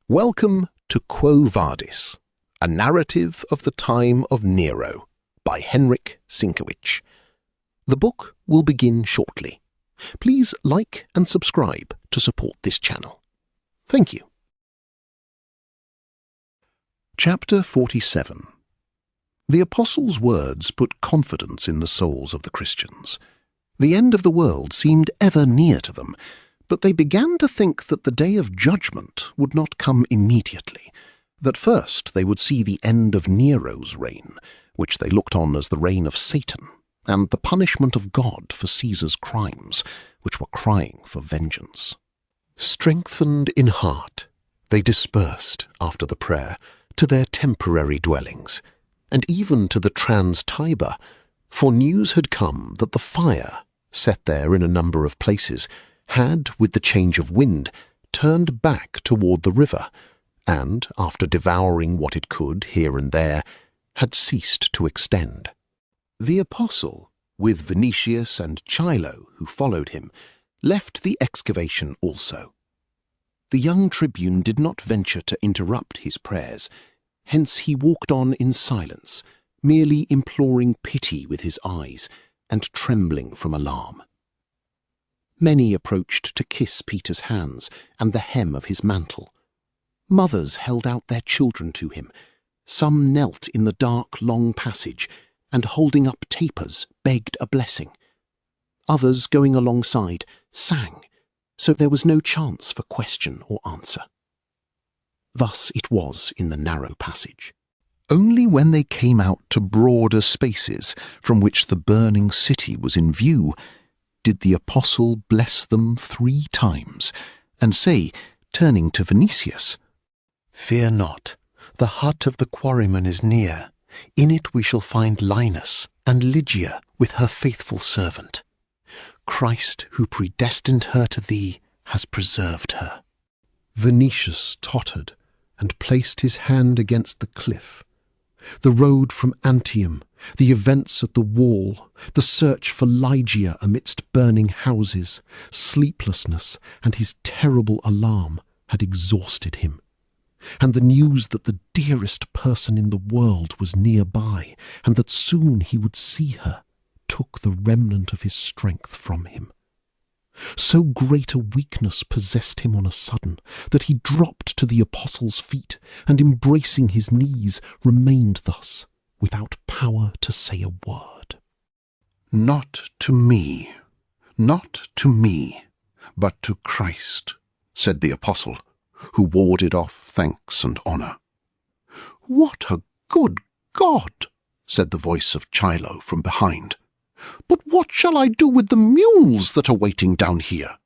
Welcome to Quo Vadis, a narrative of the time of Nero by Henryk Sienkiewicz. The book will begin shortly. Please like and subscribe to support this channel. Thank you. Chapter 47. The Apostles' words put confidence in the souls of the Christians. The end of the world seemed ever near to them, but they began to think that the day of judgment would not come immediately, that first they would see the end of Nero's reign, which they looked on as the reign of Satan, and the punishment of God for Caesar's crimes, which were crying for vengeance. Strengthened in heart, they dispersed, after the prayer, to their temporary dwellings, and even to the Trans-Tiber, for news had come that the fire, set there in a number of places, had, with the change of wind, turned back toward the river, and, after devouring what it could here and there, had ceased to extend. The apostle, with Vinicius and Chilo, who followed him, left the excavation also. The young tribune did not venture to interrupt his prayers, hence he walked on in silence, merely imploring pity with his eyes, and trembling from alarm. Many approached to kiss Peter's hands and the hem of his mantle. Mothers held out their children to him. Some knelt in the dark, long passage, and holding up tapers, begged a blessing. Others, going alongside, sang, so there was no chance for question or answer. Thus it was in the narrow passage. Only when they came out to broader spaces from which the burning city was in view did the apostle bless them 3 times, and say, turning to Vinicius, "Fear not, the hut of the quarryman is near. In it we shall find Linus and Lygia with her faithful servant. Christ, who predestined her to thee, has preserved her." Vinicius tottered and placed his hand against the cliff. The road from Antium, the events at the wall, the search for Lygia amidst burning houses, sleeplessness, and his terrible alarm had exhausted him. And the news that the dearest person in the world was nearby, and that soon he would see her, took the remnant of his strength from him. So great a weakness possessed him on a sudden that he dropped to the apostle's feet, and embracing his knees remained thus, without power to say a word. "Not to me, not to me, but to Christ," said the apostle, who warded off thanks and honour. "What a good God!" said the voice of Chilo from behind. "But what shall I do with the mules that are waiting down here?"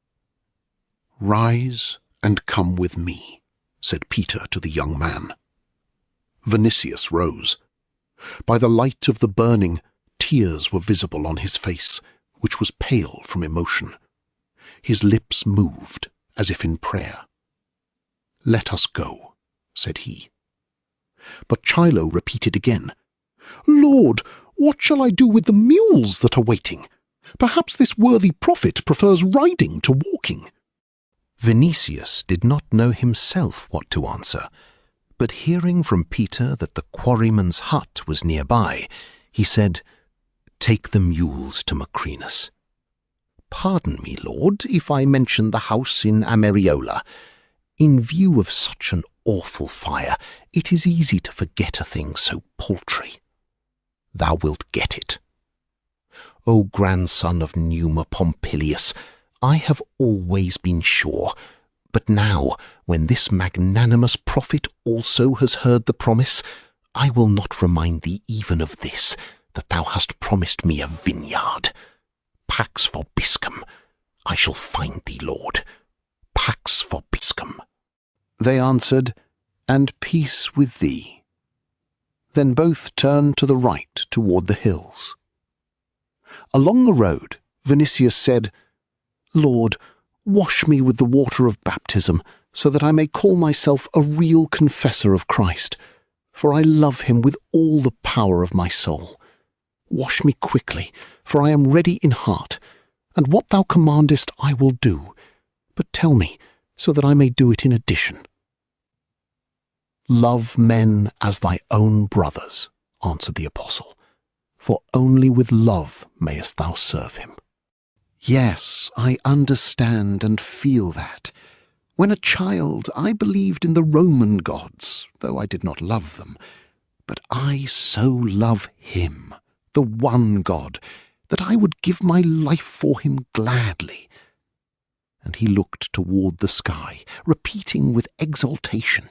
"Rise and come with me," said Peter to the young man. Vinicius rose. By the light of the burning, tears were visible on his face, which was pale from emotion. His lips moved, as if in prayer. "Let us go," said he. But Chilo repeated again, "Lord, what shall I do with the mules that are waiting? Perhaps this worthy prophet prefers riding to walking." Vinicius did not know himself what to answer, but hearing from Peter that the quarryman's hut was nearby, he said, "Take the mules to Macrinus." "Pardon me, Lord, if I mention the house in Ameriola. In view of such an awful fire, it is easy to forget a thing so paltry." "Thou wilt get it." "O grandson of Numa Pompilius, I have always been sure, but now, when this magnanimous prophet also has heard the promise, I will not remind thee even of this, that thou hast promised me a vineyard. Pax vobiscum, I shall find thee, Lord. Pax vobiscum." They answered, "And peace with thee." Then both turned to the right toward the hills. Along the road, Vinicius said, "Lord, wash me with the water of baptism, so that I may call myself a real confessor of Christ, for I love him with all the power of my soul. Wash me quickly, for I am ready in heart, and what thou commandest I will do, but tell me, so that I may do it in addition." "Love men as thy own brothers," answered the apostle, "for only with love mayest thou serve him." Yes, I understand and feel that. When a child, I believed in the Roman gods, though I did not love them. But I so love him, the one God, that I would give my life for him gladly. And he looked toward the sky, repeating with exultation,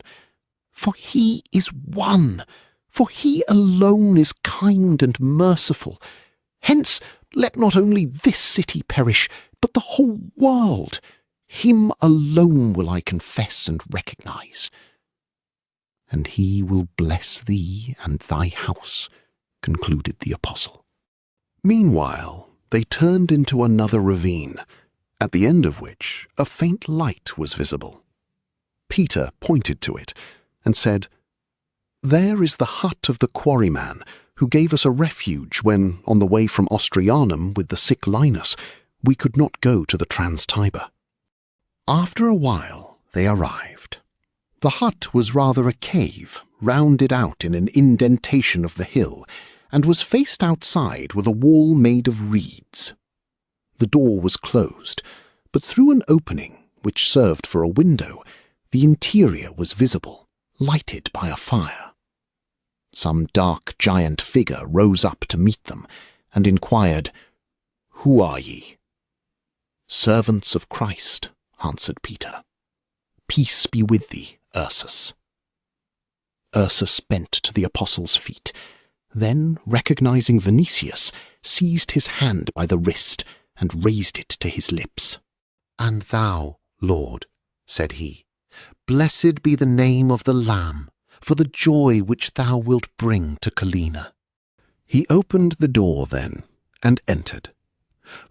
"For he is one, for he alone is kind and merciful. Hence let not only this city perish, but the whole world. Him alone will I confess and recognize. And he will bless thee and thy house," concluded the apostle. Meanwhile, they turned into another ravine, at the end of which a faint light was visible. Peter pointed to it and said, "There is the hut of the quarryman, who gave us a refuge when, on the way from Ostrianum with the sick Linus, we could not go to the Trans-Tiber." After a while they arrived. The hut was rather a cave, rounded out in an indentation of the hill, and was faced outside with a wall made of reeds. The door was closed, but through an opening, which served for a window, the interior was visible, lighted by a fire. Some dark giant figure rose up to meet them, and inquired, "Who are ye?" "Servants of Christ," answered Peter. "Peace be with thee, Ursus." Ursus bent to the apostle's feet, then, recognizing Vinicius, seized his hand by the wrist and raised it to his lips. "And thou, Lord," said he, "blessed be the name of the Lamb, for the joy which thou wilt bring to Colina." He opened the door then, and entered.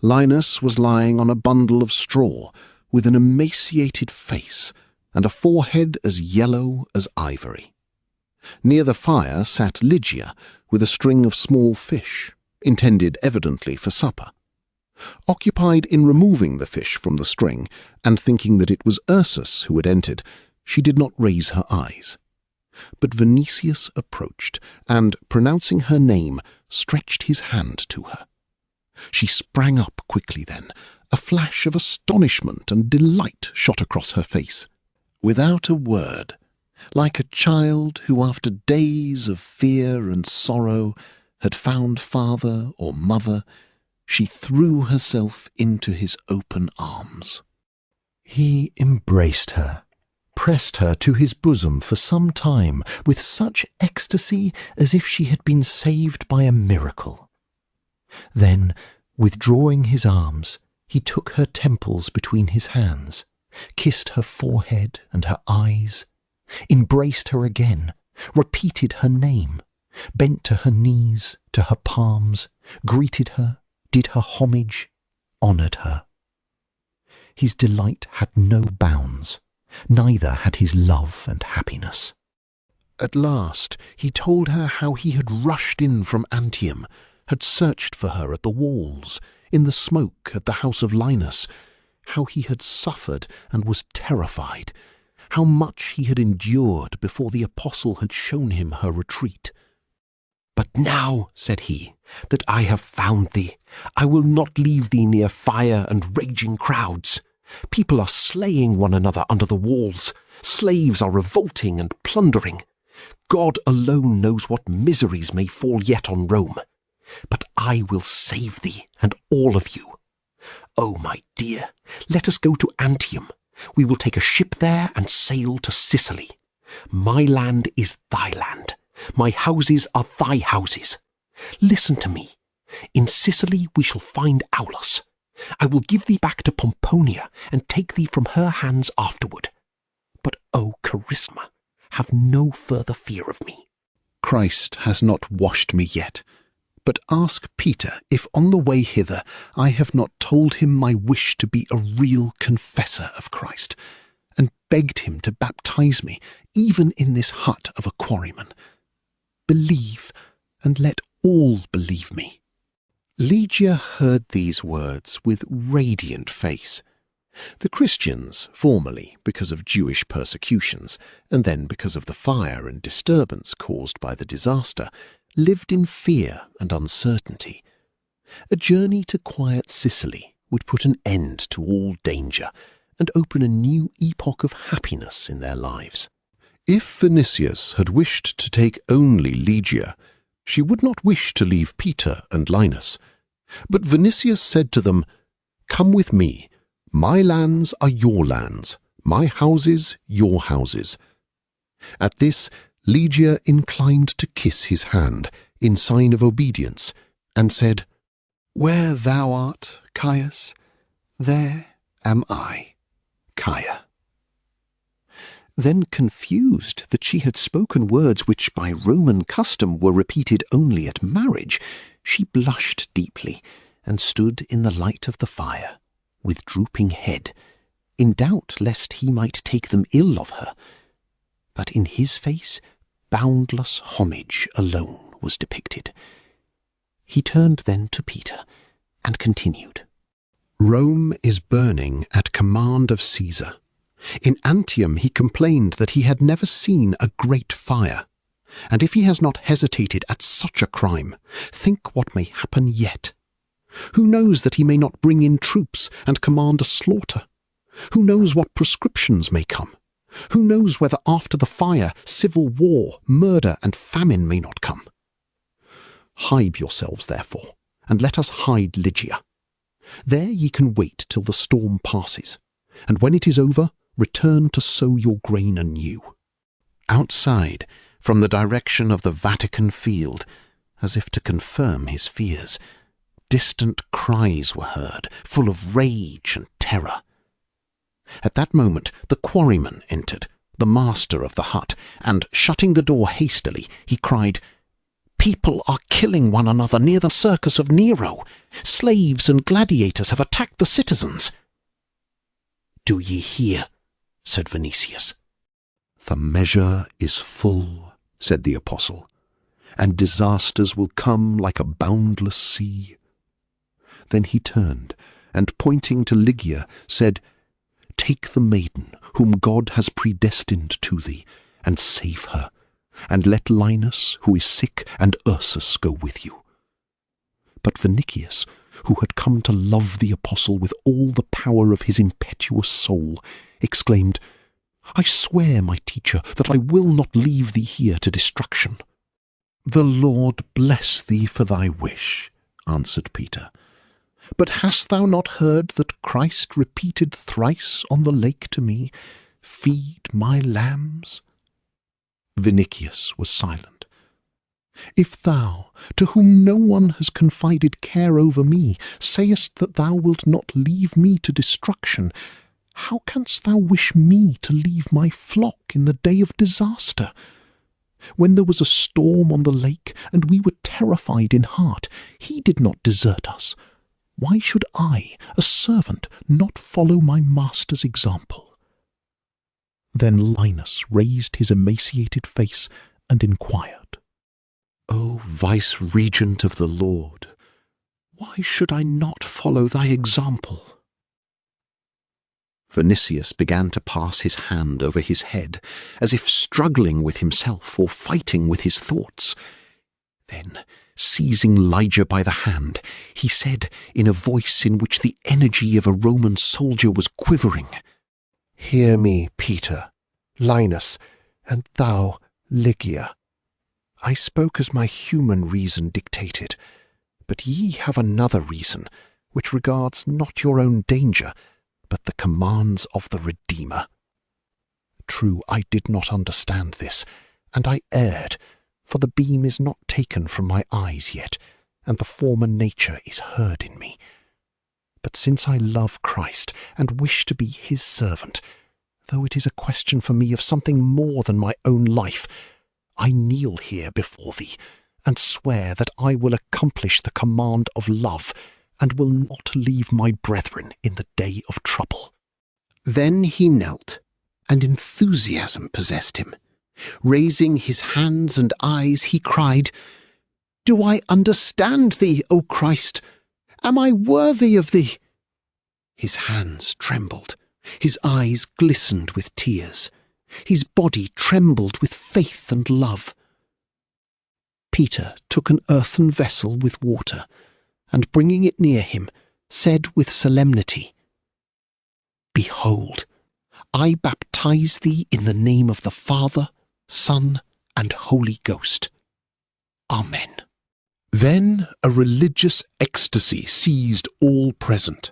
Linus was lying on a bundle of straw, with an emaciated face, and a forehead as yellow as ivory. Near the fire sat Lygia, with a string of small fish, intended evidently for supper. Occupied in removing the fish from the string, and thinking that it was Ursus who had entered, she did not raise her eyes. But Vinicius approached, and, pronouncing her name, stretched his hand to her. She sprang up quickly then. A flash of astonishment and delight shot across her face. Without a word, like a child who after days of fear and sorrow had found father or mother, she threw herself into his open arms. He embraced her, pressed her to his bosom for some time with such ecstasy as if she had been saved by a miracle. Then, withdrawing his arms, he took her temples between his hands, kissed her forehead and her eyes, embraced her again, repeated her name, bent to her knees, to her palms, greeted her, did her homage, honoured her. His delight had no bounds, neither had his love and happiness. At last he told her how he had rushed in from Antium, had searched for her at the walls, in the smoke at the house of Linus, how he had suffered and was terrified, how much he had endured before the apostle had shown him her retreat. "But now," said he, "that I have found thee, I will not leave thee near fire and raging crowds. People are slaying one another under the walls. Slaves are revolting and plundering. God alone knows what miseries may fall yet on Rome. But I will save thee and all of you. Oh, my dear, let us go to Antium. We will take a ship there and sail to Sicily. My land is thy land. My houses are thy houses. Listen to me. In Sicily we shall find Aulus. I will give thee back to Pomponia and take thee from her hands afterward. But, O Charisma, have no further fear of me. Christ has not washed me yet. But ask Peter if on the way hither I have not told him my wish to be a real confessor of Christ, and begged him to baptize me, even in this hut of a quarryman. Believe, and let all believe me." Lygia heard these words with radiant face, The Christians, formerly because of Jewish persecutions, and then because of the fire and disturbance caused by the disaster, lived in fear and uncertainty. A journey to quiet Sicily would put an end to all danger and open a new epoch of happiness in their lives. If Vinicius had wished to take only Lygia, she would not wish to leave Peter and Linus. But Vinicius said to them, "Come with me. My lands are your lands, my houses your houses." At this, Lygia inclined to kiss his hand in sign of obedience, and said, "Where thou art, Caius, there am I, Caia." Then, confused that she had spoken words which by Roman custom were repeated only at marriage, she blushed deeply and stood in the light of the fire, with drooping head, in doubt lest he might take them ill of her. But in his face boundless homage alone was depicted. He turned then to Peter and continued, "Rome is burning at command of Caesar. In Antium he complained that he had never seen a great fire. And if he has not hesitated at such a crime, think what may happen yet. Who knows that he may not bring in troops and command a slaughter? Who knows what proscriptions may come? Who knows whether after the fire, civil war, murder, and famine may not come? Hide yourselves, therefore, and let us hide Lygia. There ye can wait till the storm passes, and when it is over, return to sow your grain anew." Outside, from the direction of the Vatican field, as if to confirm his fears, distant cries were heard, full of rage and terror. At that moment the quarryman entered, the master of the hut, and, shutting the door hastily, he cried, "People are killing one another near the circus of Nero. Slaves and gladiators have attacked the citizens." "Do ye hear?" said Vinicius. "The measure is full," said the apostle, "and disasters will come like a boundless sea." Then he turned, and pointing to Lygia, said, "Take the maiden whom God has predestined to thee, and save her, and let Linus, who is sick, and Ursus go with you." But Vinicius, who had come to love the apostle with all the power of his impetuous soul, exclaimed, "I swear, my teacher, that I will not leave thee here to destruction." "The Lord bless thee for thy wish," answered Peter. "But hast thou not heard that Christ repeated thrice on the lake to me, 'Feed my lambs'?" Vinicius was silent. "If thou, to whom no one has confided care over me, sayest that thou wilt not leave me to destruction, how canst thou wish me to leave my flock in the day of disaster? When there was a storm on the lake, and we were terrified in heart, he did not desert us. Why should I, a servant, not follow my master's example?" Then Linus raised his emaciated face and inquired, "O vice-regent of the Lord, why should I not follow thy example?" Vinicius began to pass his hand over his head, as if struggling with himself or fighting with his thoughts. Then, seizing Lygia by the hand, he said, in a voice in which the energy of a Roman soldier was quivering, "Hear me, Peter, Linus, and thou, Lygia. I spoke as my human reason dictated, but ye have another reason, which regards not your own danger, but the commands of the Redeemer. True, I did not understand this, and I erred, for the beam is not taken from my eyes yet, and the former nature is heard in me. But since I love Christ, and wish to be his servant, though it is a question for me of something more than my own life, I kneel here before thee, and swear that I will accomplish the command of love, and will not leave my brethren in the day of trouble." Then he knelt, and enthusiasm possessed him. Raising his hands and eyes, he cried, "Do I understand thee, O Christ? Am I worthy of thee?" His hands trembled. His eyes glistened with tears. His body trembled with faith and love. Peter took an earthen vessel with water, and bringing it near him, said with solemnity, "Behold, I baptize thee in the name of the Father, Son, and Holy Ghost. Amen." Then a religious ecstasy seized all present.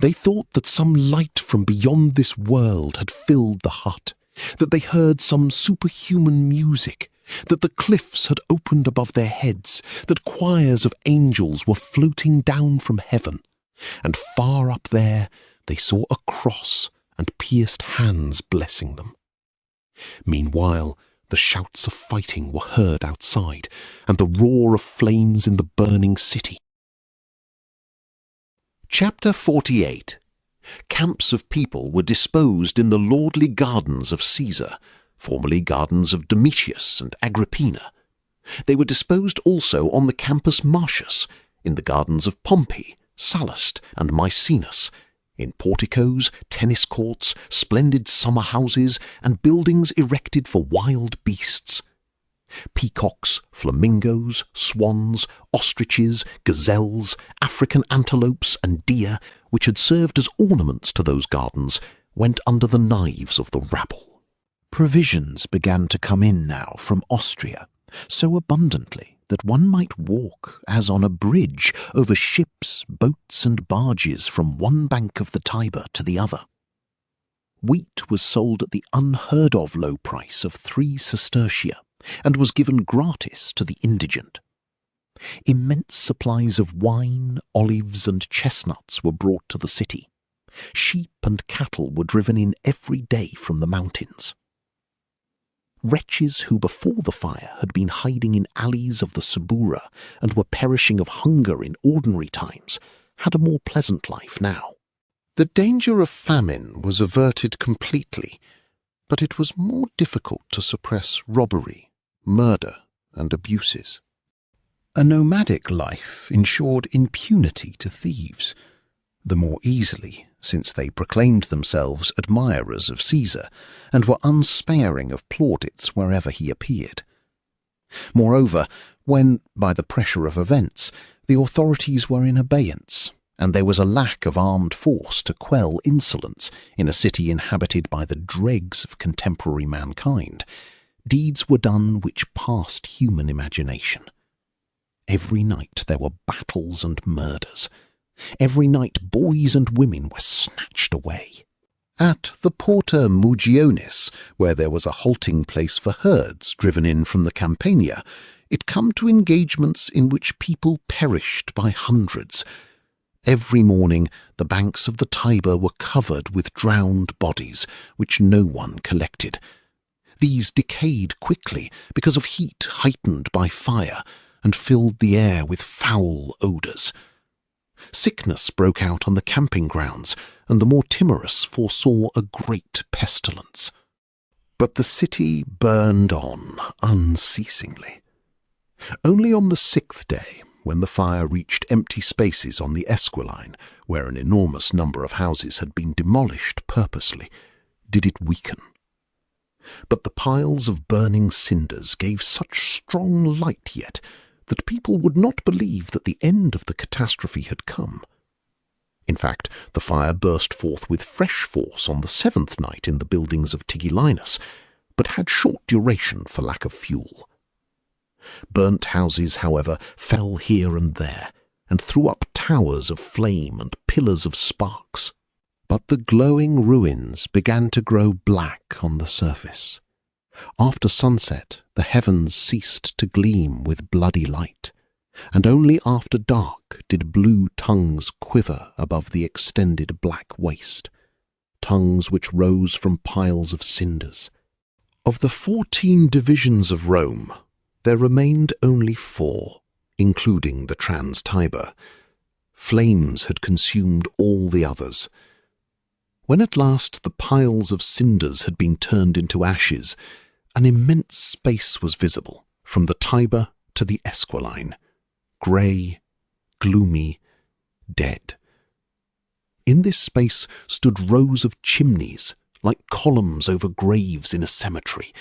They thought that some light from beyond this world had filled the hut, that they heard some superhuman music, that the cliffs had opened above their heads, that choirs of angels were floating down from heaven, and far up there they saw a cross and pierced hands blessing them. Meanwhile, the shouts of fighting were heard outside, and the roar of flames in the burning city. Chapter 48. Camps of people were disposed in the lordly gardens of Caesar, formerly gardens of Domitius and Agrippina. They were disposed also on the Campus Martius, in the gardens of Pompey, Sallust, and Maecenas, in porticos, tennis courts, splendid summer houses, and buildings erected for wild beasts. Peacocks, flamingos, swans, ostriches, gazelles, African antelopes, and deer, which had served as ornaments to those gardens, went under the knives of the rabble. Provisions began to come in now from Austria, so abundantly that one might walk as on a bridge over ships, boats, and barges from one bank of the Tiber to the other. Wheat was sold at the unheard-of low price of 3 sestertia, and was given gratis to the indigent. Immense supplies of wine, olives, and chestnuts were brought to the city. Sheep and cattle were driven in every day from the mountains. Wretches who before the fire had been hiding in alleys of the Subura and were perishing of hunger in ordinary times had a more pleasant life now. The danger of famine was averted completely, but it was more difficult to suppress robbery, murder, and abuses. A nomadic life ensured impunity to thieves, the more easily since they proclaimed themselves admirers of Caesar and were unsparing of plaudits wherever he appeared. Moreover, when, by the pressure of events, the authorities were in abeyance, and there was a lack of armed force to quell insolence in a city inhabited by the dregs of contemporary mankind, deeds were done which passed human imagination. Every night there were battles and murders. Every night boys and women were snatched away. At the Porta Mugionis, where there was a halting place for herds driven in from the Campania, it come to engagements in which people perished by hundreds. Every morning the banks of the Tiber were covered with drowned bodies, which no one collected. These decayed quickly because of heat heightened by fire, and filled the air with foul odours. Sickness broke out on the camping grounds, and the more timorous foresaw a great pestilence. But the city burned on unceasingly. Only on the 6th day, when the fire reached empty spaces on the Esquiline, where an enormous number of houses had been demolished purposely, did it weaken. But the piles of burning cinders gave such strong light yet that people would not believe that the end of the catastrophe had come. In fact, the fire burst forth with fresh force on the 7th night in the buildings of Tigellinus, but had short duration for lack of fuel. Burnt houses, however, fell here and there, and threw up towers of flame and pillars of sparks. But the glowing ruins began to grow black on the surface. After sunset, the heavens ceased to gleam with bloody light, and only after dark did blue tongues quiver above the extended black waste, tongues which rose from piles of cinders. Of the 14 divisions of Rome, there remained only 4, including the Trans-Tiber. Flames had consumed all the others. When at last the piles of cinders had been turned into ashes, an immense space was visible from the Tiber to the Esquiline, grey, gloomy, dead. In this space stood rows of chimneys, like columns over graves in a cemetery.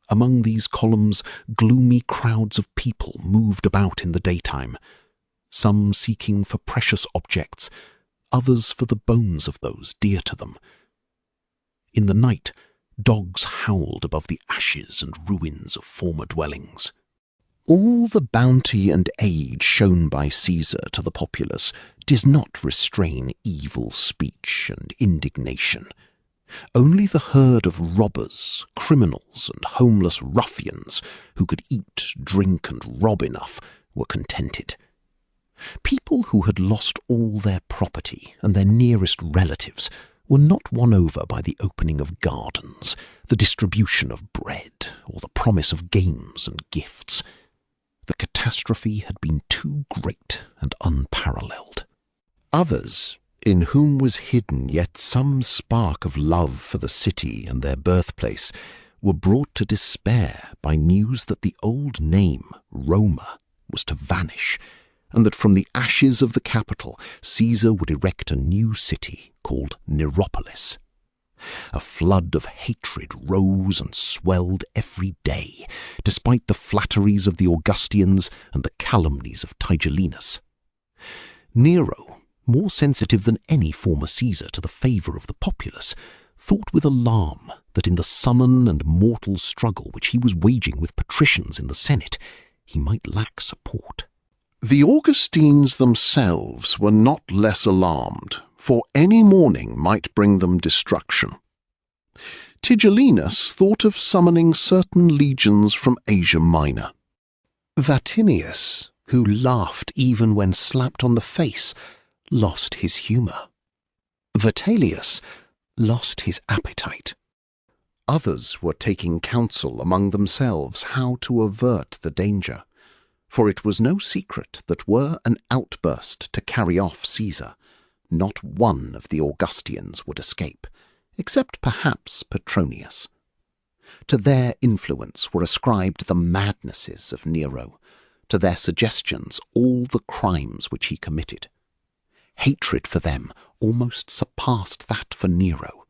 Among these columns, gloomy crowds of people moved about in the daytime, some seeking for precious objects, others for the bones of those dear to them. In the night, dogs howled above the ashes and ruins of former dwellings. All the bounty and aid shown by Caesar to the populace did not restrain evil speech and indignation. Only the herd of robbers, criminals, and homeless ruffians who could eat, drink, and rob enough were contented. People who had lost all their property and their nearest relatives were not won over by the opening of gardens, the distribution of bread, or the promise of games and gifts. The catastrophe had been too great and unparalleled. Others, in whom was hidden yet some spark of love for the city and their birthplace, were brought to despair by news that the old name, Roma, was to vanish, and that from the ashes of the capital Caesar would erect a new city called Neropolis. A flood of hatred rose and swelled every day, despite the flatteries of the Augustians and the calumnies of Tigellinus. Nero, more sensitive than any former Caesar to the favour of the populace, thought with alarm that in the sullen and mortal struggle which he was waging with patricians in the Senate, he might lack support. The Augustines themselves were not less alarmed, for any morning might bring them destruction. Tigellinus thought of summoning certain legions from Asia Minor. Vatinius, who laughed even when slapped on the face, lost his humour. Vitellius lost his appetite. Others were taking counsel among themselves how to avert the danger, for it was no secret that were an outburst to carry off Caesar, not one of the Augustians would escape, except perhaps Petronius. To their influence were ascribed the madnesses of Nero, to their suggestions all the crimes which he committed. Hatred for them almost surpassed that for Nero.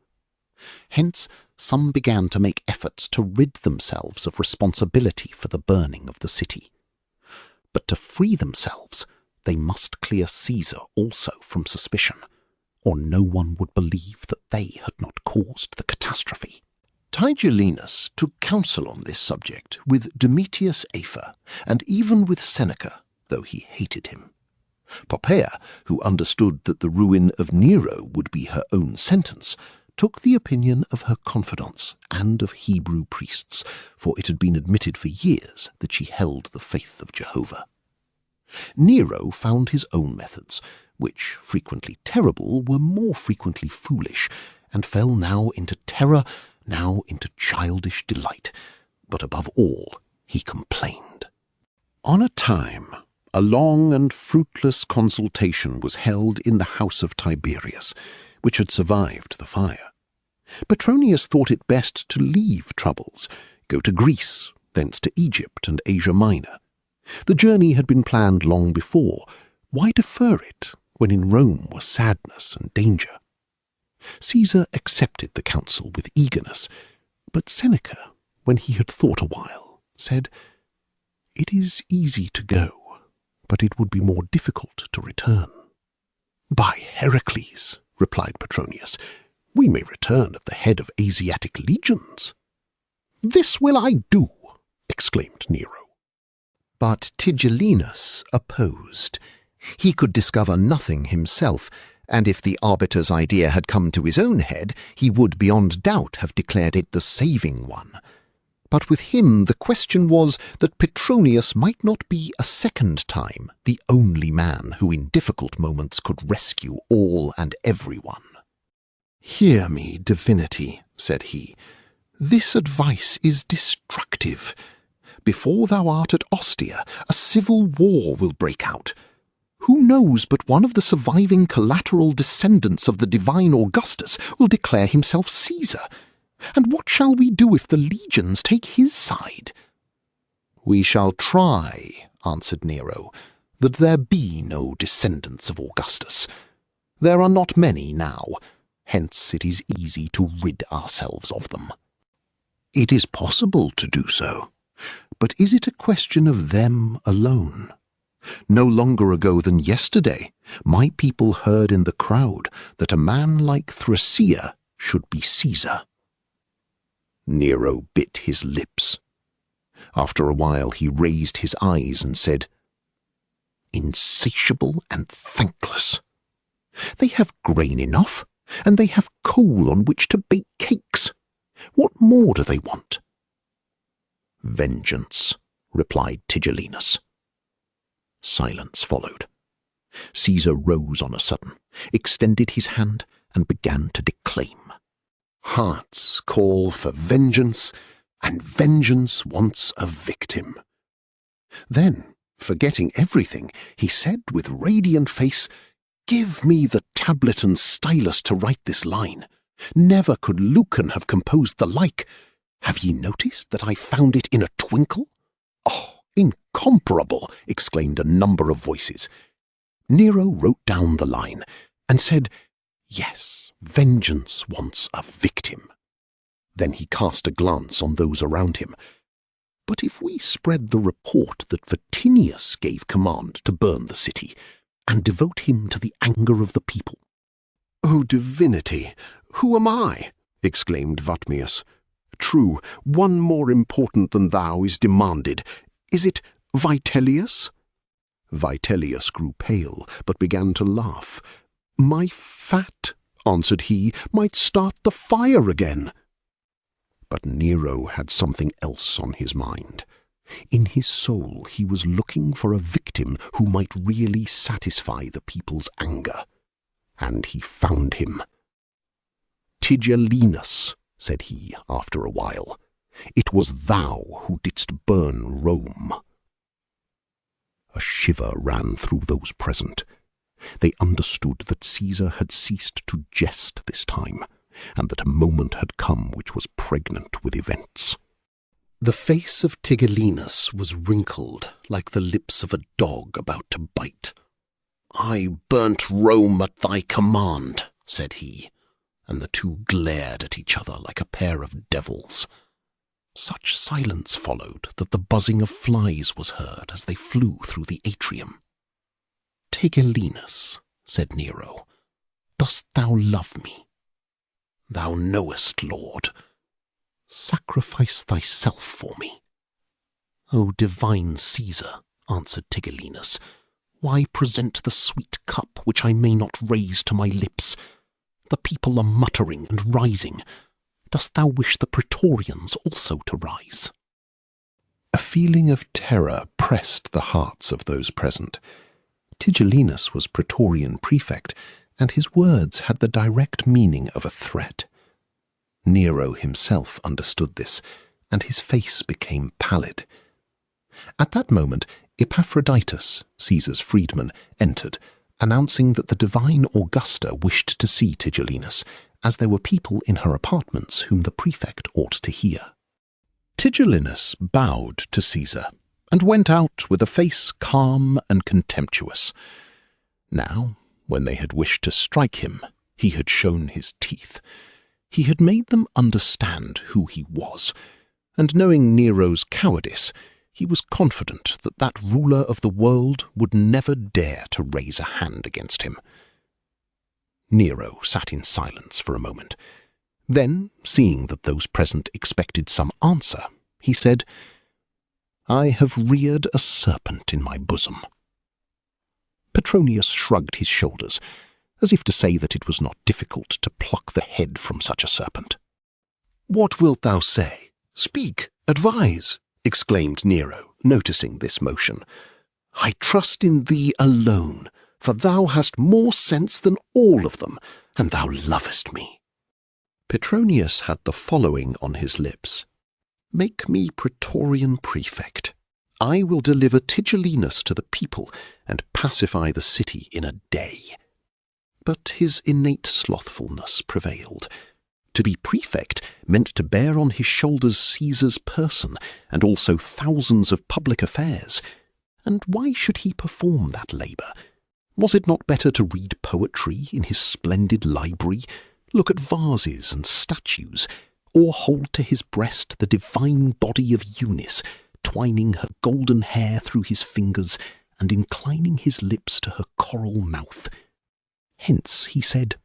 Hence, some began to make efforts to rid themselves of responsibility for the burning of the city. But to free themselves, they must clear Caesar also from suspicion, or no one would believe that they had not caused the catastrophe. Tigellinus took counsel on this subject with Domitius Afer, and even with Seneca, though he hated him. Poppaea, who understood that the ruin of Nero would be her own sentence, took the opinion of her confidants and of Hebrew priests, for it had been admitted for years that she held the faith of Jehovah. Nero found his own methods, which, frequently terrible, were more frequently foolish, and fell now into terror, now into childish delight. But above all, he complained. On a time, a long and fruitless consultation was held in the house of Tiberius, which had survived the fire. Petronius thought it best to leave troubles, go to Greece, thence to Egypt and Asia Minor. The journey had been planned long before. Why defer it when in Rome was sadness and danger? Caesar accepted the counsel with eagerness, but Seneca, when he had thought a while, said, "It is easy to go, but it would be more difficult to return." "By Heracles," replied Petronius, "we may return at the head of Asiatic legions." "This will I do," exclaimed Nero. But Tigellinus opposed. He could discover nothing himself, and if the arbiter's idea had come to his own head, he would beyond doubt have declared it the saving one. But with him the question was that Petronius might not be a second time the only man who in difficult moments could rescue all and everyone. "Hear me, divinity," said he. "This advice is destructive. Before thou art at Ostia, a civil war will break out. Who knows but one of the surviving collateral descendants of the divine Augustus will declare himself Caesar? And what shall we do if the legions take his side?" "We shall try," answered Nero, "that there be no descendants of Augustus. There are not many now, hence it is easy to rid ourselves of them. It is possible to do so, but is it a question of them alone? No longer ago than yesterday, my people heard in the crowd that a man like Prussia should be Caesar. Nero bit his lips. After a while he raised his eyes and said, "Insatiable and thankless. They have grain enough, and they have coal on which to bake cakes. What more do they want?" "Vengeance," replied Tigellinus. Silence followed. Caesar rose on a sudden, extended his hand, and began to declaim. "Hearts call for vengeance, and vengeance wants a victim." Then, forgetting everything, he said with radiant face, "Give me the tablet and stylus to write this line. Never could Lucan have composed the like. Have ye noticed that I found it in a twinkle?" "Oh, incomparable!" exclaimed a number of voices. Nero wrote down the line and said, "Yes, vengeance wants a victim." Then he cast a glance on those around him. "But if we spread the report that Vatinius gave command to burn the city, and devote him to the anger of the people?" "O divinity, who am I?" exclaimed Vatmius. "True, one more important than thou is demanded. Is it Vitellius?" Vitellius grew pale, but began to laugh. "My fat," answered he, "might start the fire again." But Nero had something else on his mind. In his soul he was looking for a victim who might really satisfy the people's anger. And he found him. "Tigellinus," said he after a while, "it was thou who didst burn Rome." A shiver ran through those present. They understood that Caesar had ceased to jest this time, and that a moment had come which was pregnant with events. The face of Tigellinus was wrinkled like the lips of a dog about to bite. "I burnt Rome at thy command," said he, and the two glared at each other like a pair of devils. Such silence followed that the buzzing of flies was heard as they flew through the atrium. "Tigellinus," said Nero, "dost thou love me?" "Thou knowest, Lord." "Sacrifice thyself for me." "O divine Caesar," answered Tigellinus, "why present the sweet cup which I may not raise to my lips? The people are muttering and rising. Dost thou wish the praetorians also to rise?" A feeling of terror pressed the hearts of those present. Tigellinus was praetorian prefect, and his words had the direct meaning of a threat. Nero himself understood this, and his face became pallid. At that moment, Epaphroditus, Caesar's freedman, entered, announcing that the divine Augusta wished to see Tigellinus, as there were people in her apartments whom the prefect ought to hear. Tigellinus bowed to Caesar, and went out with a face calm and contemptuous. Now, when they had wished to strike him, he had shown his teeth. He had made them understand who he was, and knowing Nero's cowardice, he was confident that that ruler of the world would never dare to raise a hand against him. Nero sat in silence for a moment. Then, seeing that those present expected some answer, he said, "I have reared a serpent in my bosom." Petronius shrugged his shoulders, as if to say that it was not difficult to pluck the head from such a serpent. "What wilt thou say? Speak, advise," exclaimed Nero, noticing this motion. "I trust in thee alone, for thou hast more sense than all of them, and thou lovest me." Petronius had the following on his lips: "Make me praetorian prefect. I will deliver Tigellinus to the people and pacify the city in a day." But his innate slothfulness prevailed. To be prefect meant to bear on his shoulders Caesar's person and also thousands of public affairs. And why should he perform that labour? Was it not better to read poetry in his splendid library, look at vases and statues, or hold to his breast the divine body of Eunice, twining her golden hair through his fingers and inclining his lips to her coral mouth? Hence he said,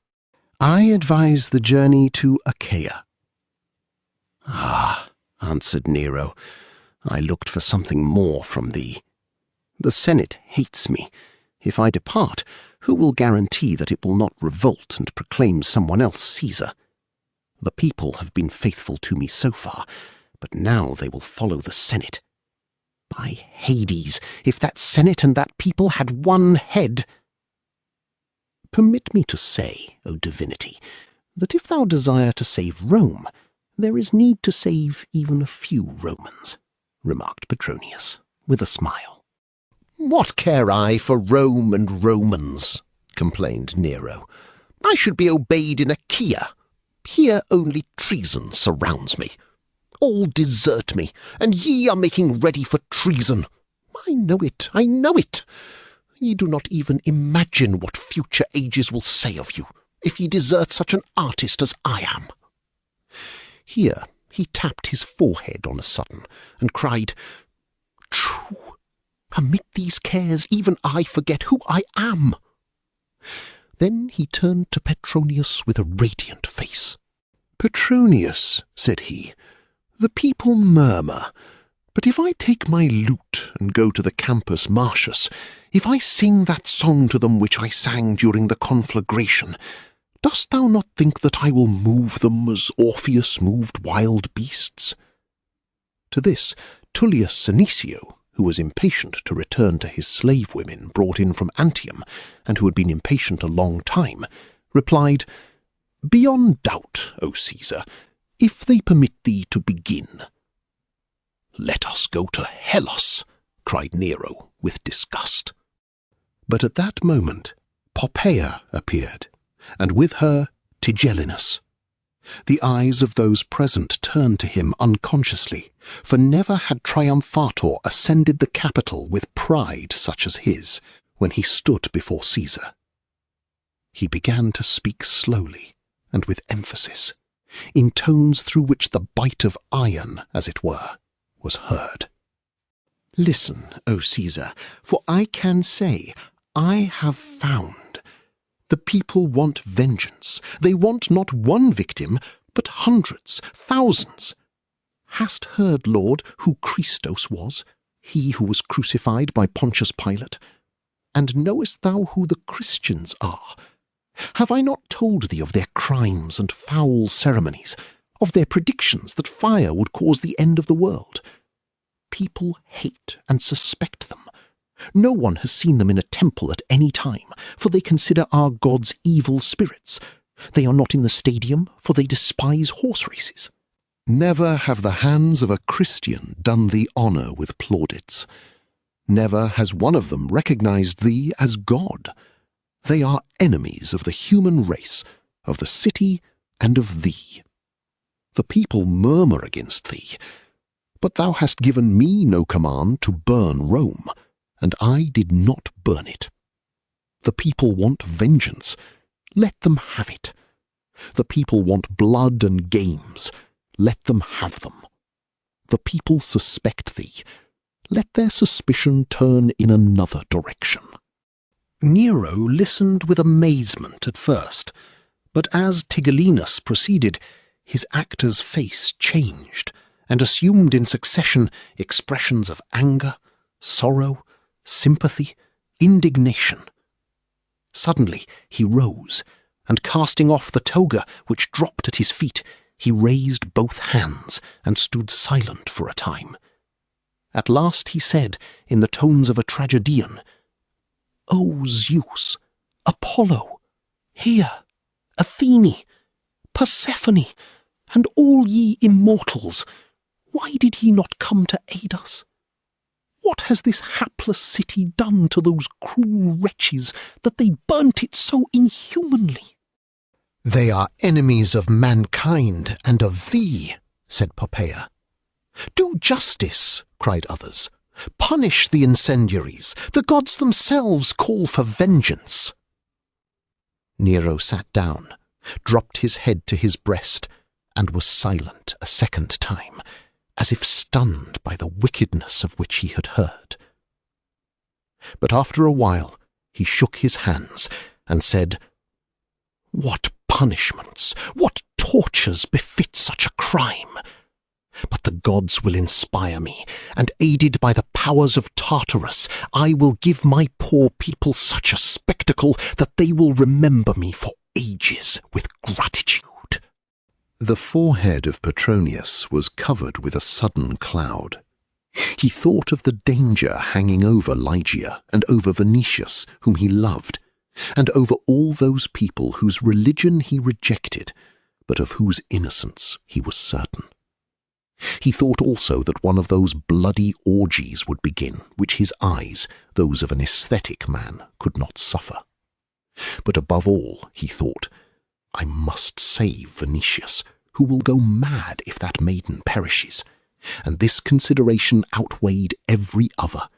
"I advise the journey to Achaia." "Ah," answered Nero, "I looked for something more from thee. The Senate hates me. If I depart, who will guarantee that it will not revolt and proclaim someone else Caesar? The people have been faithful to me so far, but now they will follow the Senate. By Hades, if that Senate and that people had one head! Permit me to say, O divinity, that if thou desire to save Rome, there is need to save even a few Romans," remarked Petronius, with a smile. "What care I for Rome and Romans?" complained Nero. "I should be obeyed in Achaia. Here only treason surrounds me. All desert me, and ye are making ready for treason. I know it, I know it. Ye do not even imagine what future ages will say of you, if ye desert such an artist as I am." Here he tapped his forehead on a sudden, and cried, "True! Amid these cares even I forget who I am." Then he turned to Petronius with a radiant face. "Petronius," said he, "the people murmur, but if I take my lute and go to the Campus Martius, if I sing that song to them which I sang during the conflagration, dost thou not think that I will move them as Orpheus moved wild beasts?" To this Tullius Senecio, who was impatient to return to his slave women brought in from Antium, and who had been impatient a long time, replied, "Beyond doubt, O Caesar, if they permit thee to begin." "Let us go to Hellas," cried Nero with disgust. But at that moment Poppaea appeared, and with her Tigellinus. The eyes of those present turned to him unconsciously, for never had Triumphator ascended the Capitol with pride such as his when he stood before Caesar. He began to speak slowly and with emphasis, in tones through which the bite of iron, as it were, was heard. "Listen, O Caesar, for I can say, I have found. The people want vengeance. They want not one victim, but hundreds, thousands. Hast heard, Lord, who Christos was, he who was crucified by Pontius Pilate? And knowest thou who the Christians are? Have I not told thee of their crimes and foul ceremonies, of their predictions that fire would cause the end of the world? People hate and suspect them. No one has seen them in a temple at any time, for they consider our gods evil spirits. They are not in the stadium, for they despise horse races. Never have the hands of a Christian done thee honour with plaudits. Never has one of them recognized thee as God. They are enemies of the human race, of the city, and of thee. The people murmur against thee, but thou hast given me no command to burn Rome, and I did not burn it. The people want vengeance. Let them have it. The people want blood and games. Let them have them. The people suspect thee. Let their suspicion turn in another direction." Nero listened with amazement at first, but as Tigellinus proceeded, his actor's face changed, and assumed in succession expressions of anger, sorrow, sympathy, indignation. Suddenly he rose, and casting off the toga which dropped at his feet, he raised both hands and stood silent for a time. At last he said, in the tones of a tragedian, "O Zeus, Apollo, here, Athene, Persephone, and all ye immortals, why did ye not come to aid us? What has this hapless city done to those cruel wretches that they burnt it so inhumanly?" "They are enemies of mankind and of thee," said Poppaea. "Do justice," cried others. Punish the incendiaries. The gods themselves call for vengeance." Nero sat down, dropped his head to his breast, and was silent a second time, as if stunned by the wickedness of which he had heard. But after a while he shook his hands and said, "What punishments, what tortures befit such a crime? But the gods will inspire me, and aided by the powers of Tartarus, I will give my poor people such a spectacle that they will remember me for ages with gratitude." The forehead of Petronius was covered with a sudden cloud. He thought of the danger hanging over Lygia and over Venetius, whom he loved, and over all those people whose religion he rejected, but of whose innocence he was certain. He thought also that one of those bloody orgies would begin, which his eyes, those of an aesthetic man, could not suffer. But above all, he thought, I must save Venetius, who will go mad if that maiden perishes, and this consideration outweighed every other,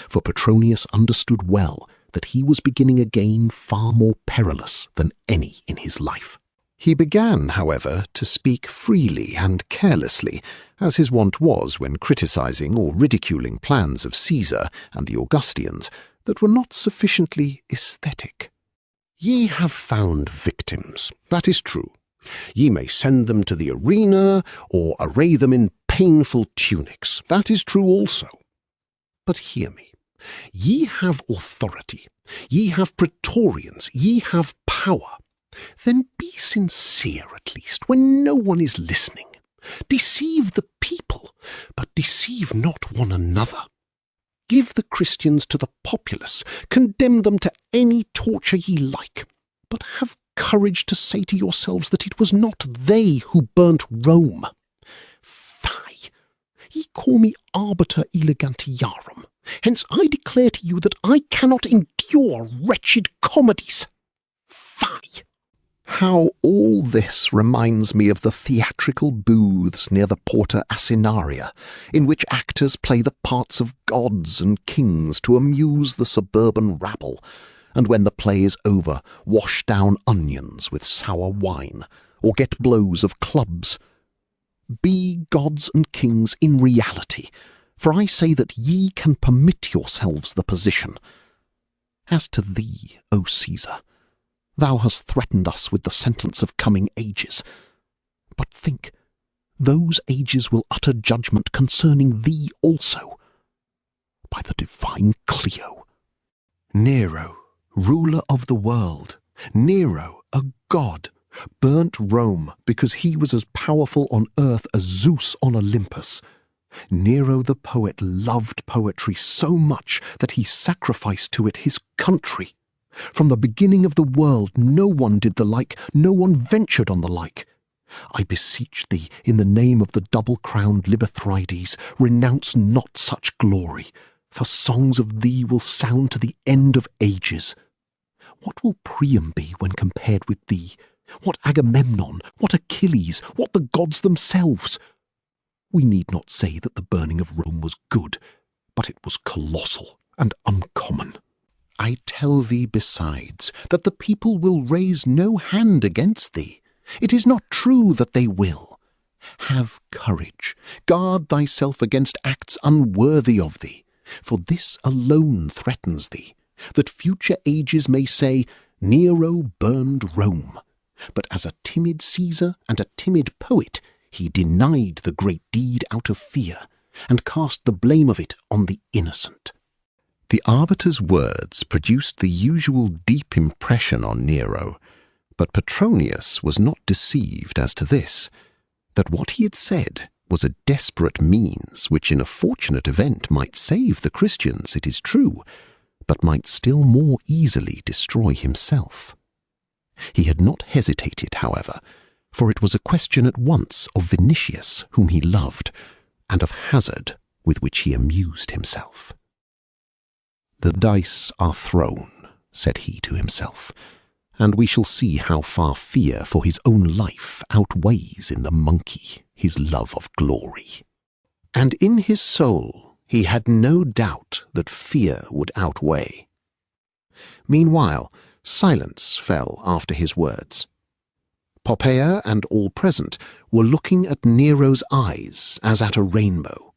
for Petronius understood well that he was beginning a game far more perilous than any in his life. He began, however, to speak freely and carelessly, as his wont was when criticizing or ridiculing plans of Caesar and the Augustians that were not sufficiently aesthetic. "Ye have found victims, that is true. Ye may send them to the arena, or array them in painful tunics, that is true also. But hear me. Ye have authority, ye have praetorians, ye have power. Then be sincere at least, when no one is listening. Deceive the people, but deceive not one another. Give the Christians to the populace, condemn them to any torture ye like, but have courage to say to yourselves that it was not they who burnt Rome. Fie! Ye call me arbiter elegantiarum, hence I declare to you that I cannot endure wretched comedies. Fie! How all this reminds me of the theatrical booths near the Porta Asinaria, in which actors play the parts of gods and kings to amuse the suburban rabble, and when the play is over, wash down onions with sour wine, or get blows of clubs. Be gods and kings in reality, for I say that ye can permit yourselves the position. As to thee, O Caesar, thou hast threatened us with the sentence of coming ages. But think, those ages will utter judgment concerning thee also. By the divine Clio. Nero, ruler of the world, Nero, a god, burnt Rome because he was as powerful on earth as Zeus on Olympus. Nero the poet loved poetry so much that he sacrificed to it his country. From the beginning of the world no one did the like, no one ventured on the like. I beseech thee, in the name of the double-crowned Libethrides, renounce not such glory, for songs of thee will sound to the end of ages. What will Priam be when compared with thee? What Agamemnon? What Achilles? What the gods themselves? We need not say that the burning of Rome was good, but it was colossal and uncommon. I tell thee besides that the people will raise no hand against thee. It is not true that they will. Have courage, guard thyself against acts unworthy of thee, for this alone threatens thee, that future ages may say, Nero burned Rome, but as a timid Caesar and a timid poet he denied the great deed out of fear, and cast the blame of it on the innocent. The arbiter's words produced the usual deep impression on Nero, but Petronius was not deceived as to this, that what he had said was a desperate means which in a fortunate event might save the Christians, it is true, but might still more easily destroy himself. He had not hesitated, however, for it was a question at once of Venetius, whom he loved, and of hazard with which he amused himself. The dice are thrown, said he to himself, and we shall see how far fear for his own life outweighs in the monkey his love of glory. And in his soul He had no doubt that fear would outweigh. Meanwhile, silence fell after his words. Poppaea and all present were looking at Nero's eyes as at a rainbow.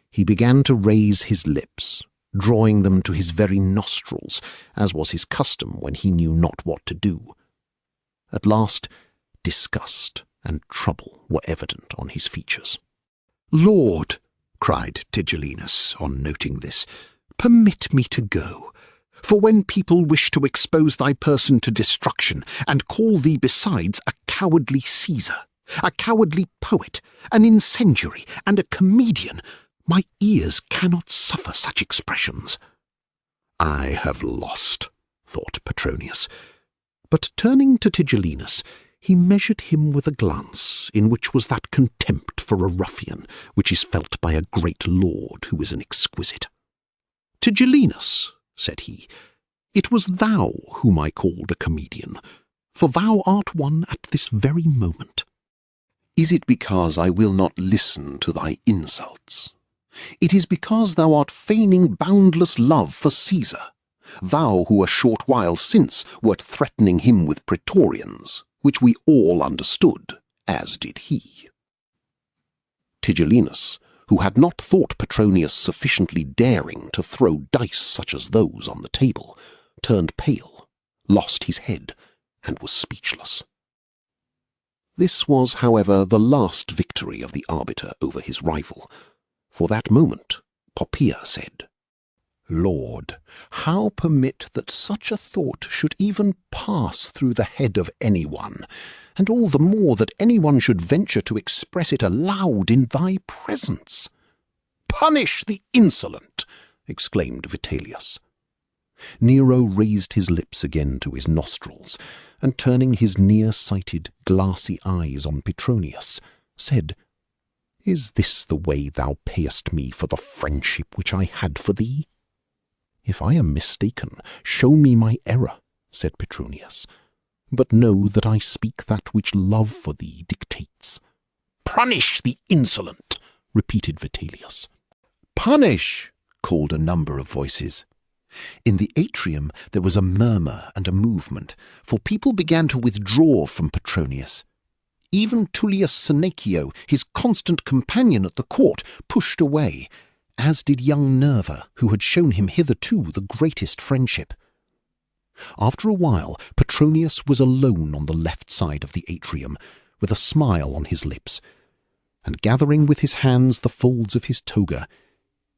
He began to raise his lips, drawing them to his very nostrils, as was his custom when he knew not what to do. At last, disgust and trouble were evident on his features. "Lord," cried Tigellinus on noting this, "permit me to go. For when people wish to expose thy person to destruction, and call thee besides a cowardly Caesar, a cowardly poet, an incendiary, and a comedian, my ears cannot suffer such expressions." "I have lost," thought Petronius. But turning to Tigellinus, he measured him with a glance in which was that contempt for a ruffian which is felt by a great lord who is an exquisite. "Tigellinus," said he, "it was thou whom I called a comedian, for thou art one at this very moment." "Is it because I will not listen to thy insults? It is because thou art feigning boundless love for Caesar, thou who a short while since wert threatening him with praetorians, which we all understood, as did he." Tigellinus, who had not thought Petronius sufficiently daring to throw dice such as those on the table, turned pale, lost his head, and was speechless. This was, however, the last victory of the arbiter over his rival. For that moment, Poppaea said, "Lord, how permit that such a thought should even pass through the head of anyone, and all the more that anyone should venture to express it aloud in thy presence?" "Punish the insolent!" exclaimed Vitellius. Nero raised his lips again to his nostrils, and turning his near-sighted, glassy eyes on Petronius, said, "Is this the way thou payest me for the friendship which I had for thee?" "If I am mistaken, show me my error," said Petronius, "but know that I speak that which love for thee dictates." "Punish the insolent!" repeated Vitellius. "Punish!" called a number of voices. In the atrium there was a murmur and a movement, for people began to withdraw from Petronius. Even Tullius Senecio, his constant companion at the court, pushed away, as did young Nerva, who had shown him hitherto the greatest friendship. After a while, Petronius was alone on the left side of the atrium, with a smile on his lips, and gathering with his hands the folds of his toga,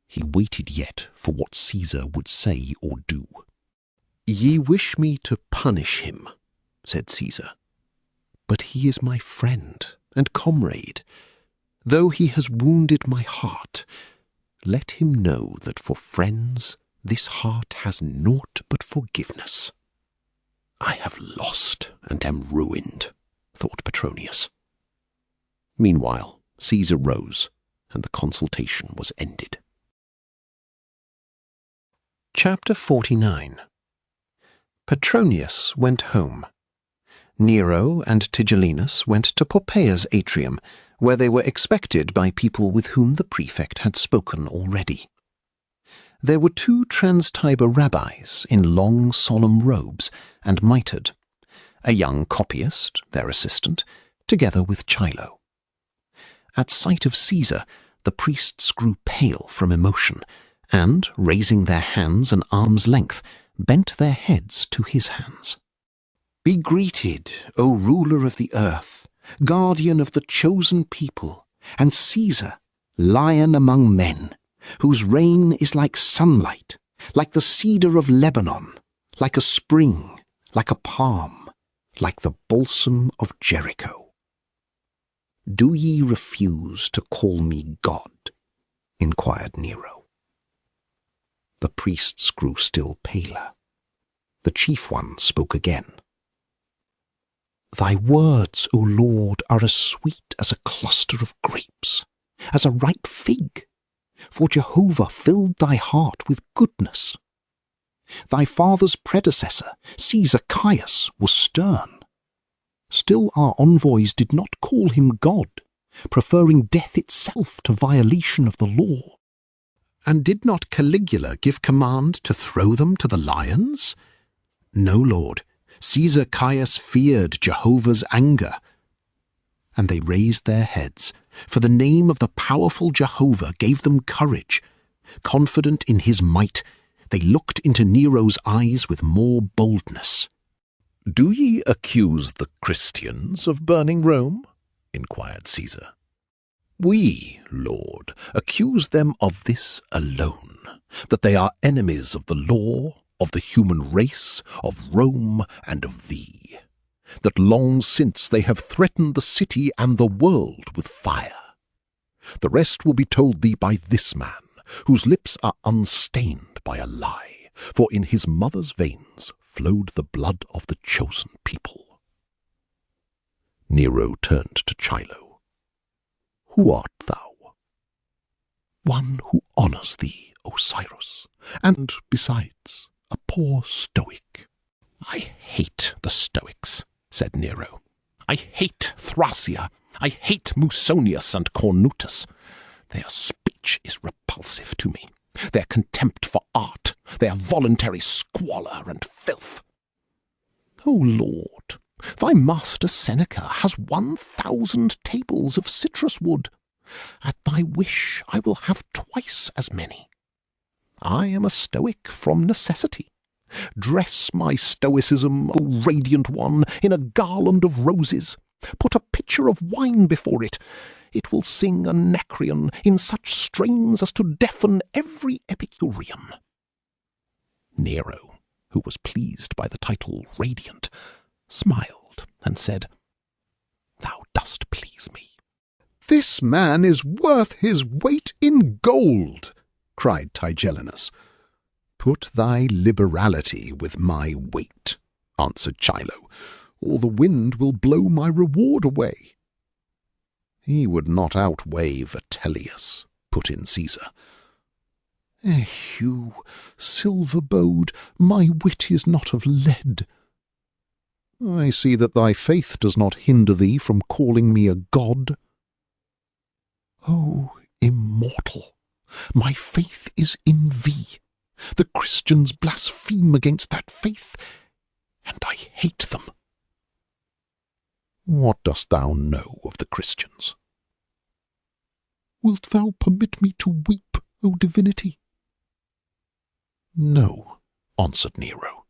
he waited yet for what Caesar would say or do. "Ye wish me to punish him," said Caesar, "but he is my friend and comrade. Though he has wounded my heart, let him know that for friends this heart has naught but forgiveness." "I have lost and am ruined," thought Petronius. Meanwhile, Caesar rose, and the consultation was ended. Chapter 49. Petronius went home. Nero and Tigellinus went to Poppaea's atrium, where they were expected by people with whom the prefect had spoken already. There were 2 trans-Tiber rabbis in long solemn robes and mitred, a young copyist, their assistant, together with Chilo. At sight of Caesar, the priests grew pale from emotion, and, raising their hands an arm's length, bent their heads to his hands. "Be greeted, O ruler of the earth, guardian of the chosen people, and Caesar, lion among men, whose reign is like sunlight, like the cedar of Lebanon, like a spring, like a palm, like the balsam of Jericho. Do ye refuse to call me God?" inquired Nero. The priests grew still paler. The chief one spoke again. "Thy words, O Lord, are as sweet as a cluster of grapes, as a ripe fig, for Jehovah filled thy heart with goodness. Thy father's predecessor, Caesar Caius, was stern. Still our envoys did not call him God, preferring death itself to violation of the law. And did not Caligula give command to throw them to the lions? No, Lord. Caesar Caius feared Jehovah's anger. And they raised their heads, for the name of the powerful Jehovah gave them courage. Confident in his might, they looked into Nero's eyes with more boldness. "Do ye accuse the Christians of burning Rome?" inquired Caesar. "We, Lord, accuse them of this alone, that they are enemies of the law, of the human race, of Rome, and of thee, that long since they have threatened the city and the world with fire. The rest will be told thee by this man, whose lips are unstained by a lie, for in his mother's veins flowed the blood of the chosen people." Nero turned to Chilo. "Who art thou?" "One who honours thee, O Cyrus, and, besides, a poor Stoic." "I hate the Stoics," said Nero. "I hate Thrasea. I hate Musonius and Cornutus. Their speech is repulsive to me. Their contempt for art, their voluntary squalor and filth. O Lord, thy master Seneca has 1,000 tables of citrus wood. At thy wish I will have twice as many. I am a Stoic from necessity. Dress my stoicism, O radiant one, in a garland of roses. Put a pitcher of wine before it. It will sing a Anacreon in such strains as to deafen every Epicurean." Nero, who was pleased by the title Radiant, smiled and said, "Thou dost please me." "This man is worth his weight in gold," cried Tigellinus. "Put thy liberality with my weight," answered Chilo, "or the wind will blow my reward away." "He would not outweigh Vitellius," put in Caesar. "Eheu, silver-bowed, my wit is not of lead." "I see that thy faith does not hinder thee from calling me a god." "O immortal, my faith is in thee. The Christians blaspheme against that faith, and I hate them." "What dost thou know of the Christians?" "Wilt thou permit me to weep, O divinity?" "No," answered Nero.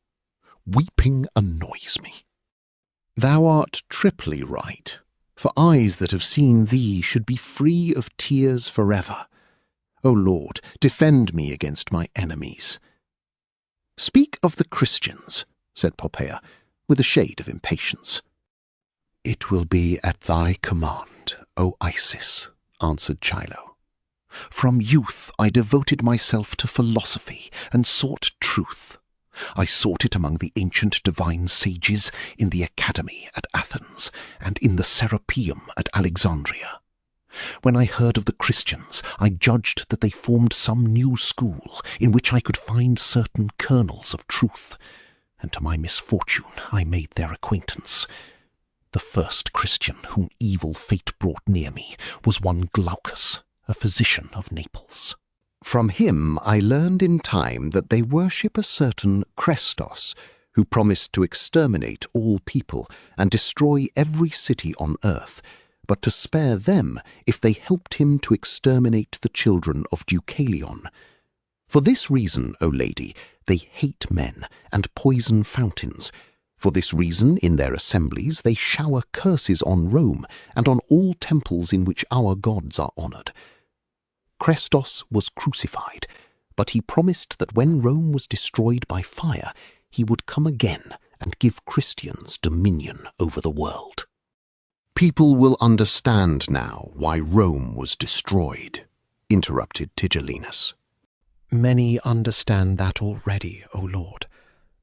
"Weeping annoys me." "Thou art triply right, for eyes that have seen thee should be free of tears forever. O Lord, defend me against my enemies." "Speak of the Christians," said Poppaea, with a shade of impatience. "It will be at thy command, O Isis," answered Chilo. "From youth I devoted myself to philosophy and sought truth. I sought it among the ancient divine sages, in the Academy at Athens, and in the Serapeum at Alexandria. When I heard of the Christians, I judged that they formed some new school in which I could find certain kernels of truth, and to my misfortune I made their acquaintance. The first Christian whom evil fate brought near me was one Glaucus, a physician of Naples. From him I learned in time that they worship a certain Christos, who promised to exterminate all people and destroy every city on earth, but to spare them if they helped him to exterminate the children of Deucalion. For this reason, O lady, they hate men and poison fountains. For this reason, in their assemblies, they shower curses on Rome and on all temples in which our gods are honoured. Christos was crucified, but he promised that when Rome was destroyed by fire, he would come again and give Christians dominion over the world. "People will understand now why Rome was destroyed," interrupted Tigellinus. "Many understand that already, O Lord.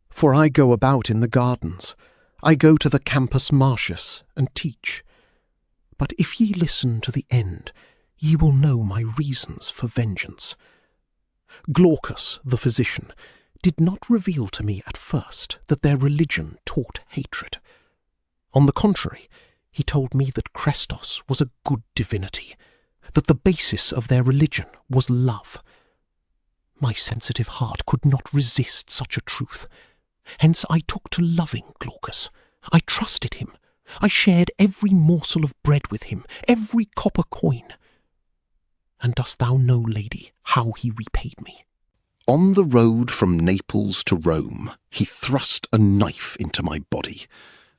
For I go about in the gardens, I go to the Campus Martius and teach. But if ye listen to the end, ye will know my reasons for vengeance. Glaucus, the physician, did not reveal to me at first that their religion taught hatred. On the contrary, he told me that Christos was a good divinity, that the basis of their religion was love. My sensitive heart could not resist such a truth. Hence I took to loving Glaucus. I trusted him. I shared every morsel of bread with him, every copper coin. And dost thou know, lady, how he repaid me? On the road from Naples to Rome, he thrust a knife into my body,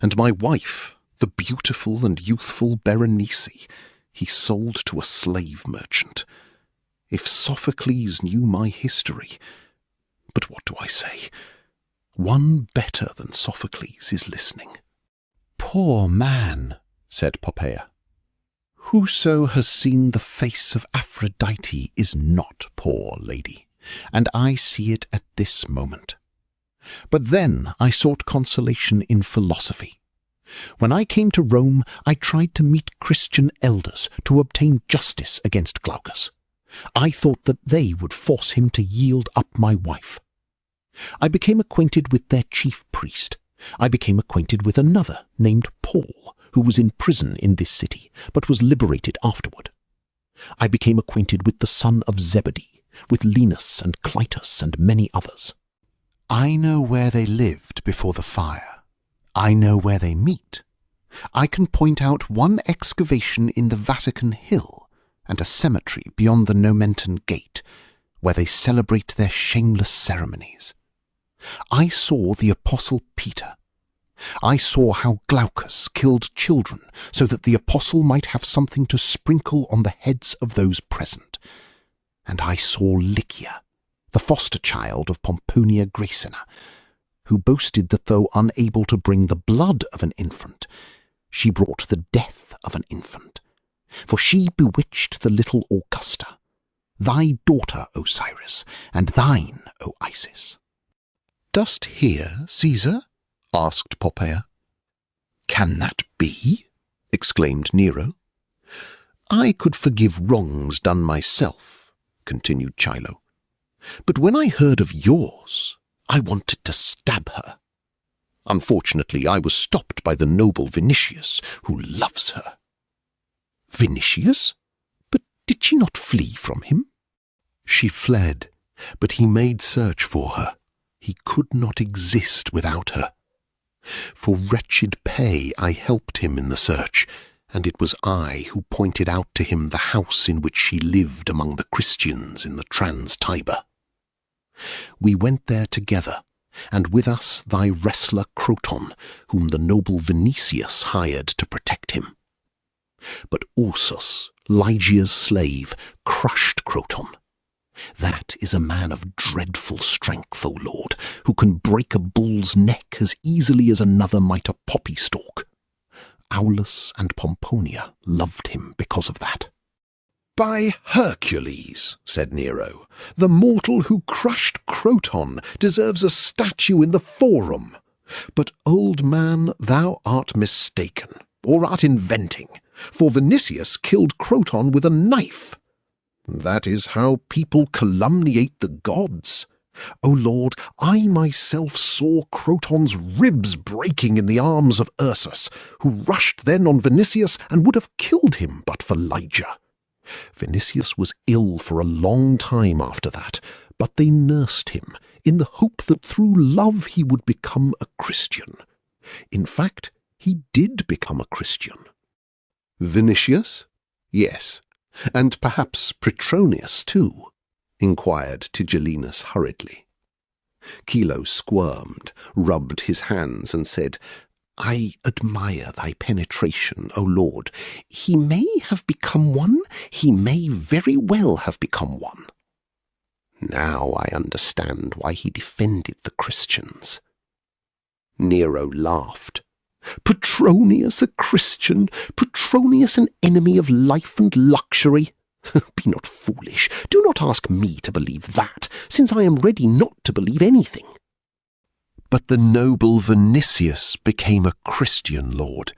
and my wife, the beautiful and youthful Berenice, he sold to a slave merchant. If Sophocles knew my history, but what do I say? One better than Sophocles is listening. Poor man, said Poppaea. Whoso has seen the face of Aphrodite is not poor, lady, and I see it at this moment. But then I sought consolation in philosophy. When I came to Rome, I tried to meet Christian elders to obtain justice against Glaucus. I thought that they would force him to yield up my wife. I became acquainted with their chief priest. I became acquainted with another named Paul, who was in prison in this city, but was liberated afterward. I became acquainted with the son of Zebedee, with Linus and Clitus and many others. I know where they lived before the fire. I know where they meet. I can point out one excavation in the Vatican Hill and a cemetery beyond the Nomentan Gate, where they celebrate their shameless ceremonies. I saw the Apostle Peter. I saw how Glaucus killed children so that the apostle might have something to sprinkle on the heads of those present. And I saw Lycia, the foster child of Pomponia Graecina, who boasted that though unable to bring the blood of an infant, she brought the death of an infant. For she bewitched the little Augusta, thy daughter, Osiris, and thine, O Isis. Dost hear, Caesar? Asked Poppaea. Can that be? Exclaimed Nero. I could forgive wrongs done myself, continued Chilo. But when I heard of yours, I wanted to stab her. Unfortunately, I was stopped by the noble Vinicius, who loves her. Vinicius? But did she not flee from him? She fled, but he made search for her. He could not exist without her. For wretched pay I helped him in the search, and it was I who pointed out to him the house in which she lived among the Christians in the Trans-Tiber. We went there together, and with us thy wrestler Croton, whom the noble Vinicius hired to protect him. But Ursus, Lygia's slave, crushed Croton. That is a man of dreadful strength, O Lord, who can break a bull's neck as easily as another might a poppy stalk. Aulus and Pomponia loved him because of that. By Hercules, said Nero, the mortal who crushed Croton deserves a statue in the Forum. But, old man, thou art mistaken, or art inventing, for Vinicius killed Croton with a knife. That is how people calumniate the gods. O Lord, I myself saw Croton's ribs breaking in the arms of Ursus, who rushed then on Vinicius and would have killed him but for Lygia. Vinicius was ill for a long time after that, but they nursed him in the hope that through love he would become a Christian. In fact, he did become a Christian. Vinicius? Yes. And perhaps Petronius too? Inquired Tigellinus hurriedly. Chilo squirmed, rubbed his hands, and said, I admire thy penetration, O Lord. He may have become one, he may very well have become one. Now I understand why he defended the Christians. Nero laughed. Petronius a Christian, Petronius an enemy of life and luxury. Be not foolish, do not ask me to believe that, since I am ready not to believe anything. But the noble Vinicius became a Christian, Lord.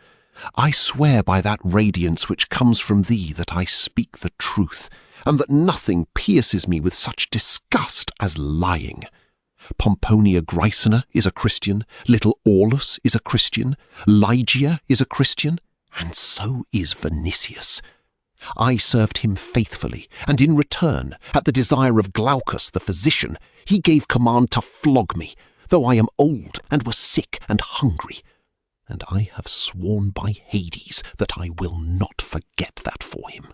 I swear by that radiance which comes from thee that I speak the truth, and that nothing pierces me with such disgust as lying. Pomponia Graecina is a Christian, little Aulus is a Christian, Lygia is a Christian, and so is Vinicius. I served him faithfully, and in return, at the desire of Glaucus the physician, he gave command to flog me, though I am old and was sick and hungry. And I have sworn by Hades that I will not forget that for him.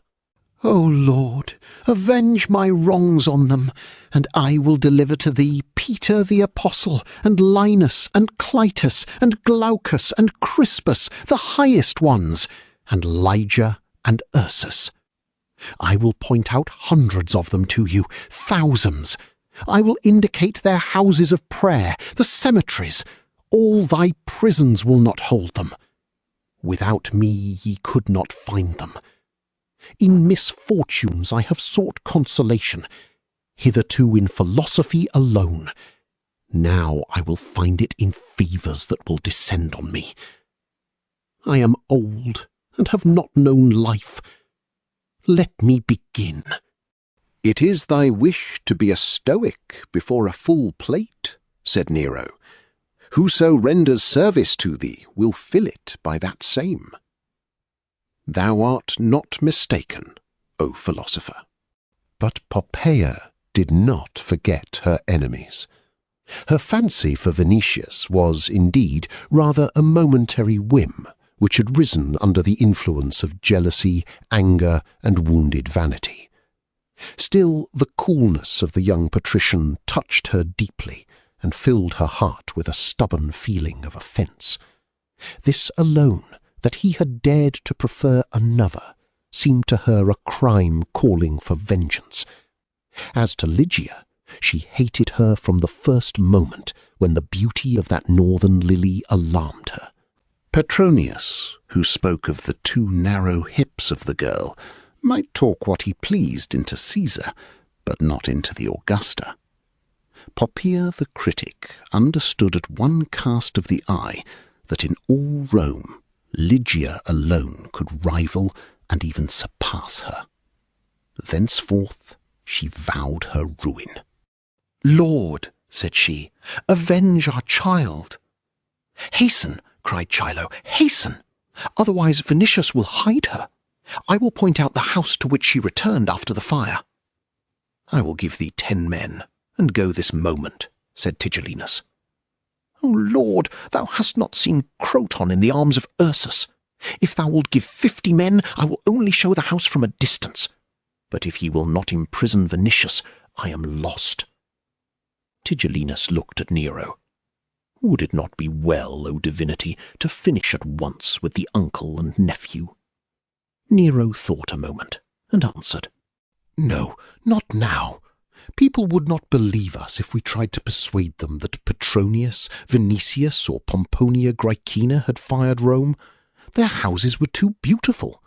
O Lord, avenge my wrongs on them, and I will deliver to thee Peter the Apostle, and Linus, and Clitus, and Glaucus, and Crispus, the highest ones, and Lygia, and Ursus. I will point out hundreds of them to you, thousands. I will indicate their houses of prayer, the cemeteries. All thy prisons will not hold them. Without me ye could not find them. In misfortunes I have sought consolation, hitherto in philosophy alone. Now I will find it in fevers that will descend on me. I am old, and have not known life. Let me begin. "It is thy wish to be a Stoic before a full plate," said Nero. "Whoso renders service to thee will fill it by that same." Thou art not mistaken, O philosopher. But Poppaea did not forget her enemies. Her fancy for Venetius was, indeed, rather a momentary whim, which had risen under the influence of jealousy, anger, and wounded vanity. Still, the coolness of the young patrician touched her deeply, and filled her heart with a stubborn feeling of offence. This alone, that he had dared to prefer another, seemed to her a crime calling for vengeance. As to Lygia, she hated her from the first moment when the beauty of that northern lily alarmed her. Petronius, who spoke of the too narrow hips of the girl, might talk what he pleased into Caesar, but not into the Augusta. Poppaea the critic understood at one cast of the eye that in all Rome Lygia alone could rival and even surpass her. Thenceforth she vowed her ruin. "Lord," said she, "avenge our child." "Hasten," cried Chilo, "hasten! Otherwise Venetius will hide her. I will point out the house to which she returned after the fire." "I will give thee 10 men, and go this moment," said Tigellinus. "O Lord, thou hast not seen Croton in the arms of Ursus. If thou wilt give 50 men, I will only show the house from a distance. But if ye will not imprison Venetius, I am lost." Tigellinus looked at Nero. "Would it not be well, O divinity, to finish at once with the uncle and nephew?" Nero thought a moment, and answered, "No, not now. People would not believe us if we tried to persuade them that Petronius, Venetius, or Pomponia Graecina had fired Rome. Their houses were too beautiful.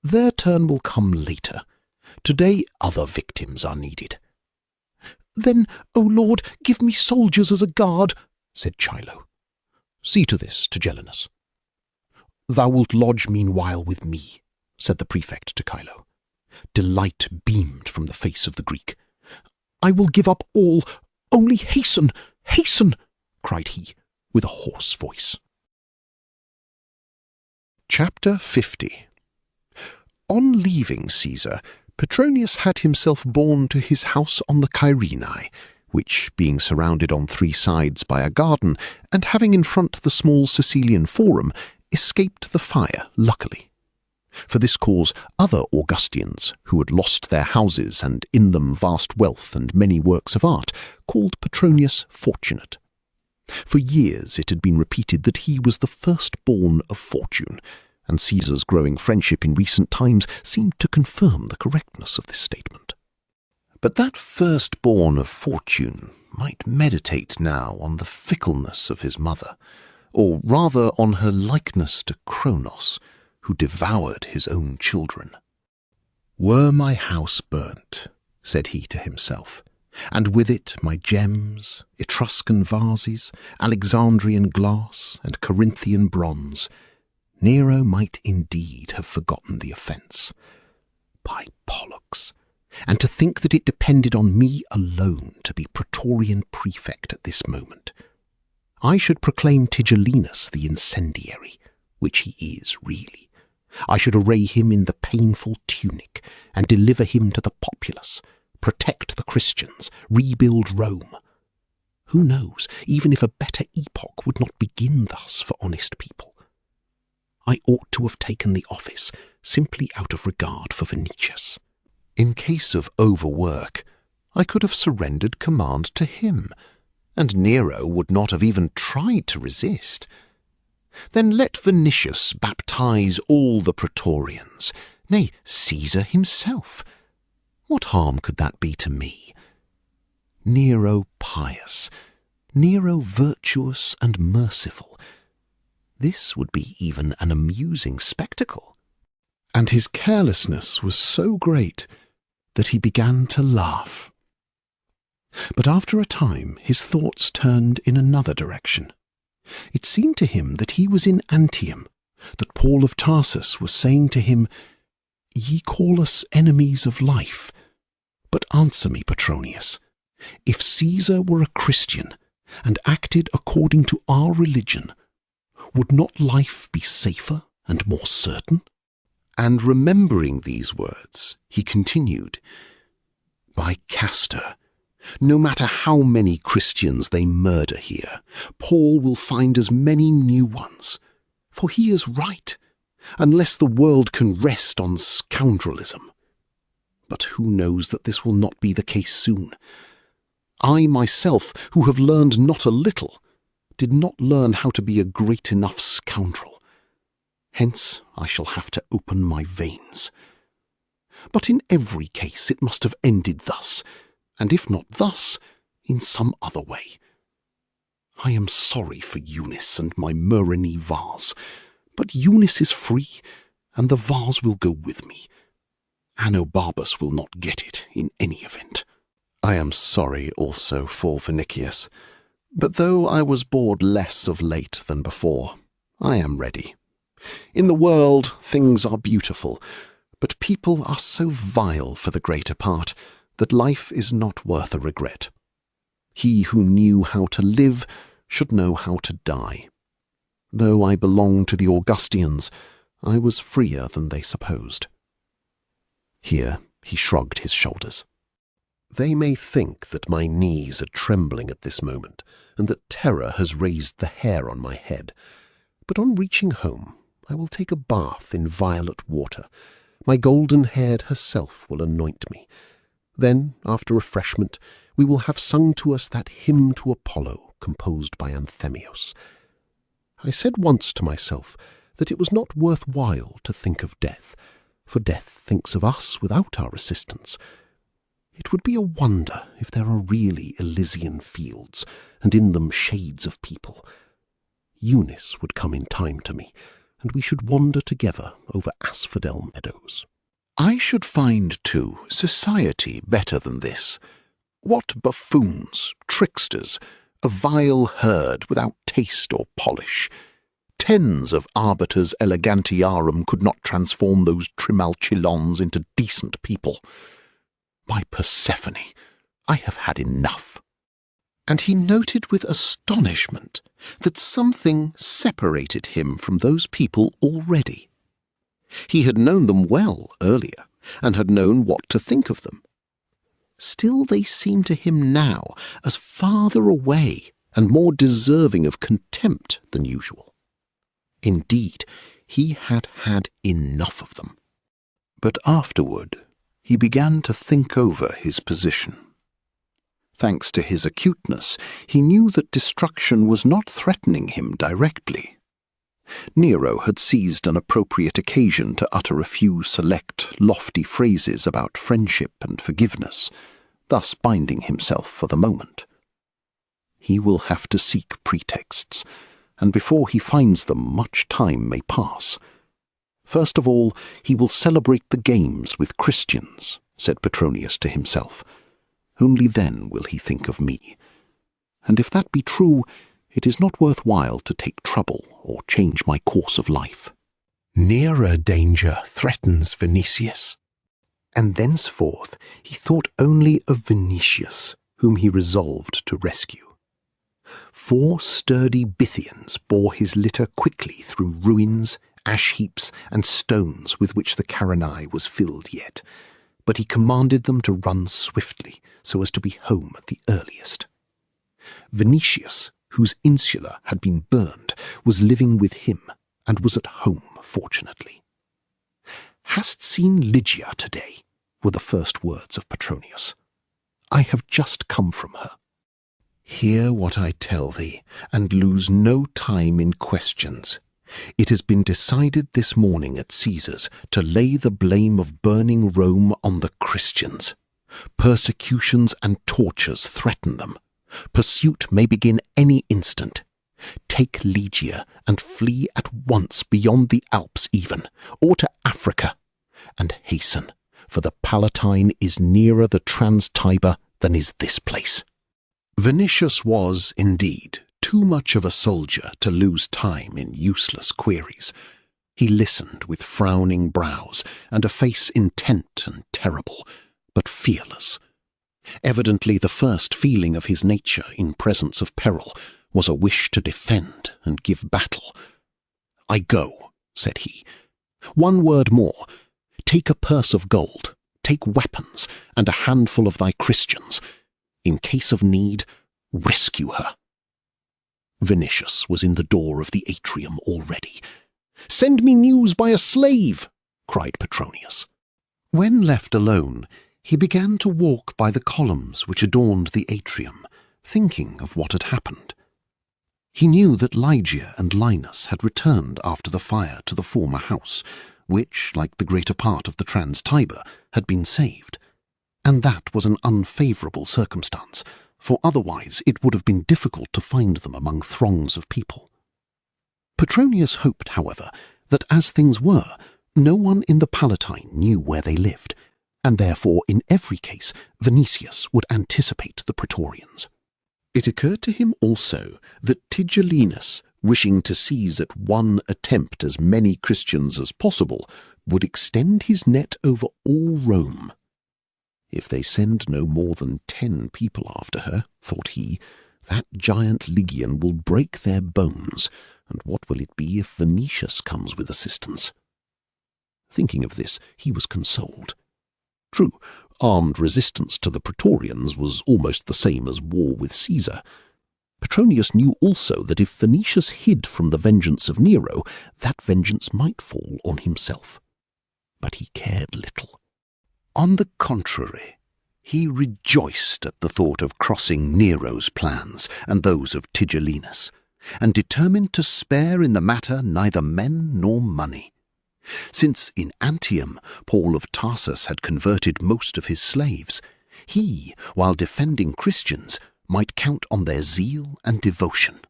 Their turn will come later. Today other victims are needed." "Then, O Lord, give me soldiers as a guard," said Chilo. "See to this, Tigellinus." "Thou wilt lodge meanwhile with me," said the prefect to Chilo. Delight beamed from the face of the Greek. "I will give up all. Only hasten, hasten," cried he, with a hoarse voice. Chapter 50. On leaving Caesar, Petronius had himself borne to his house on the Caerini, which, being surrounded on 3 sides by a garden, and having in front the small Sicilian Forum, escaped the fire luckily. For this cause other Augustians, who had lost their houses and in them vast wealth and many works of art, called Petronius fortunate. For years it had been repeated that he was the firstborn of fortune, and Caesar's growing friendship in recent times seemed to confirm the correctness of this statement. But that firstborn of fortune might meditate now on the fickleness of his mother, or rather on her likeness to Kronos, who devoured his own children. "Were my house burnt," said he to himself, "and with it my gems, Etruscan vases, Alexandrian glass, and Corinthian bronze, Nero might indeed have forgotten the offence. By Pollux! And to think that it depended on me alone to be Praetorian prefect at this moment. I should proclaim Tigellinus the incendiary, which he is really, I should array him in the painful tunic and deliver him to the populace, protect the Christians, rebuild Rome. Who knows, even if a better epoch would not begin thus for honest people. I ought to have taken the office simply out of regard for Venetius. In case of overwork, I could have surrendered command to him, and Nero would not have even tried to resist. Then let Venetius baptize all the praetorians, nay, Caesar himself. What harm could that be to me? Nero pious, Nero virtuous and merciful. This would be even an amusing spectacle. And his carelessness was so great that he began to laugh. But after a time his thoughts turned in another direction. It seemed to him that he was in Antium, that Paul of Tarsus was saying to him, "Ye call us enemies of life, but answer me, Petronius, if Caesar were a Christian and acted according to our religion, would not life be safer and more certain?" And remembering these words, he continued, "By Castor, no matter how many Christians they murder here, Paul will find as many new ones, for he is right, unless the world can rest on scoundrelism. But who knows that this will not be the case soon? I myself, who have learned not a little, did not learn how to be a great enough scoundrel. Hence I shall have to open my veins. But in every case it must have ended thus, and if not thus, in some other way. I am sorry for Eunice and my Murine vase, but Eunice is free, and the vase will go with me. Anobarbus will not get it in any event. I am sorry also for Venicius, but though I was bored less of late than before, I am ready. In the world things are beautiful, but people are so vile for the greater part that life is not worth a regret. He who knew how to live should know how to die. Though I belong to the Augustians, I was freer than they supposed." Here he shrugged his shoulders. "They may think that my knees are trembling at this moment, and that terror has raised the hair on my head. But on reaching home, I will take a bath in violet water. My golden-haired herself will anoint me. Then, after refreshment, we will have sung to us that hymn to Apollo composed by Anthemios. I said once to myself that it was not worth while to think of death, for death thinks of us without our assistance. It would be a wonder if there are really Elysian fields, and in them shades of people. Eunice would come in time to me, and we should wander together over asphodel meadows. I should find, too, society better than this. What buffoons, tricksters, a vile herd without taste or polish. Tens of arbiters elegantiarum could not transform those trimalchilons into decent people. By Persephone, I have had enough." And he noted with astonishment that something separated him from those people already. He had known them well earlier, and had known what to think of them. Still they seemed to him now as farther away and more deserving of contempt than usual. Indeed, he had had enough of them. But afterward he began to think over his position. Thanks to his acuteness, he knew that destruction was not threatening him directly. Nero had seized an appropriate occasion to utter a few select, lofty phrases about friendship and forgiveness, thus binding himself for the moment. He will have to seek pretexts, and before he finds them much time may pass. First of all, he will celebrate the games with Christians, said Petronius to himself. Only then will he think of me. And if that be true, it is not worth while to take trouble or change my course of life. Nearer danger threatens Venetius. And thenceforth he thought only of Venetius, whom he resolved to rescue. 4 sturdy Bithyans bore his litter quickly through ruins ash heaps and stones with which the Carinae was filled yet, but he commanded them to run swiftly so as to be home at the earliest. Venetius, whose insula had been burned, was living with him and was at home, fortunately. "Hast seen Lygia today?" were the first words of Petronius. "I have just come from her." "Hear what I tell thee, and lose no time in questions. It has been decided this morning at Caesar's to lay the blame of burning Rome on the Christians. Persecutions and tortures threaten them. Pursuit may begin any instant. Take Lygia and flee at once beyond the Alps even, or to Africa, and hasten, for the Palatine is nearer the Trans-Tiber than is this place." Venetius was, indeed, too much of a soldier to lose time in useless queries. He listened with frowning brows and a face intent and terrible, but fearless. Evidently the first feeling of his nature in presence of peril was a wish to defend and give battle. "I go," said he. "One word more. Take a purse of gold, take weapons, and a handful of thy Christians. In case of need, rescue her." Venetius was in the door of the atrium already. "Send me news by a slave!" cried Petronius. When left alone, he began to walk by the columns which adorned the atrium, thinking of what had happened. He knew that Lygia and Linus had returned after the fire to the former house, which, like the greater part of the Trans-Tiber, had been saved, and that was an unfavourable circumstance, for otherwise it would have been difficult to find them among throngs of people. Petronius hoped, however, that as things were, no one in the Palatine knew where they lived, and therefore in every case Venetius would anticipate the Praetorians. It occurred to him also that Tigellinus, wishing to seize at one attempt as many Christians as possible, would extend his net over all Rome. "If they send no more than 10 people after her," thought he, "that giant Lygian will break their bones, and what will it be if Venetius comes with assistance?" Thinking of this, he was consoled. True, armed resistance to the Praetorians was almost the same as war with Caesar. Petronius knew also that if Venetius hid from the vengeance of Nero, that vengeance might fall on himself. But he cared little. On the contrary, he rejoiced at the thought of crossing Nero's plans and those of Tigellinus, and determined to spare in the matter neither men nor money. Since in Antium Paul of Tarsus had converted most of his slaves, he, while defending Christians, might count on their zeal and devotion.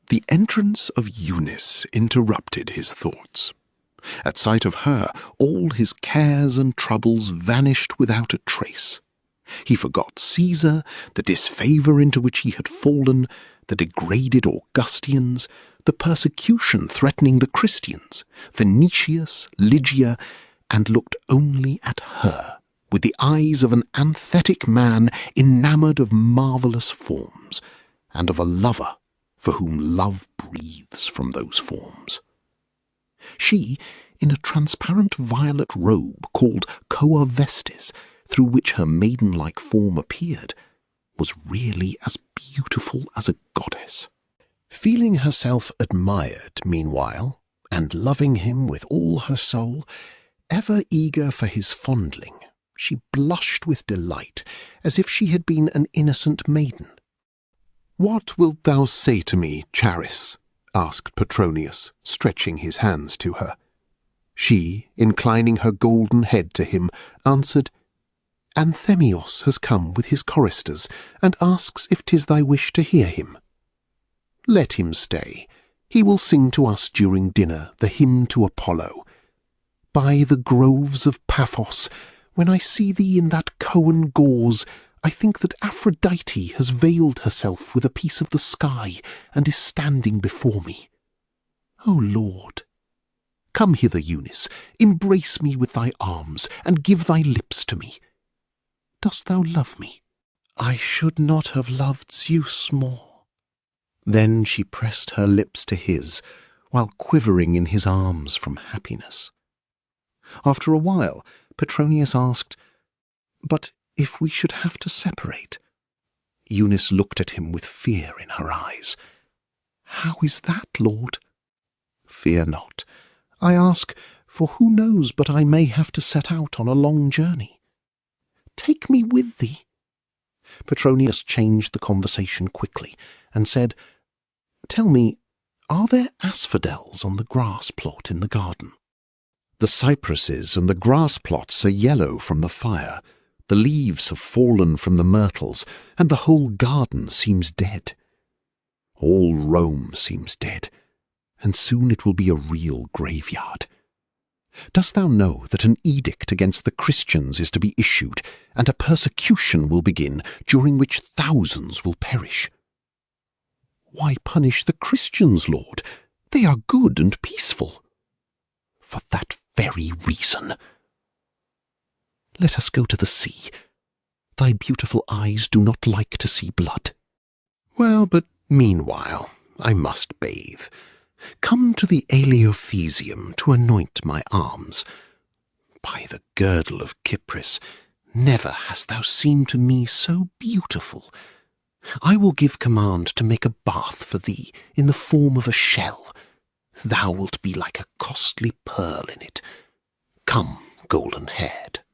The entrance of Eunice interrupted his thoughts. At sight of her, all his cares and troubles vanished without a trace. He forgot Caesar, the disfavour into which he had fallen, the degraded Augustians, the persecution threatening the Christians, Venetius, Lygia, and looked only at her, with the eyes of an anthetic man enamoured of marvellous forms, and of a lover for whom love breathes from those forms. She, in a transparent violet robe called Quo Vadis, through which her maiden-like form appeared, was really as beautiful as a goddess. Feeling herself admired, meanwhile, and loving him with all her soul, ever eager for his fondling, she blushed with delight, as if she had been an innocent maiden. "What wilt thou say to me, Charis?" asked Petronius, stretching his hands to her. She, inclining her golden head to him, answered, "Anthemios has come with his choristers, and asks if 'tis thy wish to hear him." "Let him stay. He will sing to us during dinner the hymn to Apollo. By the groves of Paphos, when I see thee in that Coan gauze, I think that Aphrodite has veiled herself with a piece of the sky and is standing before me. O Lord! Come hither, Eunice, embrace me with thy arms, and give thy lips to me. Dost thou love me? I should not have loved Zeus more." Then she pressed her lips to his, while quivering in his arms from happiness. After a while, Petronius asked, "But if we should have to separate?" Eunice looked at him with fear in her eyes. "How is that, Lord?" "Fear not. I ask, for who knows but I may have to set out on a long journey." "Take me with thee." Petronius changed the conversation quickly and said, "Tell me, are there asphodels on the grass plot in the garden?" "The cypresses and the grass plots are yellow from the fire. The leaves have fallen from the myrtles, and the whole garden seems dead. All Rome seems dead, and soon it will be a real graveyard. Dost thou know that an edict against the Christians is to be issued, and a persecution will begin, during which thousands will perish?" "Why punish the Christians, Lord? They are good and peaceful." "For that very reason. Let us go to the sea. Thy beautiful eyes do not like to see blood." "Well, but meanwhile I must bathe. Come to the Eleothesium to anoint my arms. By the girdle of Cypris, never hast thou seemed to me so beautiful. I will give command to make a bath for thee in the form of a shell. Thou wilt be like a costly pearl in it. Come, golden-haired."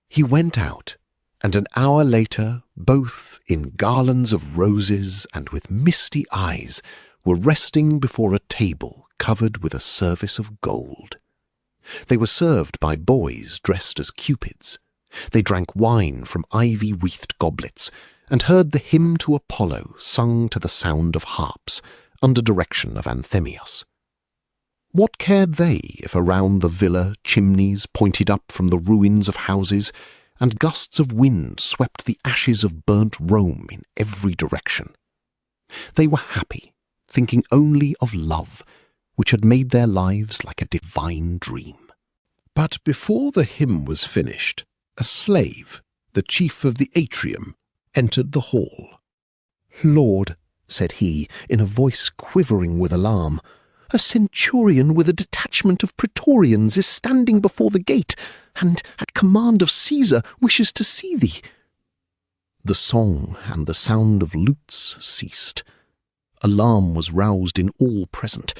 He went out, and an hour later, both in garlands of roses and with misty eyes, were resting before a table covered with a service of gold. They were served by boys dressed as cupids. They drank wine from ivy-wreathed goblets, and heard the hymn to Apollo sung to the sound of harps, under direction of Anthemius. What cared they if around the villa chimneys pointed up from the ruins of houses, and gusts of wind swept the ashes of burnt Rome in every direction? They were happy, thinking only of love, which had made their lives like a divine dream. But before the hymn was finished, a slave, the chief of the atrium, entered the hall. "Lord," said he, in a voice quivering with alarm, "a centurion with a detachment of praetorians is standing before the gate, and, at command of Caesar, wishes to see thee." The song and the sound of lutes ceased. Alarm was roused in all present,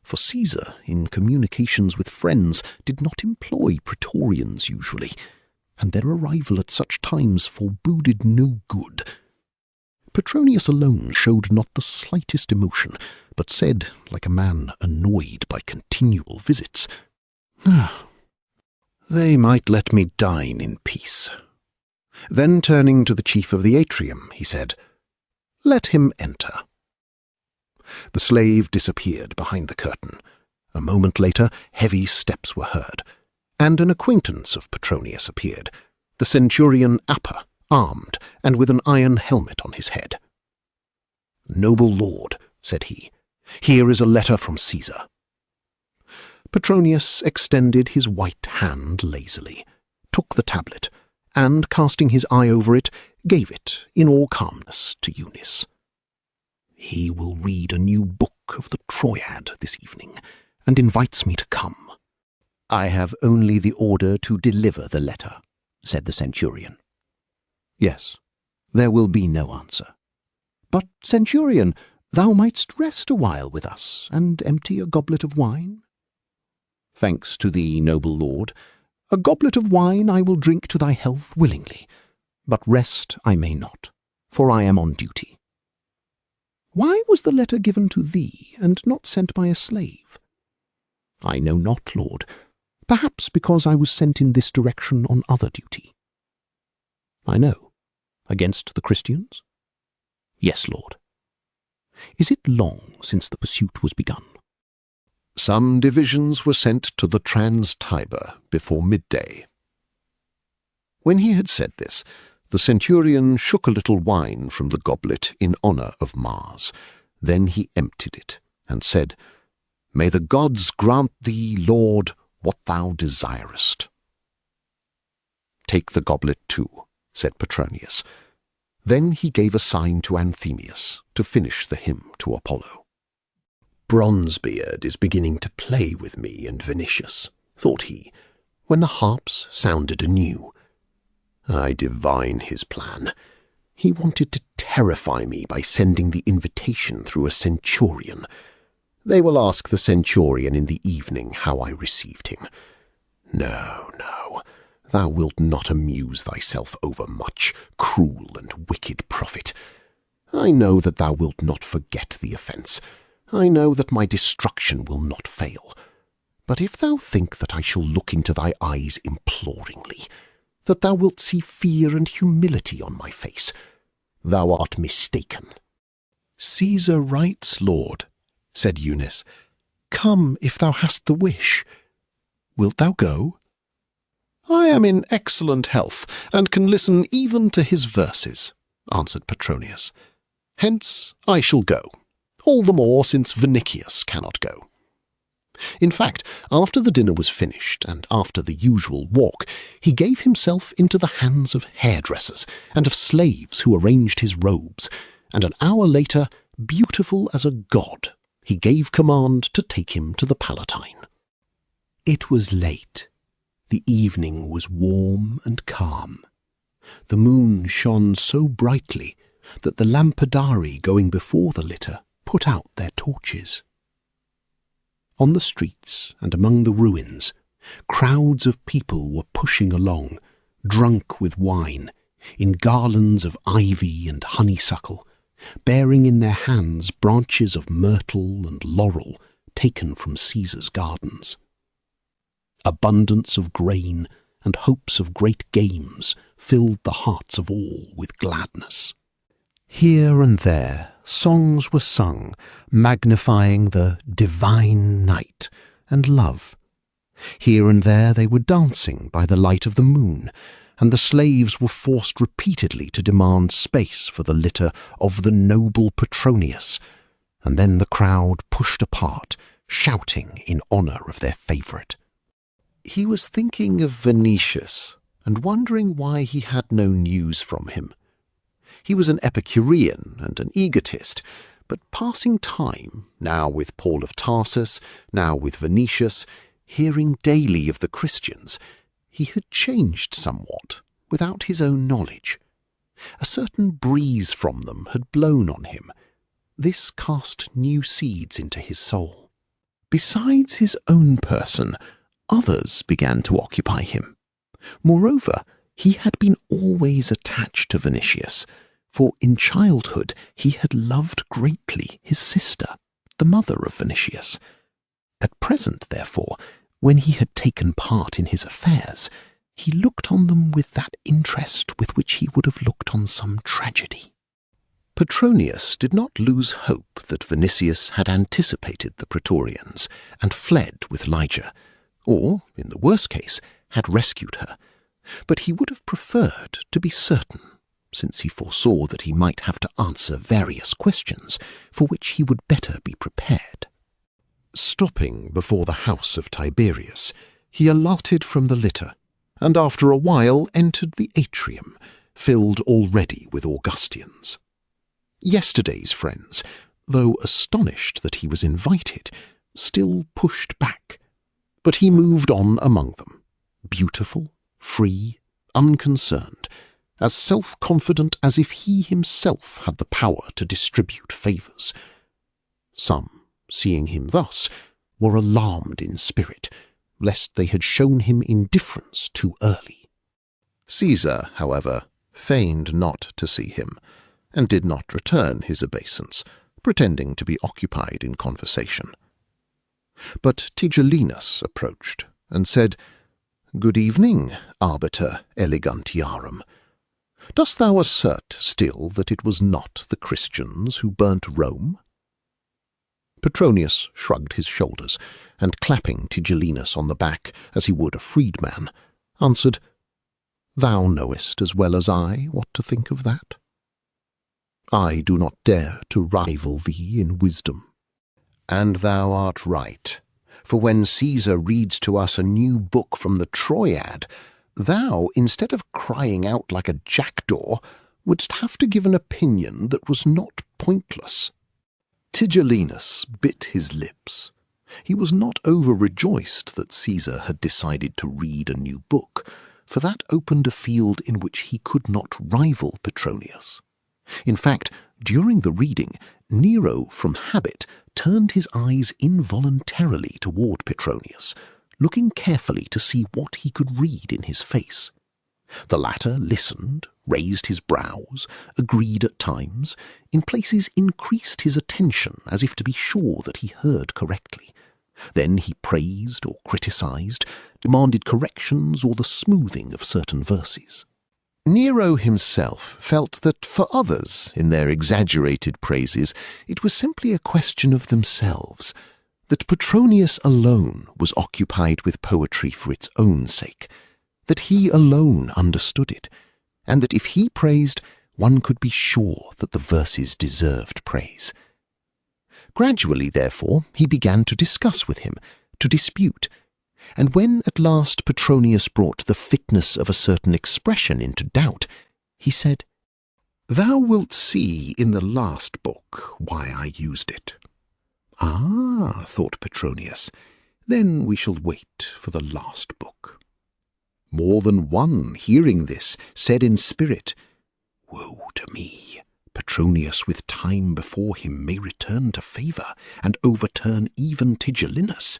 for Caesar, in communications with friends, did not employ praetorians usually, and their arrival at such times foreboded no good. Petronius alone showed not the slightest emotion, but said, like a man annoyed by continual visits, "They might let me dine in peace." Then turning to the chief of the atrium, he said, "Let him enter." The slave disappeared behind the curtain. A moment later, heavy steps were heard, and an acquaintance of Petronius appeared, the centurion Appa, armed, and with an iron helmet on his head. "Noble lord," said he, "here is a letter from Caesar." Petronius extended his white hand lazily, took the tablet, and, casting his eye over it, gave it, in all calmness, to Eunice. "He will read a new book of the Troyad this evening, and invites me to come." "I have only the order to deliver the letter," said the centurion. "Yes, there will be no answer. But, centurion, thou mightst rest a while with us, and empty a goblet of wine." "Thanks to thee, noble lord. A goblet of wine I will drink to thy health willingly, but rest I may not, for I am on duty." "Why was the letter given to thee, and not sent by a slave?" "I know not, lord. Perhaps because I was sent in this direction on other duty." "I know. Against the Christians?" "Yes, lord." "Is it long since the pursuit was begun?" "Some divisions were sent to the Trans-Tiber before midday." When he had said this, the centurion shook a little wine from the goblet in honour of Mars. Then he emptied it, and said, "May the gods grant thee, Lord, what thou desirest." "Take the goblet too," said Petronius. Then he gave a sign to Anthemius to finish the hymn to Apollo. Bronzebeard is beginning to play with me and Vinicius, thought he, when the harps sounded anew. I divine his plan. He wanted to terrify me by sending the invitation through a centurion. They will ask the centurion in the evening how I received him. No, no, thou wilt not amuse thyself overmuch, cruel and wicked prophet. I know that thou wilt not forget the offence. I know that my destruction will not fail. But if thou think that I shall look into thy eyes imploringly, that thou wilt see fear and humility on my face, thou art mistaken. Caesar writes, Lord, said Eunice. Come if thou hast the wish. Wilt thou go? I am in excellent health, and can listen even to his verses, answered Petronius. Hence I shall go, all the more since Vinicius cannot go. In fact, after the dinner was finished, and after the usual walk, he gave himself into the hands of hairdressers and of slaves who arranged his robes, and an hour later, beautiful as a god, he gave command to take him to the Palatine. It was late. The evening was warm and calm. The moon shone so brightly that the lampadari going before the litter put out their torches. On the streets and among the ruins, crowds of people were pushing along, drunk with wine, in garlands of ivy and honeysuckle, bearing in their hands branches of myrtle and laurel taken from Caesar's gardens. Abundance of grain and hopes of great games filled the hearts of all with gladness. Here and there songs were sung, magnifying the divine night and love. Here and there they were dancing by the light of the moon, and the slaves were forced repeatedly to demand space for the litter of the noble Petronius, and then the crowd pushed apart, shouting in honour of their favourite. He was thinking of Vinicius, and wondering why he had no news from him. He was an Epicurean and an egotist, but passing time, now with Paul of Tarsus, now with Vinicius, hearing daily of the Christians, he had changed somewhat, without his own knowledge. A certain breeze from them had blown on him. This cast new seeds into his soul. Besides his own person, others began to occupy him. Moreover, he had been always attached to Vinicius, for in childhood he had loved greatly his sister, the mother of Vinicius. At present, therefore, when he had taken part in his affairs, he looked on them with that interest with which he would have looked on some tragedy. Petronius did not lose hope that Vinicius had anticipated the Praetorians and fled with Lygia, or, in the worst case, had rescued her, but he would have preferred to be certain, since he foresaw that he might have to answer various questions for which he would better be prepared. Stopping before the house of Tiberius, he alighted from the litter, and after a while entered the atrium, filled already with Augustians. Yesterday's friends, though astonished that he was invited, still pushed back, but he moved on among them, beautiful, free, unconcerned, as self-confident as if he himself had the power to distribute favours. Some, seeing him thus, were alarmed in spirit, lest they had shown him indifference too early. Caesar, however, feigned not to see him, and did not return his obeisance, pretending to be occupied in conversation. But Tigellinus approached, and said, "Good evening, Arbiter Elegantiarum. Dost thou assert still that it was not the Christians who burnt Rome?" Petronius shrugged his shoulders, and clapping Tigellinus on the back as he would a freedman, answered, "Thou knowest as well as I what to think of that. I do not dare to rival thee in wisdom." "And thou art right, for when Caesar reads to us a new book from the Troyad, thou, instead of crying out like a jackdaw, wouldst have to give an opinion that was not pointless." Tigellinus bit his lips. He was not over-rejoiced that Caesar had decided to read a new book, for that opened a field in which he could not rival Petronius. In fact, during the reading, Nero, from habit, turned his eyes involuntarily toward Petronius, looking carefully to see what he could read in his face. The latter listened, raised his brows, agreed at times, in places increased his attention as if to be sure that he heard correctly. Then he praised or criticized, demanded corrections or the smoothing of certain verses. Nero himself felt that for others, in their exaggerated praises, it was simply a question of themselves, that Petronius alone was occupied with poetry for its own sake, that he alone understood it, and that if he praised, one could be sure that the verses deserved praise. Gradually, therefore, he began to discuss with him, to dispute, and when at last Petronius brought the fitness of a certain expression into doubt, he said, "Thou wilt see in the last book why I used it." "Ah," thought Petronius, "then we shall wait for the last book." More than one, hearing this, said in spirit, "Woe to me! Petronius with time before him may return to favour and overturn even Tigellinus."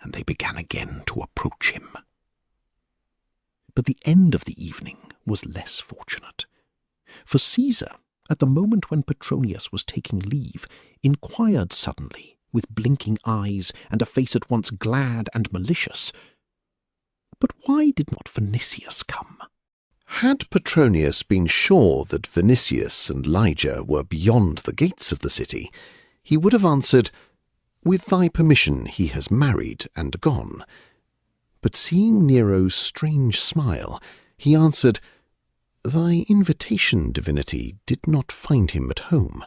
And they began again to approach him. But the end of the evening was less fortunate. For Caesar, at the moment when Petronius was taking leave, inquired suddenly, with blinking eyes and a face at once glad and malicious, "But why did not Vinicius come?" Had Petronius been sure that Vinicius and LIII were beyond the gates of the city, he would have answered, "With thy permission he has married and gone." But seeing Nero's strange smile, he answered, "Thy invitation, divinity, did not find him at home."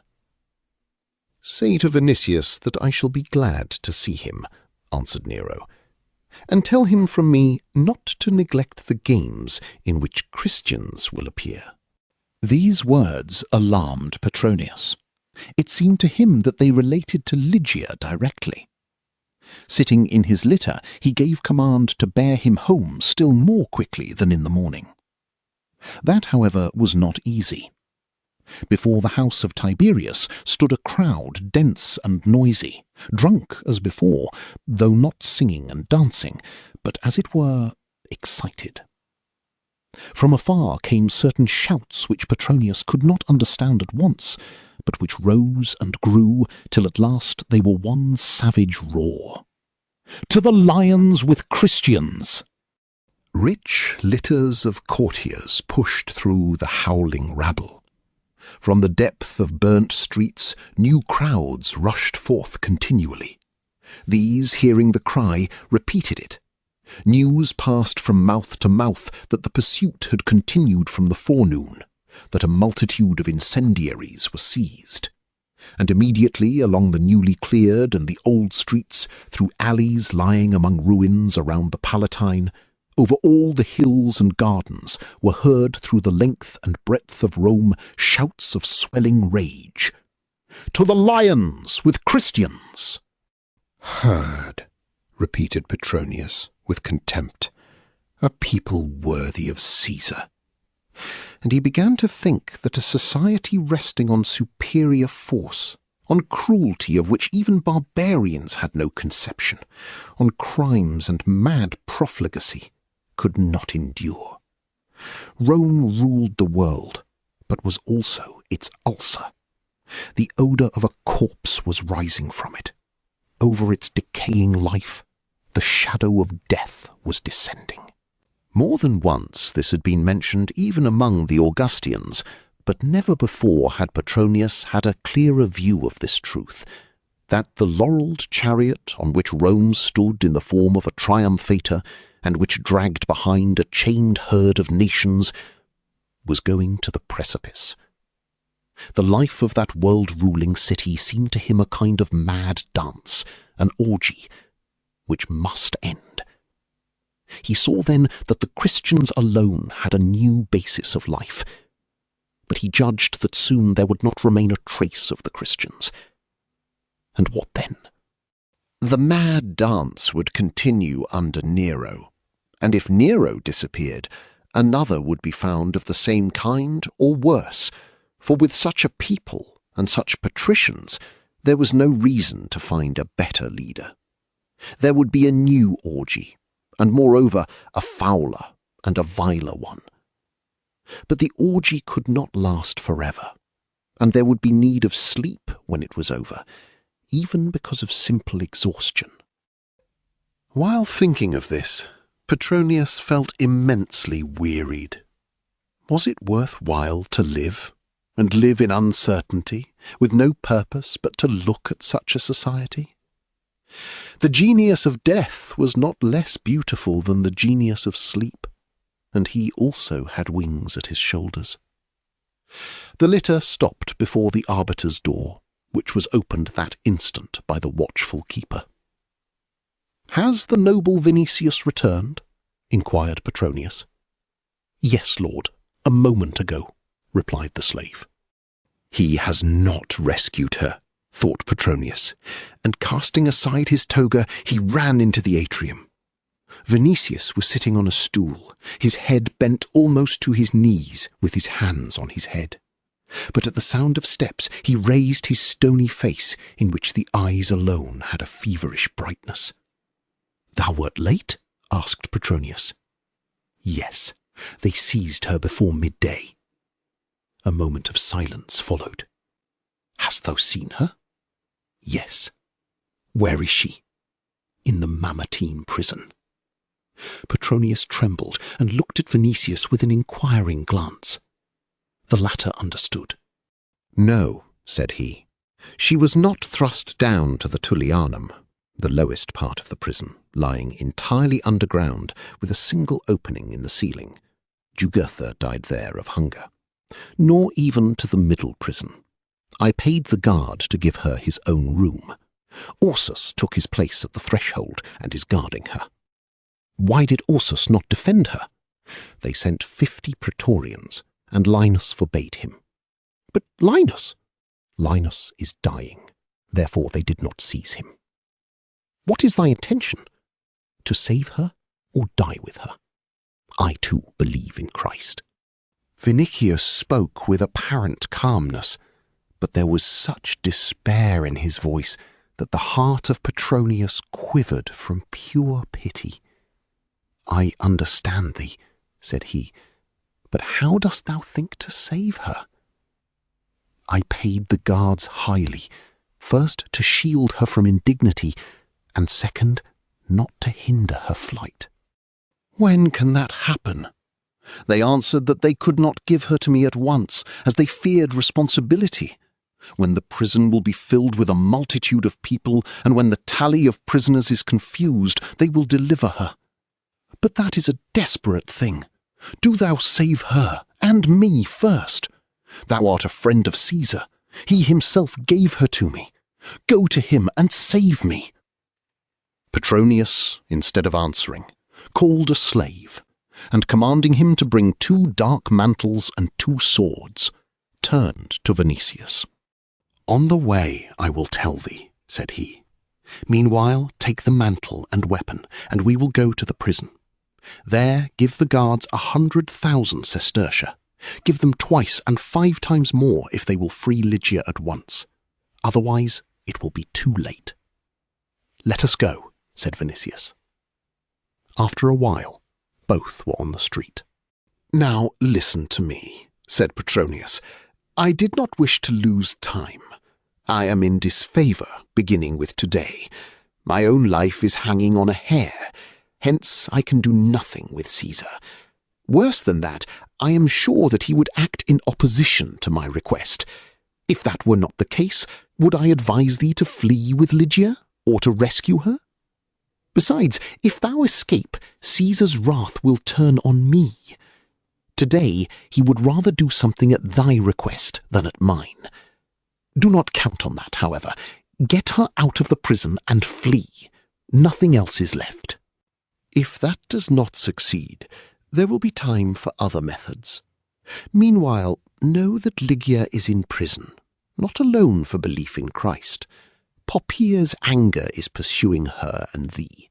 "Say to Vinicius that I shall be glad to see him," answered Nero, "and tell him from me not to neglect the games in which Christians will appear." These words alarmed Petronius. It seemed to him that they related to Lygia directly. Sitting in his litter, he gave command to bear him home still more quickly than in the morning. That, however, was not easy. Before the house of Tiberius stood a crowd dense and noisy, drunk as before, though not singing and dancing, but as it were excited. From afar came certain shouts which Petronius could not understand at once, but which rose and grew till at last they were one savage roar. "To the lions with Christians!" Rich litters of courtiers pushed through the howling rabble. From the depth of burnt streets, new crowds rushed forth continually. These, hearing the cry, repeated it. News passed from mouth to mouth that the pursuit had continued from the forenoon, that a multitude of incendiaries were seized. And immediately along the newly cleared and the old streets, through alleys lying among ruins around the Palatine, over all the hills and gardens were heard through the length and breadth of Rome shouts of swelling rage. "To the lions with Christians!" "Heard," repeated Petronius with contempt, "a people worthy of Caesar." And he began to think that a society resting on superior force, on cruelty of which even barbarians had no conception, on crimes and mad profligacy, could not endure. Rome ruled the world, but was also its ulcer. The odour of a corpse was rising from it. Over its decaying life, the shadow of death was descending. More than once this had been mentioned even among the Augustians, but never before had Petronius had a clearer view of this truth, that the laurelled chariot on which Rome stood in the form of a triumphator, and which dragged behind a chained herd of nations, was going to the precipice. The life of that world-ruling city seemed to him a kind of mad dance, an orgy, which must end. He saw then that the Christians alone had a new basis of life, but he judged that soon there would not remain a trace of the Christians. And what then? The mad dance would continue under Nero, and if Nero disappeared, another would be found of the same kind or worse, for with such a people and such patricians, there was no reason to find a better leader. There would be a new orgy, and moreover a fouler and a viler one. But the orgy could not last forever, and there would be need of sleep when it was over, even because of simple exhaustion. While thinking of this, Petronius felt immensely wearied. Was it worth while to live, and live in uncertainty, with no purpose but to look at such a society? The genius of death was not less beautiful than the genius of sleep, and he also had wings at his shoulders. The litter stopped before the arbiter's door, which was opened that instant by the watchful keeper. "Has the noble Vinicius returned?" inquired Petronius. "Yes, lord, a moment ago," replied the slave. "He has not rescued her," thought Petronius, and casting aside his toga, he ran into the atrium. Vinicius was sitting on a stool, his head bent almost to his knees, with his hands on his head. But at the sound of steps he raised his stony face, in which the eyes alone had a feverish brightness. "Thou wert late?" asked Petronius. "Yes, they seized her before midday." A moment of silence followed. "Hast thou seen her?" "Yes." "Where is she?" "In the Mamertine prison." Petronius trembled and looked at Vinicius with an inquiring glance. The latter understood. "No," said he, "she was not thrust down to the Tullianum, the lowest part of the prison, lying entirely underground with a single opening in the ceiling. Jugurtha died there of hunger. Nor even to the middle prison. I paid the guard to give her his own room. Ursus took his place at the threshold and is guarding her. Why did Ursus not defend her? They sent 50 praetorians, and Linus forbade him. But Linus? Linus is dying, therefore they did not seize him. What is thy intention? To save her or die with her? I too believe in Christ." Vinicius spoke with apparent calmness, but there was such despair in his voice that the heart of Petronius quivered from pure pity. "I understand thee," said he, "but how dost thou think to save her?" "I paid the guards highly, first to shield her from indignity, and second, not to hinder her flight." "When can that happen?" "They answered that they could not give her to me at once, as they feared responsibility. When the prison will be filled with a multitude of people, and when the tally of prisoners is confused, they will deliver her. But that is a desperate thing. Do thou save her, and me first. Thou art a friend of Caesar. He himself gave her to me. Go to him and save me." Petronius, instead of answering, called a slave, and commanding him to bring 2 dark mantles and 2 swords, turned to Vinicius. "On the way I will tell thee," said he. "Meanwhile take the mantle and weapon, and we will go to the prison. There give the guards 100,000 sestertia. Give them twice and 5 times more if they will free Lygia at once. Otherwise it will be too late." "Let us go," said Vinicius. After a while, both were on the street. "Now listen to me," said Petronius. "I did not wish to lose time. I am in disfavour, beginning with today. My own life is hanging on a hair. Hence I can do nothing with Caesar. Worse than that, I am sure that he would act in opposition to my request. If that were not the case, would I advise thee to flee with Lygia, or to rescue her? Besides, if thou escape, Caesar's wrath will turn on me. Today he would rather do something at thy request than at mine. Do not count on that, however. Get her out of the prison and flee. Nothing else is left. If that does not succeed, there will be time for other methods. Meanwhile, know that Lygia is in prison, not alone for belief in Christ, Poppaea's anger is pursuing her and thee.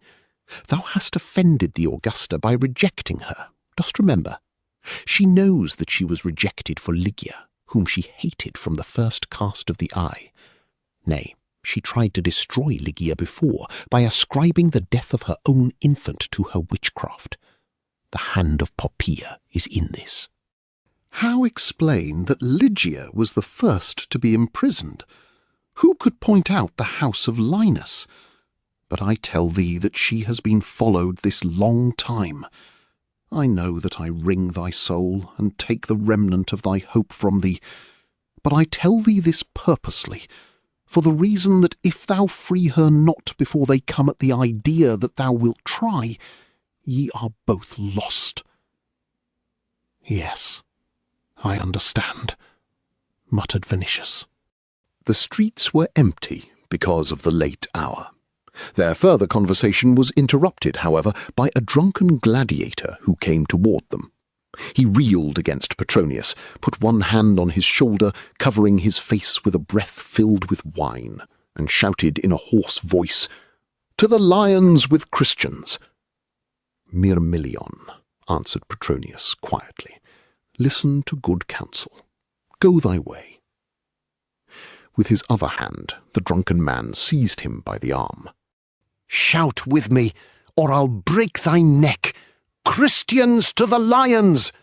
Thou hast offended the Augusta by rejecting her, dost remember? She knows that she was rejected for Lygia, whom she hated from the first cast of the eye. Nay, she tried to destroy Lygia before by ascribing the death of her own infant to her witchcraft. The hand of Poppaea is in this. How explain that Lygia was the first to be imprisoned? Who could point out the house of Linus? But I tell thee that she has been followed this long time. I know that I wring thy soul, and take the remnant of thy hope from thee. But I tell thee this purposely, for the reason that if thou free her not before they come at the idea that thou wilt try, ye are both lost. Yes, I understand, muttered Vinicius. The streets were empty because of the late hour. Their further conversation was interrupted, however, by a drunken gladiator who came toward them. He reeled against Petronius, put one hand on his shoulder, covering his face with a breath filled with wine, and shouted in a hoarse voice, "To the lions with Christians!" "Myrmilion," answered Petronius quietly, "listen to good counsel. Go thy way." With his other hand, the drunken man seized him by the arm. "Shout with me, or I'll break thy neck! Christians to the lions!"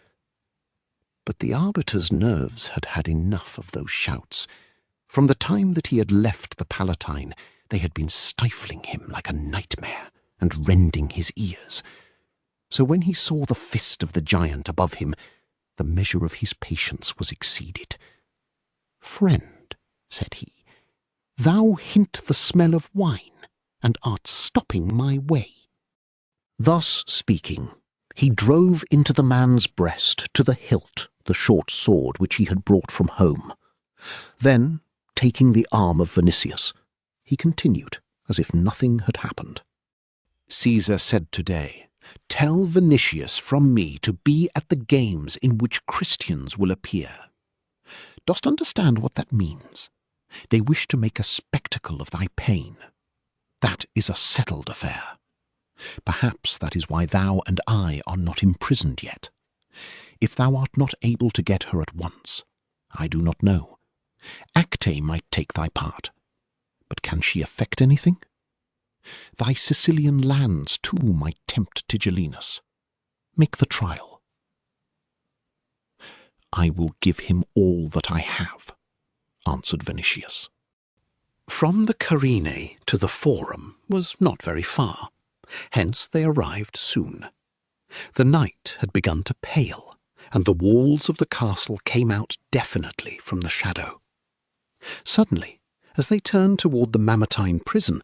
But the arbiter's nerves had had enough of those shouts. From the time that he had left the Palatine, they had been stifling him like a nightmare and rending his ears. So when he saw the fist of the giant above him, the measure of his patience was exceeded. "Friend," said he, "thou hint the smell of wine, and art stopping my way." Thus speaking, he drove into the man's breast to the hilt the short sword which he had brought from home. Then, taking the arm of Vinicius, he continued as if nothing had happened. "Caesar said today, 'Tell Vinicius from me to be at the games in which Christians will appear.' Dost understand what that means? They wish to make a spectacle of thy pain. That is a settled affair. Perhaps that is why thou and I are not imprisoned yet. If thou art not able to get her at once, I do not know. Acte might take thy part, but can she effect anything? Thy Sicilian lands too might tempt Tigellinus. Make the trial." "I will give him all that I have," answered Vinicius. From the Carinae to the Forum was not very far, hence they arrived soon. The night had begun to pale, and the walls of the castle came out definitely from the shadow. Suddenly, as they turned toward the Mamertine prison,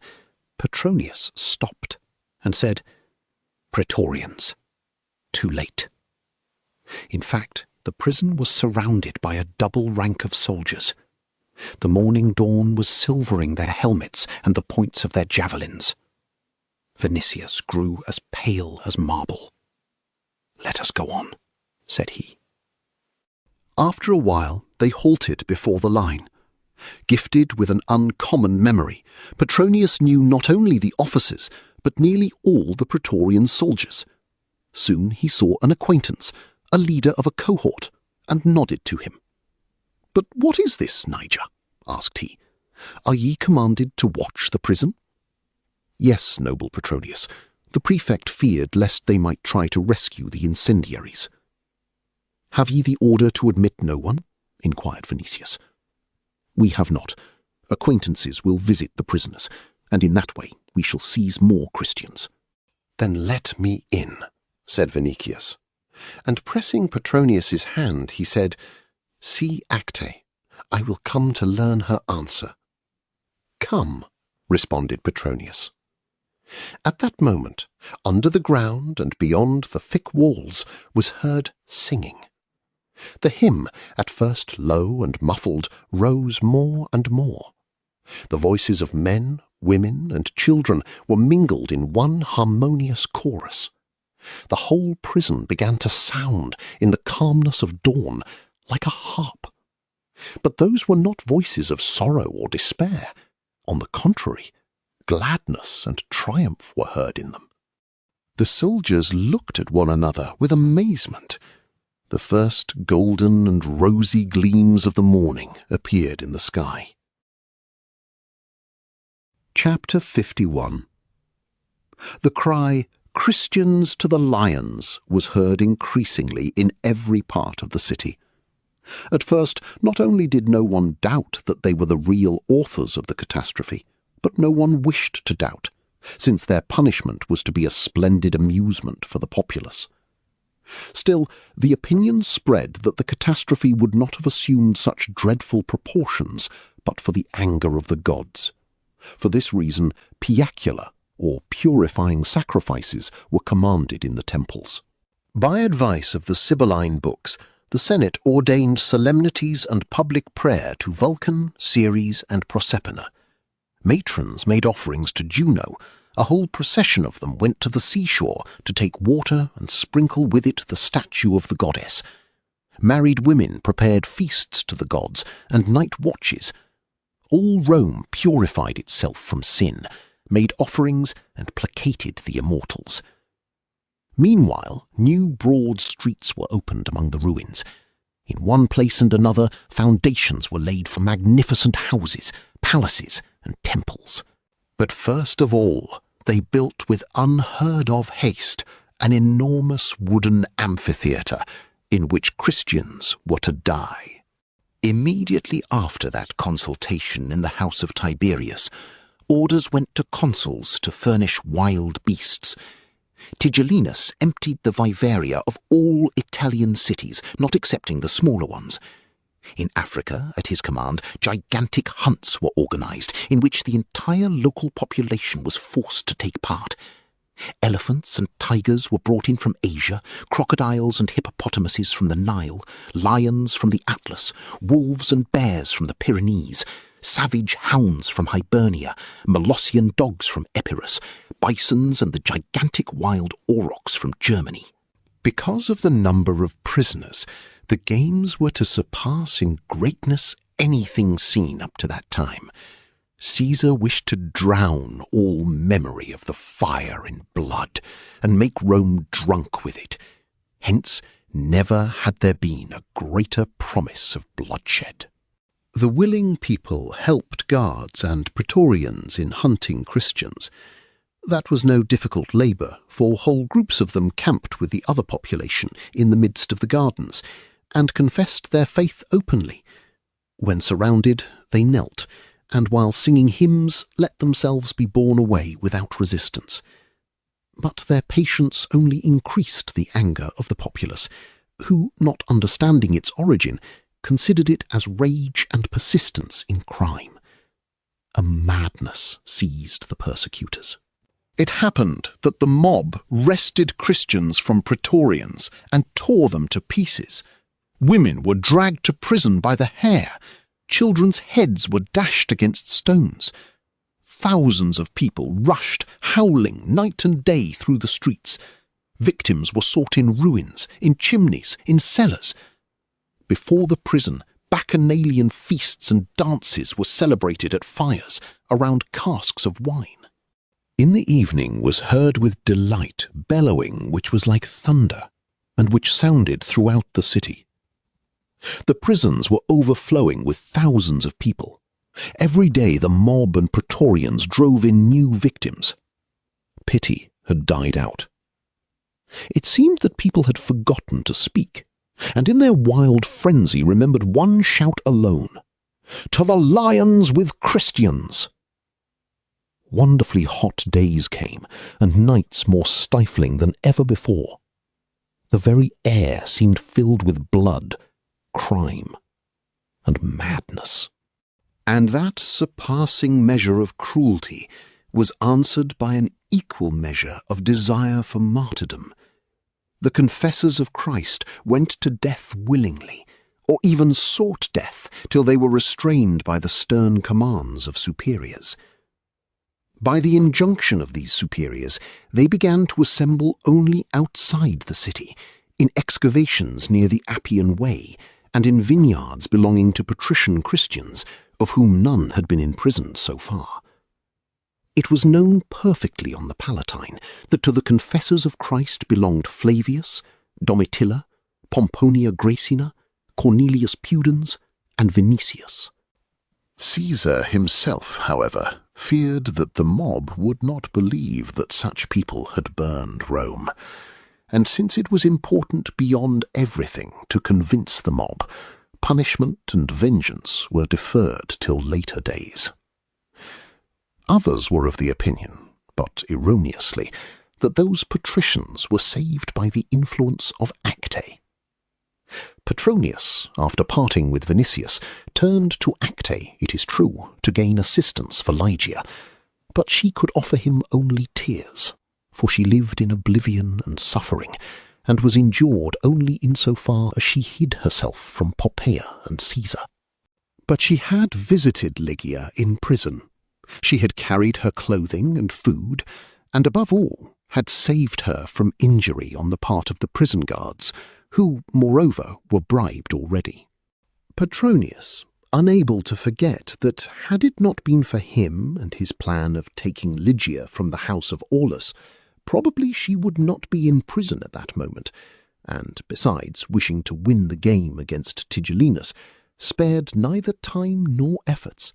Petronius stopped and said, "Praetorians, too late." In fact, the prison was surrounded by a double rank of soldiers. The morning dawn was silvering their helmets and the points of their javelins. Vinicius grew as pale as marble. "Let us go on," said he. After a while, they halted before the line. Gifted with an uncommon memory, Petronius knew not only the officers, but nearly all the Praetorian soldiers. Soon he saw an acquaintance, a leader of a cohort, and nodded to him. "But what is this, Niger?" asked he. "Are ye commanded to watch the prison?" "Yes, noble Petronius. The prefect feared lest they might try to rescue the incendiaries." "Have ye the order to admit no one?" inquired Vinicius. "We have not. Acquaintances will visit the prisoners, and in that way we shall seize more Christians." "Then let me in," said Vinicius. And pressing Petronius's hand, he said, "See Acte. I will come to learn her answer." "Come," responded Petronius. At that moment, under the ground and beyond the thick walls, was heard singing. The hymn, at first low and muffled, rose more and more. The voices of men, women, and children were mingled in one harmonious chorus. The whole prison began to sound in the calmness of dawn like a harp. But those were not voices of sorrow or despair. On the contrary, gladness and triumph were heard in them. The soldiers looked at one another with amazement. The first golden and rosy gleams of the morning appeared in the sky. Chapter 51. The cry, "Christians to the lions," was heard increasingly in every part of the city. At first, not only did no one doubt that they were the real authors of the catastrophe, but no one wished to doubt, since their punishment was to be a splendid amusement for the populace. Still, the opinion spread that the catastrophe would not have assumed such dreadful proportions but for the anger of the gods. For this reason, piacula, or purifying sacrifices, were commanded in the temples. By advice of the Sibylline books, the Senate ordained solemnities and public prayer to Vulcan, Ceres, and Proserpina. Matrons made offerings to Juno. A whole procession of them went to the seashore to take water and sprinkle with it the statue of the goddess. Married women prepared feasts to the gods and night watches. All Rome purified itself from sin, made offerings, and placated the immortals. Meanwhile, new broad streets were opened among the ruins. In one place and another, foundations were laid for magnificent houses, palaces, and temples. But first of all, they built with unheard-of haste an enormous wooden amphitheatre in which Christians were to die. Immediately after that consultation in the house of Tiberius, orders went to consuls to furnish wild beasts. Tigellinus emptied the vivaria of all Italian cities, not excepting the smaller ones. In Africa, at his command, gigantic hunts were organized, in which the entire local population was forced to take part. Elephants and tigers were brought in from Asia, crocodiles and hippopotamuses from the Nile, lions from the Atlas, wolves and bears from the Pyrenees, savage hounds from Hibernia, Molossian dogs from Epirus, bisons and the gigantic wild aurochs from Germany. Because of the number of prisoners, the games were to surpass in greatness anything seen up to that time. Caesar wished to drown all memory of the fire in blood and make Rome drunk with it. Hence, never had there been a greater promise of bloodshed. The willing people helped guards and praetorians in hunting Christians. That was no difficult labour, for whole groups of them camped with the other population in the midst of the gardens, and confessed their faith openly. When surrounded, they knelt, and while singing hymns, let themselves be borne away without resistance. But their patience only increased the anger of the populace, who, not understanding its origin, considered it as rage and persistence in crime. A madness seized the persecutors. It happened that the mob wrested Christians from praetorians and tore them to pieces. Women were dragged to prison by the hair. Children's heads were dashed against stones. Thousands of people rushed, howling, night and day through the streets. Victims were sought in ruins, in chimneys, in cellars. Before the prison, bacchanalian feasts and dances were celebrated at fires around casks of wine. In the evening was heard with delight bellowing which was like thunder, and which sounded throughout the city. The prisons were overflowing with thousands of people. Every day the mob and praetorians drove in new victims. Pity had died out. It seemed that people had forgotten to speak, and in their wild frenzy remembered one shout alone: "To the lions with Christians!" Wonderfully hot days came, and nights more stifling than ever before. The very air seemed filled with blood, crime, and madness. And that surpassing measure of cruelty was answered by an equal measure of desire for martyrdom. The confessors of Christ went to death willingly, or even sought death till they were restrained by the stern commands of superiors. By the injunction of these superiors, they began to assemble only outside the city, in excavations near the Appian Way, and in vineyards belonging to patrician Christians, of whom none had been imprisoned so far. It was known perfectly on the Palatine that to the confessors of Christ belonged Flavius, Domitilla, Pomponia Graecina, Cornelius Pudens, and Vinicius. Caesar himself, however, feared that the mob would not believe that such people had burned Rome, and since it was important beyond everything to convince the mob, punishment and vengeance were deferred till later days. Others were of the opinion, but erroneously, that those patricians were saved by the influence of Acte. Petronius, after parting with Vinicius, turned to Acte, it is true, to gain assistance for Lygia, but she could offer him only tears, for she lived in oblivion and suffering, and was endured only insofar as she hid herself from Poppaea and Caesar. But she had visited Lygia in prison. She had carried her clothing and food, and above all, had saved her from injury on the part of the prison guards, who, moreover, were bribed already. Petronius, unable to forget that had it not been for him and his plan of taking Lygia from the house of Aulus, probably she would not be in prison at that moment, and, besides wishing to win the game against Tigellinus, spared neither time nor efforts.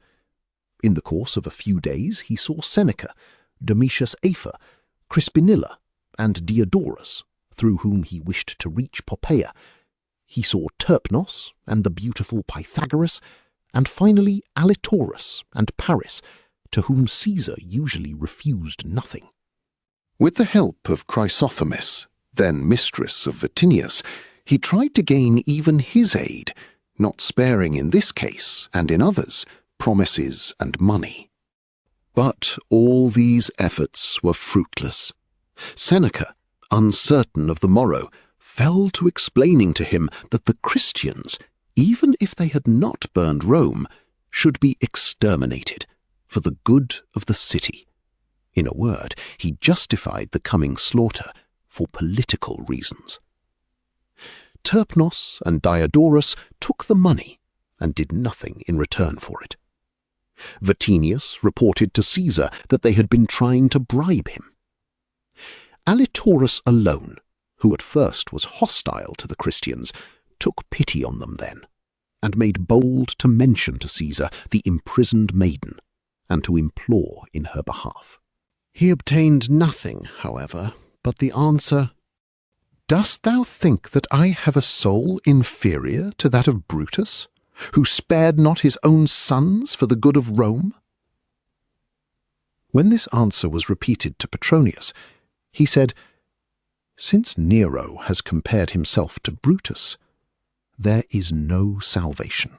In the course of a few days he saw Seneca, Domitius Afer, Crispinilla, and Diodorus, through whom he wished to reach Poppaea. He saw Terpnos and the beautiful Pythagoras, and finally Allitorus and Paris, to whom Caesar usually refused nothing. With the help of Chrysothemis, then mistress of Vatinius, he tried to gain even his aid, not sparing in this case, and in others, promises and money. But all these efforts were fruitless. Seneca, uncertain of the morrow, fell to explaining to him that the Christians, even if they had not burned Rome, should be exterminated for the good of the city. In a word, he justified the coming slaughter for political reasons. Terpnos and Diodorus took the money and did nothing in return for it. Vatinius reported to Caesar that they had been trying to bribe him. Allitorus alone, who at first was hostile to the Christians, took pity on them then, and made bold to mention to Caesar the imprisoned maiden, and to implore in her behalf. He obtained nothing, however, but the answer, "Dost thou think that I have a soul inferior to that of Brutus, who spared not his own sons for the good of Rome?" When this answer was repeated to Petronius, he said, "Since Nero has compared himself to Brutus, there is no salvation."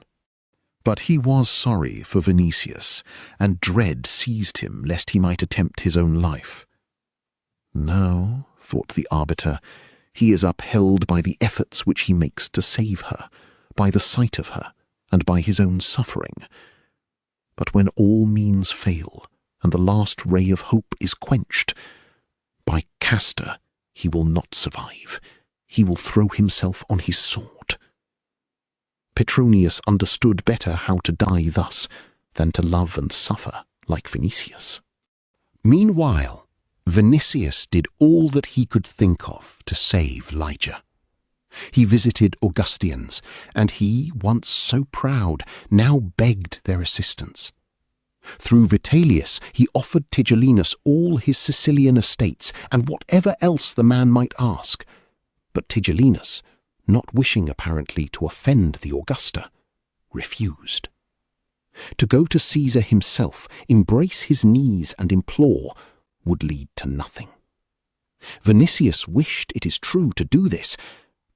But he was sorry for Vinicius, and dread seized him lest he might attempt his own life. "Now," thought the arbiter, "he is upheld by the efforts which he makes to save her, by the sight of her, and by his own suffering. But when all means fail, and the last ray of hope is quenched, by Castor he will not survive. He will throw himself on his sword." Petronius understood better how to die thus than to love and suffer like Vinicius. Meanwhile, Vinicius did all that he could think of to save Lygia. He visited Augustians, and he, once so proud, now begged their assistance. Through Vitellius he offered Tigellinus all his Sicilian estates and whatever else the man might ask, but Tigellinus, not wishing apparently to offend the Augusta, refused. To go to Caesar himself, embrace his knees and implore, would lead to nothing. Vinicius wished, it is true, to do this,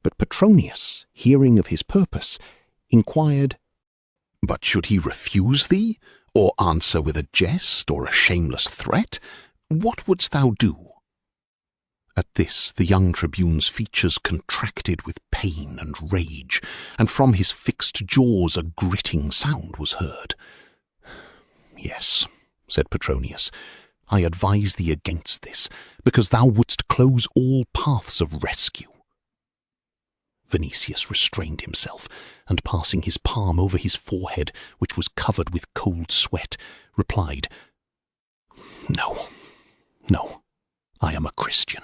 but Petronius, hearing of his purpose, inquired, "But should he refuse thee, or answer with a jest or a shameless threat? What wouldst thou do?" At this the young tribune's features contracted with pain and rage, and from his fixed jaws a gritting sound was heard. "Yes," said Petronius, "I advise thee against this, because thou wouldst close all paths of rescue." Vinicius restrained himself, and passing his palm over his forehead, which was covered with cold sweat, replied, "No, no, I am a Christian."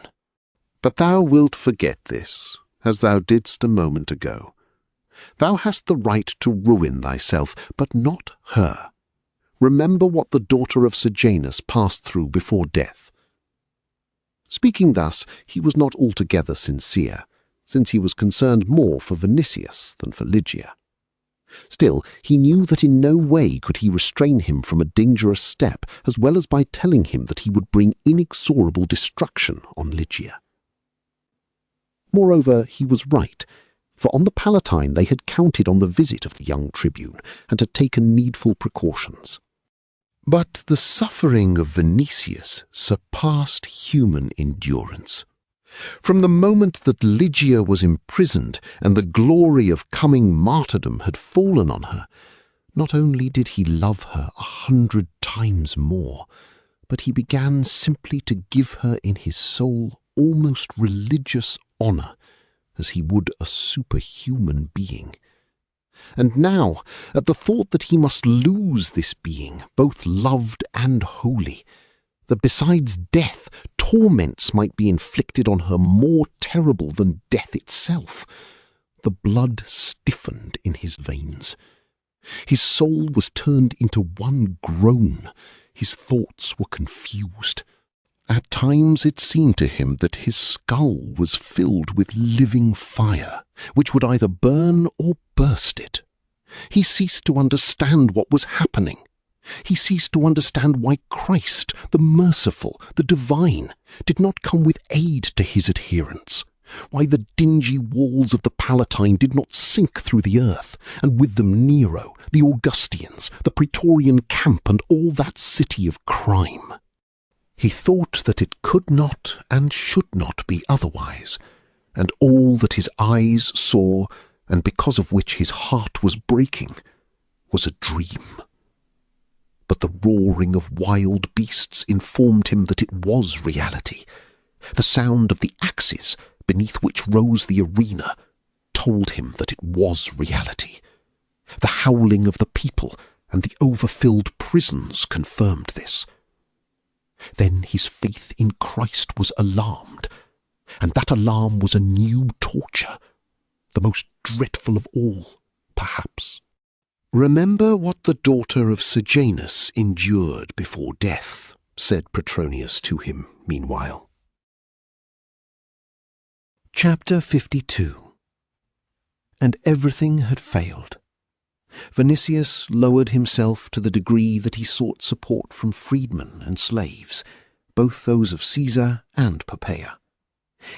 "But thou wilt forget this, as thou didst a moment ago. Thou hast the right to ruin thyself, but not her. Remember what the daughter of Sejanus passed through before death." Speaking thus, he was not altogether sincere, since he was concerned more for Vinicius than for Lygia. Still, he knew that in no way could he restrain him from a dangerous step, as well as by telling him that he would bring inexorable destruction on Lygia. Moreover, he was right, for on the Palatine they had counted on the visit of the young tribune, and had taken needful precautions. But the suffering of Vinicius surpassed human endurance. From the moment that Lygia was imprisoned and the glory of coming martyrdom had fallen on her, not only did he love her 100 times more, but he began simply to give her in his soul almost religious honour, as he would a superhuman being. And now, at the thought that he must lose this being, both loved and holy, that besides death, torments might be inflicted on her more terrible than death itself, the blood stiffened in his veins. His soul was turned into one groan, his thoughts were confused. At times it seemed to him that his skull was filled with living fire, which would either burn or burst it. He ceased to understand what was happening. He ceased to understand why Christ, the merciful, the divine, did not come with aid to his adherents, why the dingy walls of the Palatine did not sink through the earth, and with them Nero, the Augustians, the Praetorian camp, and all that city of crime. He thought that it could not and should not be otherwise, and all that his eyes saw, and because of which his heart was breaking, was a dream. But the roaring of wild beasts informed him that it was reality. The sound of the axes, beneath which rose the arena, told him that it was reality. The howling of the people and the overfilled prisons confirmed this. Then his faith in Christ was alarmed, and that alarm was a new torture, the most dreadful of all, perhaps. "Remember what the daughter of Sejanus endured before death," said Petronius to him meanwhile. Chapter 52. And everything had failed. Vinicius lowered himself to the degree that he sought support from freedmen and slaves, both those of Caesar and Poppaea.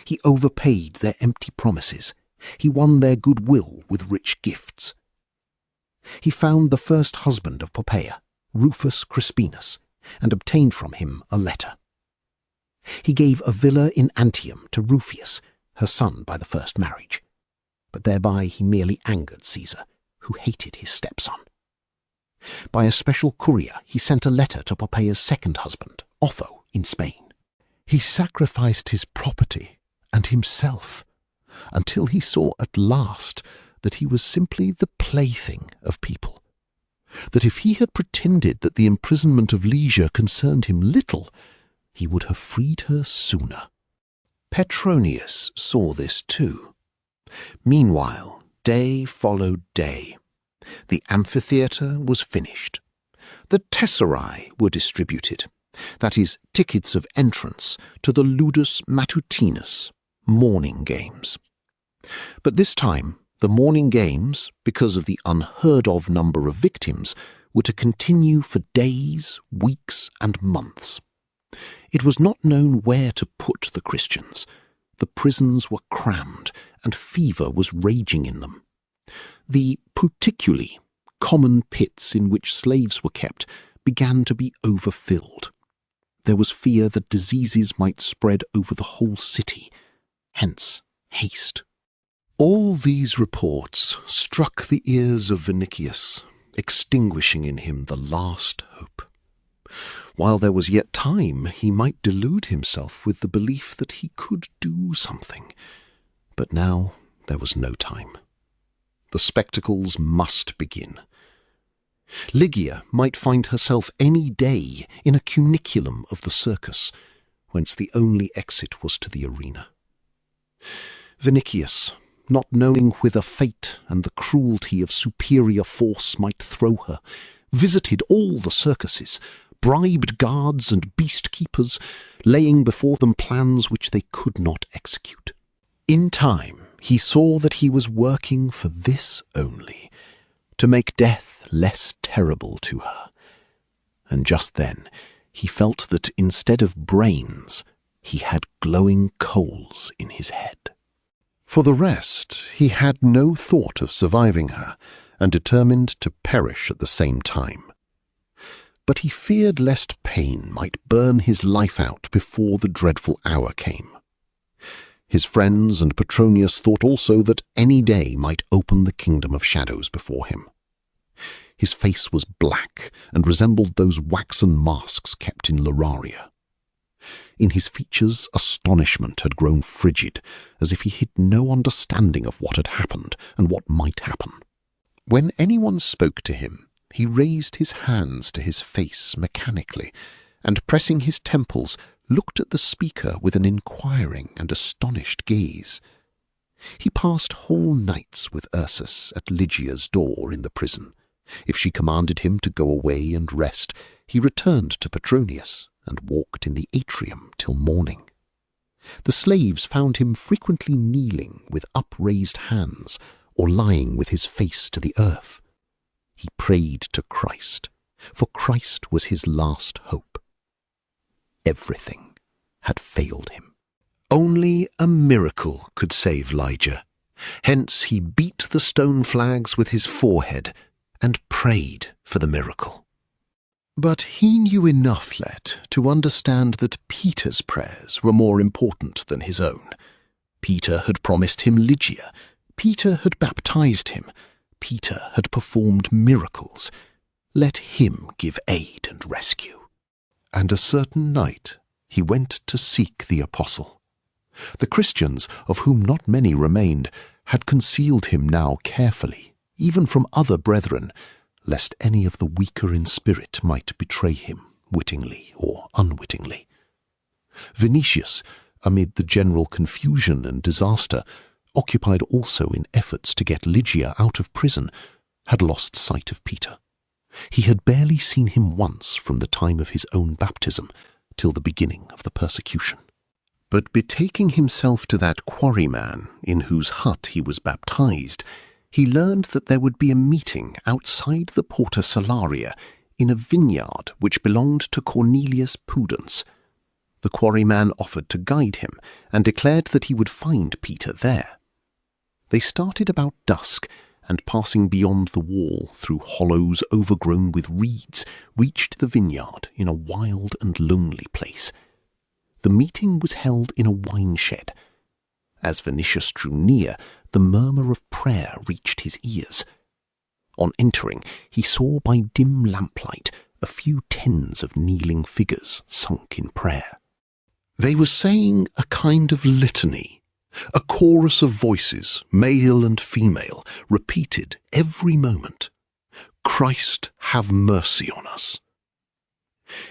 He overpaid their empty promises. He won their goodwill with rich gifts. He found the first husband of Poppaea, Rufus Crispinus, and obtained from him a letter. He gave a villa in Antium to Rufius, her son by the first marriage, but thereby he merely angered Caesar, who hated his stepson. By a special courier he sent a letter to Poppaea's second husband, Otho, in Spain. He sacrificed his property and himself, until he saw at last that he was simply the plaything of people, that if he had pretended that the imprisonment of Lygia concerned him little, he would have freed her sooner. Petronius saw this too. Meanwhile, day followed day. The amphitheatre was finished. The tesserae were distributed, that is, tickets of entrance to the ludus matutinus, morning games. But this time, the morning games, because of the unheard-of number of victims, were to continue for days, weeks, and months. It was not known where to put the Christians. The prisons were crammed, and fever was raging in them. The puticuli, common pits in which slaves were kept, began to be overfilled. There was fear that diseases might spread over the whole city, hence haste. All these reports struck the ears of Vinicius, extinguishing in him the last hope. While there was yet time, he might delude himself with the belief that he could do something. But now there was no time. The spectacles must begin. Lygia might find herself any day in a cuniculum of the circus, whence the only exit was to the arena. Vinicius, not knowing whither fate and the cruelty of superior force might throw her, visited all the circuses, bribed guards and beast-keepers, laying before them plans which they could not execute. In time, he saw that he was working for this only, to make death less terrible to her. And just then, he felt that instead of brains, he had glowing coals in his head. For the rest, he had no thought of surviving her, and determined to perish at the same time. But he feared lest pain might burn his life out before the dreadful hour came. His friends and Petronius thought also that any day might open the kingdom of shadows before him. His face was black and resembled those waxen masks kept in Luraria. In his features astonishment had grown frigid, as if he had no understanding of what had happened and what might happen. When anyone spoke to him, he raised his hands to his face mechanically, and pressing his temples, looked at the speaker with an inquiring and astonished gaze. He passed whole nights with Ursus at Lygia's door in the prison. If she commanded him to go away and rest, he returned to Petronius and walked in the atrium till morning. The slaves found him frequently kneeling with upraised hands, or lying with his face to the earth. He prayed to Christ, for Christ was his last hope. Everything had failed him. Only a miracle could save Lygia. Hence he beat the stone flags with his forehead and prayed for the miracle. But he knew enough yet to understand that Peter's prayers were more important than his own. Peter had promised him Lygia. Peter had baptized him. Peter had performed miracles. Let him give aid and rescue. And a certain night he went to seek the apostle. The Christians, of whom not many remained, had concealed him now carefully, even from other brethren, lest any of the weaker in spirit might betray him, wittingly or unwittingly. Vinicius, amid the general confusion and disaster, occupied also in efforts to get Lygia out of prison, had lost sight of Peter. He had barely seen him once from the time of his own baptism till the beginning of the persecution. But betaking himself to that quarryman in whose hut he was baptized, he learned that there would be a meeting outside the Porta Salaria in a vineyard which belonged to Cornelius Pudens. The quarryman offered to guide him and declared that he would find Peter there. They started about dusk, and passing beyond the wall through hollows overgrown with reeds, reached the vineyard in a wild and lonely place. The meeting was held in a wine shed. As Vinicius drew near, the murmur of prayer reached his ears. On entering, he saw by dim lamplight a few tens of kneeling figures sunk in prayer. They were saying a kind of litany, a chorus of voices, male and female, repeated every moment, "Christ, have mercy on us."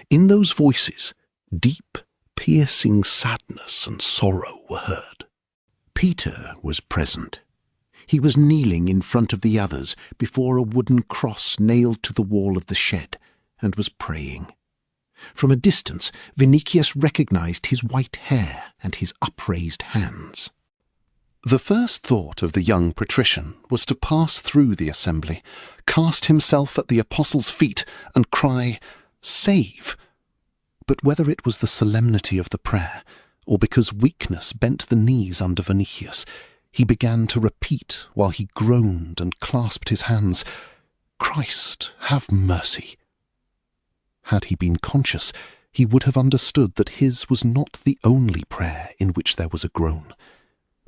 In those voices, deep, piercing sadness and sorrow were heard. Peter was present. He was kneeling in front of the others before a wooden cross nailed to the wall of the shed, and was praying. From a distance, Vinicius recognized his white hair and his upraised hands. The first thought of the young patrician was to pass through the assembly, cast himself at the apostles' feet, and cry, "Save!" But whether it was the solemnity of the prayer, or because weakness bent the knees under Vinicius, he began to repeat, while he groaned and clasped his hands, "Christ, have mercy." Had he been conscious, he would have understood that his was not the only prayer in which there was a groan,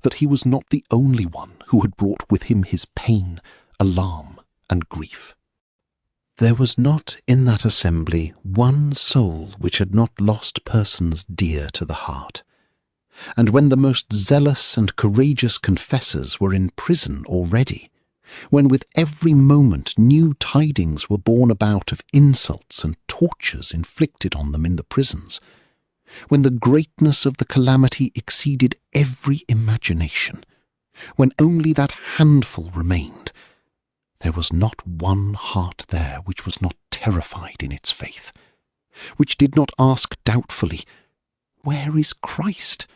that he was not the only one who had brought with him his pain, alarm, and grief. There was not in that assembly one soul which had not lost persons dear to the heart. and when the most zealous and courageous confessors were in prison already, when with every moment new tidings were borne about of insults and tortures inflicted on them in the prisons, when the greatness of the calamity exceeded every imagination, when only that handful remained, there was not one heart there which was not terrified in its faith, which did not ask doubtfully, "Where is Christ?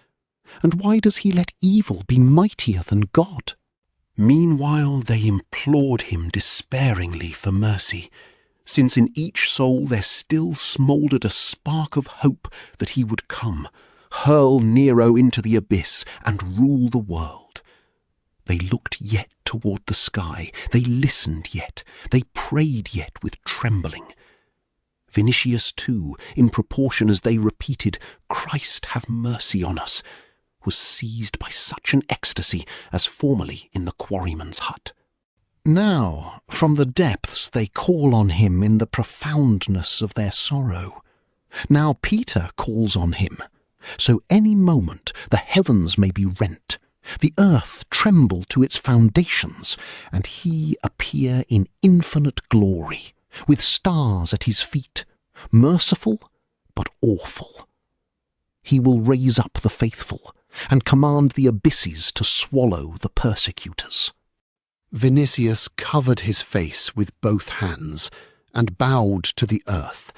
And why does he let evil be mightier than God?" Meanwhile they implored him despairingly for mercy, since in each soul there still smouldered a spark of hope that he would come, hurl Nero into the abyss, and rule the world. They looked yet toward the sky, they listened yet, they prayed yet with trembling. Vinicius too, in proportion as they repeated, "Christ have mercy on us," was seized by such an ecstasy as formerly in the quarryman's hut. Now, from the depths they call on him in the profoundness of their sorrow. Now Peter calls on him, so any moment the heavens may be rent, the earth tremble to its foundations, and he appear in infinite glory, with stars at his feet, merciful but awful. He will raise up the faithful, and command the abysses to swallow the persecutors. Vinicius covered his face with both hands and bowed to the earth.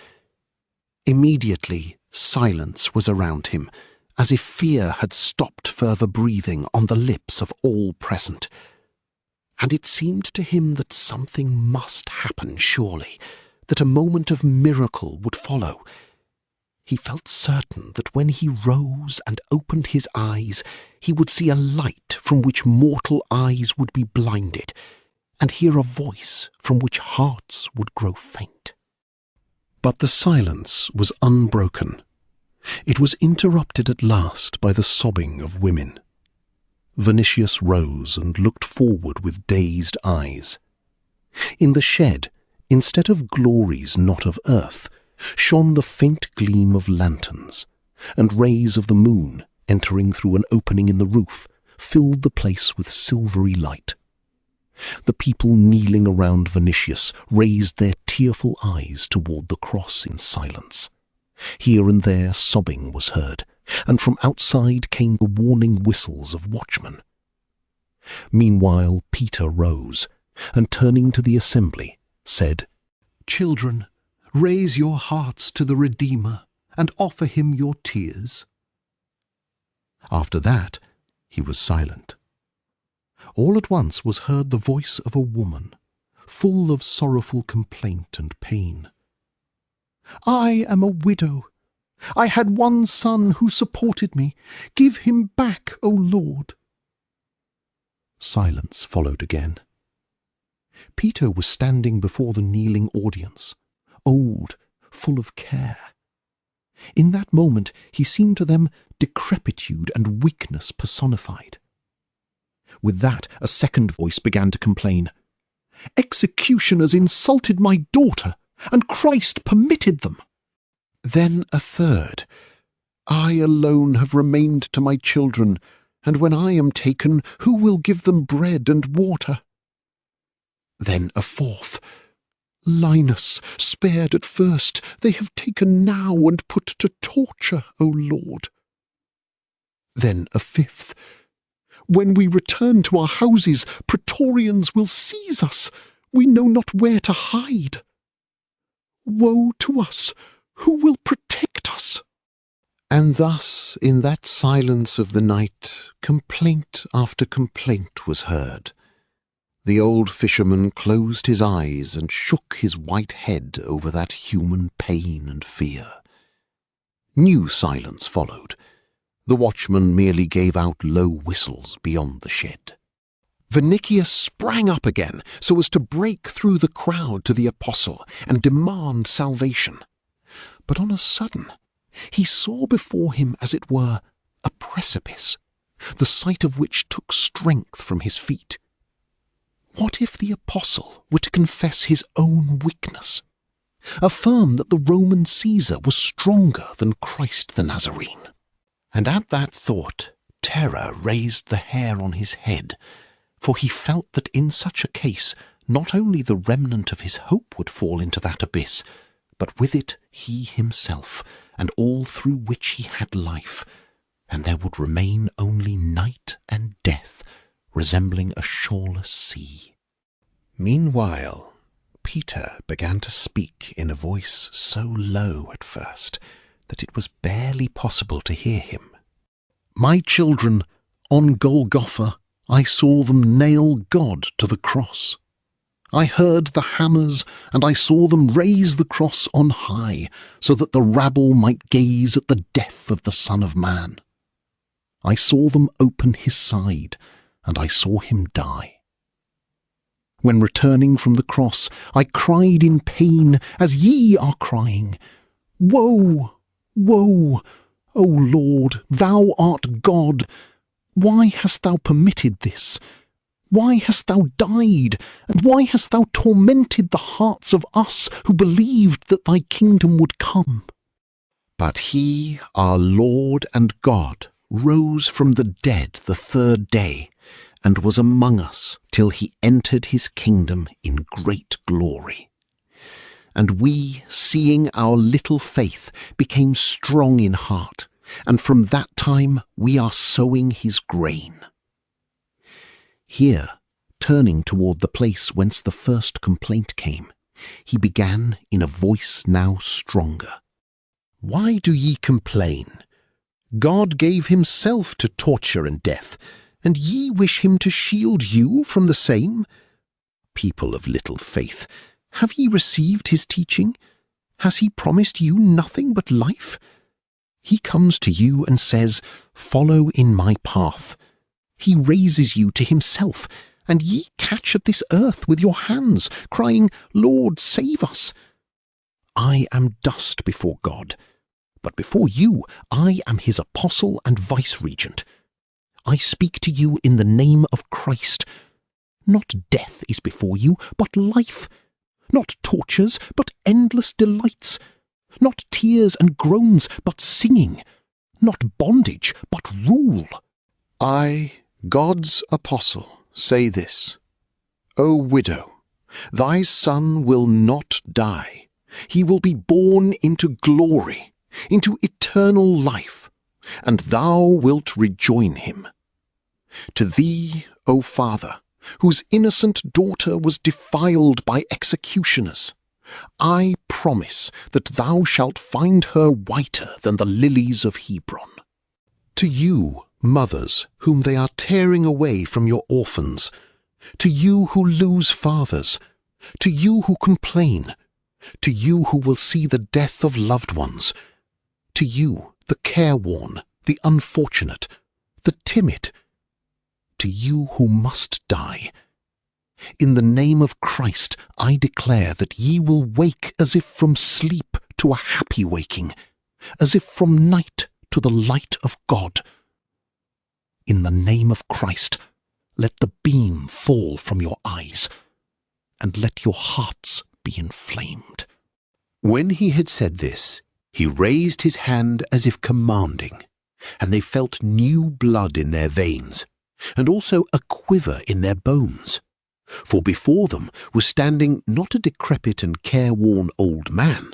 Immediately silence was around him, as if fear had stopped further breathing on the lips of all present. And it seemed to him that something must happen surely, that a moment of miracle would follow. He felt certain that when he rose and opened his eyes, he would see a light from which mortal eyes would be blinded, and hear a voice from which hearts would grow faint. But the silence was unbroken. It was interrupted at last by the sobbing of women. Vinicius rose and looked forward with dazed eyes. In the shed, instead of glories not of earth, shone the faint gleam of lanterns, and rays of the moon, entering through an opening in the roof, filled the place with silvery light. The people kneeling around Vinicius raised their tearful eyes toward the cross in silence. Here and there sobbing was heard, and from outside came the warning whistles of watchmen. Meanwhile Peter rose, and turning to the assembly, said, "Children, raise your hearts to the Redeemer, and offer him your tears." After that, he was silent. All at once was heard the voice of a woman, full of sorrowful complaint and pain. "I am a widow. I had one son who supported me. Give him back, O Lord." Silence followed again. Peter was standing before the kneeling audience, old, full of care. In that moment he seemed to them decrepitude and weakness personified. With that a second voice began to complain. "Executioners insulted my daughter, and Christ permitted them." Then a third, "I alone have remained to my children, and when I am taken, who will give them bread and water?" Then a fourth, "Linus, spared at first, they have taken now and put to torture, O Lord." Then a fifth, "When we return to our houses, praetorians will seize us. We know not where to hide. Woe to us! Who will protect us?" And thus, in that silence of the night, complaint after complaint was heard. The old fisherman closed his eyes and shook his white head over that human pain and fear. New silence followed. The watchman merely gave out low whistles beyond the shed. Vinicius sprang up again so as to break through the crowd to the apostle and demand salvation. But on a sudden he saw before him, as it were, a precipice, the sight of which took strength from his feet. What if the apostle were to confess his own weakness, affirm that the Roman Caesar was stronger than Christ the Nazarene? And at that thought, terror raised the hair on his head, for he felt that in such a case not only the remnant of his hope would fall into that abyss, but with it he himself, and all through which he had life, and there would remain only night and death, resembling a shoreless sea. Meanwhile, Peter began to speak in a voice so low at first that it was barely possible to hear him. My children, on Golgotha I saw them nail God to the cross. I heard the hammers, and I saw them raise the cross on high, so that the rabble might gaze at the death of the Son of Man. I saw them open his side, and I saw him die. When returning from the cross, I cried in pain, as ye are crying, Woe! Woe! O Lord, thou art God! Why hast thou permitted this? Why hast thou died, and why hast thou tormented the hearts of us who believed that thy kingdom would come? But he, our Lord and God, rose from the dead the third day, and was among us till he entered his kingdom in great glory. And we, seeing our little faith, became strong in heart, and from that time we are sowing his grain. Here, turning toward the place whence the first complaint came, he began in a voice now stronger. Why do ye complain? God gave himself to torture and death, and ye wish him to shield you from the same? People of little faith, have ye received his teaching? Has he promised you nothing but life? He comes to you and says, Follow in my path. He raises you to himself, and ye catch at this earth with your hands, crying, Lord, save us. I am dust before God, but before you I am his apostle and vice-regent. I speak to you in the name of Christ. Not death is before you, but life. Not tortures, but endless delights. Not tears and groans, but singing. Not bondage, but rule. I, God's apostle, say this. O widow, thy son will not die. He will be born into glory, into eternal life, and thou wilt rejoin him. To thee, O Father, whose innocent daughter was defiled by executioners, I promise that thou shalt find her whiter than the lilies of Hebron. To you, mothers, whom they are tearing away from your orphans, to you who lose fathers, to you who complain, to you who will see the death of loved ones, to you, the careworn, the unfortunate, the timid, to you who must die. In the name of Christ I declare that ye will wake as if from sleep to a happy waking, as if from night to the light of God. In the name of Christ, let the beam fall from your eyes, and let your hearts be inflamed. When he had said this, he raised his hand as if commanding, and they felt new blood in their veins, and also a quiver in their bones. For before them was standing not a decrepit and careworn old man,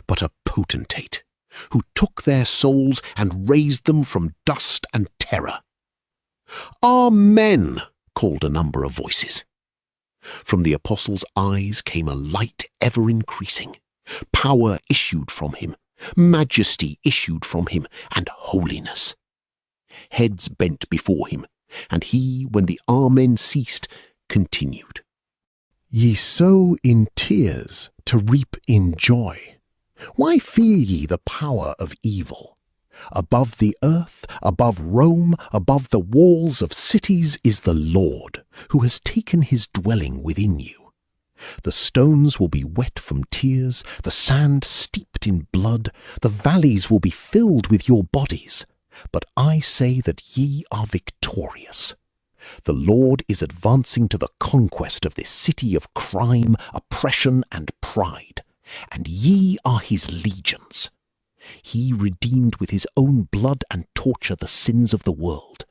but a potentate, who took their souls and raised them from dust and terror. Amen, called a number of voices. From the apostle's eyes came a light ever increasing. Power issued from him, majesty issued from him, and holiness. Heads bent before him, and he, when the Amen ceased, continued. Ye sow in tears to reap in joy. Why fear ye the power of evil? Above the earth, above Rome, above the walls of cities is the Lord, who has taken his dwelling within you. The stones will be wet from tears, the sand steeped in blood, the valleys will be filled with your bodies. But I say that ye are victorious. The Lord is advancing to the conquest of this city of crime, oppression, and pride, and ye are his legions. He redeemed with his own blood and torture the sins of the world.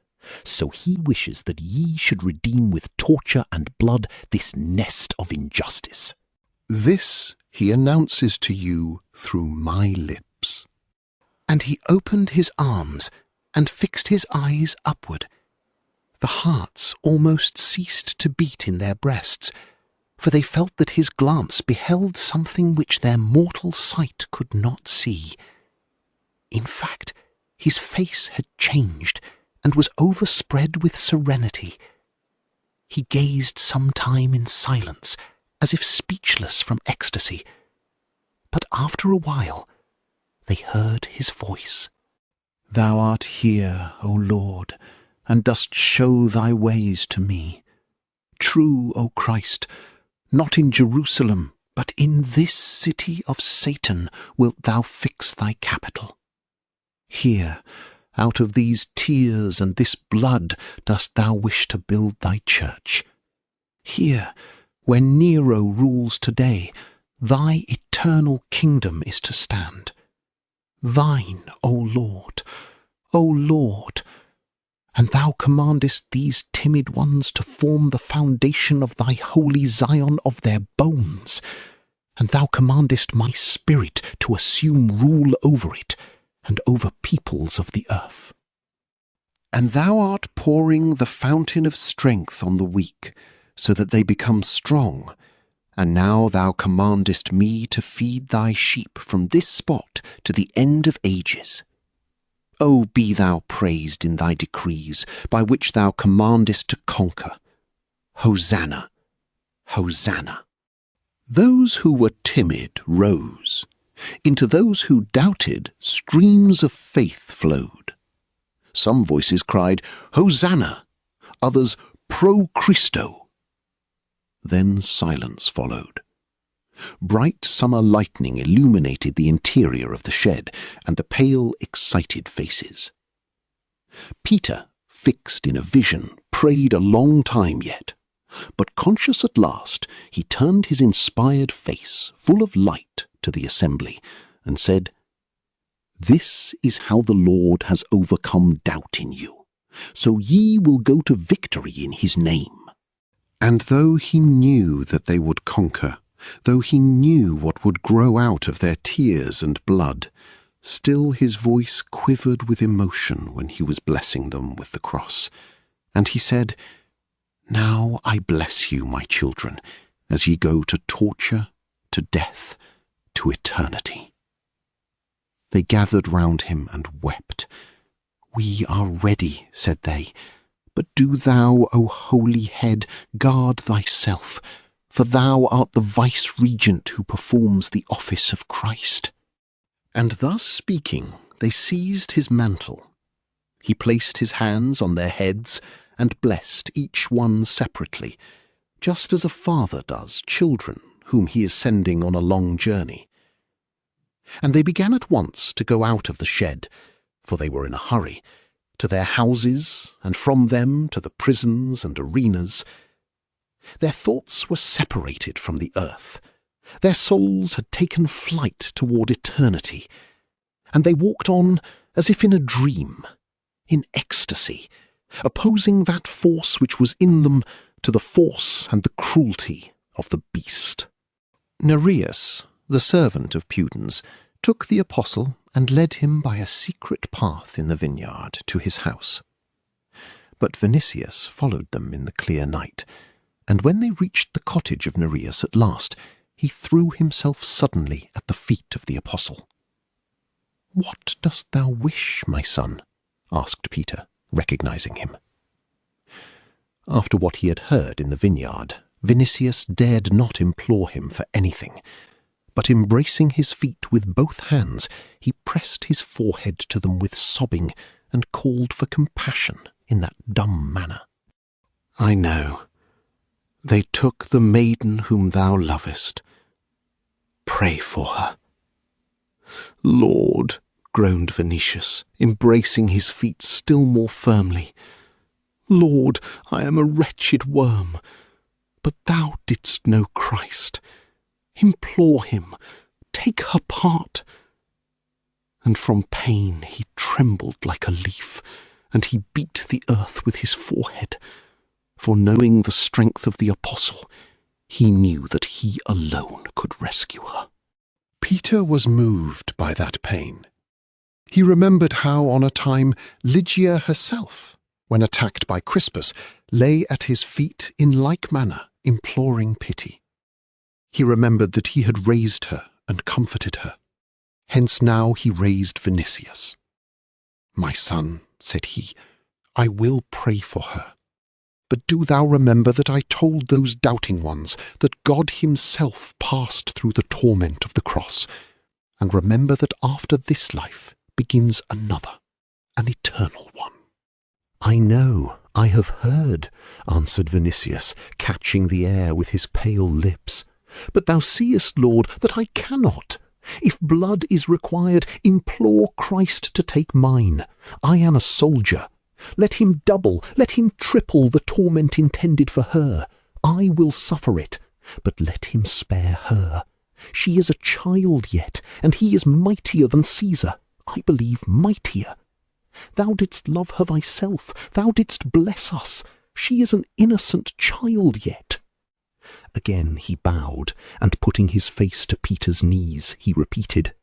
So he wishes that ye should redeem with torture and blood this nest of injustice. This he announces to you through my lips. And he opened his arms and fixed his eyes upward. The hearts almost ceased to beat in their breasts, for they felt that his glance beheld something which their mortal sight could not see. In fact, his face had changed and was overspread with serenity. He gazed some time in silence, as if speechless from ecstasy. But after a while, they heard his voice. Thou art here, O Lord, and dost show thy ways to me. True, O Christ, not in Jerusalem, but in this city of Satan wilt thou fix thy capital. Here, out of these tears and this blood dost thou wish to build thy church. Here, where Nero rules today, thy eternal kingdom is to stand. Thine, O Lord, and thou commandest these timid ones to form the foundation of thy holy Zion of their bones, and thou commandest my spirit to assume rule over it, and over peoples of the earth. And thou art pouring the fountain of strength on the weak, so that they become strong. And now thou commandest me to feed thy sheep from this spot to the end of ages. O be thou praised in thy decrees, by which thou commandest to conquer. Hosanna, Hosanna. Those who were timid rose. Into those who doubted, streams of faith flowed. Some voices cried, Hosanna! Others, Pro Christo! Then silence followed. Bright summer lightning illuminated the interior of the shed and the pale, excited faces. Peter, fixed in a vision, prayed a long time yet, but conscious at last, he turned his inspired face, full of light, to the assembly, and said, This is how the Lord has overcome doubt in you, so ye will go to victory in his name. And though he knew that they would conquer, though he knew what would grow out of their tears and blood, still his voice quivered with emotion when he was blessing them with the cross. And he said, Now I bless you, my children, as ye go to torture, to death, to eternity. They gathered round him and wept. We are ready, said they, but do thou, O holy head, guard thyself, for thou art the vice-regent who performs the office of Christ. And thus speaking, they seized his mantle. He placed his hands on their heads and blessed each one separately, just as a father does children whom he is sending on a long journey. And they began at once to go out of the shed, for they were in a hurry, to their houses, and from them to the prisons and arenas. Their thoughts were separated from the earth. Their souls had taken flight toward eternity, and they walked on as if in a dream, in ecstasy, opposing that force which was in them to the force and the cruelty of the beast. Nereus, the servant of Pudens, took the apostle and led him by a secret path in the vineyard to his house. But Vinicius followed them in the clear night, and when they reached the cottage of Nereus at last, he threw himself suddenly at the feet of the apostle. "What dost thou wish, my son?" asked Peter, recognizing him. After what he had heard in the vineyard, Vinicius dared not implore him for anything, but embracing his feet with both hands, he pressed his forehead to them with sobbing and called for compassion in that dumb manner. "I know. They took the maiden whom thou lovest. Pray for her." "Lord," groaned Vinicius, embracing his feet still more firmly, "Lord, I am a wretched worm, but thou didst know Christ. Implore him, take her part." and from pain he trembled like a leaf, and he beat the earth with his forehead, for knowing the strength of the apostle, he knew that he alone could rescue her. Peter was moved by that pain. He remembered how on a time Lygia herself, when attacked by Crispus, lay at his feet in like manner, imploring pity. He remembered that he had raised her and comforted her. Hence now he raised Vinicius. "My son," said he, "I will pray for her. But do thou remember that I told those doubting ones that God himself passed through the torment of the cross, and remember that after this life begins another, an eternal one." "I know, I have heard," answered Vinicius, catching the air with his pale lips. "But thou seest, Lord, that I cannot. If blood is required, implore Christ to take mine. I am a soldier. Let him double, let him triple the torment intended for her. I will suffer it, but let him spare her. She is a child yet, and he is mightier than Caesar, I believe mightier. Thou didst love her thyself, thou didst bless us. She is an innocent child yet." Again he bowed, and putting his face to Peter's knees, he repeated,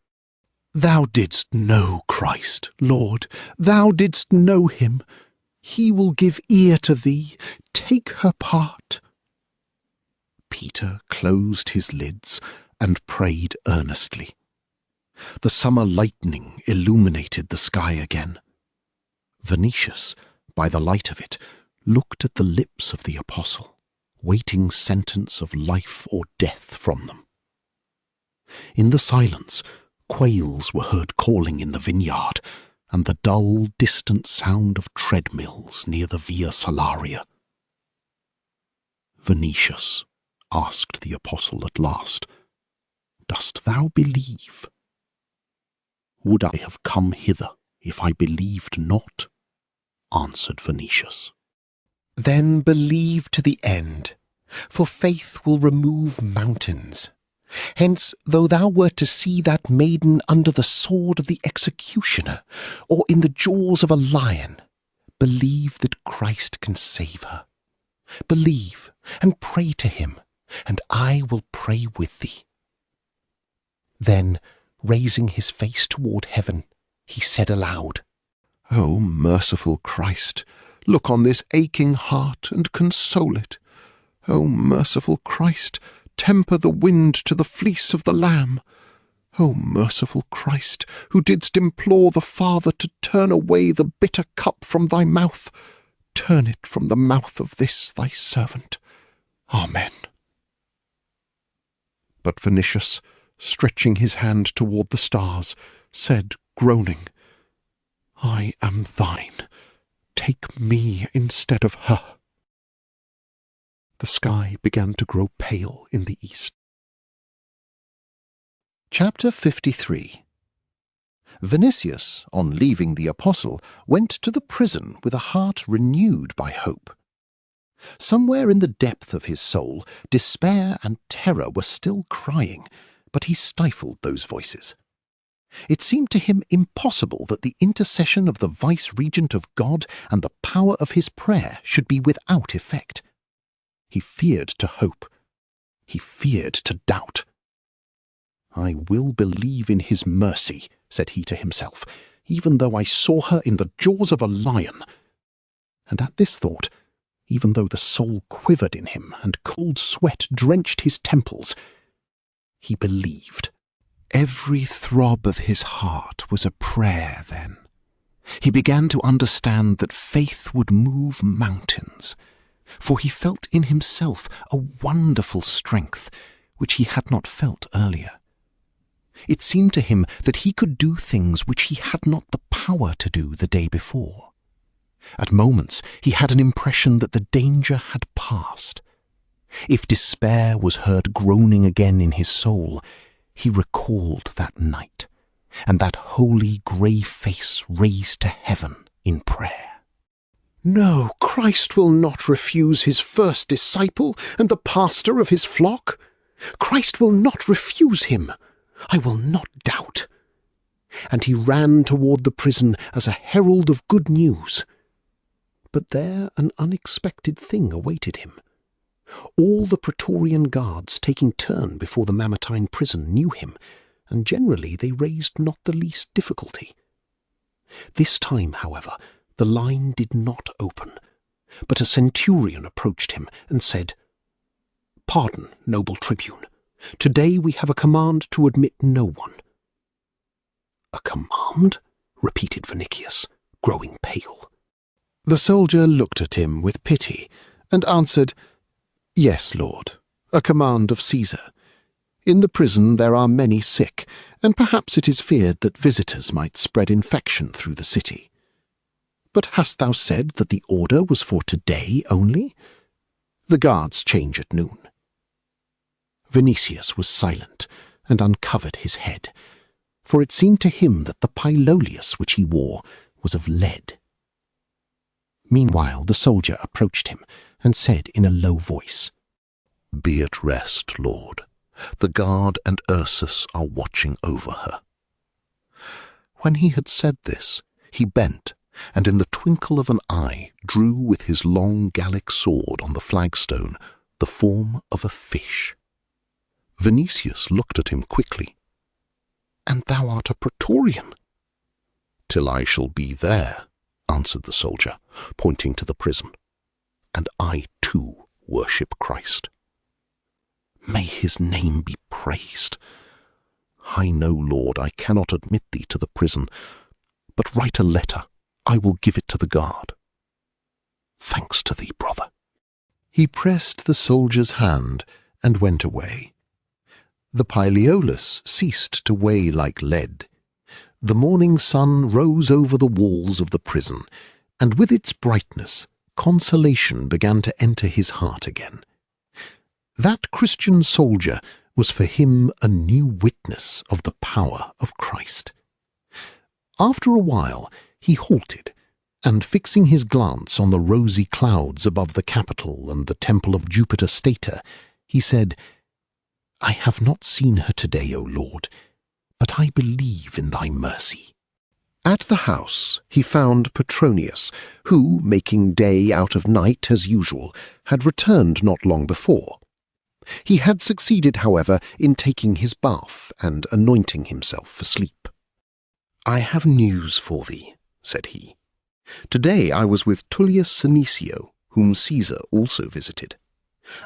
"Thou didst know Christ, Lord, thou didst know him. He will give ear to thee. Take her part." Peter closed his lids and prayed earnestly. The summer lightning illuminated the sky again. Vinicius, by the light of it, looked at the lips of the apostle, waiting sentence of life or death from them. In the silence, quails were heard calling in the vineyard, and the dull, distant sound of treadmills near the Via Salaria. "Vinicius," asked the apostle at last, "dost thou believe?" "Would I have come hither if I believed not?" answered Vinicius. "Then believe to the end, for faith will remove mountains. Hence, though thou wert to see that maiden under the sword of the executioner, or in the jaws of a lion, believe that Christ can save her. Believe, and pray to him, and I will pray with thee." Then, raising his face toward heaven, he said aloud, "O merciful Christ, look on this aching heart and console it. O merciful Christ, temper the wind to the fleece of the lamb. O merciful Christ, who didst implore the Father to turn away the bitter cup from thy mouth, turn it from the mouth of this thy servant. Amen." But Vinicius, stretching his hand toward the stars, said, groaning, "I am thine. Take me instead of her." The sky began to grow pale in the east. Chapter 53. Vinicius, on leaving the apostle, went to the prison with a heart renewed by hope. Somewhere in the depth of his soul, despair and terror were still crying, but he stifled those voices. It seemed to him impossible that the intercession of the vice-regent of God and the power of his prayer should be without effect. He feared to hope. He feared to doubt. "I will believe in his mercy," said he to himself, "even though I saw her in the jaws of a lion." And at this thought, even though the soul quivered in him and cold sweat drenched his temples, he believed. Every throb of his heart was a prayer then. He began to understand that faith would move mountains, for he felt in himself a wonderful strength which he had not felt earlier. It seemed to him that he could do things which he had not the power to do the day before. At moments he had an impression that the danger had passed. If despair was heard groaning again in his soul, he recalled that night, and that holy grey face raised to heaven in prayer. "No, Christ will not refuse his first disciple and the pastor of his flock. Christ will not refuse him. I will not doubt. and he ran toward the prison as a herald of good news. But there an unexpected thing awaited him. All the Praetorian guards taking turn before the Mamertine prison knew him, and generally they raised not the least difficulty. This time, however, the line did not open, but a centurion approached him and said, "Pardon, noble tribune. Today we have a command to admit no one." "A command?" repeated Vinicius, growing pale. The soldier looked at him with pity and answered, "Yes, Lord, a command of Caesar. In the prison there are many sick, and perhaps it is feared that visitors might spread infection through the city. But hast thou said that the order was for today only? The guards change at noon." Vinicius was silent and uncovered his head, for it seemed to him that the pylolius which he wore was of lead. Meanwhile the soldier approached him and said in a low voice, "Be at rest, Lord. The guard and Ursus are watching over her." When he had said this, he bent, and in the twinkle of an eye drew with his long Gallic sword on the flagstone the form of a fish. Vinicius looked at him quickly. "And thou art a Praetorian?" "Till I shall be there," answered the soldier, pointing to the prison. "And I too worship Christ." "May his name be praised. I know, Lord, I cannot admit thee to the prison, but write a letter. I will give it to the guard. Thanks to thee, brother." He pressed the soldier's hand and went away. The pylolius ceased to weigh like lead. The morning sun rose over the walls of the prison, and with its brightness, consolation began to enter his heart again. That Christian soldier was for him a new witness of the power of Christ. After a while he halted, and fixing his glance on the rosy clouds above the Capitol and the temple of Jupiter Stator, he said, "I have not seen her today, O Lord, but I believe in thy mercy." At the house he found Petronius, who, making day out of night as usual, had returned not long before. He had succeeded, however, in taking his bath and anointing himself for sleep. "I have news for thee," said he. "Today I was with Tullius Senecio, whom Caesar also visited.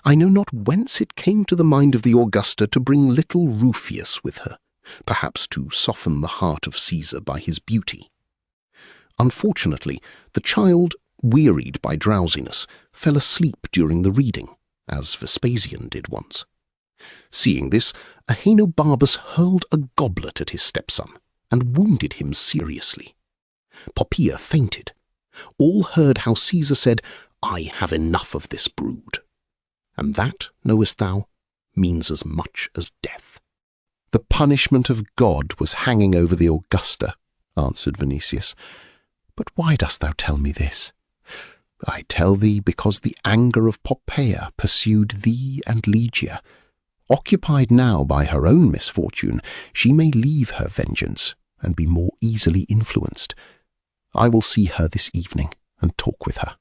I know not whence it came to the mind of the Augusta to bring little Rufius with her, perhaps to soften the heart of Caesar by his beauty. Unfortunately, the child, wearied by drowsiness, fell asleep during the reading, as Vespasian did once. Seeing this, Ahenobarbus hurled a goblet at his stepson, and wounded him seriously. Poppaea fainted. All heard how Caesar said, 'I have enough of this brood.' And that, knowest thou, means as much as death." "The punishment of God was hanging over the Augusta," answered Vinicius. "But why dost thou tell me this?" "I tell thee because the anger of Poppaea pursued thee and Ligia. Occupied now by her own misfortune, she may leave her vengeance and be more easily influenced. I will see her this evening and talk with her."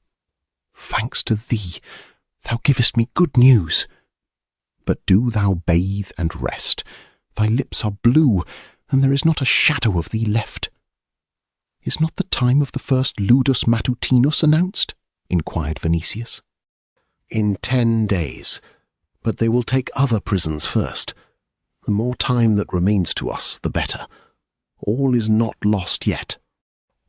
"Thanks to thee, thou givest me good news. But do thou bathe and rest. Thy lips are blue, and there is not a shadow of thee left." "Is not the time of the first ludus matutinus announced?" inquired Vinicius. "In 10 days, but they will take other prisons first. The more time that remains to us, the better. All is not lost yet."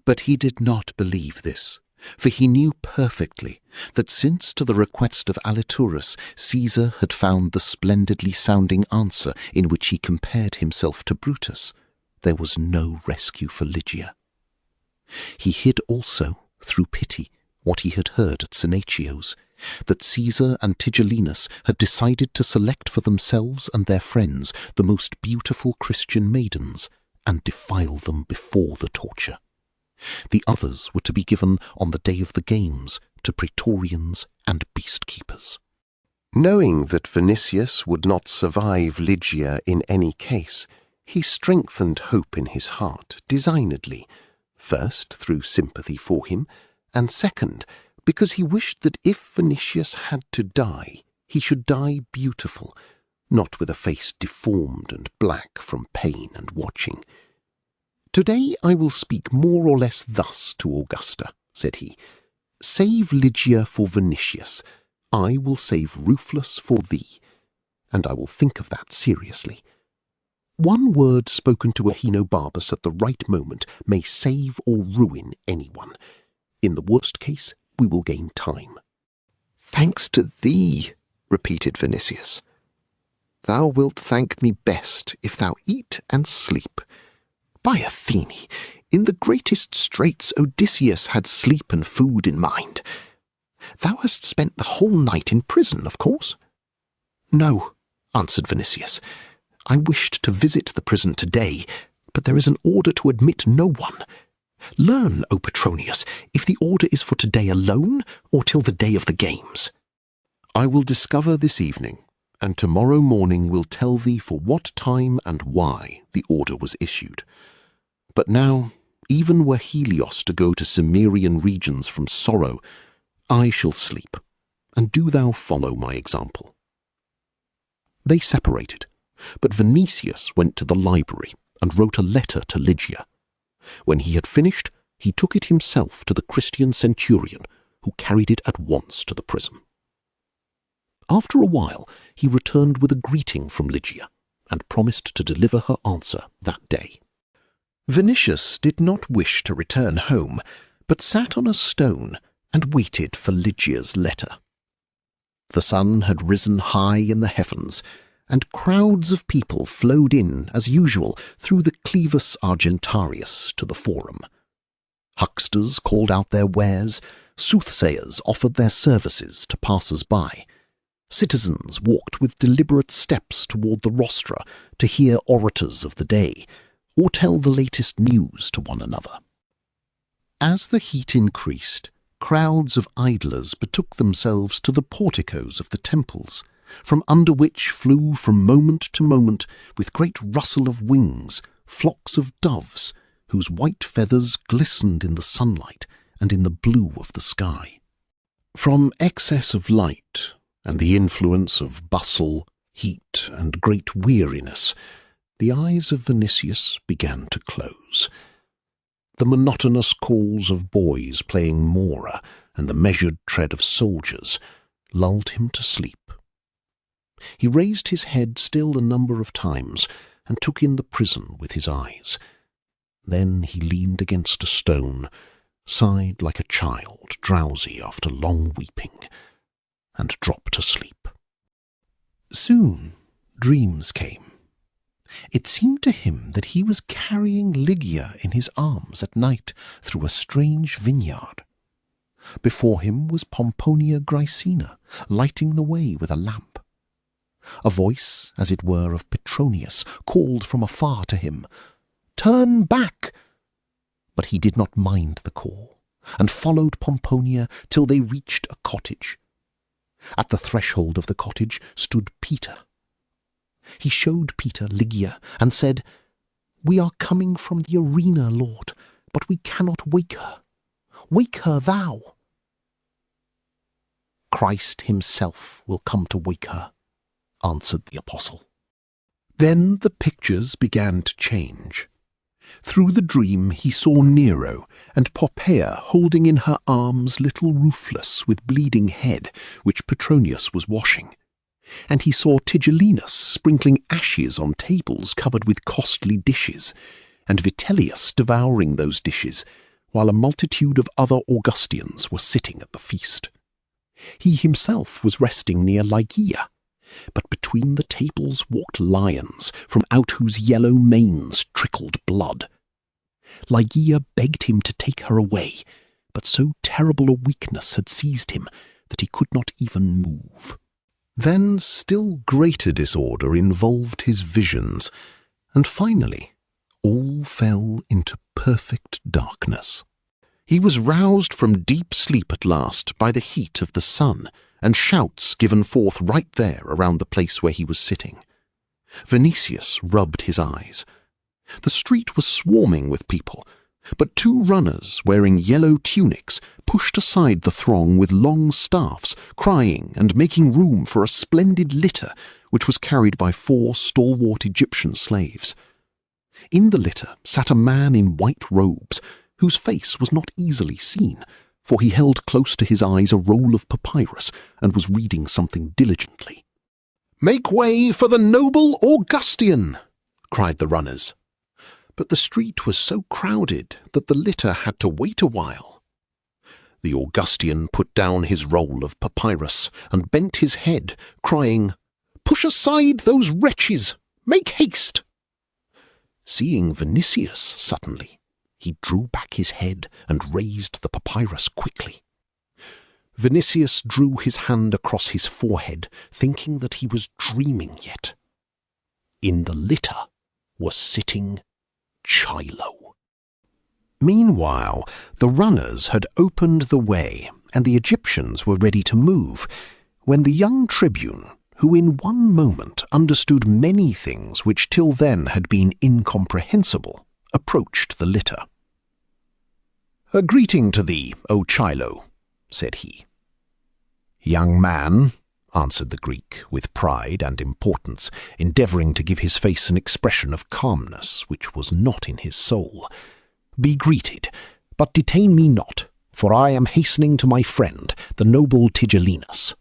But he did not believe this, for he knew perfectly that since to the request of Aliturus Caesar had found the splendidly sounding answer in which he compared himself to Brutus, there was no rescue for Ligia. He hid also, through pity, what he had heard at Senecio's, that Caesar and Tigellinus had decided to select for themselves and their friends the most beautiful Christian maidens and defile them before the torture. The others were to be given on the day of the games to praetorians and beast-keepers. Knowing that Vinicius would not survive Ligia in any case, He strengthened hope in his heart designedly, first through sympathy for him, and second, because he wished that if Vinicius had to die, he should die beautiful, not with a face deformed and black from pain and watching. "Today I will speak more or less thus to Augusta," said he. "Save Lygia for Vinicius. I will save Rufus for thee, and I will think of that seriously. One word spoken to Ahenobarbus at the right moment may save or ruin anyone. In the worst case, we will gain time." "Thanks to thee," repeated Vinicius. "Thou wilt thank me best if thou eat and sleep. By Athene, in the greatest straits Odysseus had sleep and food in mind. Thou hast spent the whole night in prison, of course?" "No," answered Vinicius. "I wished to visit the prison today, but there is an order to admit no one. Learn, O Petronius, if the order is for today alone or till the day of the games." "I will discover this evening, and tomorrow morning will tell thee for what time and why the order was issued. But now, even were Helios to go to Cimmerian regions from sorrow, I shall sleep, and do thou follow my example." They separated, but Vinicius went to the library and wrote a letter to Lygia. When he had finished, he took it himself to the Christian centurion, who carried it at once to the prison. After a while, he returned with a greeting from Lygia, and promised to deliver her answer that day. Vinicius did not wish to return home, but sat on a stone and waited for Lygia's letter. The sun had risen high in the heavens, and crowds of people flowed in, as usual, through the Clivus Argentarius to the Forum. Hucksters called out their wares, soothsayers offered their services to passers-by. Citizens walked with deliberate steps toward the rostra to hear orators of the day, or tell the latest news to one another. As the heat increased, crowds of idlers betook themselves to the porticos of the temples, from under which flew from moment to moment, with great rustle of wings, flocks of doves, whose white feathers glistened in the sunlight and in the blue of the sky. From excess of light, and the influence of bustle, heat, and great weariness, the eyes of Vinicius began to close. The monotonous calls of boys playing mora and the measured tread of soldiers lulled him to sleep. He raised his head still a number of times and took in the prison with his eyes. Then he leaned against a stone, sighed like a child drowsy after long weeping, and dropped asleep. Soon dreams came. It seemed to him that he was carrying Lygia in his arms at night through a strange vineyard. Before him was Pomponia Graecina, lighting the way with a lamp. A voice, as it were of Petronius, called from afar to him, "Turn back!" But he did not mind the call, and followed Pomponia till they reached a cottage. At the threshold of the cottage stood Peter. He showed Peter Lygia, and said, "We are coming from the arena, Lord, but we cannot wake her. Wake her thou." "Christ himself will come to wake her," answered the apostle. Then the pictures began to change. Through the dream he saw Nero and Poppaea holding in her arms little Rufus with bleeding head, which Petronius was washing. And he saw Tigellinus sprinkling ashes on tables covered with costly dishes, and Vitellius devouring those dishes, while a multitude of other Augustians were sitting at the feast. He himself was resting near Lygia, but between the tables walked lions, from out whose yellow manes trickled blood. Lygia begged him to take her away, but so terrible a weakness had seized him that he could not even move. Then still greater disorder involved his visions, and finally all fell into perfect darkness. He was roused from deep sleep at last by the heat of the sun, and shouts given forth right there around the place where he was sitting. Vinicius rubbed his eyes, The street was swarming with people, but two runners wearing yellow tunics pushed aside the throng with long staffs, crying and making room for a splendid litter which was carried by 4 stalwart Egyptian slaves. In the litter sat a man in white robes, whose face was not easily seen, for he held close to his eyes a roll of papyrus and was reading something diligently. "Make way for the noble Augustan!" cried the runners. But the street was so crowded that the litter had to wait a while. The Augustan put down his roll of papyrus and bent his head, crying, "Push aside those wretches! Make haste!" Seeing Vinicius suddenly, he drew back his head and raised the papyrus quickly. Vinicius drew his hand across his forehead, thinking that he was dreaming yet. In the litter was sitting Chilo. Meanwhile, the runners had opened the way, and the Egyptians were ready to move, when the young tribune, who in one moment understood many things which till then had been incomprehensible, approached the litter. "A greeting to thee, O Chilo," said he. "Young man," answered the Greek, with pride and importance, endeavouring to give his face an expression of calmness which was not in his soul, "be greeted, but detain me not, for I am hastening to my friend, the noble Tigellinus."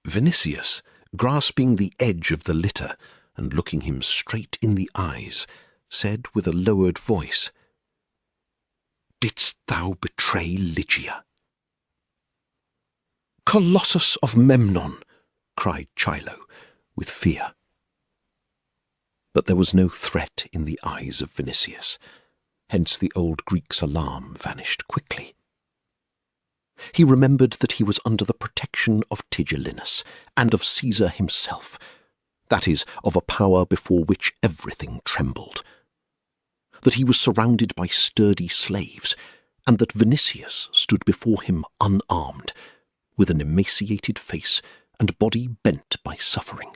Vinicius, grasping the edge of the litter and looking him straight in the eyes, said with a lowered voice, "Didst thou betray Lygia?" "Colossus of Memnon!" cried Chilo, with fear. But there was no threat in the eyes of Vinicius, hence the old Greek's alarm vanished quickly. He remembered that he was under the protection of Tigellinus and of Caesar himself, that is, of a power before which everything trembled, that he was surrounded by sturdy slaves, and that Vinicius stood before him unarmed, with an emaciated face and body bent by suffering.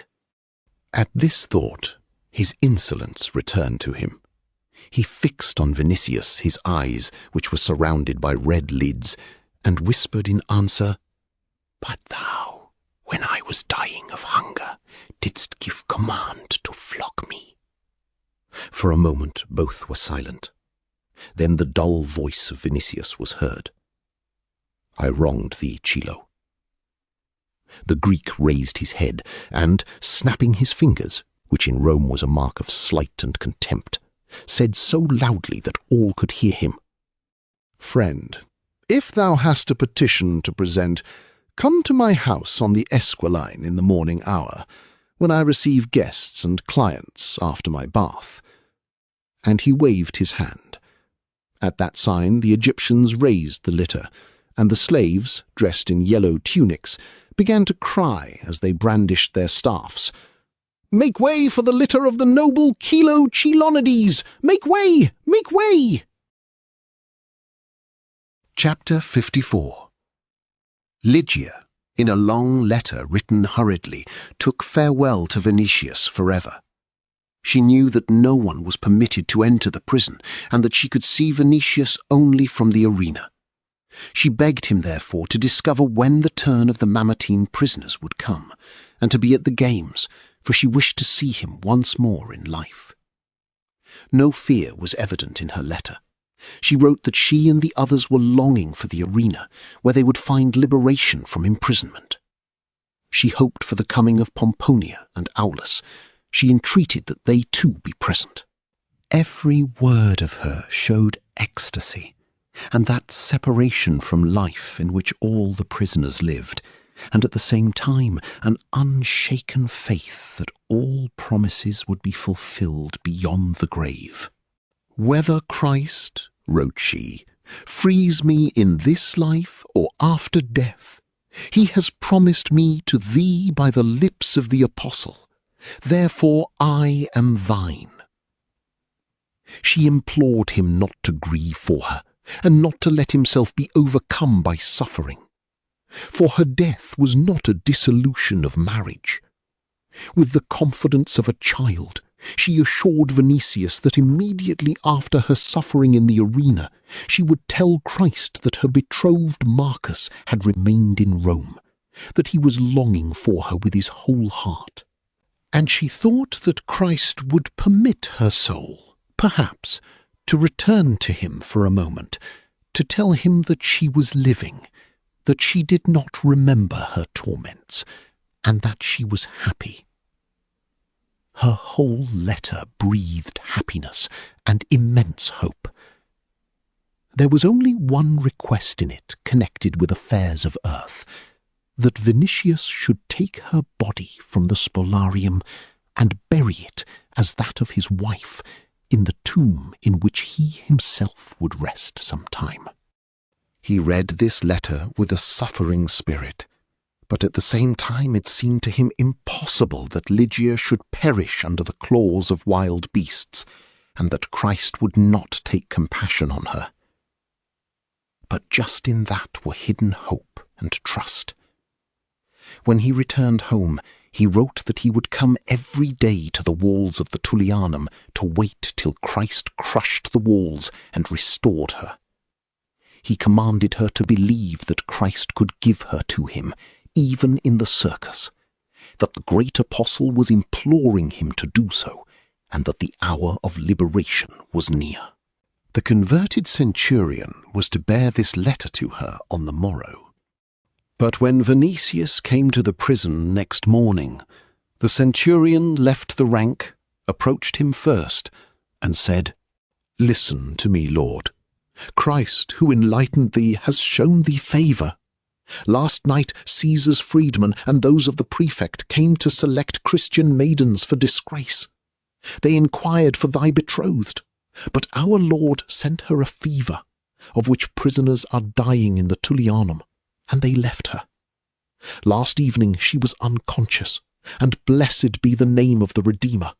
At this thought, his insolence returned to him. He fixed on Vinicius his eyes, which were surrounded by red lids, and whispered in answer, "But thou, when I was dying of hunger, didst give command to flog me." For a moment both were silent. Then the dull voice of Vinicius was heard. "I wronged thee, Chilo." The Greek raised his head, and, snapping his fingers, which in Rome was a mark of slight and contempt, said so loudly that all could hear him, "Friend, if thou hast a petition to present, come to my house on the Esquiline in the morning hour, when I receive guests and clients after my bath." And he waved his hand. At that sign the Egyptians raised the litter, and the slaves, dressed in yellow tunics, began to cry as they brandished their staffs, "Make way for the litter of the noble Chilo Chilonides! Make way! Make way!" Chapter 54. Lygia, in a long letter written hurriedly, took farewell to Vinicius forever. She knew that no one was permitted to enter the prison, and that she could see Vinicius only from the arena. She begged him, therefore, to discover when the turn of the Mamertine prisoners would come, and to be at the games, for she wished to see him once more in life. No fear was evident in her letter. She wrote that she and the others were longing for the arena, where they would find liberation from imprisonment. She hoped for the coming of Pomponia and Aulus. She entreated that they too be present. Every word of her showed ecstasy, and that separation from life in which all the prisoners lived, and at the same time an unshaken faith that all promises would be fulfilled beyond the grave. "Whether Christ," wrote she, "frees me in this life or after death, he has promised me to thee by the lips of the apostle. Therefore I am thine." She implored him not to grieve for her, and not to let himself be overcome by suffering. For her death was not a dissolution of marriage. With the confidence of a child, She assured Vinicius that immediately after her suffering in the arena, she would tell Christ that her betrothed Marcus had remained in Rome, that he was longing for her with his whole heart. And she thought that Christ would permit her soul, perhaps, to return to him for a moment, to tell him that she was living, that she did not remember her torments, and that she was happy. Her whole letter breathed happiness and immense hope. There was only one request in it connected with affairs of earth, that Vinicius should take her body from the spolarium and bury it as that of his wife in the tomb in which he himself would rest some time. He read this letter with a suffering spirit, but at the same time it seemed to him impossible that Lygia should perish under the claws of wild beasts, and that Christ would not take compassion on her. But just in that were hidden hope and trust. When he returned home, he wrote that he would come every day to the walls of the Tullianum to wait till Christ crushed the walls and restored her. He commanded her to believe that Christ could give her to him, even in the circus, that the great apostle was imploring him to do so, and that the hour of liberation was near. The converted centurion was to bear this letter to her on the morrow. But when Vinicius came to the prison next morning, the centurion left the rank, approached him first, and said, "Listen to me, Lord. Christ, who enlightened thee, has shown thee favour. Last night Caesar's freedmen and those of the prefect came to select Christian maidens for disgrace. They inquired for thy betrothed, but our Lord sent her a fever, of which prisoners are dying in the Tullianum, and they left her. Last evening she was unconscious, and blessed be the name of the Redeemer,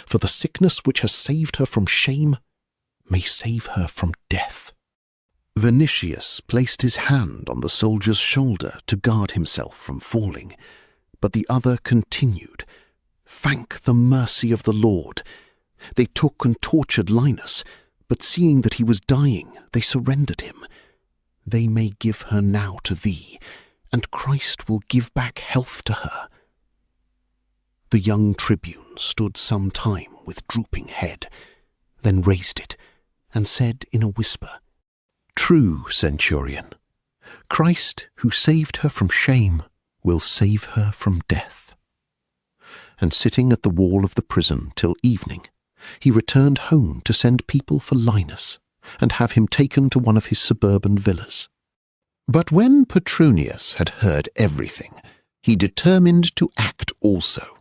for the sickness which has saved her from shame may save her from death." Vinicius placed his hand on the soldier's shoulder to guard himself from falling, but the other continued, "Thank the mercy of the Lord. They took and tortured Linus, but seeing that he was dying, they surrendered him. They may give her now to thee, and Christ will give back health to her." The young tribune stood some time with drooping head, then raised it, and said in a whisper, "True, centurion, Christ, who saved her from shame, will save her from death." And sitting at the wall of the prison till evening, he returned home to send people for Linus, and have him taken to one of his suburban villas. But when Petronius had heard everything, he determined to act also.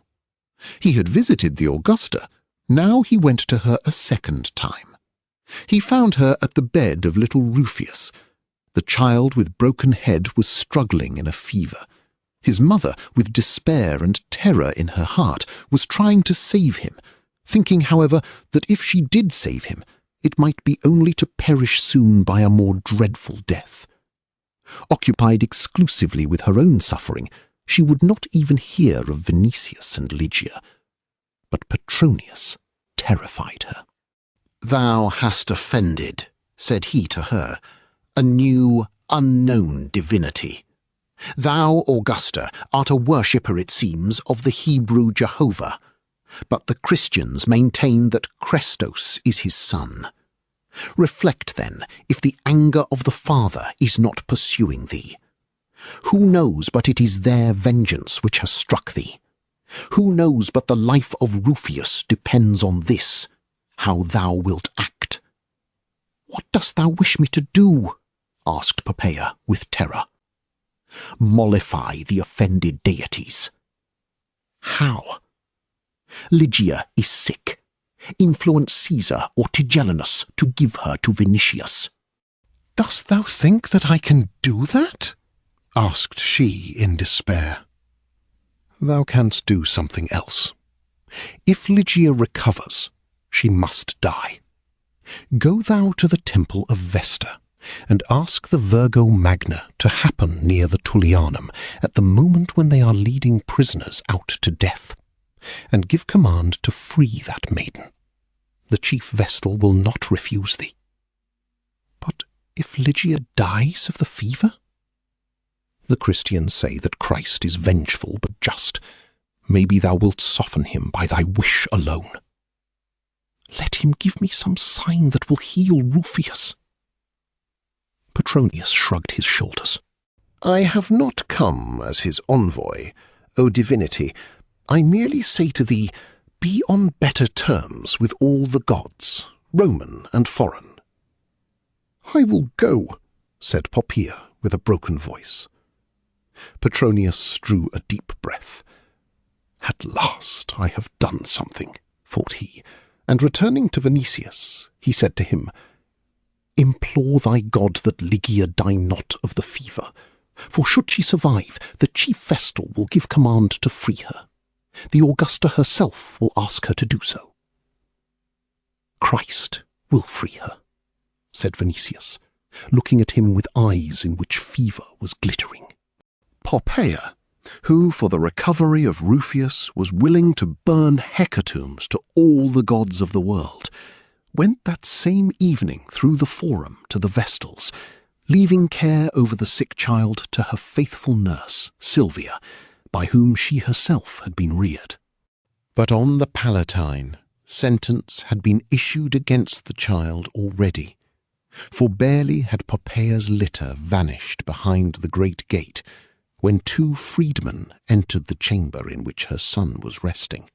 He had visited the Augusta, now he went to her a second time. He found her at the bed of little Rufius. The child with broken head was struggling in a fever. His mother, with despair and terror in her heart, was trying to save him, thinking, however, that if she did save him, it might be only to perish soon by a more dreadful death. Occupied exclusively with her own suffering, she would not even hear of Vinicius and Lygia. But Petronius terrified her. "Thou hast offended," said he to her, "a new, unknown divinity. Thou, Augusta, art a worshipper, it seems, of the Hebrew Jehovah, but the Christians maintain that Christos is his son. Reflect, then, if the anger of the Father is not pursuing thee. Who knows but it is their vengeance which has struck thee? Who knows but the life of Rufius depends on this, how thou wilt act?" "What dost thou wish me to do?" asked Poppaea with terror. "Mollify the offended deities." "How?" "Lygia is sick. Influence Caesar or Tigellinus to give her to Vinicius." "Dost thou think that I can do that?" asked she in despair. "Thou canst do something else. If Lygia recovers, she must die. Go thou to the temple of Vesta, and ask the Virgo Magna to happen near the Tullianum at the moment when they are leading prisoners out to death. and give command to free that maiden. The chief vestal will not refuse thee. But if Lygia dies of the fever? The Christians say that Christ is vengeful but just. Maybe thou wilt soften him by thy wish alone. Let him give me some sign that will heal Rufius. Petronius shrugged his shoulders. I have not come as his envoy, O divinity. I merely say to thee, be on better terms with all the gods, Roman and foreign. I will go, said Poppaea with a broken voice. Petronius drew a deep breath. At last I have done something, thought he, and returning to Vinicius, he said to him, Implore thy God that Lygia die not of the fever, for should she survive, the chief vestal will give command to free her. The Augusta herself will ask her to do so. Christ will free her, said Vinicius, looking at him with eyes in which fever was glittering. Poppaea, who for the recovery of Rufius was willing to burn hecatombs to all the gods of the world, went that same evening through the forum to the vestals, leaving care over the sick child to her faithful nurse, Silvia, by whom she herself had been reared. But on the Palatine, sentence had been issued against the child already, for barely had Poppaea's litter vanished behind the great gate when two freedmen entered the chamber in which her son was resting.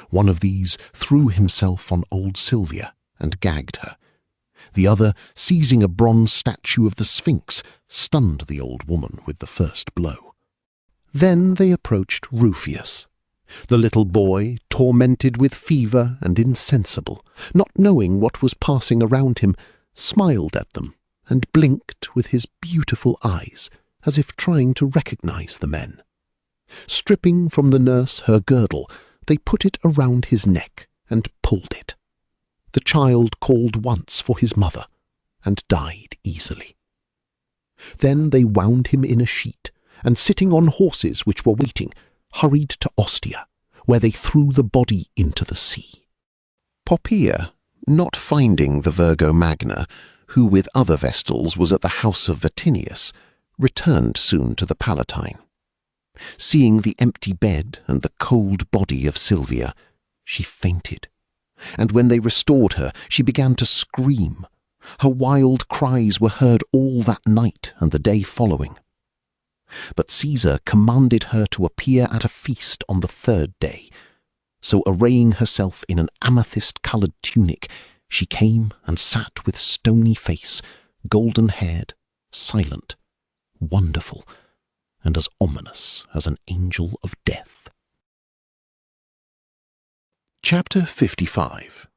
One of these threw himself on old Silvia and gagged her. The other, seizing a bronze statue of the Sphinx, stunned the old woman with the first blow. Then they approached Rufius. The little boy, tormented with fever and insensible, not knowing what was passing around him, smiled at them and blinked with his beautiful eyes, as if trying to recognize the men. Stripping from the nurse her girdle, they put it around his neck and pulled it. The child called once for his mother and died easily. Then they wound him in a sheet, and sitting on horses which were waiting, hurried to Ostia, where they threw the body into the sea. Poppaea, not finding the Virgo Magna, who with other vestals was at the house of Vatinius, returned soon to the Palatine. Seeing the empty bed and the cold body of Silvia, she fainted, and when they restored her, she began to scream. Her wild cries were heard all that night and the day following. But Caesar commanded her to appear at a feast on the third day, so arraying herself in an amethyst-coloured tunic, she came and sat with stony face, golden-haired, silent, wonderful, and as ominous as an angel of death. Chapter 55.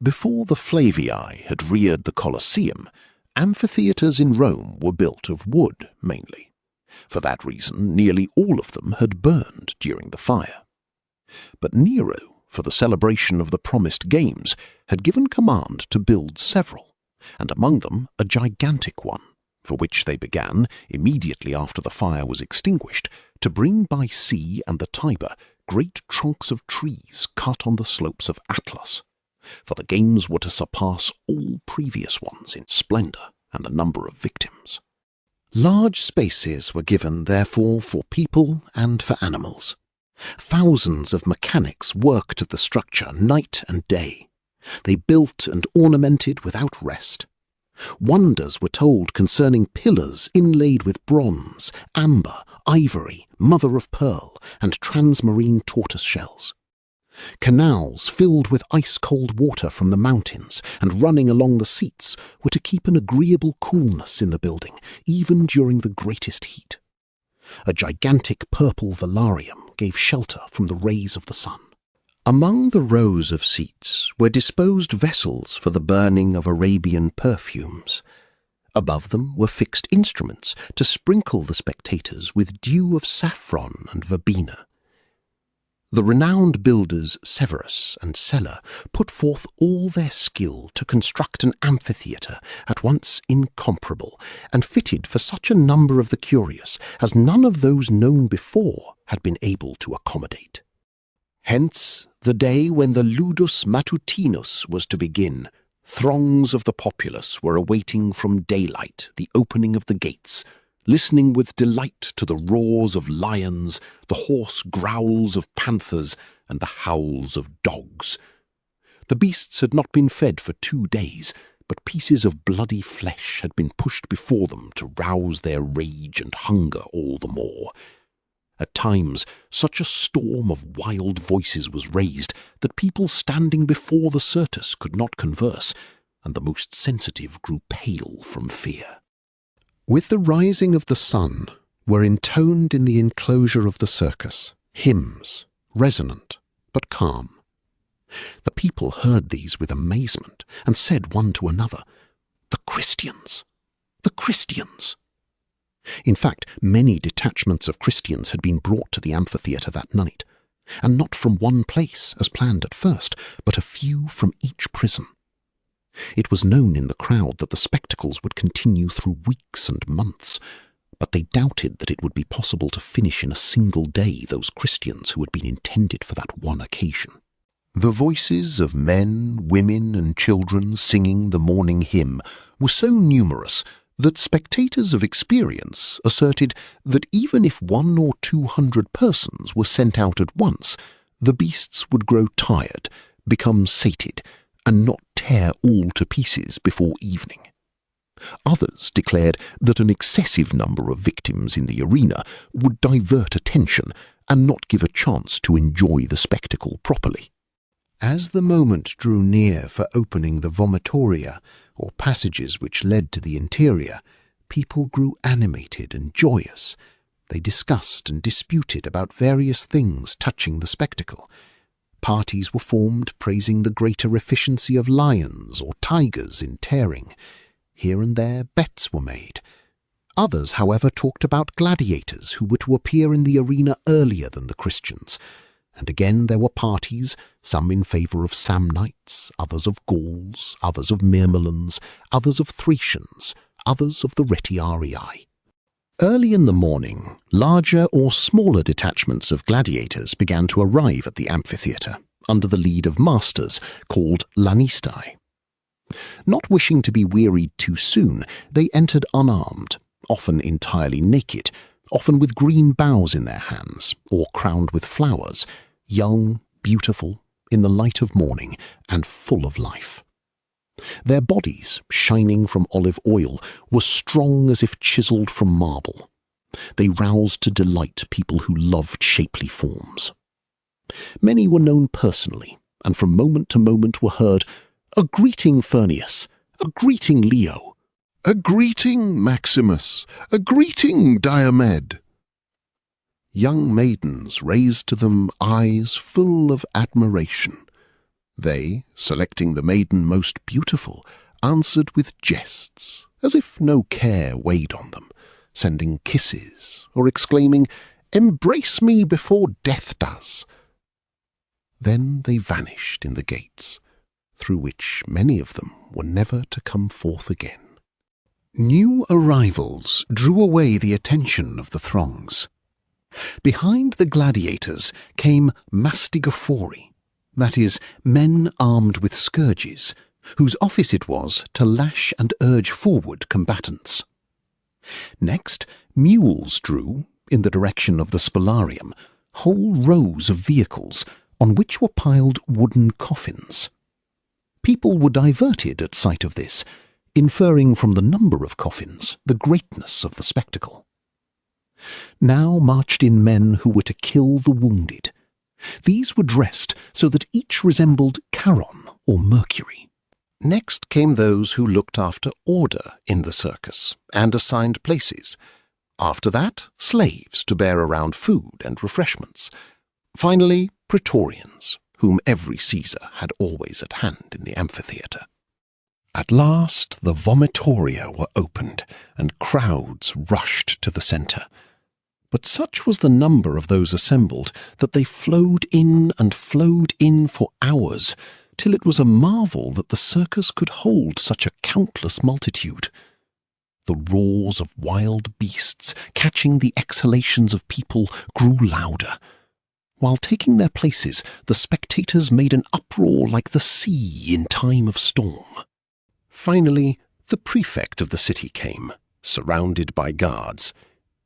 Before the Flavii had reared the Colosseum, amphitheatres in Rome were built of wood, mainly. For that reason, nearly all of them had burned during the fire. But Nero, for the celebration of the promised games, had given command to build several, and among them a gigantic one, for which they began, immediately after the fire was extinguished, to bring by sea and the Tiber great trunks of trees cut on the slopes of Atlas, for the games were to surpass all previous ones in splendour and the number of victims. Large spaces were given, therefore, for people and for animals. Thousands of mechanics worked at the structure night and day. They built and ornamented without rest. Wonders were told concerning pillars inlaid with bronze, amber, ivory, mother of pearl, and transmarine tortoise shells. Canals filled with ice-cold water from the mountains and running along the seats were to keep an agreeable coolness in the building, even during the greatest heat. A gigantic purple velarium gave shelter from the rays of the sun. Among the rows of seats were disposed vessels for the burning of Arabian perfumes. Above them were fixed instruments to sprinkle the spectators with dew of saffron and verbena. The renowned builders Severus and Sella put forth all their skill to construct an amphitheatre at once incomparable and fitted for such a number of the curious as none of those known before had been able to accommodate. Hence, the day when the ludus matutinus was to begin, throngs of the populace were awaiting from daylight the opening of the gates, listening with delight to the roars of lions, the hoarse growls of panthers, and the howls of dogs. The beasts had not been fed for 2 days, but pieces of bloody flesh had been pushed before them to rouse their rage and hunger all the more. At times, such a storm of wild voices was raised that people standing before the Certus could not converse, and the most sensitive grew pale from fear. With the rising of the sun were intoned in the enclosure of the circus hymns, resonant but calm. The people heard these with amazement and said one to another, "The Christians! The Christians!" In fact, many detachments of Christians had been brought to the amphitheatre that night, and not from one place, as planned at first, but a few from each prison. It was known in the crowd that the spectacles would continue through weeks and months, but they doubted that it would be possible to finish in a single day those Christians who had been intended for that one occasion. The voices of men, women, and children singing the morning hymn were so numerous that spectators of experience asserted that even if 100 or 200 persons were sent out at once, the beasts would grow tired, become sated, and not tear all to pieces before evening. Others declared that an excessive number of victims in the arena would divert attention and not give a chance to enjoy the spectacle properly. As the moment drew near for opening the vomitoria, or passages which led to the interior, people grew animated and joyous. They discussed and disputed about various things touching the spectacle. Parties were formed praising the greater efficiency of lions or tigers in tearing. Here and there bets were made. Others, however, talked about gladiators who were to appear in the arena earlier than the Christians. And again there were parties, some in favour of Samnites, others of Gauls, others of Myrmilons, others of Thracians, others of the Retiarii. Early in the morning, larger or smaller detachments of gladiators began to arrive at the amphitheatre, under the lead of masters called Lanistai. Not wishing to be wearied too soon, they entered unarmed, often entirely naked, often with green boughs in their hands, or crowned with flowers, young, beautiful, in the light of morning, and full of life. Their bodies, shining from olive oil, were strong as if chiselled from marble. They roused to delight people who loved shapely forms. Many were known personally, and from moment to moment were heard, "A greeting, Furnius! A greeting, Leo! A greeting, Maximus! A greeting, Diomed!" Young maidens raised to them eyes full of admiration. They, selecting the maiden most beautiful, answered with jests, as if no care weighed on them, sending kisses, or exclaiming, "Embrace me before death does." Then they vanished in the gates, through which many of them were never to come forth again. New arrivals drew away the attention of the throngs. Behind the gladiators came mastigophori, that is, men armed with scourges, whose office it was to lash and urge forward combatants. Next, mules drew, in the direction of the spolarium, whole rows of vehicles on which were piled wooden coffins. People were diverted at sight of this, inferring from the number of coffins the greatness of the spectacle. Now marched in men who were to kill the wounded. These were dressed so that each resembled Charon or Mercury. Next came those who looked after order in the circus and assigned places. After that, slaves to bear around food and refreshments. Finally, praetorians, whom every Caesar had always at hand in the amphitheatre. At last the vomitoria were opened, and crowds rushed to the centre. But such was the number of those assembled that they flowed in for hours, till it was a marvel that the circus could hold such a countless multitude. The roars of wild beasts, catching the exhalations of people, grew louder. While taking their places, the spectators made an uproar like the sea in time of storm. Finally, the prefect of the city came, surrounded by guards,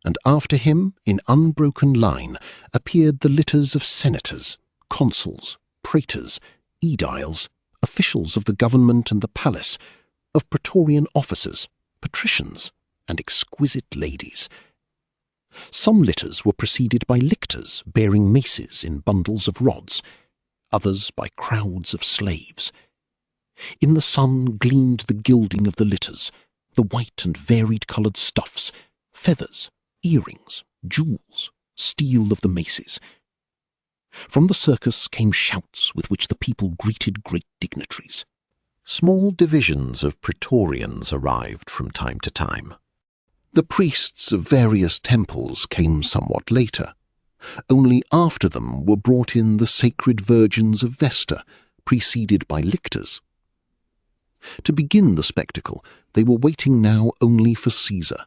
and after him, in unbroken line, appeared the litters of senators, consuls, praetors, aediles, officials of the government and the palace, of praetorian officers, patricians, and exquisite ladies. Some litters were preceded by lictors bearing maces in bundles of rods, others by crowds of slaves. In the sun gleamed the gilding of the litters, the white and varied-coloured stuffs, feathers, earrings, jewels, steel of the maces. From the circus came shouts with which the people greeted great dignitaries. Small divisions of praetorians arrived from time to time. The priests of various temples came somewhat later. Only after them were brought in the sacred virgins of Vesta, preceded by lictors. To begin the spectacle, they were waiting now only for Caesar,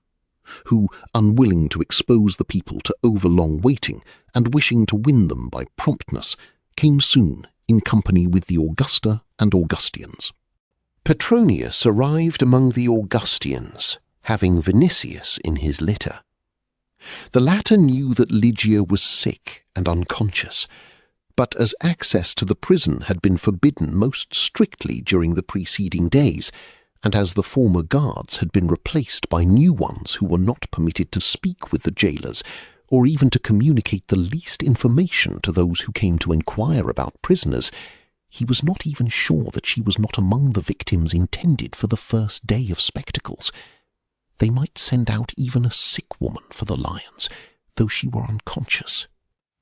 who, unwilling to expose the people to overlong waiting and wishing to win them by promptness, came soon in company with the Augusta and Augustians. Petronius arrived among the Augustians, having Vinicius in his litter. The latter knew that Lygia was sick and unconscious, but as access to the prison had been forbidden most strictly during the preceding days, and as the former guards had been replaced by new ones who were not permitted to speak with the jailers, or even to communicate the least information to those who came to inquire about prisoners, he was not even sure that she was not among the victims intended for the first day of spectacles. They might send out even a sick woman for the lions, though she were unconscious.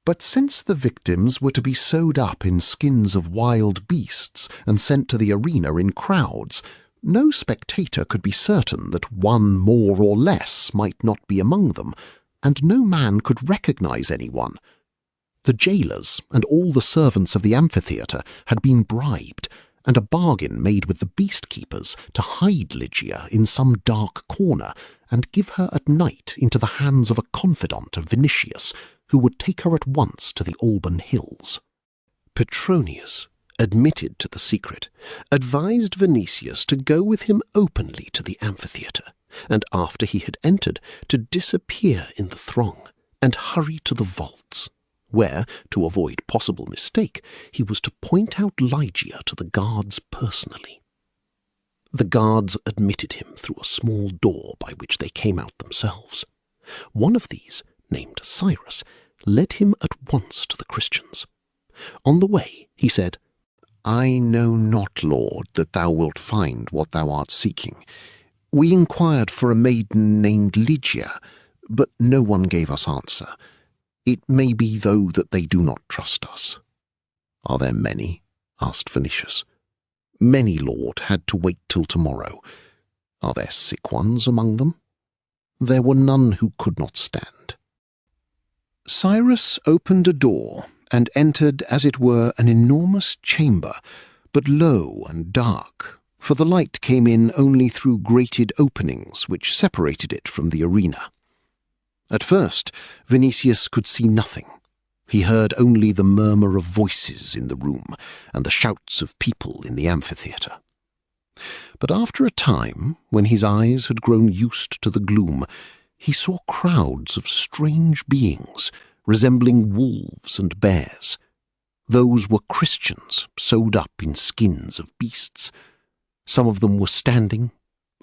But since the victims were to be sewed up in skins of wild beasts and sent to the arena in crowds, no spectator could be certain that one more or less might not be among them, and no man could recognize anyone. The jailers and all the servants of the amphitheatre had been bribed, and a bargain made with the beast-keepers to hide Lygia in some dark corner and give her at night into the hands of a confidant of Vinicius, who would take her at once to the Alban Hills. Petronius, admitted to the secret, advised Vinicius to go with him openly to the amphitheatre, and after he had entered, to disappear in the throng and hurry to the vaults, where, to avoid possible mistake, he was to point out Lygia to the guards personally. The guards admitted him through a small door by which they came out themselves. One of these, named Cyrus, led him at once to the Christians. On the way, he said, "I know not, Lord, that thou wilt find what thou art seeking. We inquired for a maiden named Lygia, but no one gave us answer. It may be, though, that they do not trust us." "Are there many?" asked Vinicius. "Many, Lord, had to wait till tomorrow. Are there sick ones among them?" "There were none who could not stand." Cyrus opened a door and entered, as it were, an enormous chamber, but low and dark, for the light came in only through grated openings which separated it from the arena. At first, Vinicius could see nothing. He heard only the murmur of voices in the room and the shouts of people in the amphitheatre. But after a time, when his eyes had grown used to the gloom, he saw crowds of strange beings, resembling wolves and bears. Those were Christians sewed up in skins of beasts. Some of them were standing,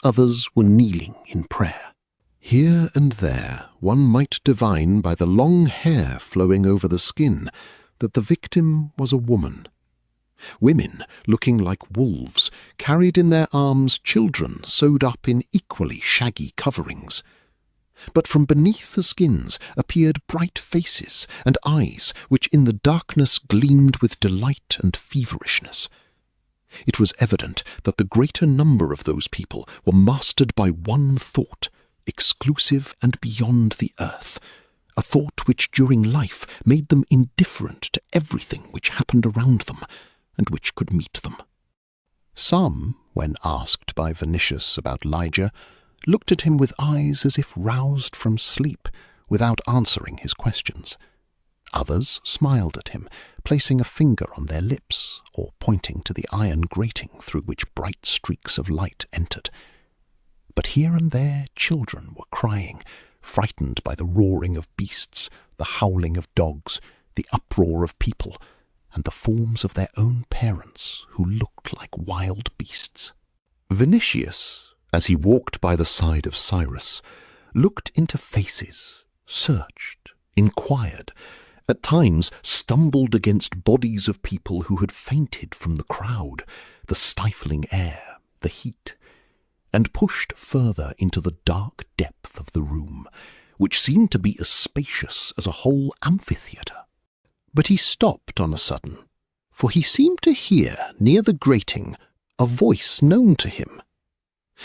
others were kneeling in prayer. Here and there one might divine by the long hair flowing over the skin that the victim was a woman. Women, looking like wolves, carried in their arms children sewed up in equally shaggy coverings. But from beneath the skins appeared bright faces and eyes which in the darkness gleamed with delight and feverishness. It was evident that the greater number of those people were mastered by one thought, exclusive and beyond the earth, a thought which during life made them indifferent to everything which happened around them and which could meet them. Some, when asked by Vinicius about Lygia, looked at him with eyes as if roused from sleep, without answering his questions. Others smiled at him, placing a finger on their lips or pointing to the iron grating through which bright streaks of light entered. But here and there children were crying, frightened by the roaring of beasts, the howling of dogs, the uproar of people, and the forms of their own parents who looked like wild beasts. Vinicius, as he walked by the side of Cyrus, looked into faces, searched, inquired, at times stumbled against bodies of people who had fainted from the crowd, the stifling air, the heat, and pushed further into the dark depth of the room, which seemed to be as spacious as a whole amphitheatre. But he stopped on a sudden, for he seemed to hear, near the grating, a voice known to him.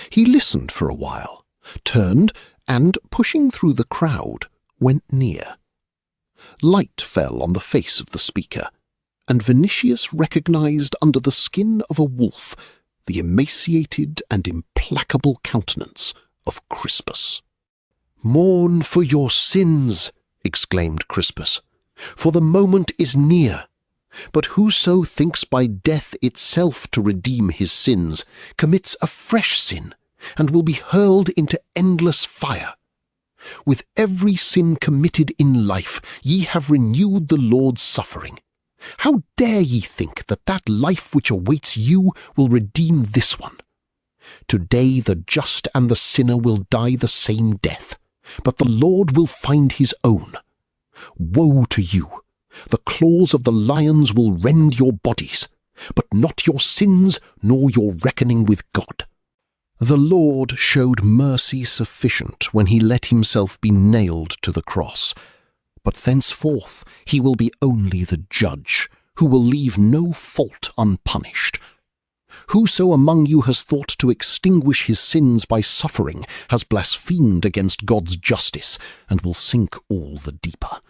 He listened for a while, turned, and, pushing through the crowd, went near. Light fell on the face of the speaker, and Vinicius recognized under the skin of a wolf the emaciated and implacable countenance of Crispus. "Mourn for your sins," exclaimed Crispus, "for the moment is near. But whoso thinks by death itself to redeem his sins commits a fresh sin, and will be hurled into endless fire. With every sin committed in life ye have renewed the Lord's suffering. How dare ye think that that life which awaits you will redeem this one? Today the just and the sinner will die the same death, but the Lord will find his own. Woe to you! The claws of the lions will rend your bodies, but not your sins nor your reckoning with God. The Lord showed mercy sufficient when he let himself be nailed to the cross, but thenceforth he will be only the judge, who will leave no fault unpunished. Whoso among you has thought to extinguish his sins by suffering has blasphemed against God's justice, and will sink all the deeper.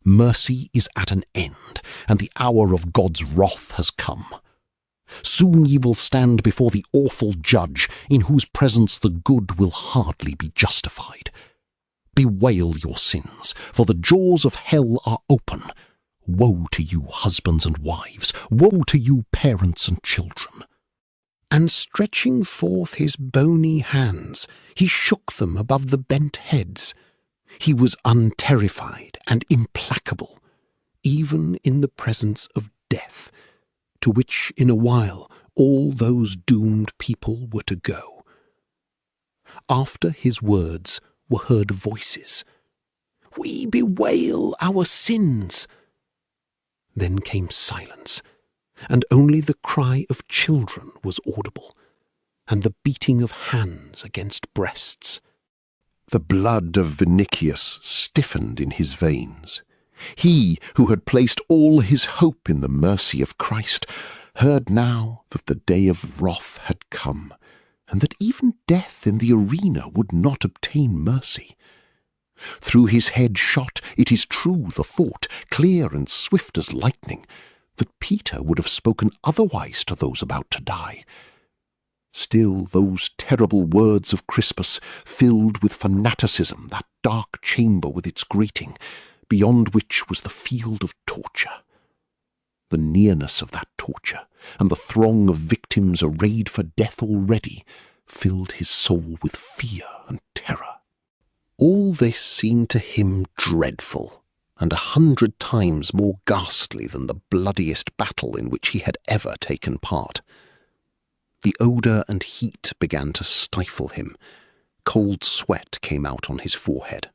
Mercy is at an end, and the hour of God's wrath has come. Soon ye will stand before the awful judge, in whose presence the good will hardly be justified. Bewail your sins, for the jaws of hell are open. Woe to you, husbands and wives! Woe to you, parents and children! And stretching forth his bony hands, he shook them above the bent heads. He was unterrified and implacable, even in the presence of death, to which in a while all those doomed people were to go. After his words were heard voices. "We bewail our sins." Then came silence, and only the cry of children was audible, and the beating of hands against breasts. The blood of Vinicius stiffened in his veins. He, who had placed all his hope in the mercy of Christ, heard now that the day of wrath had come, and that even death in the arena would not obtain mercy. Through his head shot, it is true, the thought, clear and swift as lightning, that Peter would have spoken otherwise to those about to die. Still those terrible words of Crispus filled with fanaticism that dark chamber with its grating, beyond which was the field of torture. The nearness of that torture, and the throng of victims arrayed for death already, filled his soul with fear and terror. All this seemed to him dreadful, and 100 times more ghastly than the bloodiest battle in which he had ever taken part. The odour and heat began to stifle him. Cold sweat came out on his forehead.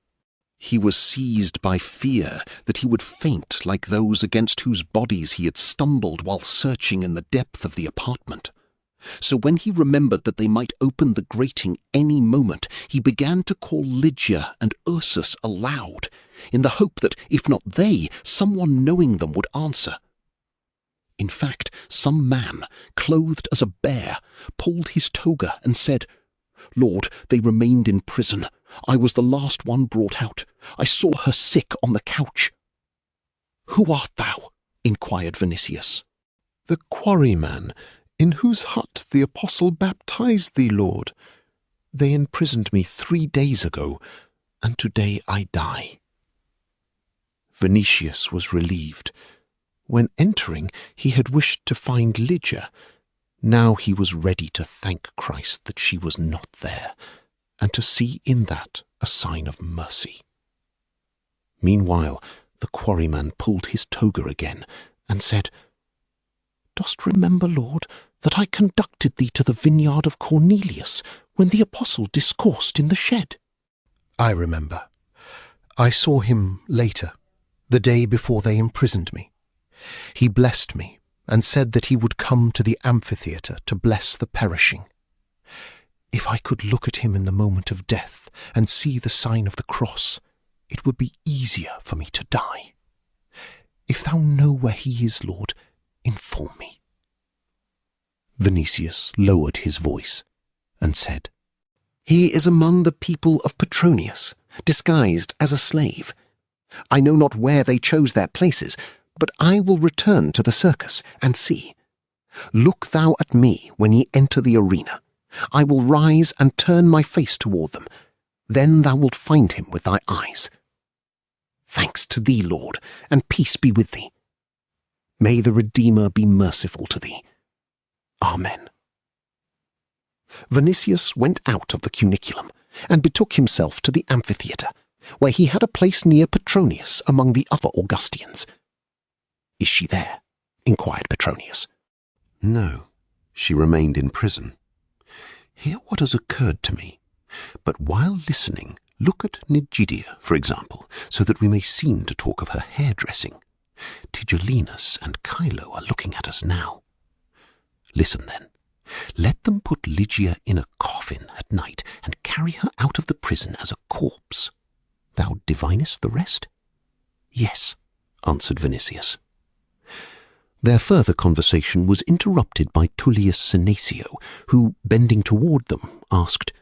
He was seized by fear that he would faint like those against whose bodies he had stumbled while searching in the depth of the apartment. So when he remembered that they might open the grating any moment, he began to call Lygia and Ursus aloud, in the hope that, if not they, someone knowing them would answer. In fact, some man, clothed as a bear, pulled his toga and said, "Lord, they remained in prison. I was the last one brought out. I saw her sick on the couch." "Who art thou?" inquired Vinicius. "The quarryman, in whose hut the apostle baptized thee, Lord. They imprisoned me 3 days ago, and today I die." Vinicius was relieved. When entering, he had wished to find Lygia. Now he was ready to thank Christ that she was not there, and to see in that a sign of mercy. Meanwhile, the quarryman pulled his toga again, and said, "Dost remember, Lord, that I conducted thee to the vineyard of Cornelius, when the apostle discoursed in the shed?" "I remember. I saw him later, the day before they imprisoned me. He blessed me, and said that he would come to the amphitheatre to bless the perishing. If I could look at him in the moment of death and see the sign of the cross, it would be easier for me to die. If thou know where he is, Lord, inform me." Vinicius lowered his voice and said, "He is among the people of Petronius, disguised as a slave. I know not where they chose their places, but I will return to the circus and see. Look thou at me when ye enter the arena. I will rise and turn my face toward them. Then thou wilt find him with thy eyes. Thanks to thee, Lord, and peace be with thee. May the Redeemer be merciful to thee. Amen." Vinicius went out of the cuniculum and betook himself to the amphitheatre, where he had a place near Petronius among the other Augustians. "Is she there?" inquired Petronius. "No, she remained in prison. Hear what has occurred to me. But while listening, look at Nigidia, for example, so that we may seem to talk of her hairdressing. Tigellinus and Chilo are looking at us now. Listen, then. Let them put Lygia in a coffin at night and carry her out of the prison as a corpse. Thou divinest the rest?" "Yes," answered Vinicius. Their further conversation was interrupted by Tullius Senecio, who, bending toward them, asked,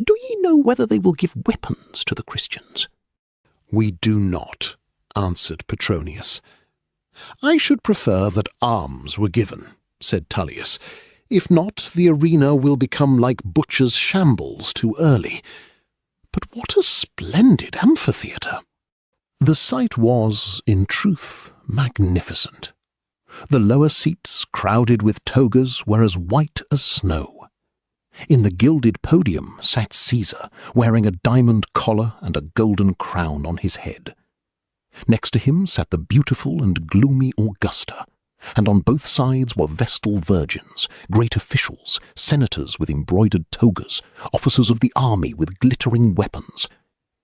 "Do ye know whether they will give weapons to the Christians?" "We do not," answered Petronius. "I should prefer that arms were given," said Tullius. "If not, the arena will become like butcher's shambles too early. But what a splendid amphitheatre!" The sight was, in truth, magnificent. The lower seats, crowded with togas, were as white as snow. In the gilded podium sat Caesar, wearing a diamond collar and a golden crown on his head. Next to him sat the beautiful and gloomy Augusta, and on both sides were vestal virgins, great officials, senators with embroidered togas, officers of the army with glittering weapons.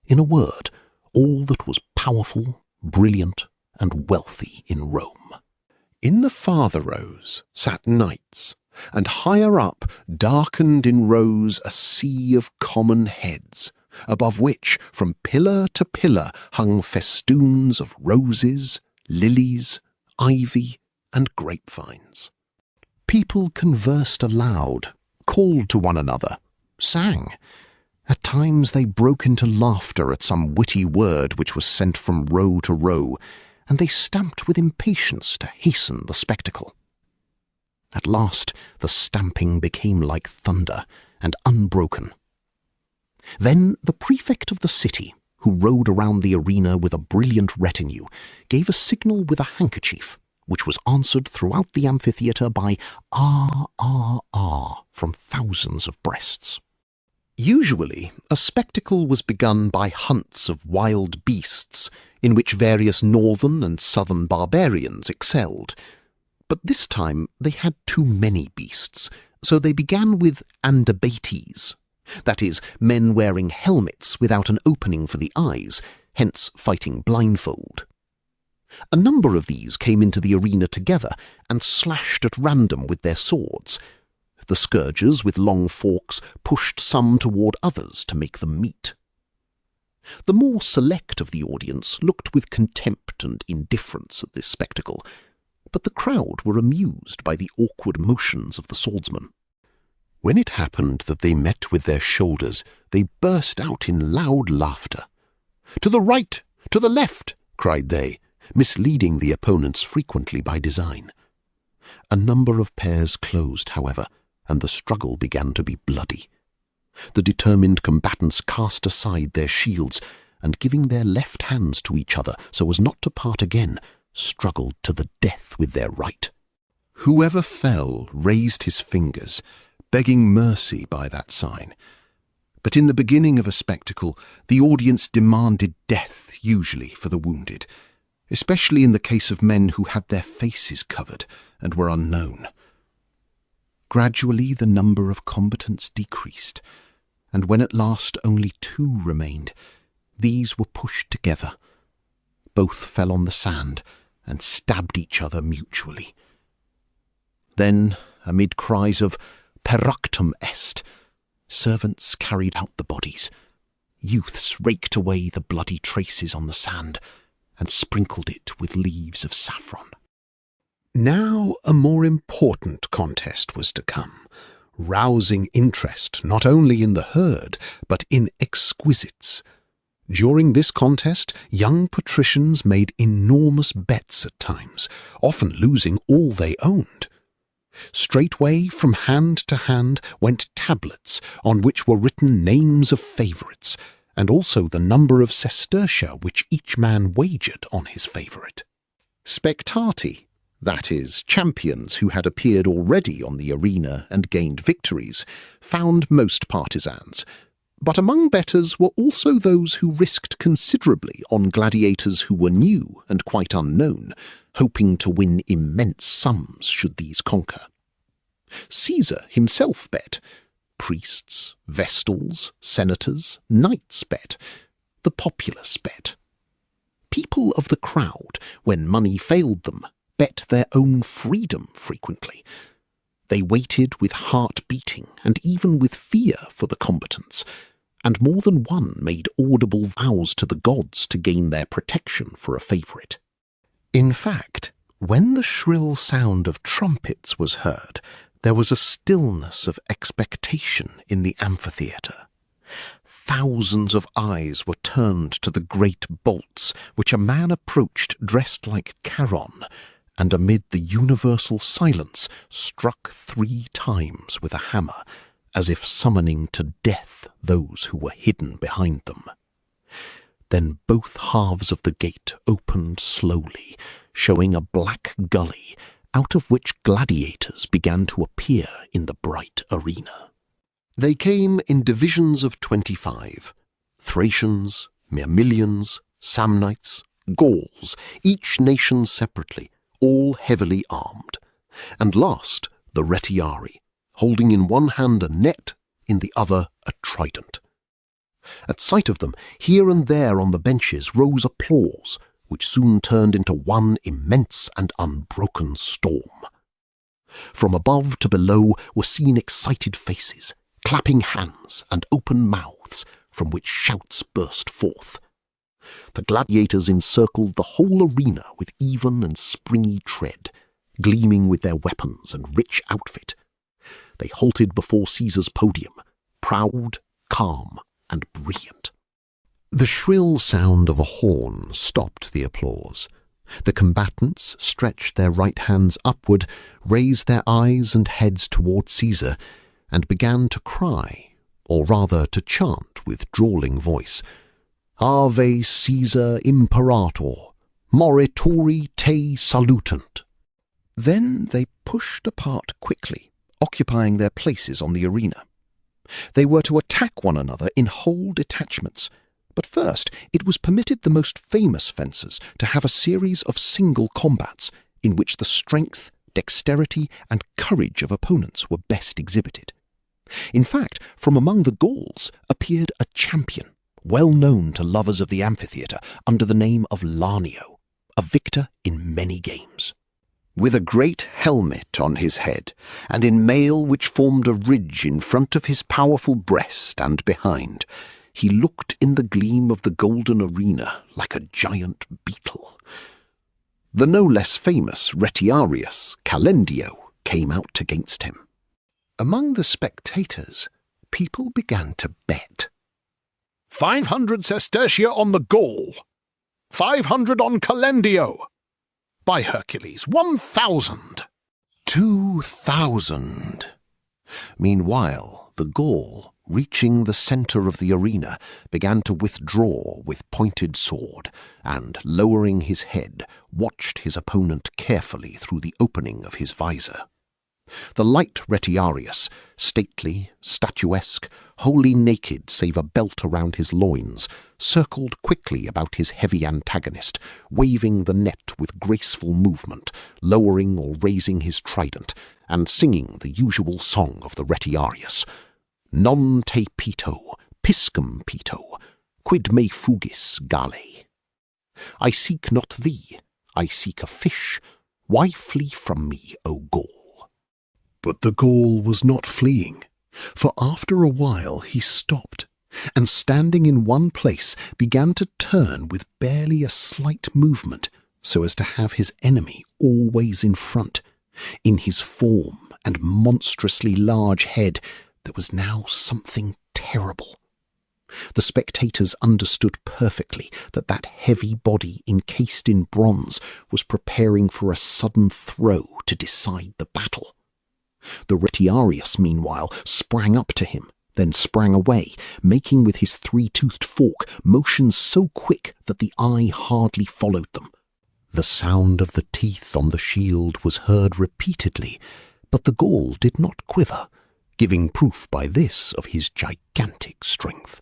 In a word, all that was powerful, brilliant, and wealthy in Rome. In the farther rows sat knights, and higher up darkened in rows a sea of common heads, above which, from pillar to pillar, hung festoons of roses, lilies, ivy, and grapevines. People conversed aloud, called to one another, sang. At times they broke into laughter at some witty word which was sent from row to row, and they stamped with impatience to hasten the spectacle. At last the stamping became like thunder, and unbroken. Then the prefect of the city, who rode around the arena with a brilliant retinue, gave a signal with a handkerchief, which was answered throughout the amphitheatre by "ah, ah, ah" from thousands of breasts. Usually, a spectacle was begun by hunts of wild beasts, in which various northern and southern barbarians excelled. But this time they had too many beasts, so they began with andabates, that is, men wearing helmets without an opening for the eyes, hence fighting blindfold. A number of these came into the arena together and slashed at random with their swords. The scourgers with long forks pushed some toward others to make them meet. The more select of the audience looked with contempt and indifference at this spectacle, but the crowd were amused by the awkward motions of the swordsmen. When it happened that they met with their shoulders, they burst out in loud laughter. "To the right! To the left!" cried they, misleading the opponents frequently by design. A number of pairs closed, however, and the struggle began to be bloody. The determined combatants cast aside their shields, and giving their left hands to each other so as not to part again, struggled to the death with their right. Whoever fell raised his fingers, begging mercy by that sign. But in the beginning of a spectacle, the audience demanded death, usually for the wounded, especially in the case of men who had their faces covered and were unknown. Gradually the number of combatants decreased, and when at last only 2 remained, these were pushed together. Both fell on the sand and stabbed each other mutually. Then, amid cries of "Peractum est," servants carried out the bodies. Youths raked away the bloody traces on the sand and sprinkled it with leaves of saffron. Now a more important contest was to come, rousing interest not only in the herd, but in exquisites. During this contest, young patricians made enormous bets at times, often losing all they owned. Straightway from hand to hand went tablets on which were written names of favourites, and also the number of sestertia which each man wagered on his favourite. Spectati, that is, champions who had appeared already on the arena and gained victories, found most partisans, but among bettors were also those who risked considerably on gladiators who were new and quite unknown, hoping to win immense sums should these conquer. Caesar himself bet. Priests, vestals, senators, knights bet. The populace bet. People of the crowd, when money failed them, bet their own freedom frequently. They waited with heart beating and even with fear for the combatants, and more than one made audible vows to the gods to gain their protection for a favourite. In fact, when the shrill sound of trumpets was heard, there was a stillness of expectation in the amphitheatre. Thousands of eyes were turned to the great bolts, which a man approached dressed like Charon, and amid the universal silence struck 3 times with a hammer, as if summoning to death those who were hidden behind them. Then both halves of the gate opened slowly, showing a black gully, out of which gladiators began to appear in the bright arena. They came in divisions of 25, Thracians, Myrmidons, Samnites, Gauls, each nation separately, all heavily armed, and last the retiari, holding in one hand a net, in the other a trident. At sight of them, here and there on the benches rose applause, which soon turned into one immense and unbroken storm. From above to below were seen excited faces, clapping hands and open mouths, from which shouts burst forth. The gladiators encircled the whole arena with even and springy tread, gleaming with their weapons and rich outfit. They halted before Caesar's podium, proud, calm, and brilliant. The shrill sound of a horn stopped the applause. The combatants stretched their right hands upward, raised their eyes and heads toward Caesar, and began to cry, or rather to chant with drawling voice, "Ave Caesar Imperator, morituri te salutant." Then they pushed apart quickly, occupying their places on the arena. They were to attack one another in whole detachments, but first it was permitted the most famous fencers to have a series of single combats in which the strength, dexterity, and courage of opponents were best exhibited. In fact, from among the Gauls appeared a champion, well known to lovers of the amphitheatre under the name of Lanio, a victor in many games. With a great helmet on his head, and in mail which formed a ridge in front of his powerful breast and behind, he looked in the gleam of the golden arena like a giant beetle. The no less famous Retiarius Calendio came out against him. Among the spectators, people began to bet. 500 sestertia on the Gaul, 500 on Calendio. By Hercules, 1,000. 2,000. Meanwhile, The Gaul, reaching the centre of the arena, began to withdraw with pointed sword, and, lowering his head, watched his opponent carefully through the opening of his visor. The light retiarius, stately, statuesque, wholly naked save a belt around his loins, circled quickly about his heavy antagonist, waving the net with graceful movement, lowering or raising his trident, and singing the usual song of the retiarius, Non te pito, piscum pito, quid me fugis, Gale. I seek not thee, I seek a fish. Why flee from me, O Gaul? But the Gaul was not fleeing, for after a while he stopped, and standing in one place began to turn with barely a slight movement, so as to have his enemy always in front. In his form and monstrously large head there was now something terrible. The spectators understood perfectly that that heavy body encased in bronze was preparing for a sudden throw to decide the battle. The retiarius, meanwhile, sprang up to him, then sprang away, making with his three-toothed fork motions so quick that the eye hardly followed them. The sound of the teeth on the shield was heard repeatedly, but the Gaul did not quiver, giving proof by this of his gigantic strength.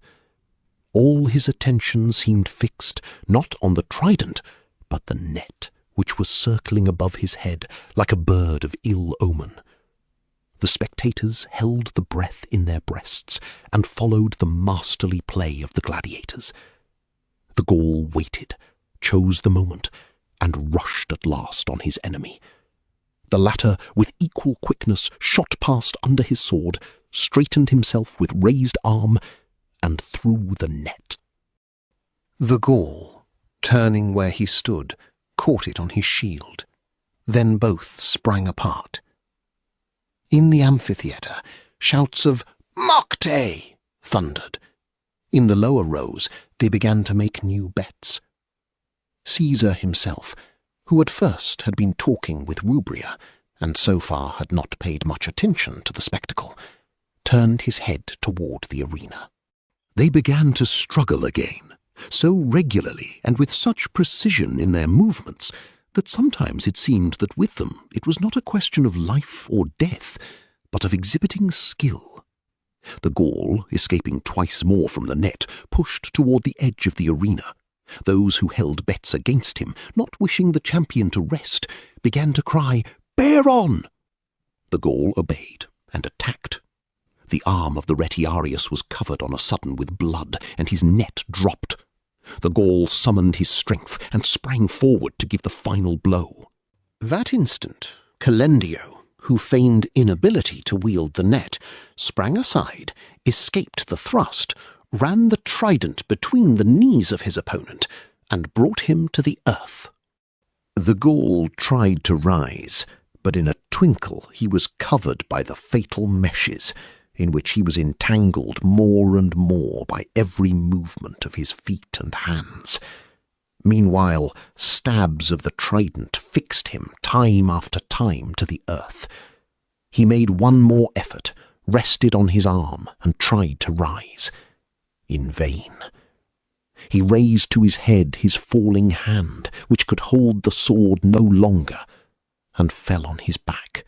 All his attention seemed fixed not on the trident, but the net, which was circling above his head like a bird of ill omen. The spectators held the breath in their breasts and followed the masterly play of the gladiators. The Gaul waited, chose the moment, and rushed at last on his enemy. The latter, with equal quickness, shot past under his sword, straightened himself with raised arm, and threw the net. The Gaul, turning where he stood, caught it on his shield. Then both sprang apart. In the amphitheatre, shouts of "Mocte!" thundered. In the lower rows, they began to make new bets. Caesar himself, who at first had been talking with Rubria, and so far had not paid much attention to the spectacle, turned his head toward the arena. They began to struggle again, so regularly and with such precision in their movements that sometimes it seemed that with them it was not a question of life or death, but of exhibiting skill. The Gaul, escaping twice more from the net, pushed toward the edge of the arena. Those who held bets against him, not wishing the champion to rest, began to cry, "Bear on!" The Gaul obeyed and attacked. The arm of the retiarius was covered on a sudden with blood, and his net dropped. The Gaul summoned his strength and sprang forward to give the final blow. That instant, Calendio, who feigned inability to wield the net, sprang aside, escaped the thrust, ran the trident between the knees of his opponent, and brought him to the earth. The Gaul tried to rise, but in a twinkle he was covered by the fatal meshes, in which he was entangled more and more by every movement of his feet and hands. Meanwhile, stabs of the trident fixed him time after time to the earth. He made one more effort, rested on his arm, and tried to rise. In vain. He raised to his head his falling hand, which could hold the sword no longer, and fell on his back.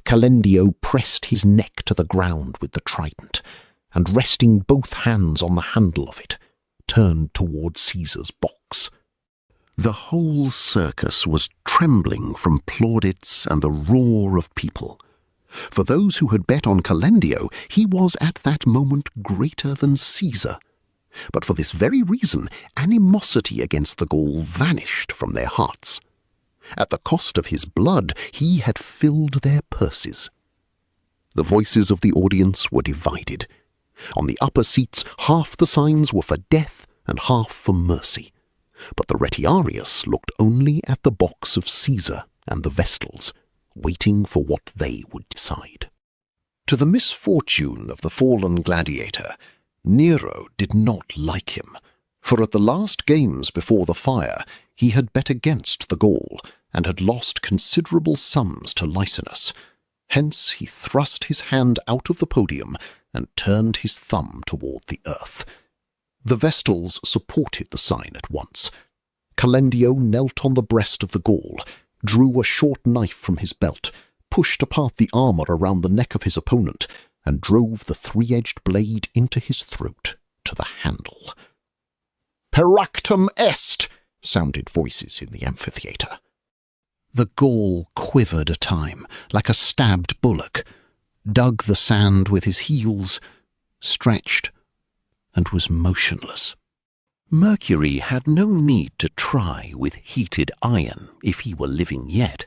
Calendio pressed his neck to the ground with the trident, and resting both hands on the handle of it, turned toward Caesar's box. The whole circus was trembling from plaudits and the roar of people. For those who had bet on Calendio, he was at that moment greater than Caesar. But for this very reason, animosity against the Gaul vanished from their hearts. At the cost of his blood, he had filled their purses. The voices of the audience were divided. On the upper seats, half the signs were for death and half for mercy. But the retiarius looked only at the box of Caesar and the vestals, waiting for what they would decide. To the misfortune of the fallen gladiator, Nero did not like him, for at the last games before the fire he had bet against the Gaul, and had lost considerable sums to Licinus. Hence he thrust his hand out of the podium and turned his thumb toward the earth. The Vestals supported the sign at once. Calendio knelt on the breast of the Gaul, drew a short knife from his belt, pushed apart the armour around the neck of his opponent, and drove the three-edged blade into his throat to the handle. "Peractum est!" sounded voices in the amphitheatre. The Gaul quivered a time, like a stabbed bullock, dug the sand with his heels, stretched, and was motionless. Mercury had no need to try with heated iron if he were living yet.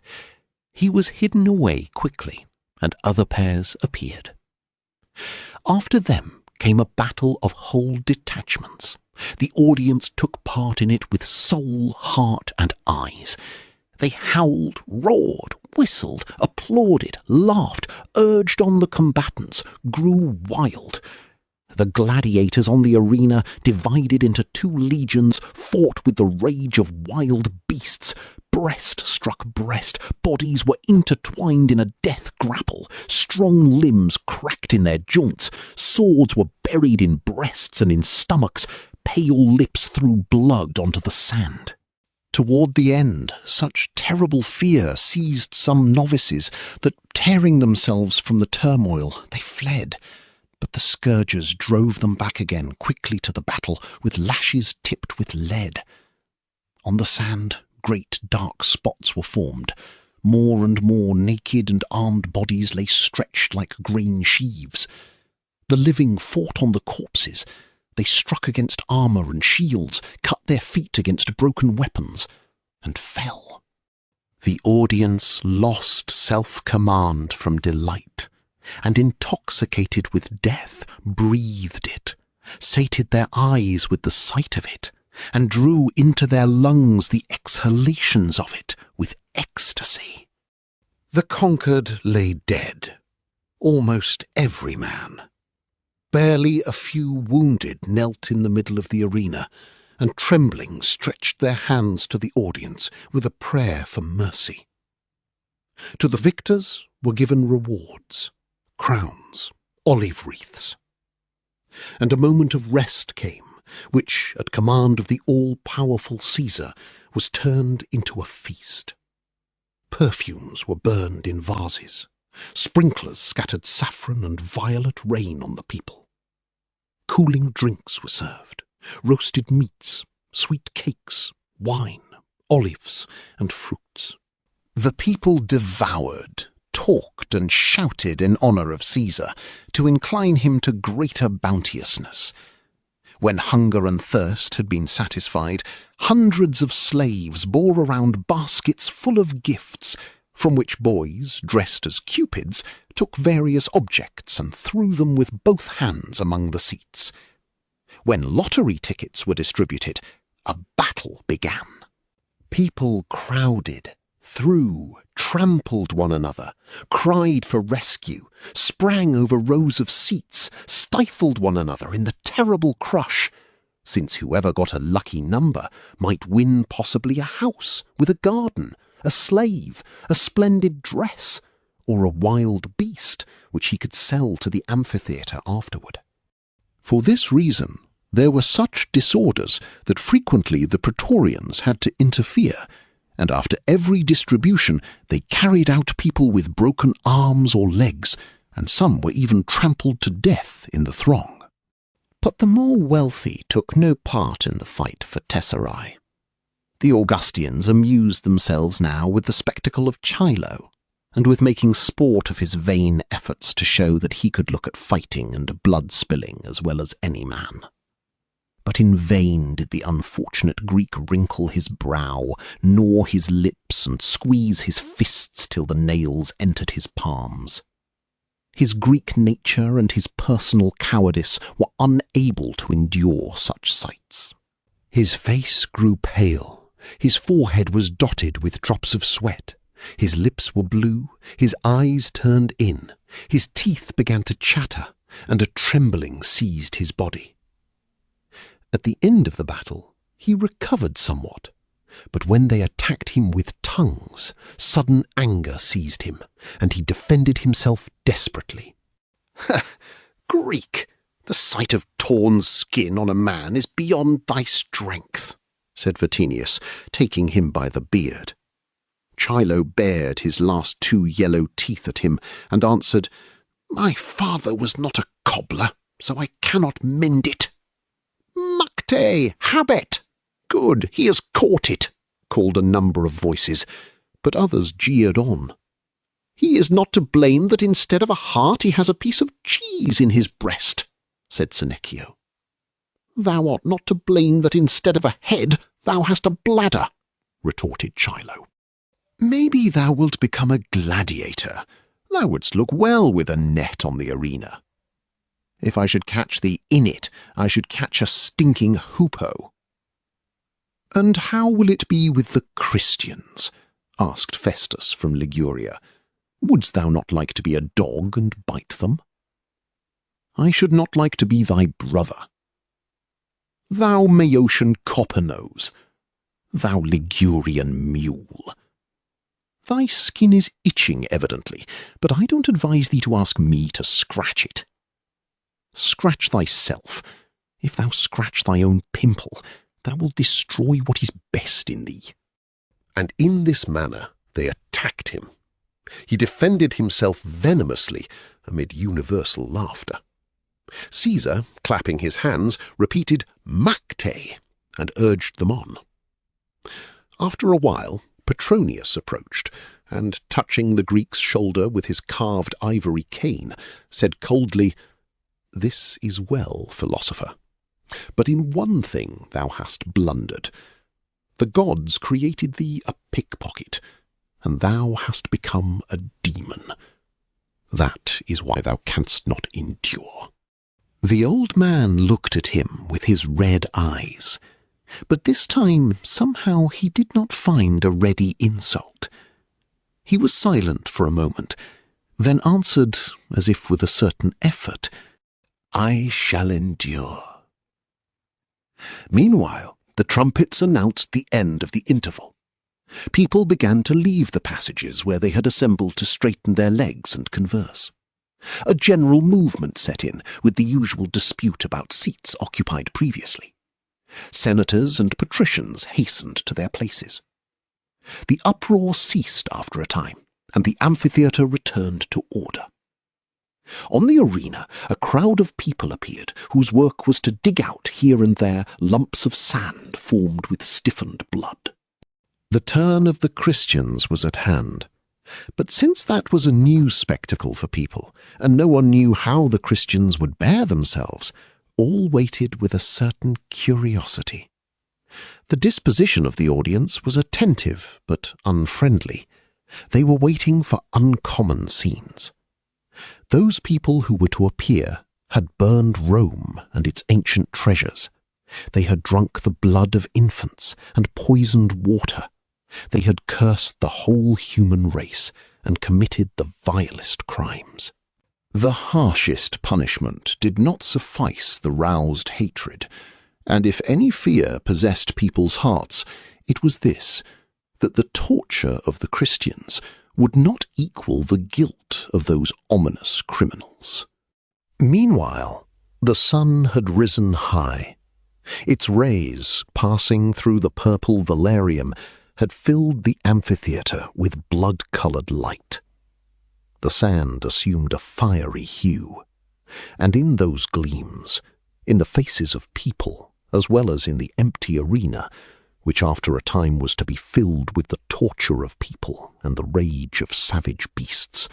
He was hidden away quickly, and other pairs appeared. After them came a battle of whole detachments. The audience took part in it with soul, heart, and eyes. They howled, roared, whistled, applauded, laughed, urged on the combatants, grew wild. The gladiators on the arena, divided into two legions, fought with the rage of wild beasts. Breast struck breast, bodies were intertwined in a death grapple, strong limbs cracked in their joints, swords were buried in breasts and in stomachs, pale lips threw blood onto the sand. Toward the end, such terrible fear seized some novices that, tearing themselves from the turmoil, they fled. But the scourgers drove them back again quickly to the battle with lashes tipped with lead. On the sand, great dark spots were formed. More and more naked and armed bodies lay stretched like grain sheaves. The living fought on the corpses. They struck against armour and shields, cut their feet against broken weapons, and fell. The audience lost self-command from delight, and intoxicated with death breathed it, sated their eyes with the sight of it, and drew into their lungs the exhalations of it with ecstasy. The conquered lay dead, almost every man. Barely a few wounded knelt in the middle of the arena, and trembling stretched their hands to the audience with a prayer for mercy. To the victors were given rewards, crowns, olive wreaths. And a moment of rest came, which, at command of the all-powerful Caesar, was turned into a feast. Perfumes were burned in vases. Sprinklers scattered saffron and violet rain on the people. Cooling drinks were served, roasted meats, sweet cakes, wine, olives, and fruits. The people devoured, talked, and shouted in honour of Caesar to incline him to greater bounteousness. When hunger and thirst had been satisfied, hundreds of slaves bore around baskets full of gifts, from which boys, dressed as cupids, took various objects and threw them with both hands among the seats. When lottery tickets were distributed, a battle began. People crowded, threw, trampled one another, cried for rescue, sprang over rows of seats, stifled one another in the terrible crush, since whoever got a lucky number might win possibly a house with a garden, a slave, a splendid dress, or a wild beast which he could sell to the amphitheatre afterward. For this reason, there were such disorders that frequently the praetorians had to interfere, and after every distribution they carried out people with broken arms or legs, and some were even trampled to death in the throng. But the more wealthy took no part in the fight for tesserae. The Augustians amused themselves now with the spectacle of Chilo, and with making sport of his vain efforts to show that he could look at fighting and blood-spilling as well as any man. But in vain did the unfortunate Greek wrinkle his brow, gnaw his lips, and squeeze his fists till the nails entered his palms. His Greek nature and his personal cowardice were unable to endure such sights. His face grew pale, his forehead was dotted with drops of sweat, his lips were blue, his eyes turned in, his teeth began to chatter, and a trembling seized his body. At the end of the battle, he recovered somewhat, But when they attacked him with tongues, sudden anger seized him, and he defended himself desperately. Greek, the sight of torn skin on a man is beyond thy strength, said Vatinius, taking him by the beard. Chilo bared his last 2 yellow teeth at him and answered, My father was not a cobbler, so I cannot mend it. Macte, habet! Good, he has caught it, called a number of voices, but others jeered on. He is not to blame that instead of a heart he has a piece of cheese in his breast, said Senecio. Thou art not to blame that instead of a head thou hast a bladder, retorted Chilo. Maybe thou wilt become a gladiator. Thou wouldst look well with a net on the arena. If I should catch thee in it, I should catch a stinking hoopoe. And how will it be with the Christians? Asked Festus from Liguria. Wouldst thou not like to be a dog and bite them? I should not like to be thy brother. Thou Maeotian copper-nose, thou Ligurian mule. Thy skin is itching, evidently, but I don't advise thee to ask me to scratch it. Scratch thyself. If thou scratch thy own pimple, thou wilt destroy what is best in thee. And in this manner they attacked him. He defended himself venomously amid universal laughter. Caesar, clapping his hands, repeated Macte and urged them on. After a while, Petronius approached, and touching the Greek's shoulder with his carved ivory cane, said coldly, This is well, philosopher, but in one thing thou hast blundered. The gods created thee a pickpocket, and thou hast become a demon. That is why thou canst not endure. The old man looked at him with his red eyes, but this time somehow he did not find a ready insult. He was silent for a moment, then answered, as if with a certain effort, I shall endure. Meanwhile, the trumpets announced the end of the interval. People began to leave the passages where they had assembled to straighten their legs and converse. A general movement set in, with the usual dispute about seats occupied previously. Senators and patricians hastened to their places. The uproar ceased after a time, and the amphitheatre returned to order. On the arena, a crowd of people appeared, whose work was to dig out here and there lumps of sand formed with stiffened blood. The turn of the Christians was at hand. But since that was a new spectacle for people, and no one knew how the Christians would bear themselves, all waited with a certain curiosity. The disposition of the audience was attentive but unfriendly. They were waiting for uncommon scenes. Those people who were to appear had burned Rome and its ancient treasures. They had drunk the blood of infants and poisoned water. They had cursed the whole human race and committed the vilest crimes. The harshest punishment did not suffice the roused hatred, and if any fear possessed people's hearts, it was this, that the torture of the Christians would not equal the guilt of those ominous criminals. Meanwhile, the sun had risen high. Its rays, passing through the purple velarium, had filled the amphitheatre with blood-coloured light. The sand assumed a fiery hue, and in those gleams, in the faces of people, as well as in the empty arena, which after a time was to be filled with the torture of people and the rage of savage beasts,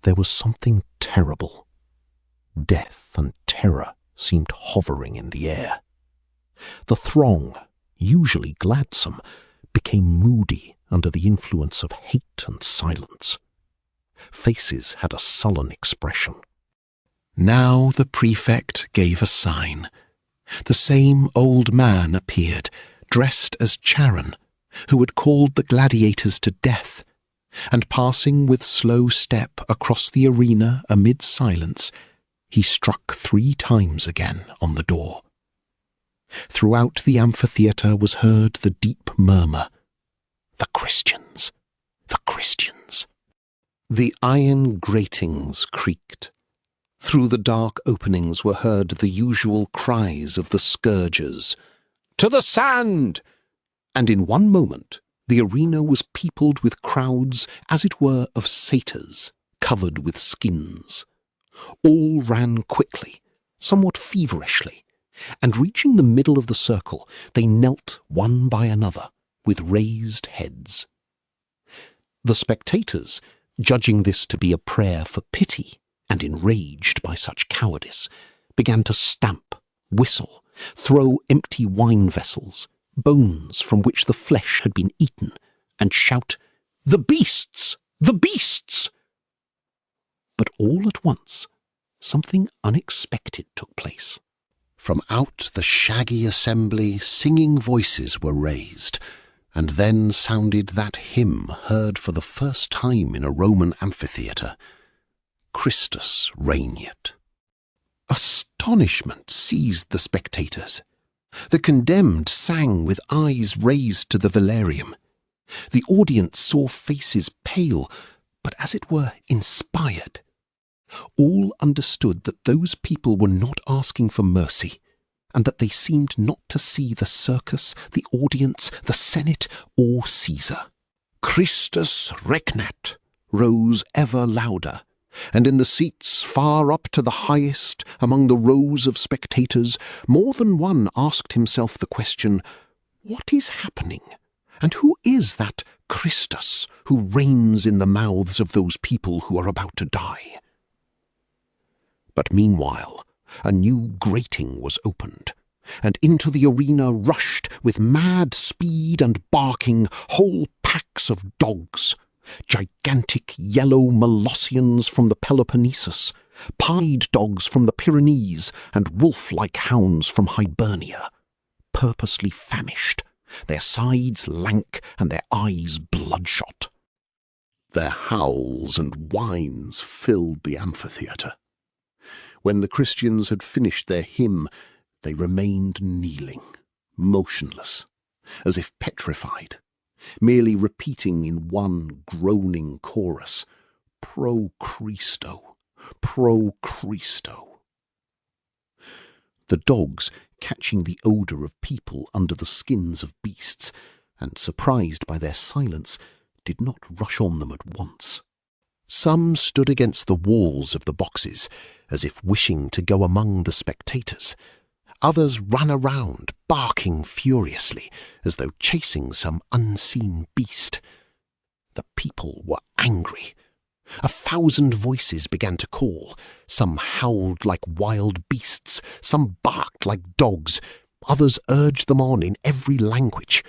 there was something terrible. Death and terror seemed hovering in the air. The throng, usually gladsome, became moody under the influence of hate and silence. Faces had a sullen expression. Now the prefect gave a sign. The same old man appeared, dressed as Charon, who had called the gladiators to death, and passing with slow step across the arena amid silence, he struck 3 times again on the door. Throughout the amphitheatre was heard the deep murmur, "The Christians! The Christians!" The iron gratings creaked. Through the dark openings were heard the usual cries of the scourgers, "To the sand!" And in one moment the arena was peopled with crowds, as it were, of satyrs, covered with skins. All ran quickly, somewhat feverishly, and reaching the middle of the circle, they knelt one by another, with raised heads. The spectators, judging this to be a prayer for pity, and enraged by such cowardice, began to stamp, whistle, throw empty wine vessels, bones from which the flesh had been eaten, and shout, "The beasts! The beasts!" But all at once, something unexpected took place. From out the shaggy assembly singing voices were raised, and then sounded that hymn heard for the first time in a Roman amphitheatre, Christus regnat. Astonishment seized the spectators. The condemned sang with eyes raised to the velarium. The audience saw faces pale, but as it were inspired. All understood that those people were not asking for mercy, and that they seemed not to see the circus, the audience, the Senate, or Caesar. Christus regnat rose ever louder, and in the seats far up to the highest, among the rows of spectators, more than one asked himself the question, "What is happening? And who is that Christus who reigns in the mouths of those people who are about to die?" But meanwhile, a new grating was opened, and into the arena rushed, with mad speed and barking, whole packs of dogs, gigantic yellow Molossians from the Peloponnesus, pied dogs from the Pyrenees, and wolf-like hounds from Hibernia, purposely famished, their sides lank and their eyes bloodshot. Their howls and whines filled the amphitheatre. When the Christians had finished their hymn, they remained kneeling, motionless, as if petrified, merely repeating in one groaning chorus, "Pro Christo, pro Christo." The dogs, catching the odour of people under the skins of beasts, and surprised by their silence, did not rush on them at once. Some stood against the walls of the boxes, as if wishing to go among the spectators. Others ran around, barking furiously, as though chasing some unseen beast. The people were angry. 1,000 voices began to call. Some howled like wild beasts, some barked like dogs, others urged them on in every language.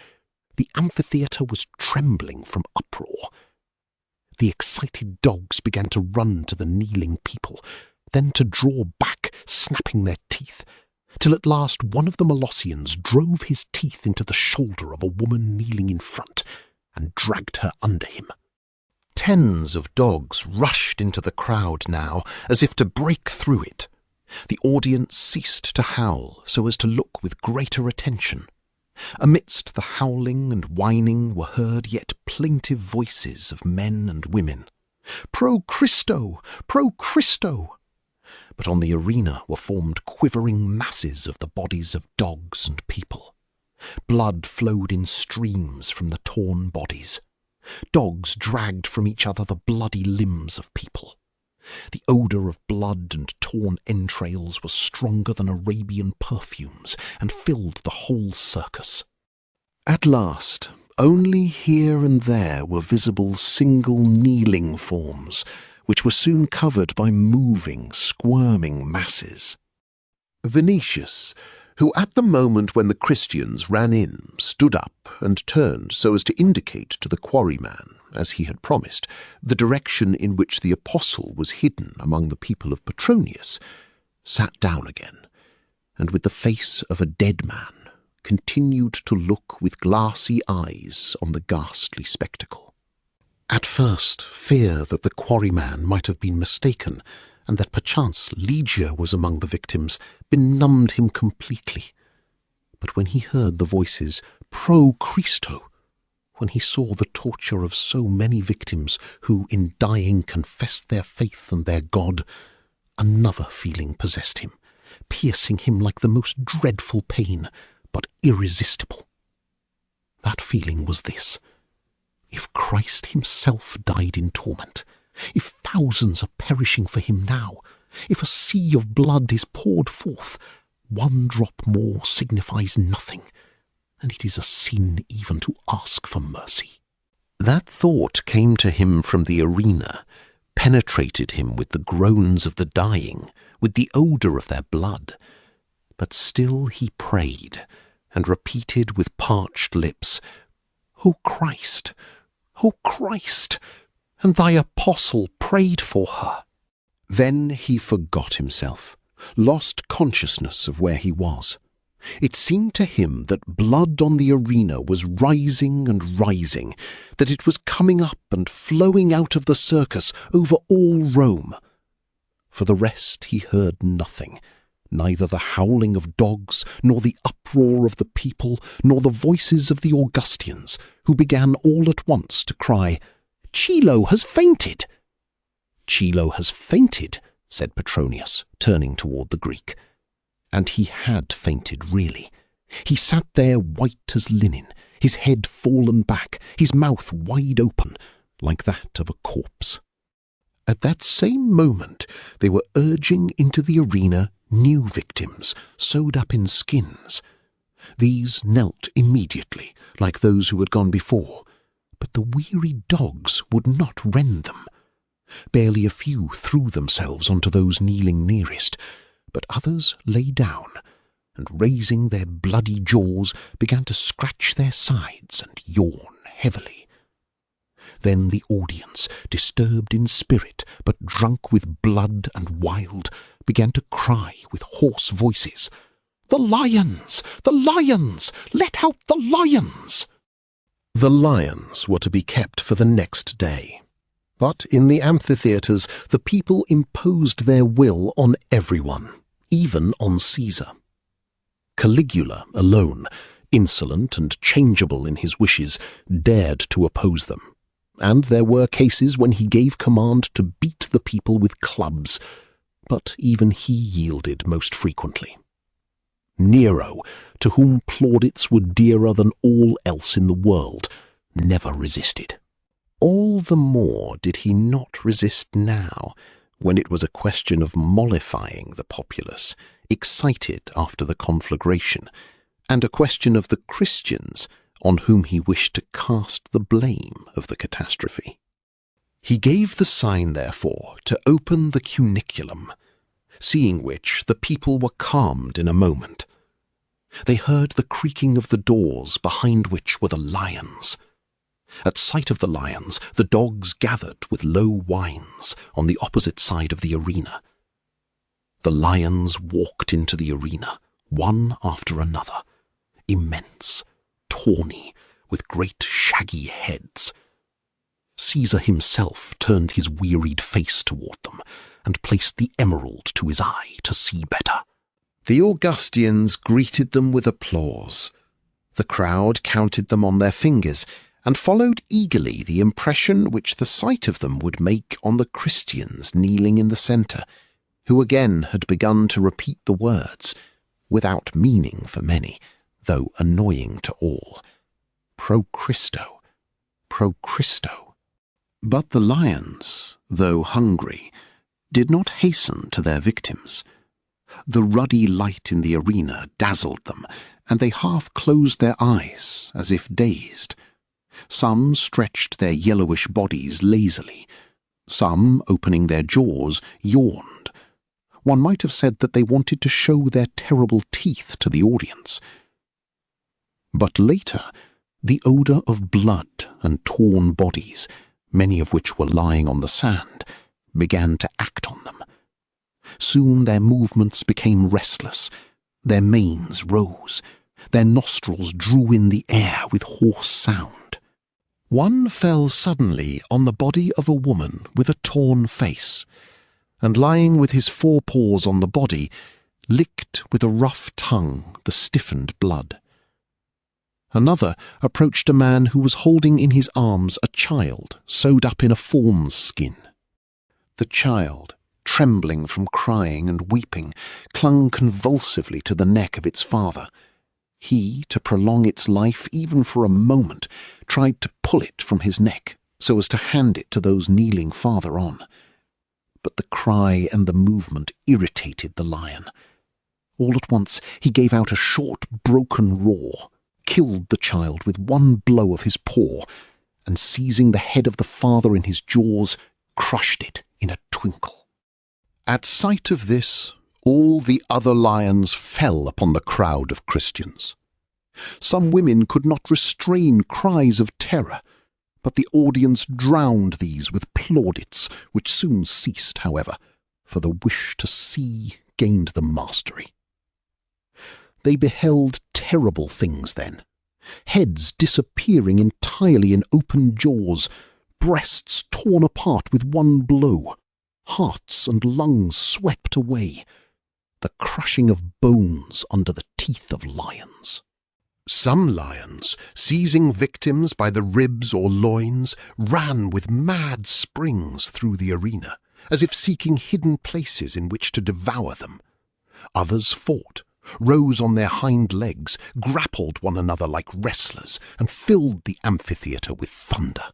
The amphitheatre was trembling from uproar. The excited dogs began to run to the kneeling people, then to draw back, snapping their teeth, till at last one of the Molossians drove his teeth into the shoulder of a woman kneeling in front, and dragged her under him. Tens of dogs rushed into the crowd now, as if to break through it. The audience ceased to howl so as to look with greater attention. Amidst the howling and whining were heard yet plaintive voices of men and women. "Pro Christo! Pro Christo!" But on the arena were formed quivering masses of the bodies of dogs and people. Blood flowed in streams from the torn bodies. Dogs dragged from each other the bloody limbs of people. The odour of blood and torn entrails was stronger than Arabian perfumes, and filled the whole circus. At last, only here and there were visible single kneeling forms, which were soon covered by moving, squirming masses. Venetius, who at the moment when the Christians ran in, stood up and turned so as to indicate to the quarryman, as he had promised, the direction in which the apostle was hidden among the people of Petronius, sat down again, and with the face of a dead man, continued to look with glassy eyes on the ghastly spectacle. At first, fear that the quarryman might have been mistaken, and that perchance Ligia was among the victims, benumbed him completely. But when he heard the voices pro Christo, when he saw the torture of so many victims who in dying confessed their faith and their God, another feeling possessed him, piercing him like the most dreadful pain, but irresistible. That feeling was this: if Christ himself died in torment, if thousands are perishing for him now, if a sea of blood is poured forth, one drop more signifies nothing, and it is a sin even to ask for mercy. That thought came to him from the arena, penetrated him with the groans of the dying, with the odour of their blood. But still he prayed, and repeated with parched lips, O Christ, O Christ, and thy apostle prayed for her. Then he forgot himself, lost consciousness of where he was. It seemed to him that blood on the arena was rising and rising, that it was coming up and flowing out of the circus over all Rome. For the rest he heard nothing, neither the howling of dogs, nor the uproar of the people, nor the voices of the Augustians, who began all at once to cry, Chilo has fainted! Chilo has fainted, said Petronius, turning toward the Greek. And he had fainted really. He sat there white as linen, his head fallen back, his mouth wide open, like that of a corpse. At that same moment they were urging into the arena new victims, sewed up in skins. These knelt immediately, like those who had gone before, but the weary dogs would not rend them. Barely a few threw themselves onto those kneeling nearest, but others lay down, and raising their bloody jaws began to scratch their sides and yawn heavily. Then the audience, disturbed in spirit, but drunk with blood and wild, began to cry with hoarse voices, The lions! The lions! Let out the lions! The lions were to be kept for the next day. But in the amphitheatres the people imposed their will on everyone, even on Caesar. Caligula alone, insolent and changeable in his wishes, dared to oppose them, and there were cases when he gave command to beat the people with clubs, but even he yielded most frequently. Nero, to whom plaudits were dearer than all else in the world, never resisted. All the more did he not resist now, when it was a question of mollifying the populace, excited after the conflagration, and a question of the Christians, on whom he wished to cast the blame of the catastrophe. He gave the sign, therefore, to open the cuniculum, seeing which the people were calmed in a moment. They heard the creaking of the doors behind which were the lions. At sight of the lions, the dogs gathered with low whines on the opposite side of the arena. The lions walked into the arena, one after another, immense, tawny, with great shaggy heads. Caesar himself turned his wearied face toward them, and placed the emerald to his eye to see better. The Augustians greeted them with applause. The crowd counted them on their fingers, and followed eagerly the impression which the sight of them would make on the Christians kneeling in the centre, who again had begun to repeat the words, without meaning for many, though annoying to all, Pro Christo, Pro Christo. But the lions, though hungry, did not hasten to their victims. The ruddy light in the arena dazzled them, and they half closed their eyes, as if dazed. Some stretched their yellowish bodies lazily. Some, opening their jaws, yawned. One might have said that they wanted to show their terrible teeth to the audience. But later, the odour of blood and torn bodies, many of which were lying on the sand, began to act on them. Soon their movements became restless, their manes rose, their nostrils drew in the air with hoarse sound. One fell suddenly on the body of a woman with a torn face, and lying with his forepaws on the body, licked with a rough tongue the stiffened blood. Another approached a man who was holding in his arms a child sewed up in a fawn's skin. The child, trembling from crying and weeping, clung convulsively to the neck of its father. He, to prolong its life even for a moment, tried to pull it from his neck so as to hand it to those kneeling farther on. But the cry and the movement irritated the lion. All at once he gave out a short, broken roar, killed the child with one blow of his paw, and seizing the head of the father in his jaws, crushed it in a twinkle. At sight of this, all the other lions fell upon the crowd of Christians. Some women could not restrain cries of terror, but the audience drowned these with plaudits, which soon ceased, however, for the wish to see gained the mastery. They beheld terrible things then, heads disappearing entirely in open jaws, breasts torn apart with one blow, hearts and lungs swept away, the crushing of bones under the teeth of lions. Some lions, seizing victims by the ribs or loins, ran with mad springs through the arena, as if seeking hidden places in which to devour them. Others fought, rose on their hind legs, grappled one another like wrestlers, and filled the amphitheatre with thunder.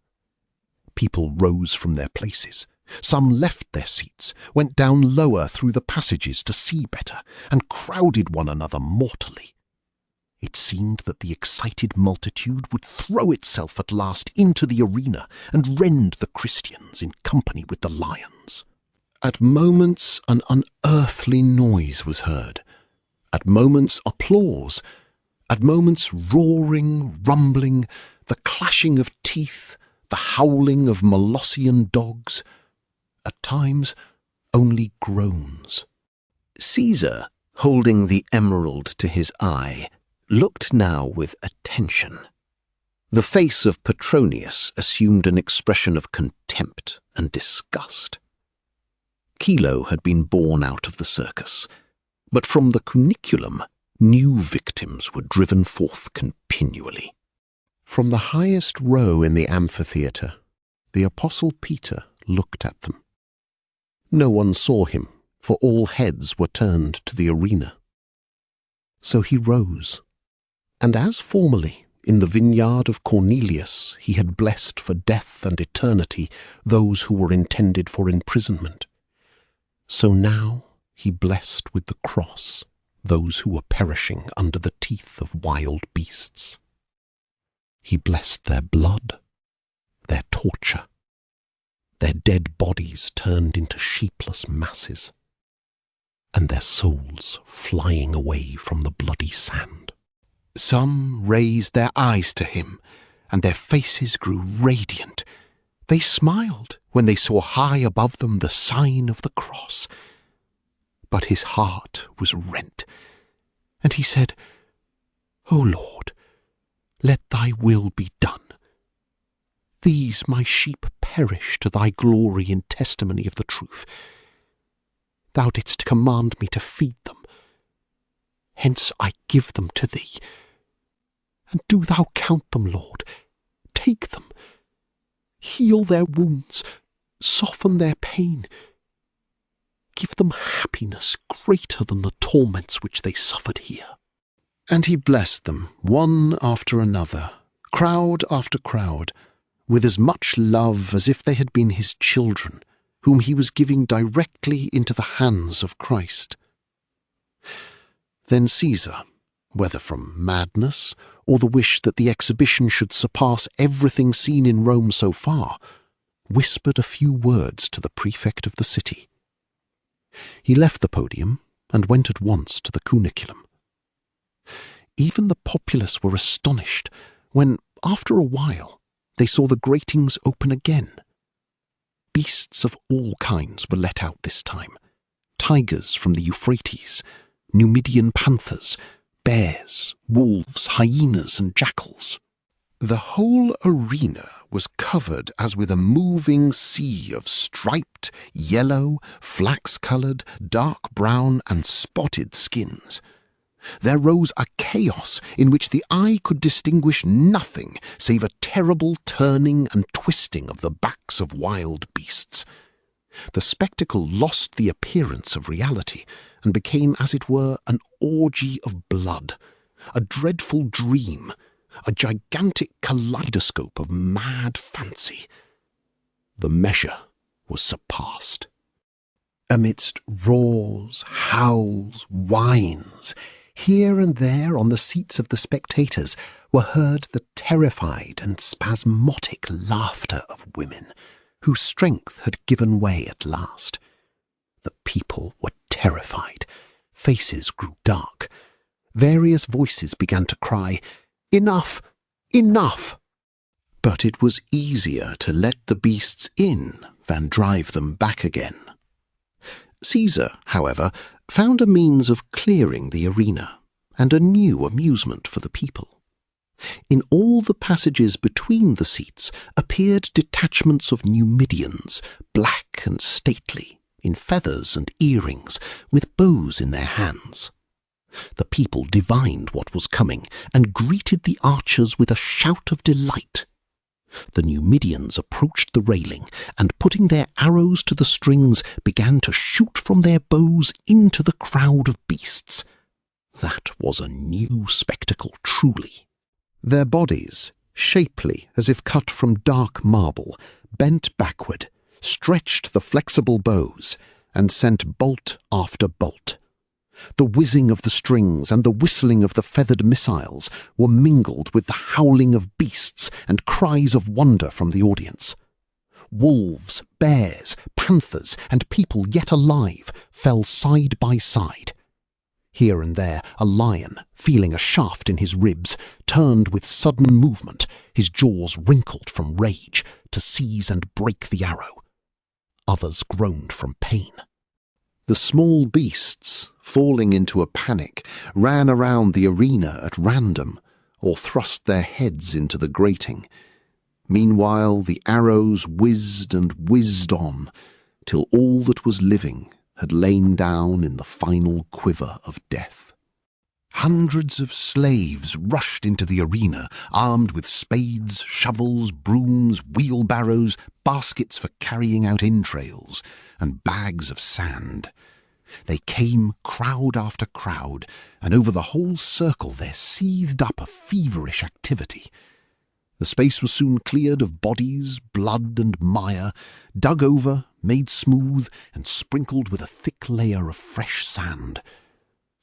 People rose from their places. Some left their seats, went down lower through the passages to see better, and crowded one another mortally. It seemed that the excited multitude would throw itself at last into the arena and rend the Christians in company with the lions. At moments an unearthly noise was heard, at moments applause, at moments roaring, rumbling, the clashing of teeth, the howling of Molossian dogs, at times only groans. Caesar, holding the emerald to his eye, looked now with attention. The face of Petronius assumed an expression of contempt and disgust. Chilo had been born out of the circus, but from the cuniculum new victims were driven forth continually. From the highest row in the amphitheatre, the Apostle Peter looked at them. No one saw him, for all heads were turned to the arena. So he rose, and as formerly in the vineyard of Cornelius he had blessed for death and eternity those who were intended for imprisonment, so now he blessed with the cross those who were perishing under the teeth of wild beasts. He blessed their blood, their torture, their dead bodies turned into sheepless masses, and their souls flying away from the bloody sand. Some raised their eyes to him, and their faces grew radiant. They smiled when they saw high above them the sign of the cross. But his heart was rent, and he said, "O Lord, let thy will be done. These my sheep perish to thy glory in testimony of the truth. Thou didst command me to feed them. Hence I give them to thee. And do thou count them, Lord. Take them. Heal their wounds. Soften their pain. Give them happiness greater than the torments which they suffered here." And he blessed them, one after another, crowd after crowd, with as much love as if they had been his children, whom he was giving directly into the hands of Christ. Then Caesar, whether from madness or the wish that the exhibition should surpass everything seen in Rome so far, whispered a few words to the prefect of the city. He left the podium and went at once to the cuniculum. Even the populace were astonished when, after a while, they saw the gratings open again. Beasts of all kinds were let out this time. Tigers from the Euphrates, Numidian panthers, bears, wolves, hyenas, and jackals. The whole arena was covered as with a moving sea of striped, yellow, flax-coloured, dark brown and spotted skins. There rose a chaos in which the eye could distinguish nothing save a terrible turning and twisting of the backs of wild beasts. The spectacle lost the appearance of reality and became, as it were, an orgy of blood, a dreadful dream, a gigantic kaleidoscope of mad fancy. The measure was surpassed. Amidst roars, howls, whines, here and there on the seats of the spectators were heard the terrified and spasmodic laughter of women, whose strength had given way at last. The people were terrified. Faces grew dark. Various voices began to cry, "Enough! Enough!" But it was easier to let the beasts in than drive them back again. Caesar, however, found a means of clearing the arena, and a new amusement for the people. In all the passages between the seats appeared detachments of Numidians, black and stately, in feathers and earrings, with bows in their hands. The people divined what was coming, and greeted the archers with a shout of delight. The Numidians approached the railing, and putting their arrows to the strings, began to shoot from their bows into the crowd of beasts. That was a new spectacle truly. Their bodies, shapely as if cut from dark marble, bent backward, stretched the flexible bows, and sent bolt after bolt. The whizzing of the strings and the whistling of the feathered missiles were mingled with the howling of beasts and cries of wonder from the audience. Wolves, bears, panthers, and people yet alive fell side by side. Here and there a lion, feeling a shaft in his ribs, turned with sudden movement, his jaws wrinkled from rage, to seize and break the arrow. Others groaned from pain. The small beasts, falling into a panic, ran around the arena at random, or thrust their heads into the grating. Meanwhile the arrows whizzed and whizzed on, till all that was living had lain down in the final quiver of death. Hundreds of slaves rushed into the arena, armed with spades, shovels, brooms, wheelbarrows, baskets for carrying out entrails, and bags of sand. They came crowd after crowd, and over the whole circle there seethed up a feverish activity. The space was soon cleared of bodies, blood, and mire, dug over, made smooth, and sprinkled with a thick layer of fresh sand.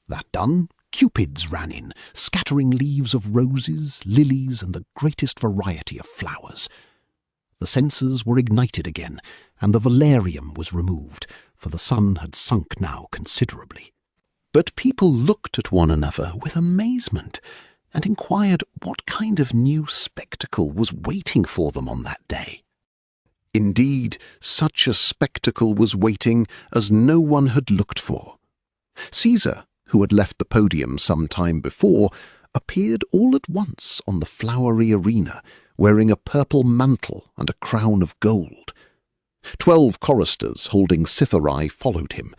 That done, cupids ran in, scattering leaves of roses, lilies, and the greatest variety of flowers. The censers were ignited again, and the valerium was removed, for the sun had sunk now considerably. But people looked at one another with amazement, and inquired what kind of new spectacle was waiting for them on that day. Indeed, such a spectacle was waiting as no one had looked for. Caesar, who had left the podium some time before, appeared all at once on the flowery arena, wearing a purple mantle and a crown of gold. 12 choristers holding cithari followed him.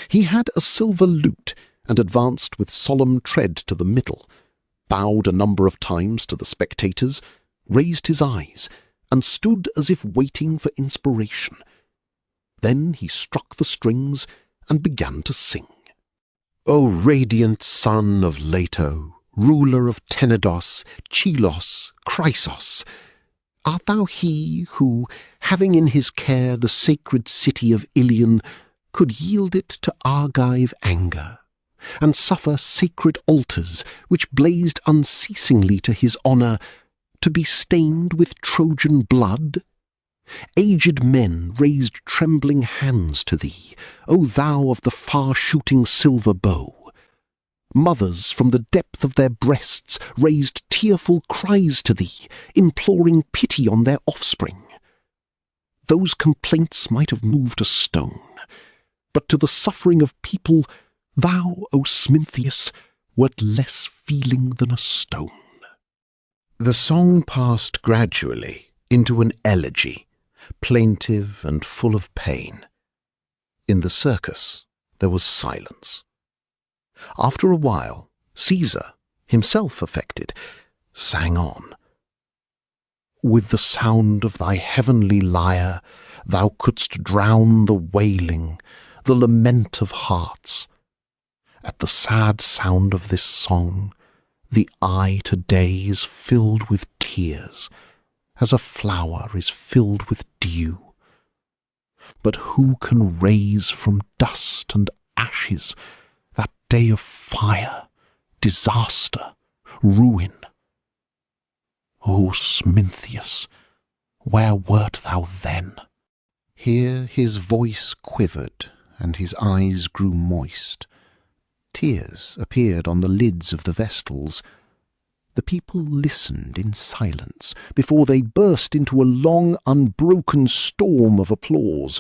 He had a silver lute, and advanced with solemn tread to the middle, bowed a number of times to the spectators, raised his eyes, and stood as if waiting for inspiration. Then he struck the strings and began to sing. O radiant son of Leto, ruler of Tenedos, Chilos, Chrysos, art thou he who, having in his care the sacred city of Ilion, could yield it to Argive anger, and suffer sacred altars, which blazed unceasingly to his honour, to be stained with Trojan blood? Aged men raised trembling hands to thee, O thou of the far-shooting silver bow. Mothers from the depth of their breasts raised tearful cries to thee, imploring pity on their offspring. Those complaints might have moved a stone, but to the suffering of people, thou, O Smintheus, wert less feeling than a stone. The song passed gradually into an elegy, plaintive and full of pain. In the circus there was silence. After a while, Caesar, himself affected, sang on. With the sound of thy heavenly lyre thou couldst drown the wailing, the lament of hearts. At the sad sound of this song, the eye today is filled with tears, as a flower is filled with dew. But who can raise from dust and ashes that day of fire, disaster, ruin? O Smintheus, where wert thou then? Here his voice quivered, and his eyes grew moist. Tears appeared on the lids of the vestals. The people listened in silence before they burst into a long, unbroken storm of applause.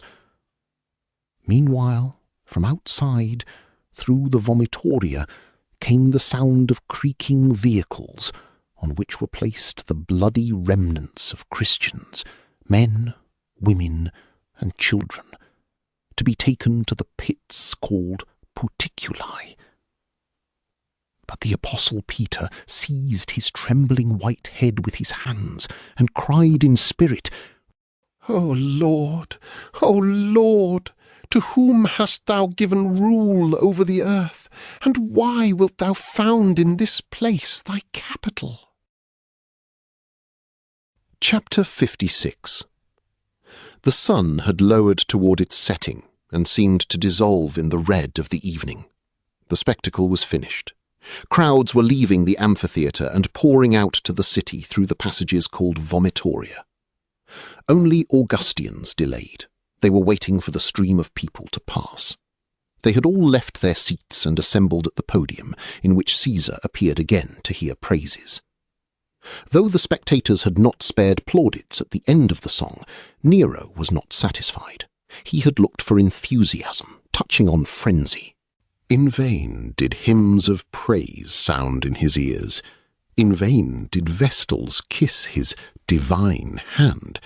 Meanwhile, from outside, through the vomitoria, came the sound of creaking vehicles, on which were placed the bloody remnants of Christians, men, women, and children, to be taken to the pits called puticuli. But the Apostle Peter seized his trembling white head with his hands and cried in spirit, O Lord, to whom hast thou given rule over the earth, and why wilt thou found in this place thy capital? Chapter 56. The sun had lowered toward its setting and seemed to dissolve in the red of the evening. The spectacle was finished. Crowds were leaving the amphitheatre and pouring out to the city through the passages called vomitoria. Only Augustians delayed. They were waiting for the stream of people to pass. They had all left their seats and assembled at the podium, in which Caesar appeared again to hear praises. Though the spectators had not spared plaudits at the end of the song, Nero was not satisfied. He had looked for enthusiasm, touching on frenzy. In vain did hymns of praise sound in his ears. In vain did vestals kiss his divine hand,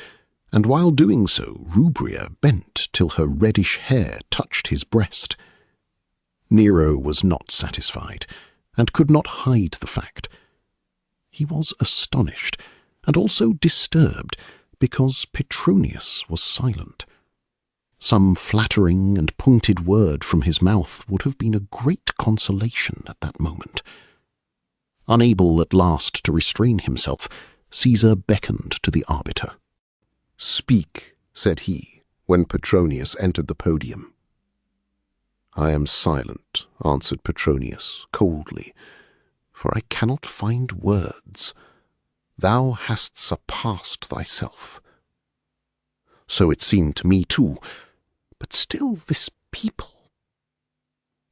and while doing so Rubria bent till her reddish hair touched his breast. Nero was not satisfied, and could not hide the fact. He was astonished, and also disturbed, because Petronius was silent. Some flattering and pointed word from his mouth would have been a great consolation at that moment. Unable at last to restrain himself, Caesar beckoned to the arbiter. "Speak," said he, when Petronius entered the podium. "I am silent," answered Petronius coldly, "for I cannot find words. Thou hast surpassed thyself." "So it seemed to me too, but still this people.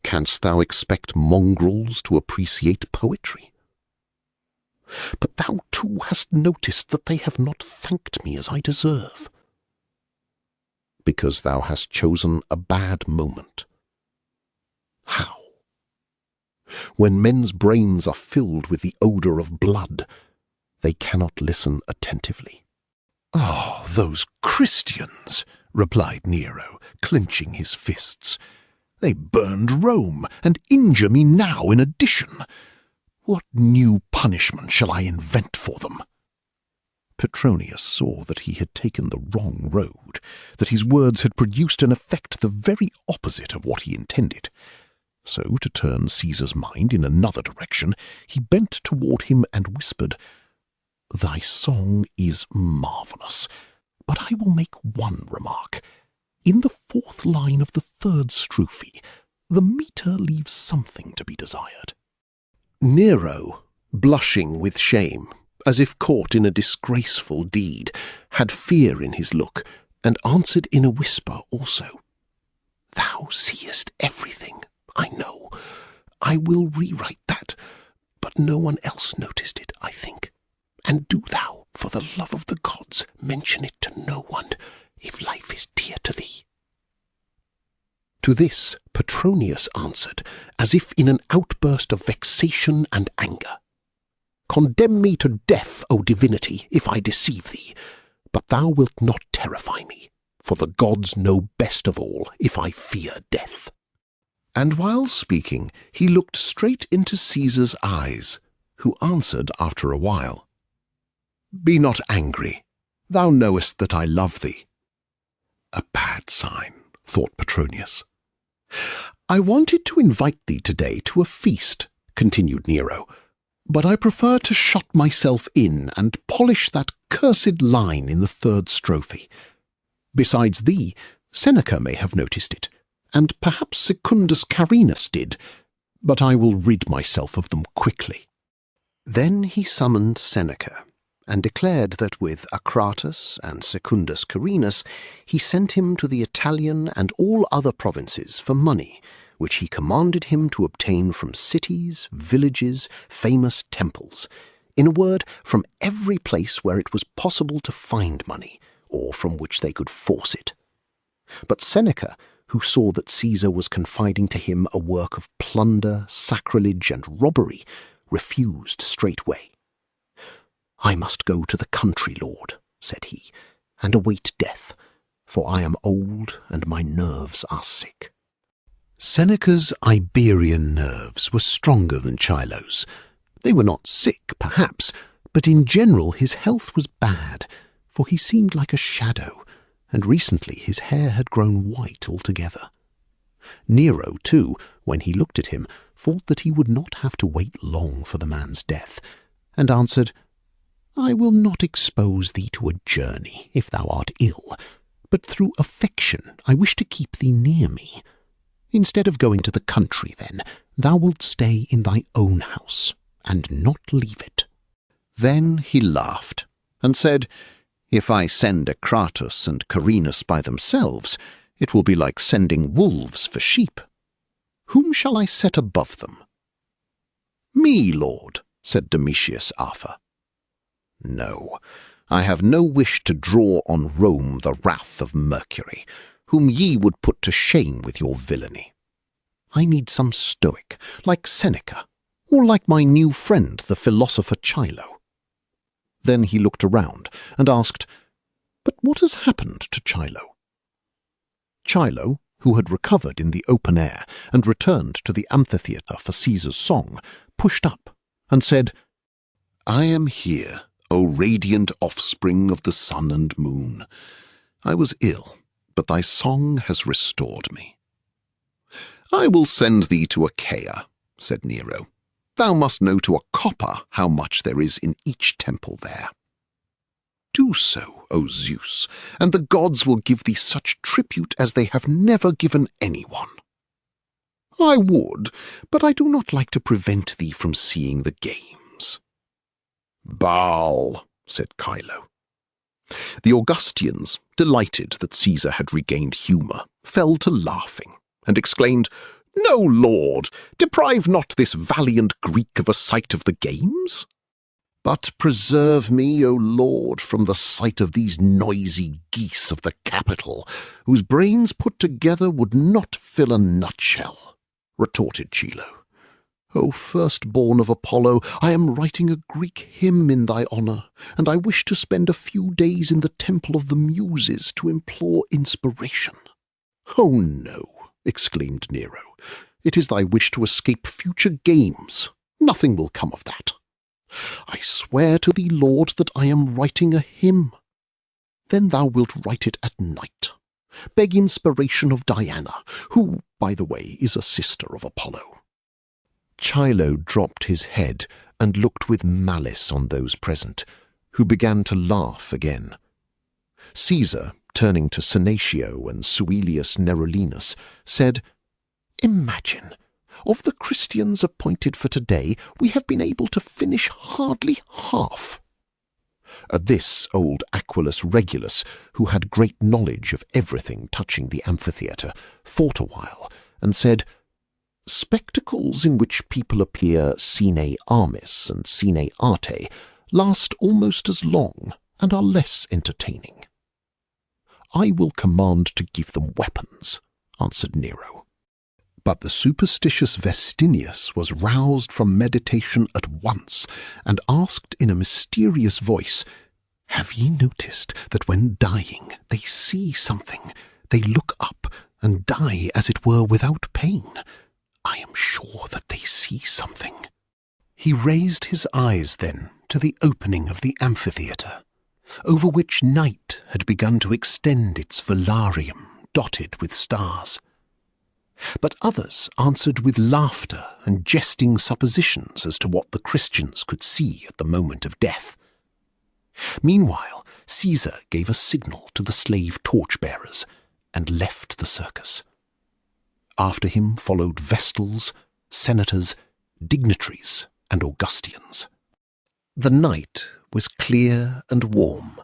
Canst thou expect mongrels to appreciate poetry? But thou too hast noticed that they have not thanked me as I deserve. Because thou hast chosen a bad moment. How? When men's brains are filled with the odour of blood, they cannot listen attentively." "Oh, those Christians!" replied Nero, clenching his fists. "They burned Rome, and injure me now in addition. What new punishment shall I invent for them?" Petronius saw that he had taken the wrong road, that his words had produced an effect the very opposite of what he intended. So, to turn Caesar's mind in another direction, he bent toward him and whispered, "Thy song is marvellous, but I will make one remark. In the fourth line of the third strophe, the metre leaves something to be desired." Nero, blushing with shame, as if caught in a disgraceful deed, had fear in his look, and answered in a whisper also, "Thou seest everything, I know. I will rewrite that, but no one else noticed it, I think. And do thou, for the love of the gods, mention it to no one, if life is dear to thee." To this Petronius answered, as if in an outburst of vexation and anger, Condemn me to death, O divinity, if I deceive thee, but thou wilt not terrify me, for the gods know best of all if I fear death." And while speaking, he looked straight into Caesar's eyes, who answered after a while, "Be not angry. Thou knowest that I love thee." A bad sign, thought Petronius. "I wanted to invite thee today to a feast," continued Nero, "but I prefer to shut myself in and polish that cursed line in the third strophe. Besides thee, Seneca may have noticed it, and perhaps Secundus Carinus did, but I will rid myself of them quickly." Then he summoned Seneca, and declared that with Acratus and Secundus Carinus he sent him to the Italian and all other provinces for money, which he commanded him to obtain from cities, villages, famous temples, in a word, from every place where it was possible to find money, or from which they could force it. But Seneca, who saw that Caesar was confiding to him a work of plunder, sacrilege, and robbery, refused straightway. "I must go to the country, lord," said he, "and await death, for I am old and my nerves are sick." Seneca's Iberian nerves were stronger than Chilo's. They were not sick, perhaps, but in general his health was bad, for he seemed like a shadow, and recently his hair had grown white altogether. Nero, too, when he looked at him, thought that he would not have to wait long for the man's death, and answered, "I will not expose thee to a journey, if thou art ill, but through affection I wish to keep thee near me. Instead of going to the country, then, thou wilt stay in thy own house, and not leave it." Then he laughed, and said, "If I send Acratus and Carinus by themselves, it will be like sending wolves for sheep. Whom shall I set above them?" "Me, lord," said Domitius Afer. "No, I have no wish to draw on Rome the wrath of Mercury, whom ye would put to shame with your villainy. I need some Stoic, like Seneca, or like my new friend, the philosopher Chilo." Then he looked around and asked, "But what has happened to Chilo?" Chilo, who had recovered in the open air and returned to the amphitheatre for Caesar's song, pushed up and said, "I am here, O radiant offspring of the sun and moon. I was ill, but thy song has restored me." "I will send thee to Achaia," said Nero. "Thou must know to a copper how much there is in each temple there." "Do so, O Zeus, and the gods will give thee such tribute as they have never given anyone." "I would, but I do not like to prevent thee from seeing the games." "Baal," said Chilo. The Augustians, delighted that Caesar had regained humour, fell to laughing, and exclaimed, "No, lord, deprive not this valiant Greek of a sight of the games. But preserve me, O lord, from the sight of these noisy geese of the Capitol, whose brains put together would not fill a nutshell," retorted Chilo. "O firstborn of Apollo, I am writing a Greek hymn in thy honour, and I wish to spend a few days in the temple of the Muses to implore inspiration." "Oh no," exclaimed Nero, "it is thy wish to escape future games. Nothing will come of that. I swear to thee, lord, that I am writing a hymn. Then thou wilt write it at night. Beg inspiration of Diana, who, by the way, is a sister of Apollo." Chilo dropped his head and looked with malice on those present, who began to laugh again. Caesar, turning to Senatio and Suilius Nerolinus, said, "Imagine, of the Christians appointed for today, we have been able to finish hardly half." At this, old Aquilus Regulus, who had great knowledge of everything touching the amphitheatre, thought a while, and said, "Spectacles in which people appear sine armis and sine arte last almost as long and are less entertaining." "I will command to give them weapons," answered Nero. But the superstitious Vestinius was roused from meditation at once, and asked in a mysterious voice, "Have ye noticed that when dying they see something? They look up and die as it were without pain. I am sure that they see something." He raised his eyes then to the opening of the amphitheatre, over which night had begun to extend its velarium dotted with stars. But others answered with laughter and jesting suppositions as to what the Christians could see at the moment of death. Meanwhile, Caesar gave a signal to the slave torchbearers and left the circus. After him followed vestals, senators, dignitaries, and Augustians. The night was clear and warm.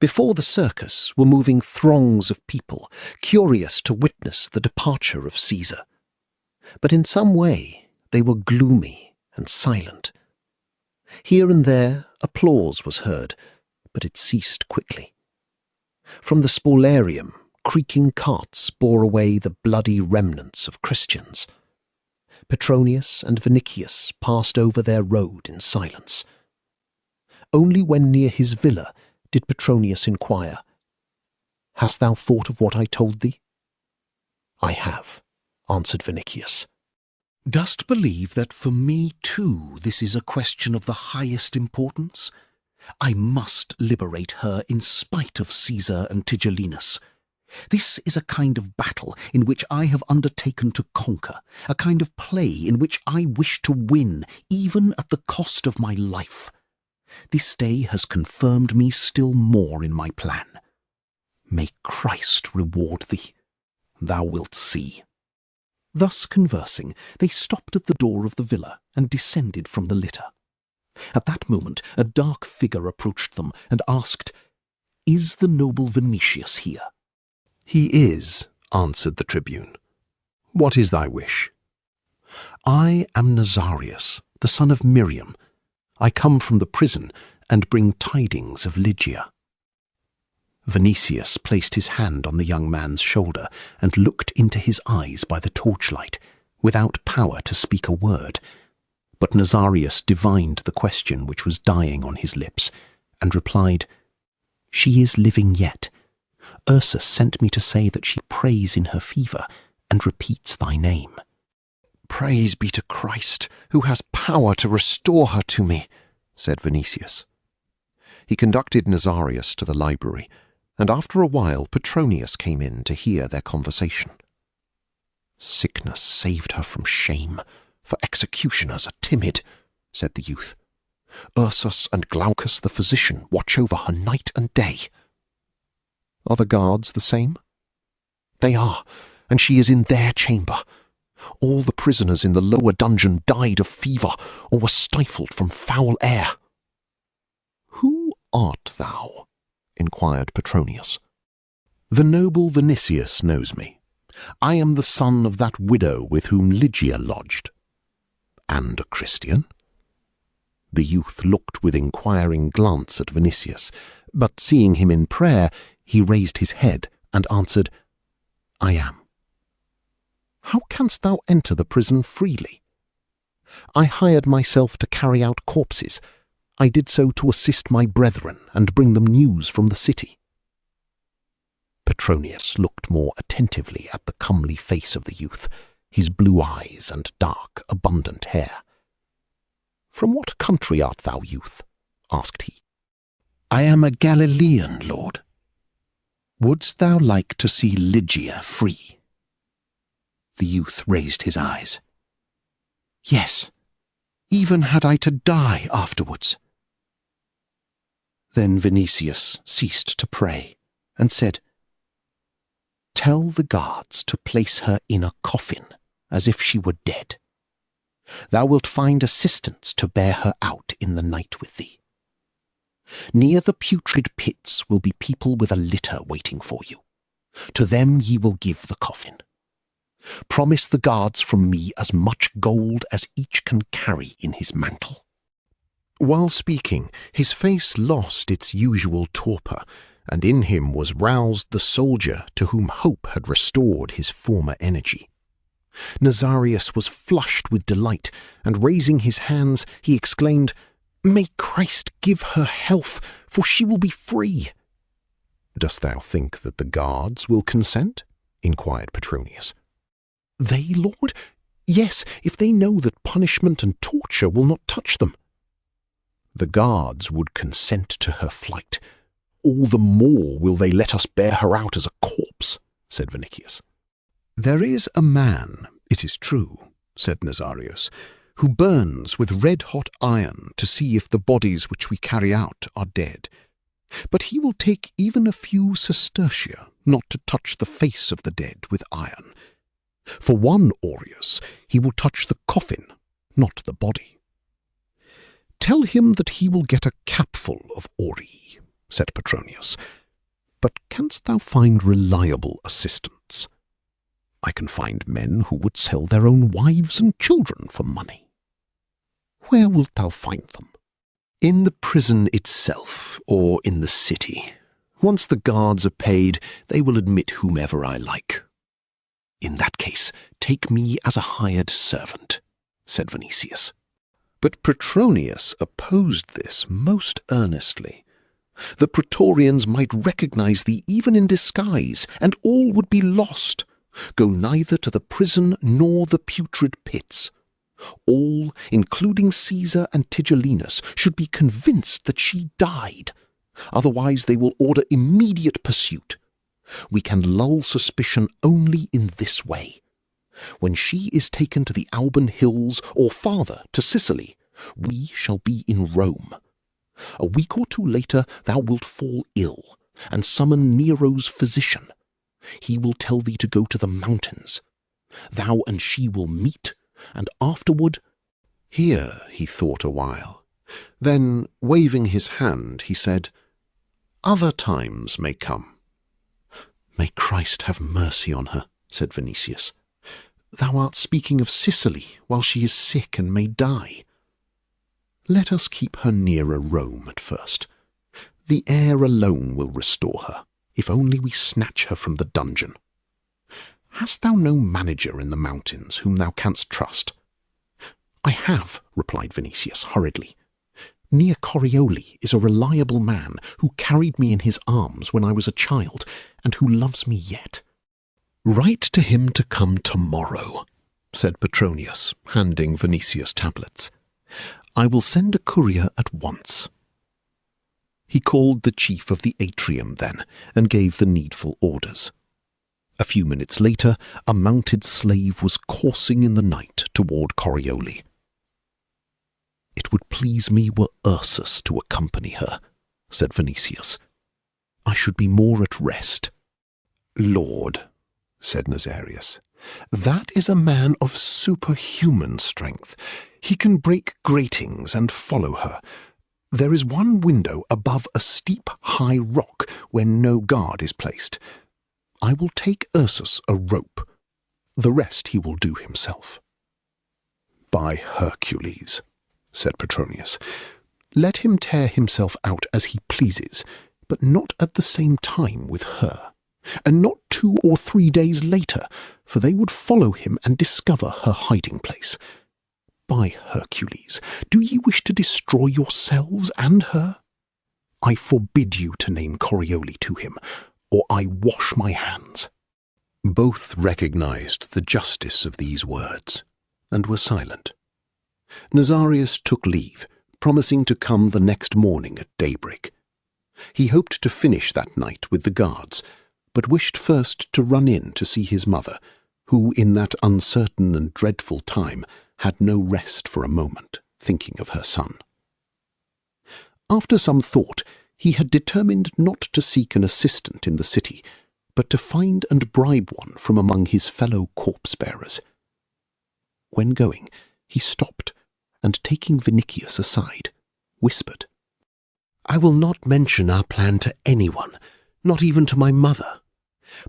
Before the circus were moving throngs of people, curious to witness the departure of Caesar. But in some way they were gloomy and silent. Here and there applause was heard, but it ceased quickly. From the Spolarium, creaking carts bore away the bloody remnants of Christians. Petronius and Vinicius passed over their road in silence. Only when near his villa did Petronius inquire, "Hast thou thought of what I told thee?" "I have," answered Vinicius. "Dost believe that for me too this is a question of the highest importance? I must liberate her in spite of Caesar and Tigellinus. This is a kind of battle in which I have undertaken to conquer, a kind of play in which I wish to win, even at the cost of my life. This day has confirmed me still more in my plan. May Christ reward thee. Thou wilt see." Thus conversing, they stopped at the door of the villa and descended from the litter. At that moment a dark figure approached them and asked, "Is the noble Vinicius here?" "He is," answered the tribune. "What is thy wish?" "I am Nazarius, the son of Miriam. I come from the prison and bring tidings of Lygia." Vinicius placed his hand on the young man's shoulder and looked into his eyes by the torchlight, without power to speak a word. But Nazarius divined the question which was dying on his lips, and replied, "She is living yet. Ursus sent me to say that she prays in her fever and repeats thy name." "Praise be to Christ, who has power to restore her to me," said Vinicius. He conducted Nazarius to the library, and after a while Petronius came in to hear their conversation. "Sickness saved her from shame, for executioners are timid," said the youth. "Ursus and Glaucus the physician watch over her night and day." "Are the guards the same?" "They are, and she is in their chamber. All the prisoners in the lower dungeon died of fever or were stifled from foul air." "Who art thou?" inquired Petronius. "The noble Vinicius knows me. I am the son of that widow with whom Lygia lodged." "And a Christian?" The youth looked with inquiring glance at Vinicius, but seeing him in prayer, he raised his head and answered, "I am." "How canst thou enter the prison freely?" "I hired myself to carry out corpses. I did so to assist my brethren and bring them news from the city." Petronius looked more attentively at the comely face of the youth, his blue eyes and dark, abundant hair. "From what country art thou, youth?" asked he. "I am a Galilean, lord." "Wouldst thou like to see Lygia free?" The youth raised his eyes. "Yes, even had I to die afterwards." Then Vinicius ceased to pray and said, "Tell the guards to place her in a coffin, as if she were dead. Thou wilt find assistants to bear her out in the night with thee. Near the putrid pits will be people with a litter waiting for you. To them ye will give the coffin. Promise the guards from me as much gold as each can carry in his mantle." While speaking, his face lost its usual torpor, and in him was roused the soldier to whom hope had restored his former energy. Nazarius was flushed with delight, and raising his hands, he exclaimed, "May Christ give her health, for she will be free." "Dost thou think that the guards will consent?" inquired Petronius. "They, Lord? Yes, if they know that punishment and torture will not touch them." "The guards would consent to her flight. All the more will they let us bear her out as a corpse," said Vinicius. "There is a man, it is true," said Nazarius, "who burns with red-hot iron to see if the bodies which we carry out are dead. But he will take even a few sestertia not to touch the face of the dead with iron. For 1 aureus he will touch the coffin, not the body." "Tell him that he will get a capful of auri," said Petronius. "But canst thou find reliable assistants?" "I can find men who would sell their own wives and children for money." "Where wilt thou find them?" "In the prison itself, or in the city. Once the guards are paid, they will admit whomever I like." "In that case, take me as a hired servant," said Vinicius. But Petronius opposed this most earnestly. The Praetorians might recognize thee even in disguise, and all would be lost. Go neither to the prison nor the putrid pits. All, including Caesar and Tigellinus, should be convinced that she died. Otherwise they will order immediate pursuit. We can lull suspicion only in this way. When she is taken to the Alban Hills, or farther, to Sicily, we shall be in Rome. A week or 2 later thou wilt fall ill, and summon Nero's physician. He will tell thee to go to the mountains. Thou and she will meet, and afterward—" Here he thought a while. Then, waving his hand, he said, "Other times may come." "May Christ have mercy on her," said Vinicius. "Thou art speaking of Sicily while she is sick and may die. Let us keep her nearer Rome at first. The air alone will restore her, if only we snatch her from the dungeon. Hast thou no manager in the mountains whom thou canst trust?" "I have," replied Vinicius hurriedly. "Near Corioli is a reliable man who carried me in his arms when I was a child, and who loves me yet." "Write to him to come tomorrow," said Petronius, handing Vinicius tablets. "I will send a courier at once." He called the chief of the atrium then, and gave the needful orders. A few minutes later, a mounted slave was coursing in the night toward Corioli. "It would please me were Ursus to accompany her," said Vinicius. "I should be more at rest." "Lord," said Nazarius, "that is a man of superhuman strength. He can break gratings and follow her. There is one window above a steep, high rock where no guard is placed. I will take Ursus a rope. The rest he will do himself." "By Hercules," said Petronius, "let him tear himself out as he pleases, but not at the same time with her, and not 2 or 3 days later, for they would follow him and discover her hiding place. By Hercules, do ye wish to destroy yourselves and her? I forbid you to name Corioli to him, or I wash my hands." Both recognized the justice of these words, and were silent. Nazarius took leave, promising to come the next morning at daybreak. He hoped to finish that night with the guards, but wished first to run in to see his mother, who in that uncertain and dreadful time had no rest for a moment, thinking of her son. After some thought, he had determined not to seek an assistant in the city, but to find and bribe one from among his fellow corpse-bearers. When going, he stopped, and taking Vinicius aside, whispered, "I will not mention our plan to anyone, not even to my mother.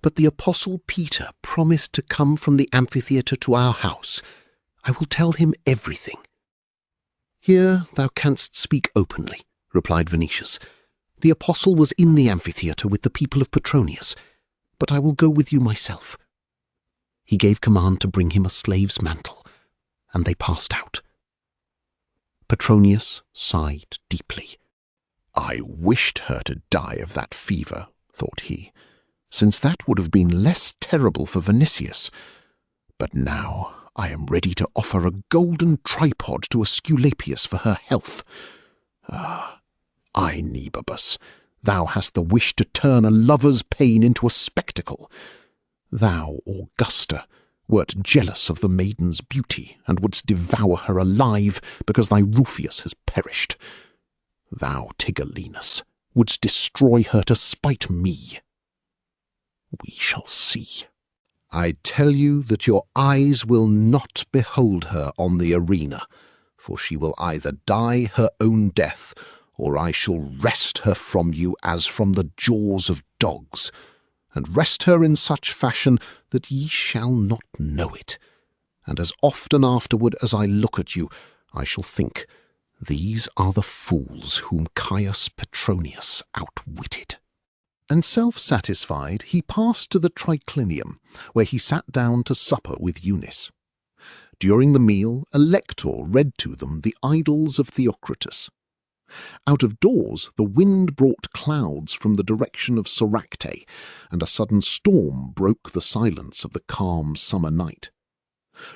But the Apostle Peter promised to come from the amphitheatre to our house. I will tell him everything." "Here thou canst speak openly," replied Vinicius. "The apostle was in the amphitheatre with the people of Petronius, but I will go with you myself." He gave command to bring him a slave's mantle, and they passed out. Petronius sighed deeply. I wished her to die of that fever, thought he, since that would have been less terrible for Vinicius. But now I am ready to offer a golden tripod to Aesculapius for her health. Ah, Aenibarbus, thou hast the wish to turn a lover's pain into a spectacle. Thou, Augusta, wert jealous of the maiden's beauty, and wouldst devour her alive because thy Rufius has perished. Thou, Tigellinus, wouldst destroy her to spite me. We shall see. I tell you that your eyes will not behold her on the arena, for she will either die her own death, or I shall wrest her from you as from the jaws of dogs, and wrest her in such fashion that ye shall not know it. And as often afterward as I look at you, I shall think, these are the fools whom Caius Petronius outwitted. And self-satisfied, he passed to the triclinium, where he sat down to supper with Eunice. During the meal, a lector read to them the Idylls of Theocritus. Out of doors, the wind brought clouds from the direction of Soracte, and a sudden storm broke the silence of the calm summer night.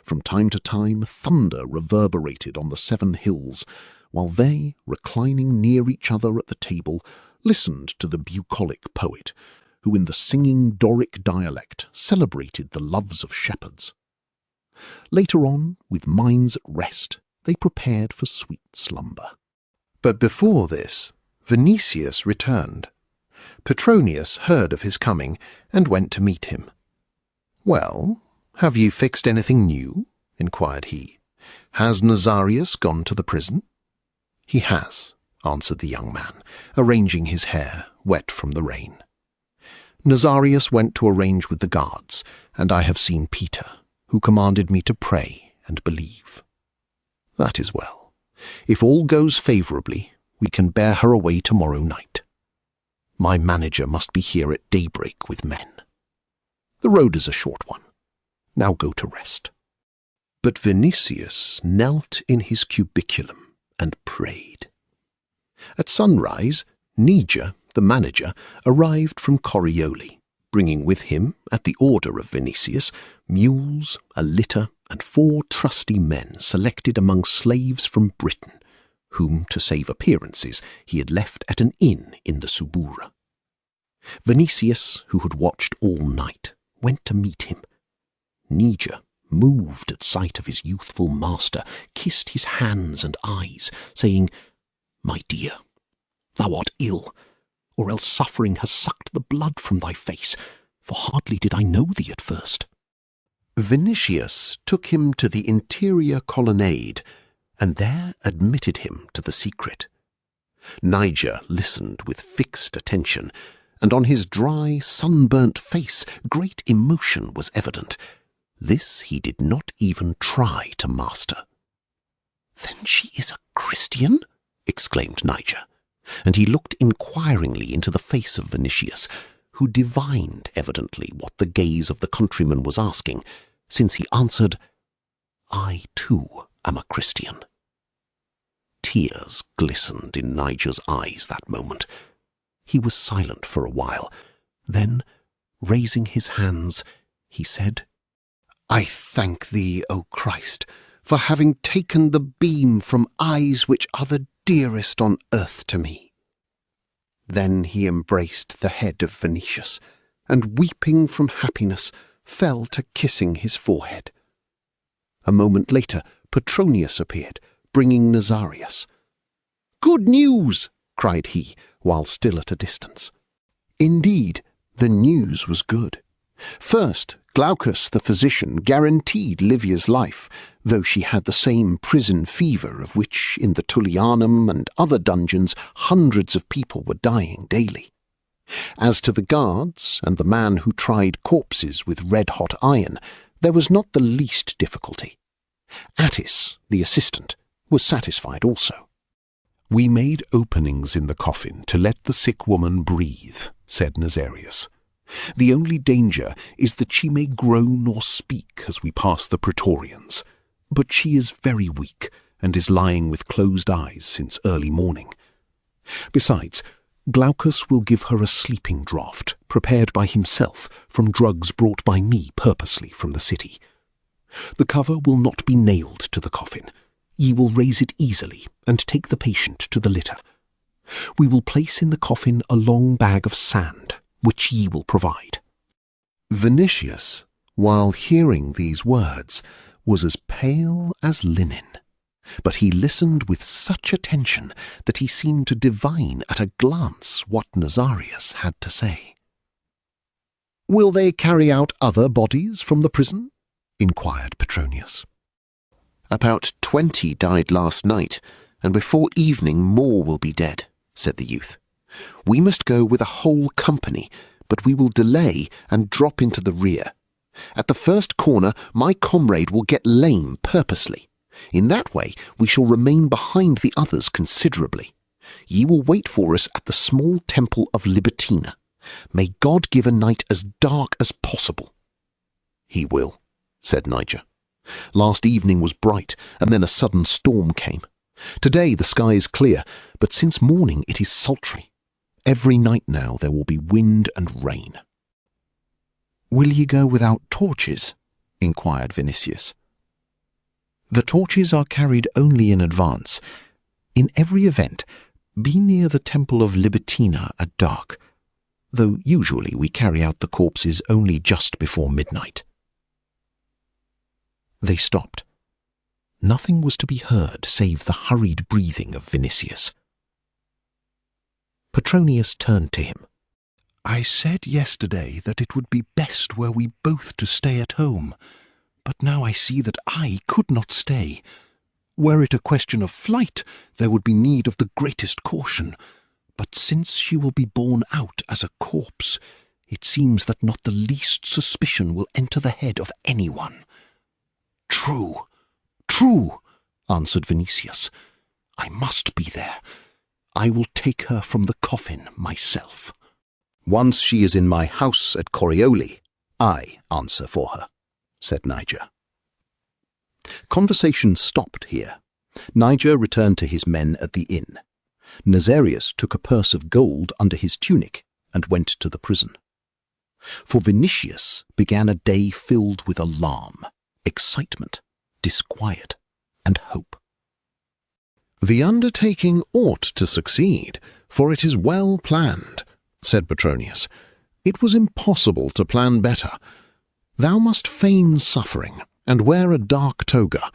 From time to time, thunder reverberated on the 7 hills, while they, reclining near each other at the table, listened to the bucolic poet, who in the singing Doric dialect celebrated the loves of shepherds. Later on, with minds at rest, they prepared for sweet slumber. But before this, Vinicius returned. Petronius heard of his coming and went to meet him. "Well, have you fixed anything new?" inquired he. "Has Nazarius gone to the prison?" "He has," answered the young man, arranging his hair, wet from the rain. "Nazarius went to arrange with the guards, and I have seen Peter, who commanded me to pray and believe." "That is well. If all goes favourably, we can bear her away tomorrow night. My manager must be here at daybreak with men. The road is a short one. Now go to rest." But Vinicius knelt in his cubiculum and prayed. At sunrise, Niger, the manager, arrived from Corioli, bringing with him, at the order of Vinicius, mules, a litter, and 4 trusty men selected among slaves from Britain, whom, to save appearances, he had left at an inn in the Subura. Vinicius, who had watched all night, went to meet him. Niger, moved at sight of his youthful master, kissed his hands and eyes, saying, "My dear, thou art ill, or else suffering has sucked the blood from thy face, for hardly did I know thee at first." Vinicius took him to the interior colonnade, and there admitted him to the secret. Niger listened with fixed attention, and on his dry, sunburnt face great emotion was evident. This he did not even try to master. "Then she is a Christian?" exclaimed Niger, and he looked inquiringly into the face of Vinicius, who divined evidently what the gaze of the countryman was asking, since he answered, "I too am a Christian." Tears glistened in Niger's eyes that moment. He was silent for a while. Then, raising his hands, he said, "I thank thee, O Christ, for having taken the beam from eyes which are the dearest on earth to me." Then he embraced the head of Vinicius, and weeping from happiness, fell to kissing his forehead. A moment later, Petronius appeared, bringing Nazarius. "Good news!" cried he, while still at a distance. Indeed, the news was good. First, Glaucus the physician guaranteed Livia's life, though she had the same prison fever of which, in the Tullianum and other dungeons, hundreds of people were dying daily. As to the guards, and the man who tried corpses with red-hot iron, there was not the least difficulty. Attis, the assistant, was satisfied also. "We made openings in the coffin to let the sick woman breathe," said Nazarius. The only danger is that she may groan or speak as we pass the praetorians, but she is very weak and is lying with closed eyes since early morning. Besides, Glaucus will give her a sleeping draught prepared by himself from drugs brought by me purposely from the city. The cover will not be nailed to the coffin. Ye will raise it easily and take the patient to the litter. We will place in the coffin a long bag of sand, which ye will provide." Vinicius, while hearing these words, was as pale as linen, but he listened with such attention that he seemed to divine at a glance what Nazarius had to say. "Will they carry out other bodies from the prison?" inquired Petronius. "About 20 died last night, and before evening more will be dead," said the youth. "We must go with a whole company, but we will delay and drop into the rear. At the first corner my comrade will get lame purposely. In that way we shall remain behind the others considerably. Ye will wait for us at the small temple of Libitina. May God give a night as dark as possible." "He will," said Niger. "Last evening was bright, and then a sudden storm came. Today the sky is clear, but since morning it is sultry. Every night now there will be wind and rain." "Will ye go without torches?" inquired Vinicius. "The torches are carried only in advance. In every event, be near the temple of Libitina at dark, though usually we carry out the corpses only just before midnight." They stopped. Nothing was to be heard save the hurried breathing of Vinicius. Petronius turned to him. "I said yesterday that it would be best were we both to stay at home, but now I see that I could not stay. Were it a question of flight, there would be need of the greatest caution, but since she will be borne out as a corpse, it seems that not the least suspicion will enter the head of anyone." "True, true," answered Vinicius. "I must be there. I will take her from the coffin myself. "Once she is in my house at Corioli, I answer for her," said Niger. Conversation stopped here. Niger returned to his men at the inn. Nazarius took a purse of gold under his tunic and went to the prison. For Vinicius began a day filled with alarm, excitement, disquiet, and hope. "The undertaking ought to succeed, for it is well planned," said Petronius. "It was impossible to plan better. Thou must feign suffering, and wear a dark toga.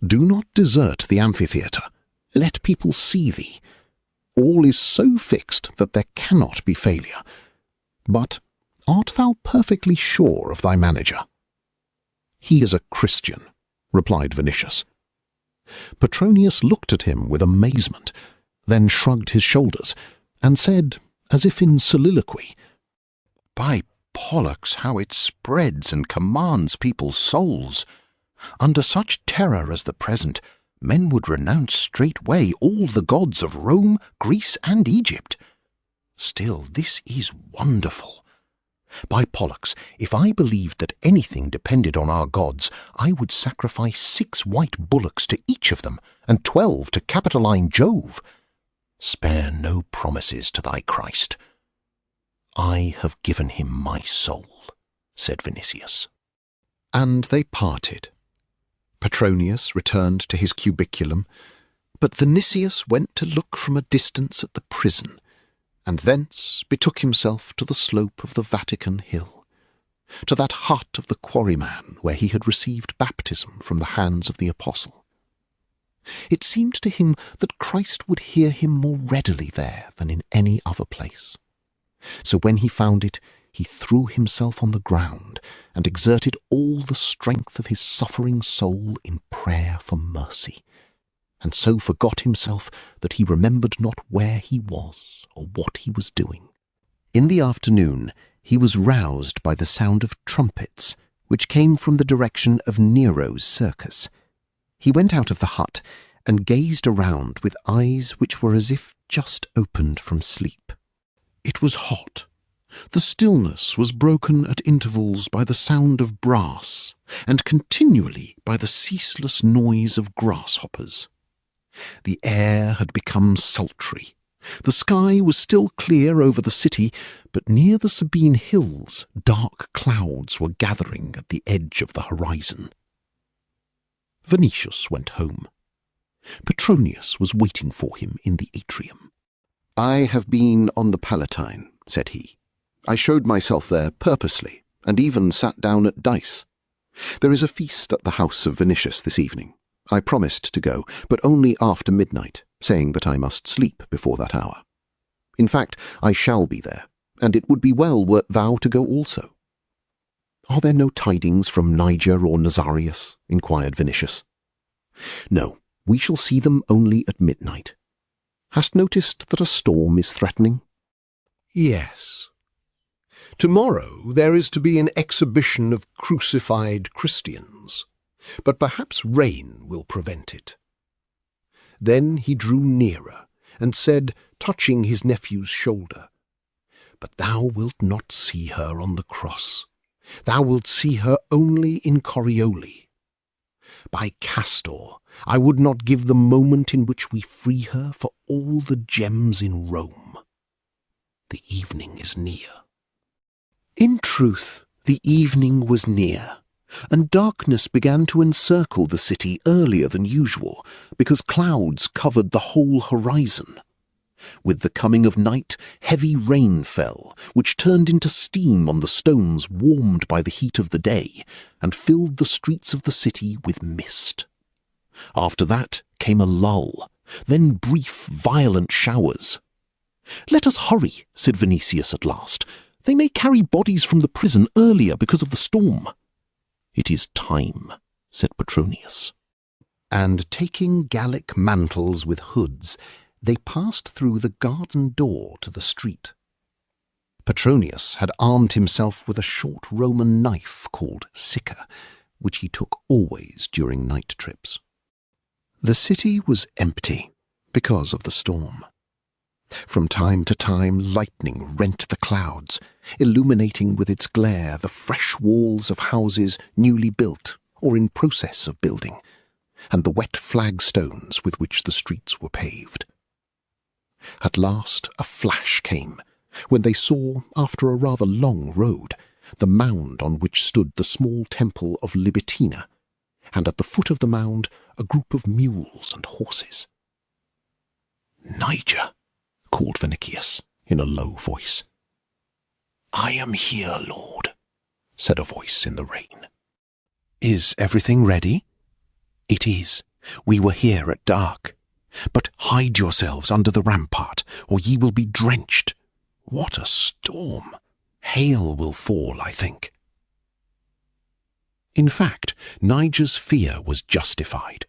Do not desert the amphitheatre. Let people see thee. All is so fixed that there cannot be failure. But art thou perfectly sure of thy manager?" "He is a Christian," replied Vinicius. Petronius looked at him with amazement, then shrugged his shoulders, and said, as if in soliloquy, "By Pollux, how it spreads and commands people's souls! Under such terror as the present, men would renounce straightway all the gods of Rome, Greece, and Egypt. Still, this is wonderful. By Pollux, if I believed that anything depended on our gods, I would sacrifice 6 white bullocks to each of them, and 12 to Capitoline Jove. Spare no promises to thy Christ." "I have given him my soul," said Vinicius. And they parted. Petronius returned to his cubiculum, but Vinicius went to look from a distance at the prison, and thence betook himself to the slope of the Vatican Hill, to that hut of the quarryman where he had received baptism from the hands of the apostle. It seemed to him that Christ would hear him more readily there than in any other place. So when he found it, he threw himself on the ground and exerted all the strength of his suffering soul in prayer for mercy, and so forgot himself that he remembered not where he was or what he was doing. In the afternoon he was roused by the sound of trumpets, which came from the direction of Nero's circus. He went out of the hut and gazed around with eyes which were as if just opened from sleep. It was hot, The stillness was broken at intervals by the sound of brass, and continually by the ceaseless noise of grasshoppers. The air had become sultry. The sky was still clear over the city, but near the Sabine hills dark clouds were gathering at the edge of the horizon. Venetius went home. Petronius was waiting for him in the atrium. "I have been on the Palatine," said he. "I showed myself there purposely, and even sat down at dice. There is a feast at the house of Venetius this evening. I promised to go, but only after midnight, saying that I must sleep before that hour. In fact, I shall be there, and it would be well wert thou to go also." "Are there no tidings from Niger or Nazarius?" inquired Venetius. "No, we shall see them only at midnight. Hast noticed that a storm is threatening?" "Yes. Tomorrow there is to be an exhibition of crucified Christians, but perhaps rain will prevent it." Then he drew nearer and said, touching his nephew's shoulder, "But thou wilt not see her on the cross. Thou wilt see her only in Corioli. By Castor, I would not give the moment in which we free her for all the gems in Rome. The evening is near." In truth, the evening was near, and darkness began to encircle the city earlier than usual, because clouds covered the whole horizon. With the coming of night, heavy rain fell, which turned into steam on the stones warmed by the heat of the day, and filled the streets of the city with mist. After that came a lull, then brief, violent showers. "Let us hurry," said Venetius at last. "They may carry bodies from the prison earlier because of the storm." "It is time," said Petronius. And taking Gallic mantles with hoods, they passed through the garden door to the street. Petronius had armed himself with a short Roman knife called sicca, which he took always during night trips. The city was empty because of the storm. From time to time lightning rent the clouds, illuminating with its glare the fresh walls of houses newly built or in process of building, and the wet flagstones with which the streets were paved. At last a flash came, when they saw, after a rather long road, the mound on which stood the small temple of Libitina, and at the foot of the mound a group of mules and horses. "Niger," called Venicius in a low voice. "I am here, Lord," said a voice in the rain. "Is everything ready?" "It is. We were here at dark. But hide yourselves under the rampart, or ye will be drenched. What a storm! Hail will fall, I think." In fact, Niger's fear was justified,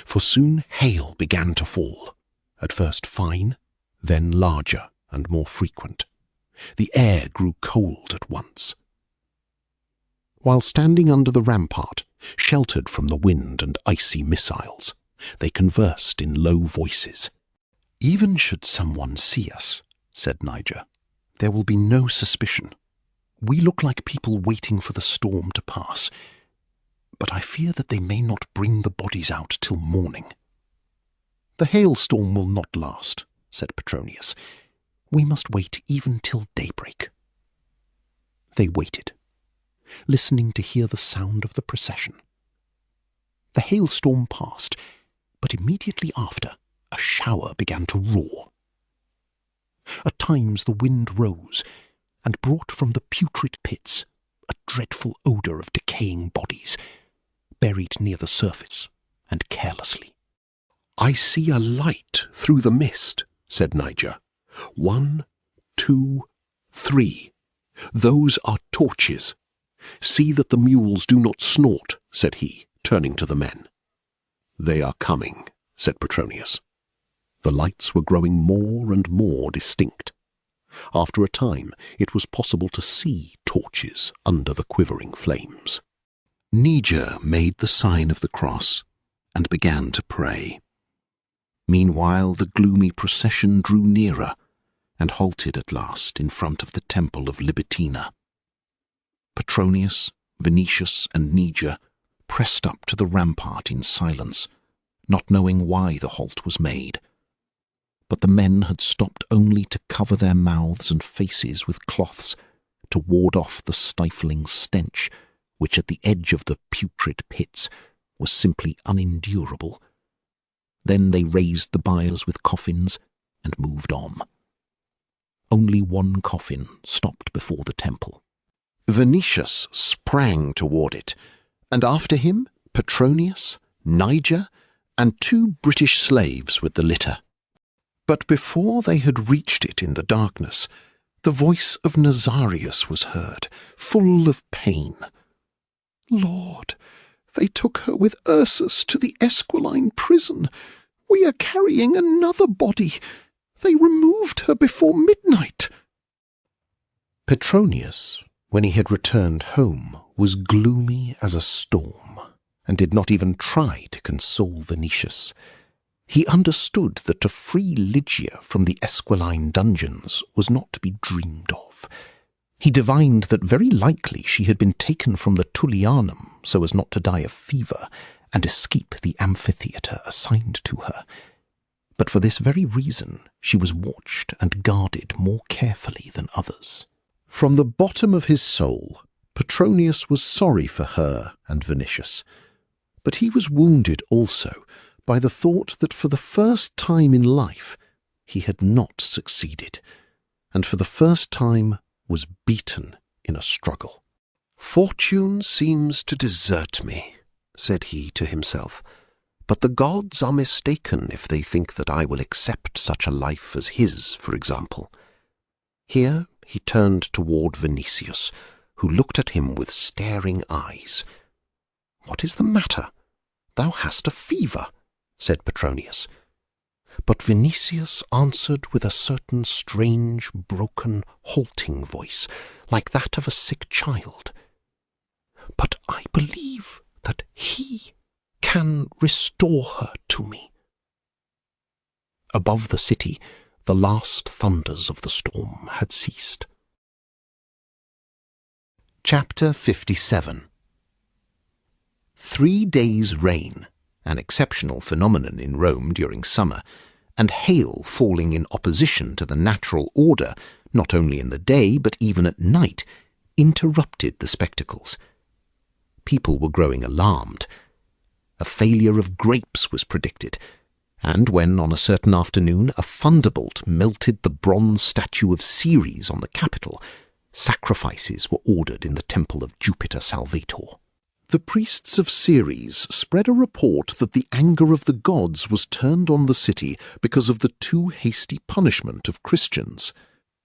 for soon hail began to fall, at first fine, then larger and more frequent. The air grew cold at once. While standing under the rampart, sheltered from the wind and icy missiles, they conversed in low voices. "Even should someone see us," said Niger, "there will be no suspicion. We look like people waiting for the storm to pass, but I fear that they may not bring the bodies out till morning." "The hailstorm will not last," said Petronius. "We must wait even till daybreak." They waited, listening to hear the sound of the procession. The hailstorm passed, but immediately after, a shower began to roar. At times the wind rose, and brought from the putrid pits a dreadful odour of decaying bodies, buried near the surface and carelessly. "I see a light through the mist," said Niger. "1, 2, 3. Those are torches. See that the mules do not snort," said he, turning to the men. "They are coming," said Petronius. The lights were growing more and more distinct. After a time it was possible to see torches under the quivering flames. Niger made the sign of the cross and began to pray. Meanwhile the gloomy procession drew nearer, and halted at last in front of the temple of Libitina. Petronius, Venetius, and Niger pressed up to the rampart in silence, not knowing why the halt was made. But the men had stopped only to cover their mouths and faces with cloths, to ward off the stifling stench, which at the edge of the putrid pits was simply unendurable. Then they raised the biers with coffins and moved on. Only one coffin stopped before the temple. Venetius sprang toward it, and after him Petronius, Niger, and 2 British slaves with the litter. But before they had reached it in the darkness, the voice of Nazarius was heard, full of pain. "Lord, they took her with Ursus to the Esquiline prison. We are carrying another body. They removed her before midnight." Petronius, when he had returned home, was gloomy as a storm, and did not even try to console Venetius. He understood that to free Lygia from the Esquiline dungeons was not to be dreamed of. He divined that very likely she had been taken from the Tullianum so as not to die of fever and escape the amphitheatre assigned to her. But for this very reason she was watched and guarded more carefully than others. From the bottom of his soul, Petronius was sorry for her and Venetius, but he was wounded also by the thought that for the first time in life he had not succeeded, and for the first time was beaten in a struggle. "Fortune seems to desert me," said he to himself, "but the gods are mistaken if they think that I will accept such a life as his, for example." Here he turned toward Venetius, who looked at him with staring eyes. "What is the matter? Thou hast a fever," said Petronius. But Venetius answered with a certain strange, broken, halting voice, like that of a sick child. "But I believe that he can restore her to me." Above the city, the last thunders of the storm had ceased. Chapter 57. 3 days' rain, an exceptional phenomenon in Rome during summer, and hail falling in opposition to the natural order, not only in the day but even at night, interrupted the spectacles. People were growing alarmed. A failure of grapes was predicted, and when on a certain afternoon a thunderbolt melted the bronze statue of Ceres on the Capitol, sacrifices were ordered in the temple of Jupiter Salvator. The priests of Ceres spread a report that the anger of the gods was turned on the city because of the too hasty punishment of Christians.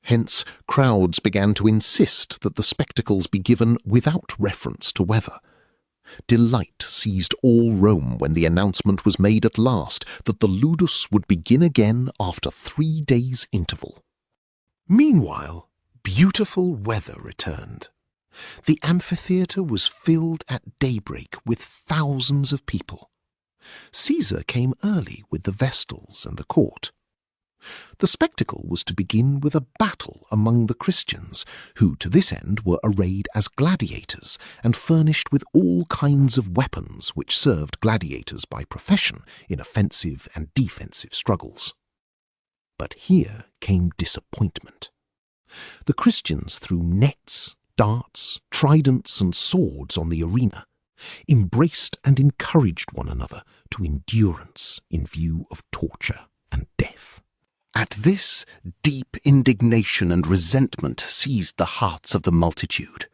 Hence, crowds began to insist that the spectacles be given without reference to weather. Delight seized all Rome when the announcement was made at last that the ludus would begin again after 3 days' interval. Meanwhile, beautiful weather returned. The amphitheatre was filled at daybreak with thousands of people. Caesar came early with the Vestals and the court. The spectacle was to begin with a battle among the Christians, who to this end were arrayed as gladiators and furnished with all kinds of weapons which served gladiators by profession in offensive and defensive struggles. But here came disappointment. The Christians threw nets, darts, tridents, and swords on the arena, embraced and encouraged one another to endurance in view of torture and death. At this, deep indignation and resentment seized the hearts of the multitude.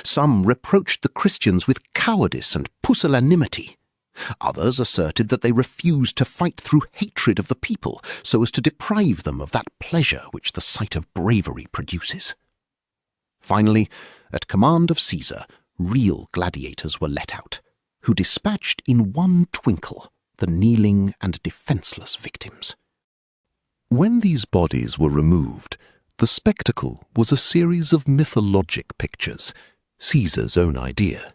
Some reproached the Christians with cowardice and pusillanimity. Others asserted that they refused to fight through hatred of the people so as to deprive them of that pleasure which the sight of bravery produces. Finally, at command of Caesar, real gladiators were let out, who dispatched in one twinkle the kneeling and defenceless victims. When these bodies were removed, the spectacle was a series of mythologic pictures, Caesar's own idea.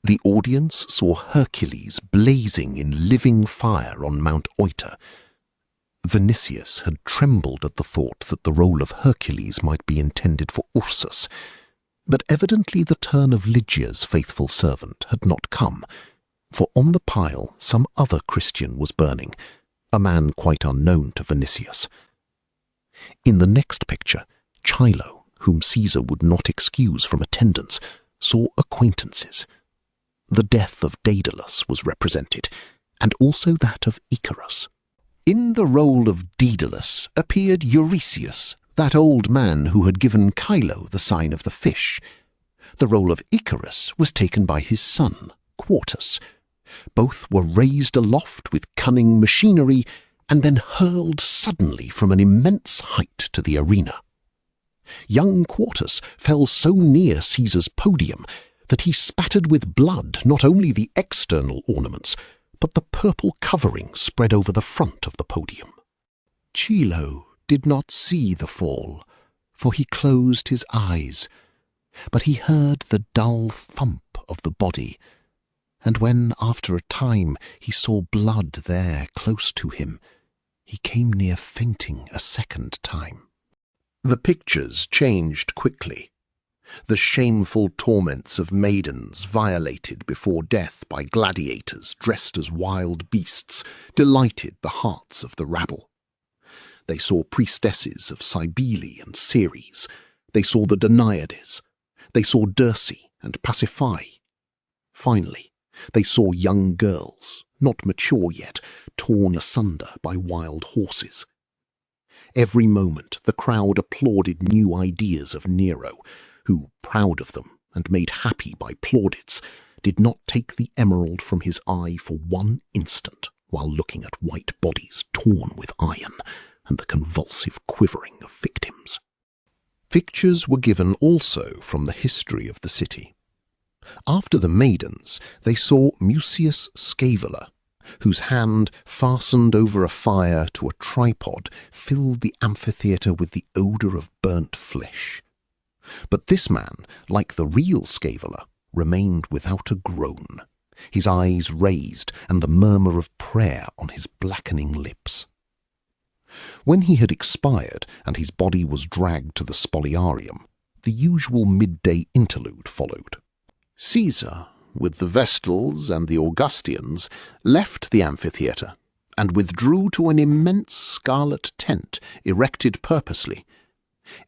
The audience saw Hercules blazing in living fire on Mount Oita. Vinicius had trembled at the thought that the role of Hercules might be intended for Ursus, but evidently the turn of Lygia's faithful servant had not come, for on the pile some other Christian was burning, a man quite unknown to Vinicius. In the next picture, Chilo, whom Caesar would not excuse from attendance, saw acquaintances. The death of Daedalus was represented, and also that of Icarus. In the role of Daedalus appeared Eurystheus, that old man who had given Chilo the sign of the fish. The role of Icarus was taken by his son, Quartus. Both were raised aloft with cunning machinery and then hurled suddenly from an immense height to the arena. Young Quartus fell so near Caesar's podium that he spattered with blood not only the external ornaments, but the purple covering spread over the front of the podium. Chilo did not see the fall, for he closed his eyes, but he heard the dull thump of the body, and when, after a time, he saw blood there close to him, he came near fainting a second time. The pictures changed quickly. The shameful torments of maidens violated before death by gladiators dressed as wild beasts delighted the hearts of the rabble. They saw priestesses of Cybele and Ceres. They saw the Danaïdes. They saw Dirce and Pasiphae. Finally, they saw young girls, not mature yet, torn asunder by wild horses. Every moment the crowd applauded new ideas of Nero, who, proud of them and made happy by plaudits, did not take the emerald from his eye for 1 instant while looking at white bodies torn with iron and the convulsive quivering of victims. Pictures were given also from the history of the city. After the maidens, they saw Mucius Scaevola, whose hand, fastened over a fire to a tripod, filled the amphitheatre with the odour of burnt flesh. But this man, like the real Scaevola, remained without a groan, his eyes raised and the murmur of prayer on his blackening lips. When he had expired and his body was dragged to the spoliarium, the usual midday interlude followed. Caesar, with the Vestals and the Augustians, left the amphitheatre and withdrew to an immense scarlet tent erected purposely.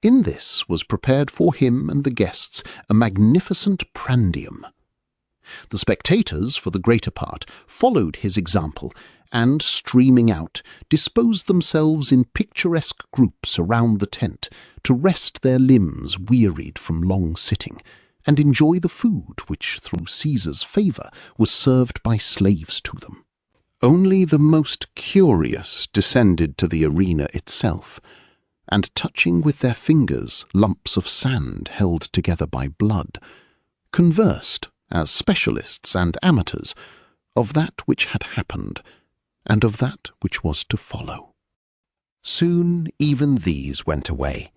In this was prepared for him and the guests a magnificent prandium. The spectators, for the greater part, followed his example and, streaming out, disposed themselves in picturesque groups around the tent to rest their limbs wearied from long sitting, and enjoy the food which, through Caesar's favour, was served by slaves to them. Only the most curious descended to the arena itself, and touching with their fingers lumps of sand held together by blood, conversed, as specialists and amateurs, of that which had happened, and of that which was to follow. Soon even these went away,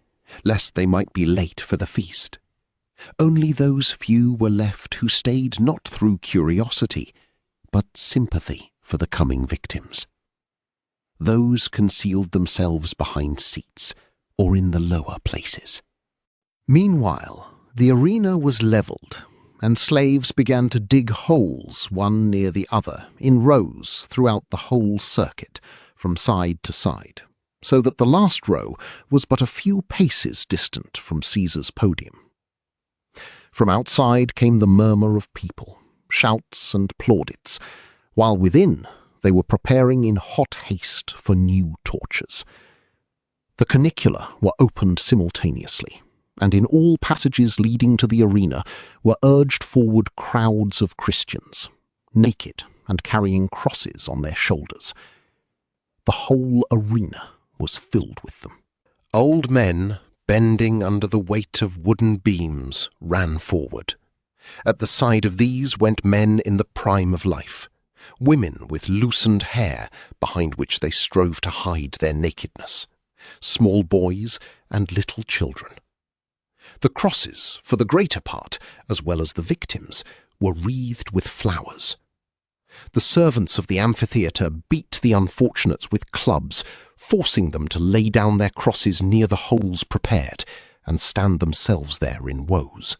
lest they might be late for the feast. Only those few were left who stayed not through curiosity, but sympathy for the coming victims. Those concealed themselves behind seats or in the lower places. Meanwhile, the arena was levelled, and slaves began to dig holes one near the other in rows throughout the whole circuit, from side to side, so that the last row was but a few paces distant from Caesar's podium. From outside came the murmur of people, shouts and plaudits, while within they were preparing in hot haste for new tortures. The cornicula were opened simultaneously, and in all passages leading to the arena were urged forward crowds of Christians, naked and carrying crosses on their shoulders. The whole arena was filled with them. Old men, bending under the weight of wooden beams, ran forward. At the side of these went men in the prime of life, women with loosened hair behind which they strove to hide their nakedness, small boys and little children. The crosses, for the greater part, as well as the victims, were wreathed with flowers. The servants of the amphitheatre beat the unfortunates with clubs, forcing them to lay down their crosses near the holes prepared, and stand themselves there in woes.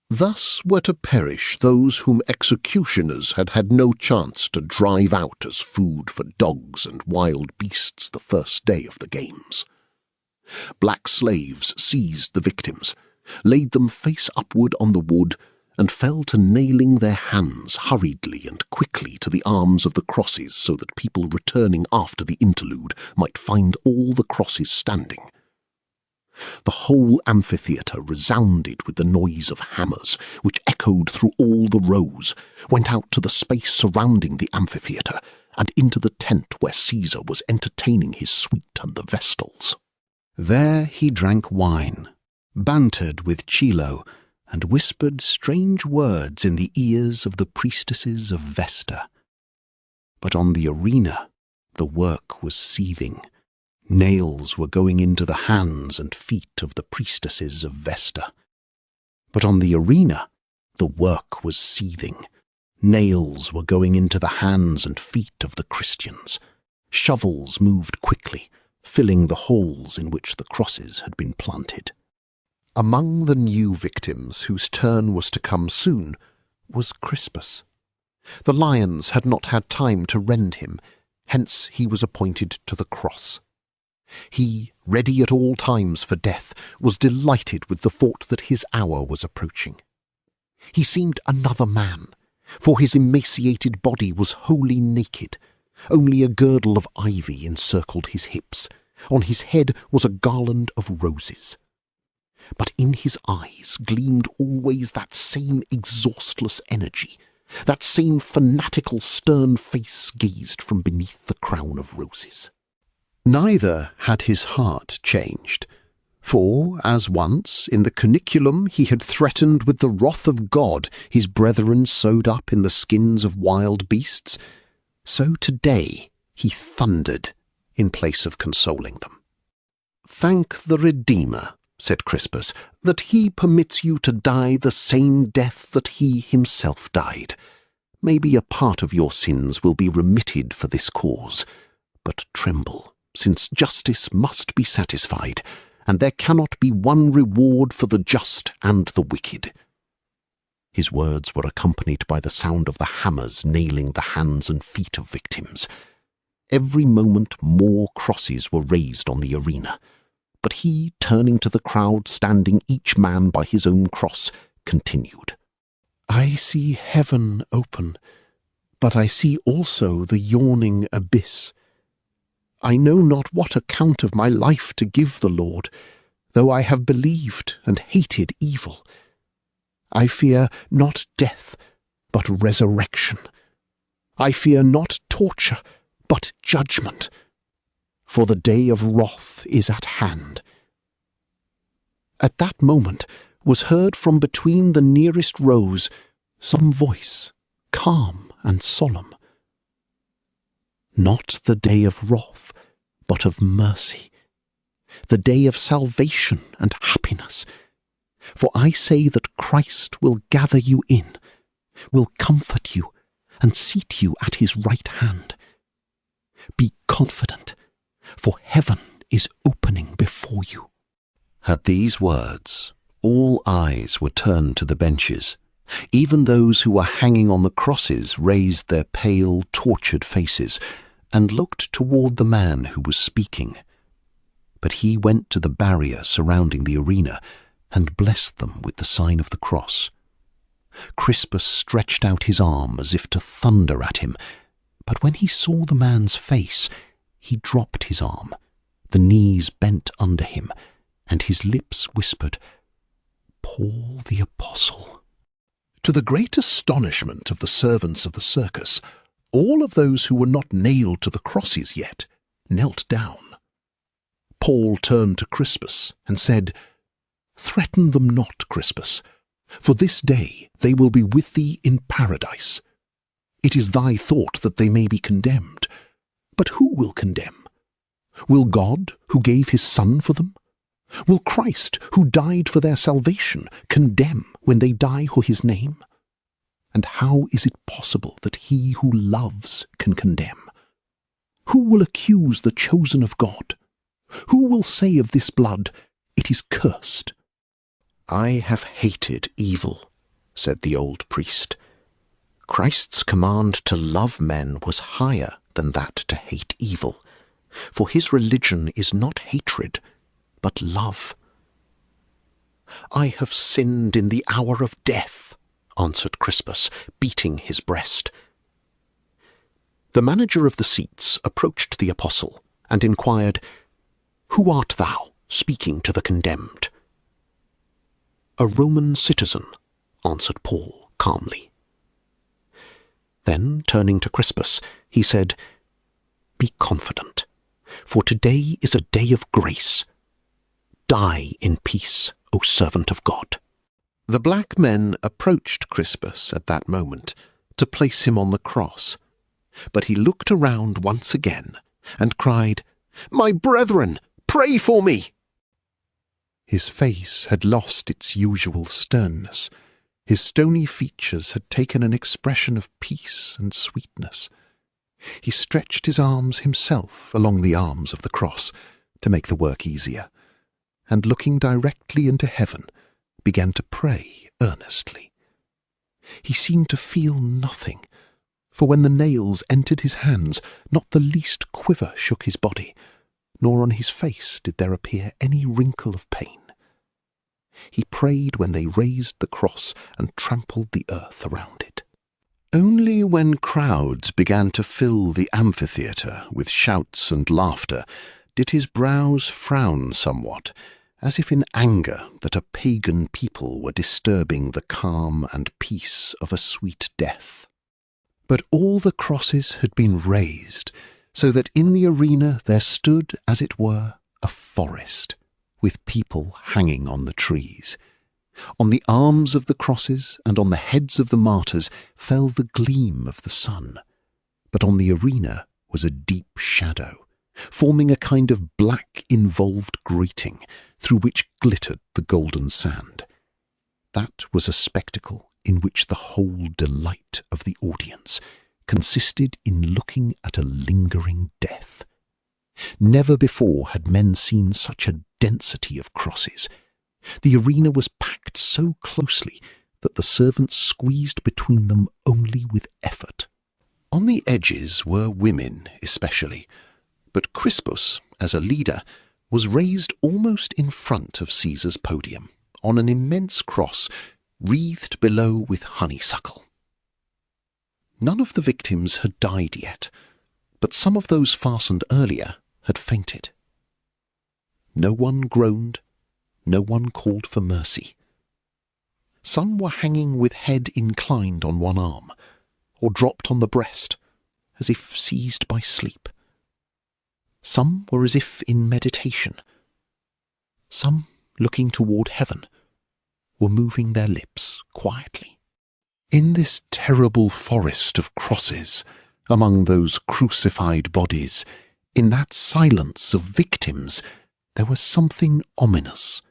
Thus were to perish those whom executioners had had no chance to drive out as food for dogs and wild beasts the first day of the games. Black slaves seized the victims, laid them face upward on the wood, and fell to nailing their hands hurriedly and quickly to the arms of the crosses so that people returning after the interlude might find all the crosses standing. The whole amphitheatre resounded with the noise of hammers, which echoed through all the rows, went out to the space surrounding the amphitheatre, and into the tent where Caesar was entertaining his suite and the Vestals. There he drank wine, bantered with Chilo, and whispered strange words in the ears of the priestesses of Vesta. But on the arena the work was seething. Nails were going into the hands and feet of the priestesses of Vesta. But on the arena the work was seething. Nails were going into the hands and feet of the Christians. Shovels moved quickly, filling the holes in which the crosses had been planted. Among the new victims whose turn was to come soon was Crispus. The lions had not had time to rend him, hence he was appointed to the cross. He, ready at all times for death, was delighted with the thought that his hour was approaching. He seemed another man, for his emaciated body was wholly naked. Only a girdle of ivy encircled his hips. On his head was a garland of roses. But in his eyes gleamed always that same exhaustless energy, that same fanatical stern face gazed from beneath the crown of roses. Neither had his heart changed, for, as once in the cuniculum he had threatened with the wrath of God his brethren sewed up in the skins of wild beasts, so today he thundered in place of consoling them. "Thank the Redeemer," said Crispus, "that he permits you to die the same death that he himself died. Maybe a part of your sins will be remitted for this cause, but tremble, since justice must be satisfied, and there cannot be one reward for the just and the wicked." His words were accompanied by the sound of the hammers nailing the hands and feet of victims. Every moment more crosses were raised on the arena, but he, turning to the crowd standing each man by his own cross, continued, "I see heaven open, but I see also the yawning abyss. I know not what account of my life to give the Lord, though I have believed and hated evil. I fear not death, but resurrection. I fear not torture, but judgment. For the day of wrath is at hand." At that moment was heard from between the nearest rows some voice, calm and solemn. "Not the day of wrath, but of mercy, the day of salvation and happiness. For I say that Christ will gather you in, will comfort you, and seat you at his right hand. Be confident, for heaven is opening before you." At these words, all eyes were turned to the benches. Even those who were hanging on the crosses raised their pale, tortured faces and looked toward the man who was speaking. But he went to the barrier surrounding the arena and blessed them with the sign of the cross. Crispus stretched out his arm as if to thunder at him, but when he saw the man's face, he dropped his arm, the knees bent under him, and his lips whispered, "Paul the Apostle." To the great astonishment of the servants of the circus, all of those who were not nailed to the crosses yet knelt down. Paul turned to Crispus and said, "Threaten them not, Crispus, for this day they will be with thee in paradise. It is thy thought that they may be condemned. But who will condemn? Will God, who gave his Son for them? Will Christ, who died for their salvation, condemn when they die for his name? And how is it possible that he who loves can condemn? Who will accuse the chosen of God? Who will say of this blood, it is cursed? I have hated evil, said the old priest. Christ's command to love men was higher than that to hate evil, for his religion is not hatred, but love. I have sinned in the hour of death, answered Crispus, beating his breast. The manager of the seats approached the apostle and inquired, Who art thou, speaking to the condemned? A Roman citizen, answered Paul calmly. Then, turning to Crispus, he said, Be confident, for today is a day of grace. Die in peace, O servant of God. The black men approached Crispus at that moment to place him on the cross, but he looked around once again and cried, My brethren, pray for me! His face had lost its usual sternness. His stony features had taken an expression of peace and sweetness. He stretched his arms himself along the arms of the cross to make the work easier, and looking directly into heaven, began to pray earnestly. He seemed to feel nothing, for when the nails entered his hands, not the least quiver shook his body, nor on his face did there appear any wrinkle of pain. He prayed when they raised the cross and trampled the earth around it. Only when crowds began to fill the amphitheatre with shouts and laughter did his brows frown somewhat, as if in anger that a pagan people were disturbing the calm and peace of a sweet death. But all the crosses had been raised, so that in the arena there stood, as it were, a forest, with people hanging on the trees. On the arms of the crosses and on the heads of the martyrs fell the gleam of the sun, but on the arena was a deep shadow, forming a kind of black involved grating through which glittered the golden sand. That was a spectacle in which the whole delight of the audience consisted in looking at a lingering death. Never before had men seen such a density of crosses. The arena was packed so closely that the servants squeezed between them only with effort. On the edges were women especially, but Crispus, as a leader, was raised almost in front of Caesar's podium, on an immense cross, wreathed below with honeysuckle. None of the victims had died yet, but some of those fastened earlier had fainted. No one groaned, no one called for mercy. Some were hanging with head inclined on one arm, or dropped on the breast, as if seized by sleep. Some were as if in meditation. Some, looking toward heaven, were moving their lips quietly. In this terrible forest of crosses, among those crucified bodies, in that silence of victims, there was something ominous.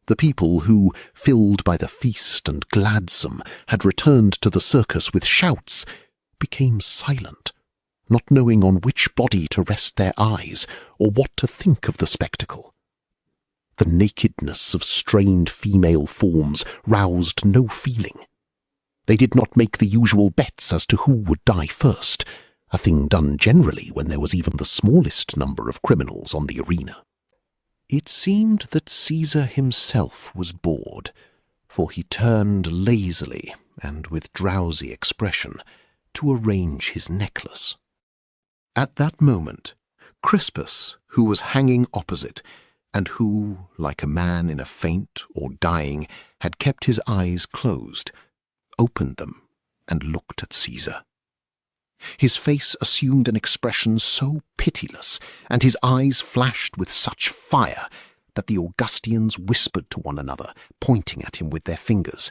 The people who, filled by the feast and gladsome, had returned to the circus with shouts, became silent, not knowing on which body to rest their eyes or what to think of the spectacle. The nakedness of strained female forms roused no feeling. They did not make the usual bets as to who would die first, a thing done generally when there was even the smallest number of criminals on the arena. It seemed that Caesar himself was bored, for he turned lazily and with drowsy expression to arrange his necklace. At that moment, Crispus, who was hanging opposite, and who, like a man in a faint or dying, had kept his eyes closed, opened them and looked at Caesar. His face assumed an expression so pitiless, and his eyes flashed with such fire, that the Augustians whispered to one another, pointing at him with their fingers,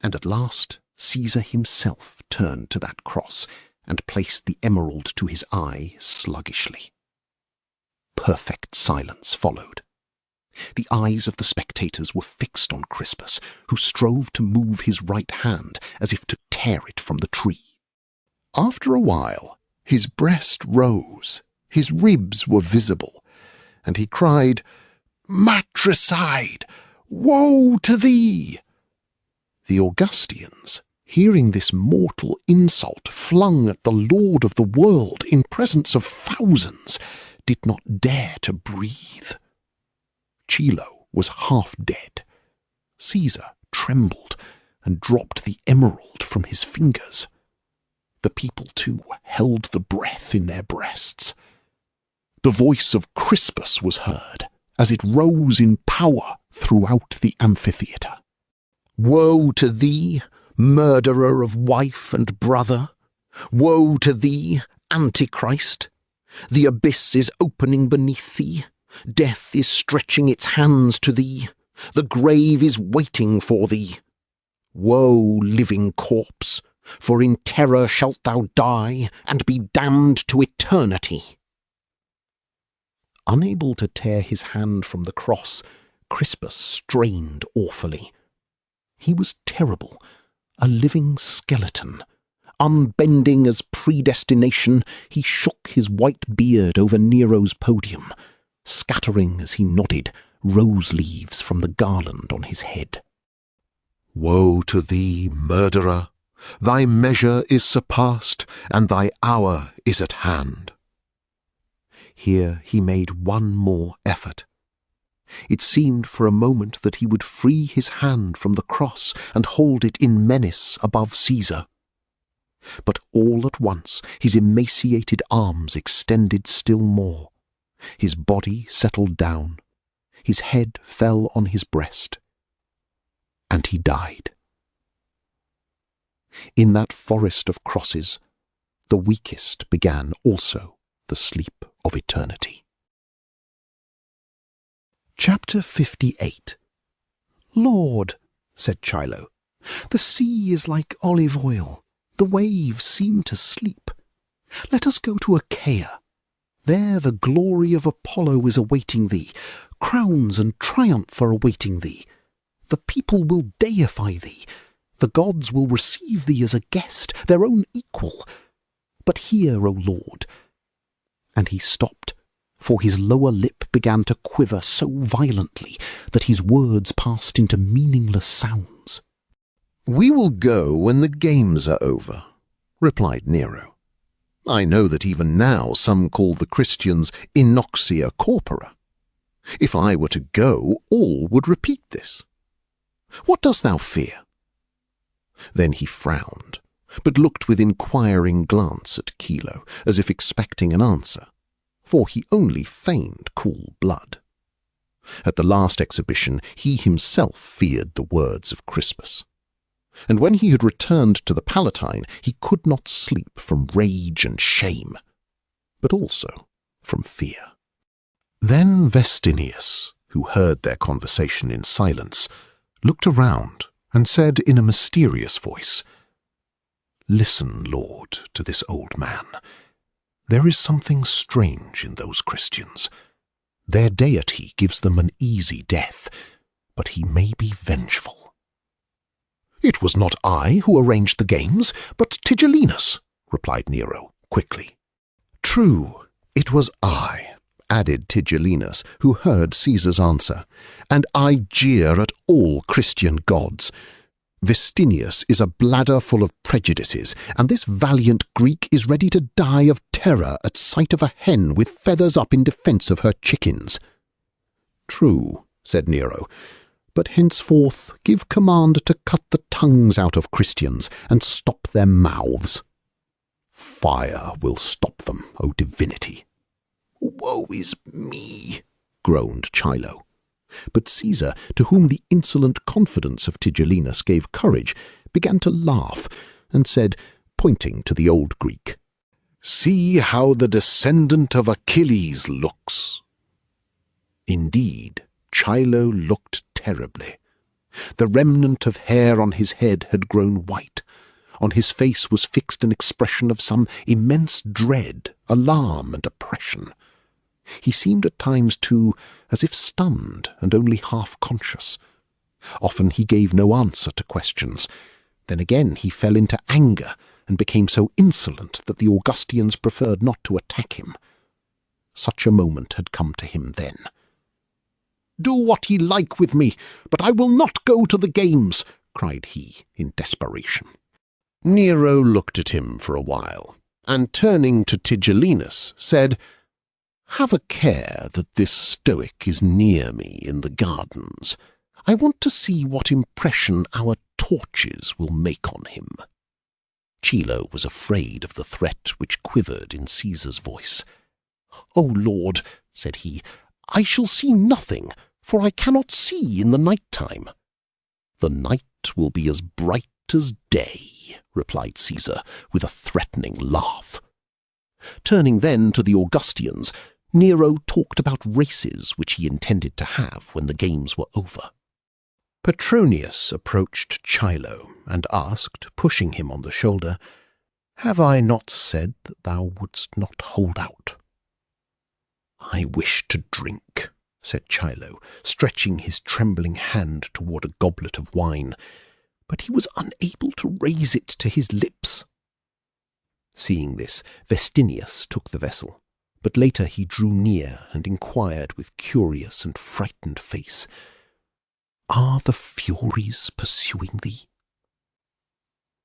and at last Caesar himself turned to that cross and placed the emerald to his eye sluggishly. Perfect silence followed. The eyes of the spectators were fixed on Crispus, who strove to move his right hand as if to tear it from the tree. After a while, His breast rose, his ribs were visible, and he cried, "Matricide! Woe to thee!" The Augustians, hearing this mortal insult flung at the Lord of the world in presence of thousands, did not dare to breathe. Chilo was half dead. Caesar trembled and dropped the emerald from his fingers. The people, too, held the breath in their breasts. The voice of Crispus was heard as it rose in power throughout the amphitheatre. "Woe to thee, murderer of wife and brother! Woe to thee, Antichrist! The abyss is opening beneath thee. Death is stretching its hands to thee. The grave is waiting for thee. Woe, living corpse, for in terror shalt thou die and be damned to eternity." Unable to tear his hand from the cross, Crispus strained awfully. He was terrible, a living skeleton. Unbending as predestination, he shook his white beard over Nero's podium, scattering as he nodded rose leaves from the garland on his head. "Woe to thee, murderer! Thy measure is surpassed, and thy hour is at hand." Here he made one more effort. It seemed for a moment that he would free his hand from the cross and hold it in menace above Caesar. But all at once his emaciated arms extended still more. His body settled down. His head fell on his breast. And he died. In that forest of crosses, the weakest began also the sleep of eternity. Chapter 58. "Lord," said Chilo, "the sea is like olive oil. The waves seem to sleep. Let us go to Achaia. There the glory of Apollo is awaiting thee. Crowns and triumph are awaiting thee. The people will deify thee. The gods will receive thee as a guest, their own equal. But hear, O Lord." And he stopped, for his lower lip began to quiver so violently that his words passed into meaningless sounds. "We will go when the games are over," replied Nero. "I know that even now some call the Christians inoxia corpora. If I were to go, all would repeat this. What dost thou fear?" Then he frowned, but looked with inquiring glance at Chilo, as if expecting an answer, for he only feigned cool blood. At the last exhibition he himself feared the words of Crispus, and when he had returned to the Palatine he could not sleep from rage and shame, but also from fear. Then Vestinius, who heard their conversation in silence, looked around and said in a mysterious voice, "Listen, Lord, to this old man. There is something strange in those Christians. Their deity gives them an easy death, but he may be vengeful." "It was not I who arranged the games, but Tigellinus," replied Nero quickly. "True, it was I," added Tigellinus, who heard Caesar's answer, "and I jeer at all Christian gods. Vestinius is a bladder full of prejudices, and this valiant Greek is ready to die of terror at sight of a hen with feathers up in defence of her chickens." "True," said Nero, "but henceforth give command to cut the tongues out of Christians and stop their mouths." "Fire will stop them, O divinity." "Woe is me," groaned Chilo. But Caesar, to whom the insolent confidence of Tigellinus gave courage, began to laugh, and said, pointing to the old Greek, "See how the descendant of Achilles looks." Indeed, Chilo looked terribly. The remnant of hair on his head had grown white. On his face was fixed an expression of some immense dread, alarm, and oppression. He seemed at times, too, as if stunned and only half conscious. Often he gave no answer to questions. Then again he fell into anger and became so insolent that the Augustians preferred not to attack him. Such a moment had come to him then. "Do what ye like with me, but I will not go to the games," cried he in desperation. Nero looked at him for a while, and turning to Tigellinus, said, "Have a care that this Stoic is near me in the gardens. I want to see what impression our torches will make on him." Chilo was afraid of the threat which quivered in Caesar's voice. "O Lord," said he, "I shall see nothing, for I cannot see in the night time." "The night will be as bright as day," replied Caesar, with a threatening laugh. Turning then to the Augustians, Nero talked about races which he intended to have when the games were over. Petronius approached Chilo and asked, pushing him on the shoulder, "Have I not said that thou wouldst not hold out?" "I wish to drink," said Chilo, stretching his trembling hand toward a goblet of wine, but he was unable to raise it to his lips. Seeing this, Vestinius took the vessel, but later he drew near and inquired with curious and frightened face, "Are the Furies pursuing thee?"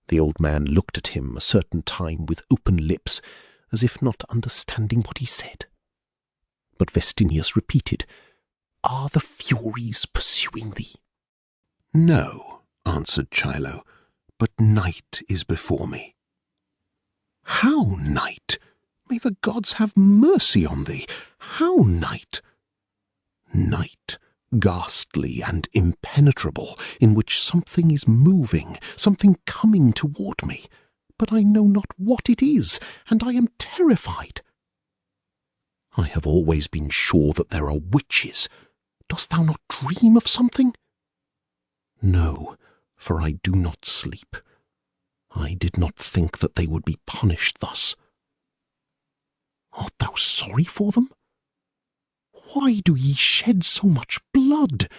The old man looked at him a certain time with open lips, as if not understanding what he said. But Vestinius repeated, "Are the Furies pursuing thee?" "No," answered Chilo, "but night is before me." "How night? May the gods have mercy on thee! How night?" "Night, ghastly and impenetrable, in which something is moving, something coming toward me, but I know not what it is, and I am terrified." "I have always been sure that there are witches. Dost thou not dream of something?" "No, for I do not sleep. I did not think that they would be punished thus." "Art thou sorry for them? Why do ye shed so much blood?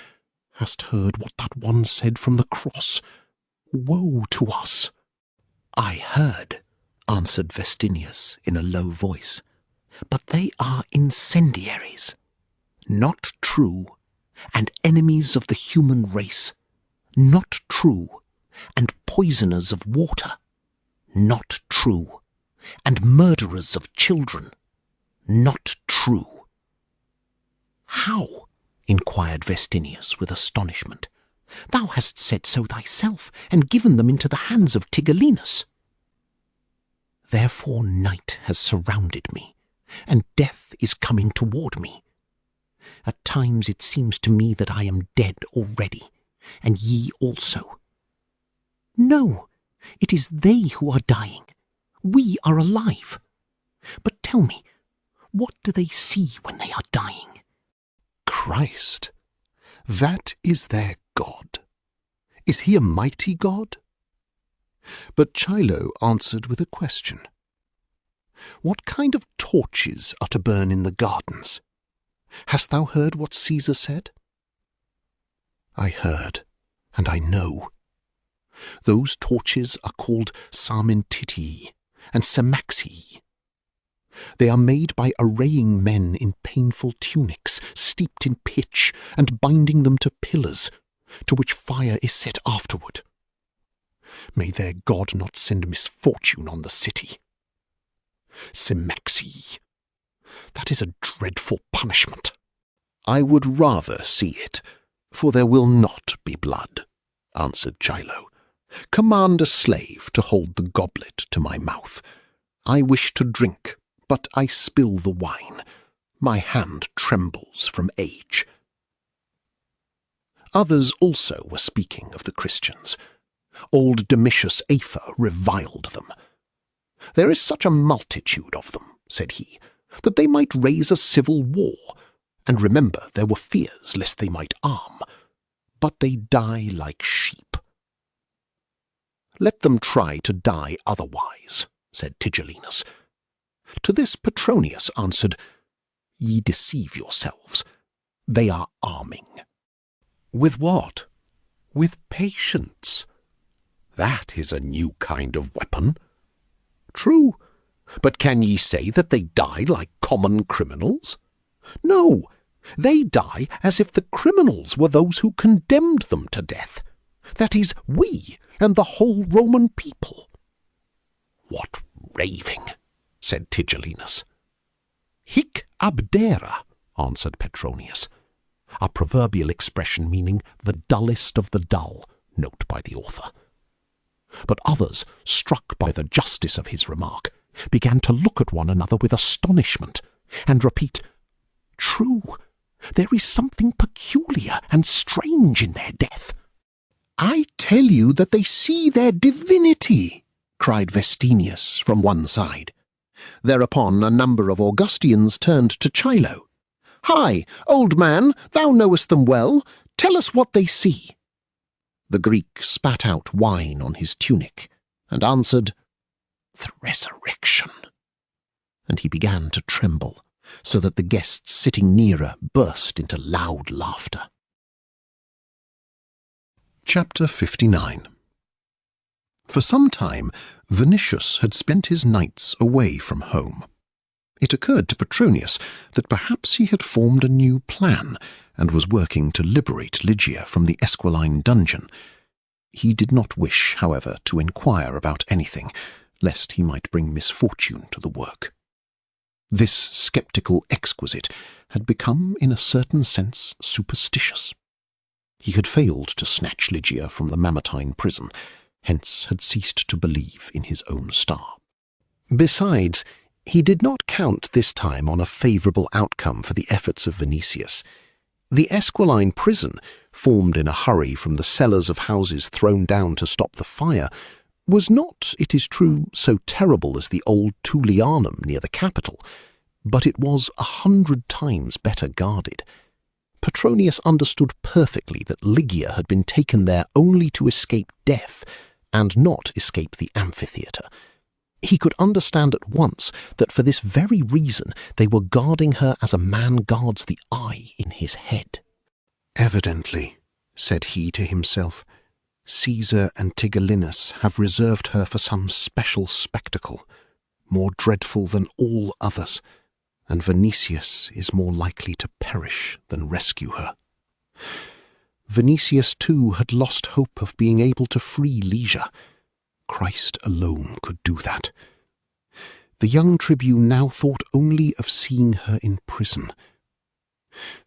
Hast heard what that one said from the cross? Woe to us!" "I heard," answered Vestinius in a low voice, "but they are incendiaries, not true, and enemies of the human race, not true, and poisoners of water, not true, and murderers of children, not true." "How?" inquired Vestinius with astonishment. "Thou hast said so thyself, and given them into the hands of Tigellinus." "Therefore night has surrounded me, and death is coming toward me. At times it seems to me that I am dead already, and ye also. No, it is they who are dying. We are alive. But tell me, what do they see when they are dying?" "Christ, that is their God. Is he a mighty God?" But Chilo answered with a question. "What kind of torches are to burn in the gardens? Hast thou heard what Caesar said?" "I heard, and I know. Those torches are called Sarmentitii and Semaxii. They are made by arraying men in painful tunics, steeped in pitch, and binding them to pillars, to which fire is set afterward. May their God not send misfortune on the city. Semaxii. That is a dreadful punishment." "I would rather see it, for there will not be blood," answered Chilo. "Command a slave to hold the goblet to my mouth. I wish to drink, but I spill the wine. My hand trembles from age." Others also were speaking of the Christians. Old Domitius Afer reviled them. "There is such a multitude of them," said he, "that they might raise a civil war, and remember there were fears lest they might arm. But they die like sheep." "Let them try to die otherwise," said Tigellinus. To this Petronius answered, "Ye deceive yourselves. They are arming." "With what?" "With patience. That is a new kind of weapon. True, but can ye say that they die like common criminals? No, they die as if the criminals were those who condemned them to death. That is, we and the whole Roman people. What raving, said Tigellinus. Hic abdera, answered Petronius, a proverbial expression meaning the dullest of the dull, note by the author. But others, struck by the justice of his remark, began to look at one another with astonishment, and repeat, True, there is something peculiar and strange in their death. I tell you that they see their divinity, cried Vestinius from one side. Thereupon a number of Augustians turned to Chilo. Hi, old man, thou knowest them well. Tell us what they see. The Greek spat out wine on his tunic, and answered, The resurrection. And he began to tremble, so that the guests sitting nearer burst into loud laughter. Chapter 59. For some time, Vinicius had spent his nights away from home. It occurred to Petronius that perhaps he had formed a new plan and was working to liberate Lygia from the Esquiline dungeon. He did not wish, however, to inquire about anything, lest he might bring misfortune to the work. This sceptical exquisite had become, in a certain sense, superstitious. He had failed to snatch Lygia from the Mamertine prison, hence had ceased to believe in his own star. Besides, he did not count this time on a favourable outcome for the efforts of Vinicius. The Esquiline prison, formed in a hurry from the cellars of houses thrown down to stop the fire, was not, it is true, so terrible as the old Tullianum near the capital, but it was 100 times better guarded. Petronius understood perfectly that Lygia had been taken there only to escape death, and not escape the amphitheatre. He could understand at once that for this very reason they were guarding her as a man guards the eye in his head. Evidently, said he to himself, Caesar and Tigellinus have reserved her for some special spectacle, more dreadful than all others, and Vinicius is more likely to perish than rescue her. Vinicius, too, had lost hope of being able to free Lygia. Christ alone could do that. The young tribune now thought only of seeing her in prison.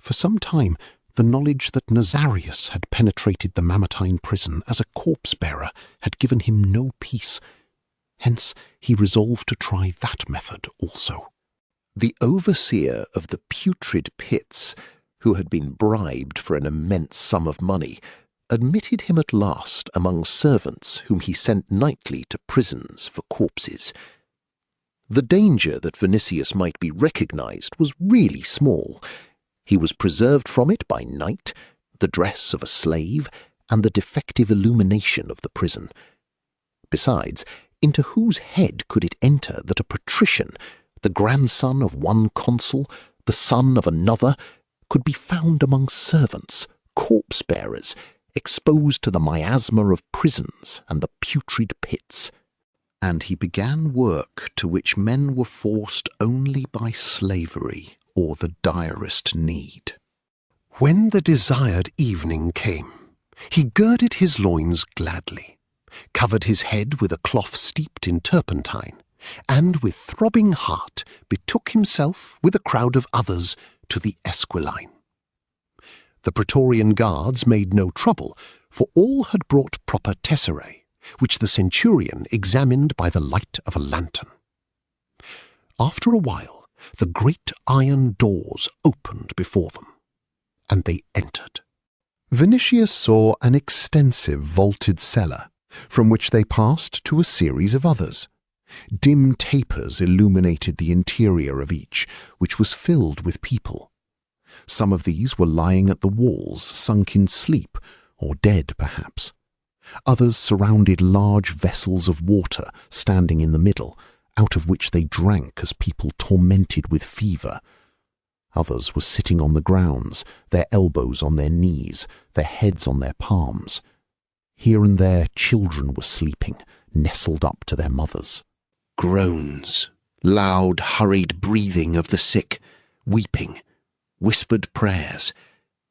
For some time, the knowledge that Nazarius had penetrated the Mamertine prison as a corpse-bearer had given him no peace. Hence, he resolved to try that method also. The overseer of the putrid pits, who had been bribed for an immense sum of money, admitted him at last among servants whom he sent nightly to prisons for corpses. The danger that Vinicius might be recognized was really small. He was preserved from it by night, the dress of a slave, and the defective illumination of the prison. Besides, into whose head could it enter that a patrician, the grandson of one consul, the son of another, could be found among servants, corpse-bearers, exposed to the miasma of prisons and the putrid pits? And he began work to which men were forced only by slavery or the direst need. When the desired evening came, he girded his loins gladly, covered his head with a cloth steeped in turpentine, and with throbbing heart betook himself with a crowd of others to the Esquiline. The Praetorian guards made no trouble, for all had brought proper tesserae, which the centurion examined by the light of a lantern. After a while, the great iron doors opened before them, and they entered. Vinicius saw an extensive vaulted cellar, from which they passed to a series of others. Dim tapers illuminated the interior of each, which was filled with people. Some of these were lying at the walls, sunk in sleep, or dead perhaps. Others surrounded large vessels of water standing in the middle, out of which they drank as people tormented with fever. Others were sitting on the grounds, their elbows on their knees, their heads on their palms. Here and there children were sleeping, nestled up to their mothers. Groans, loud, hurried breathing of the sick, weeping, whispered prayers,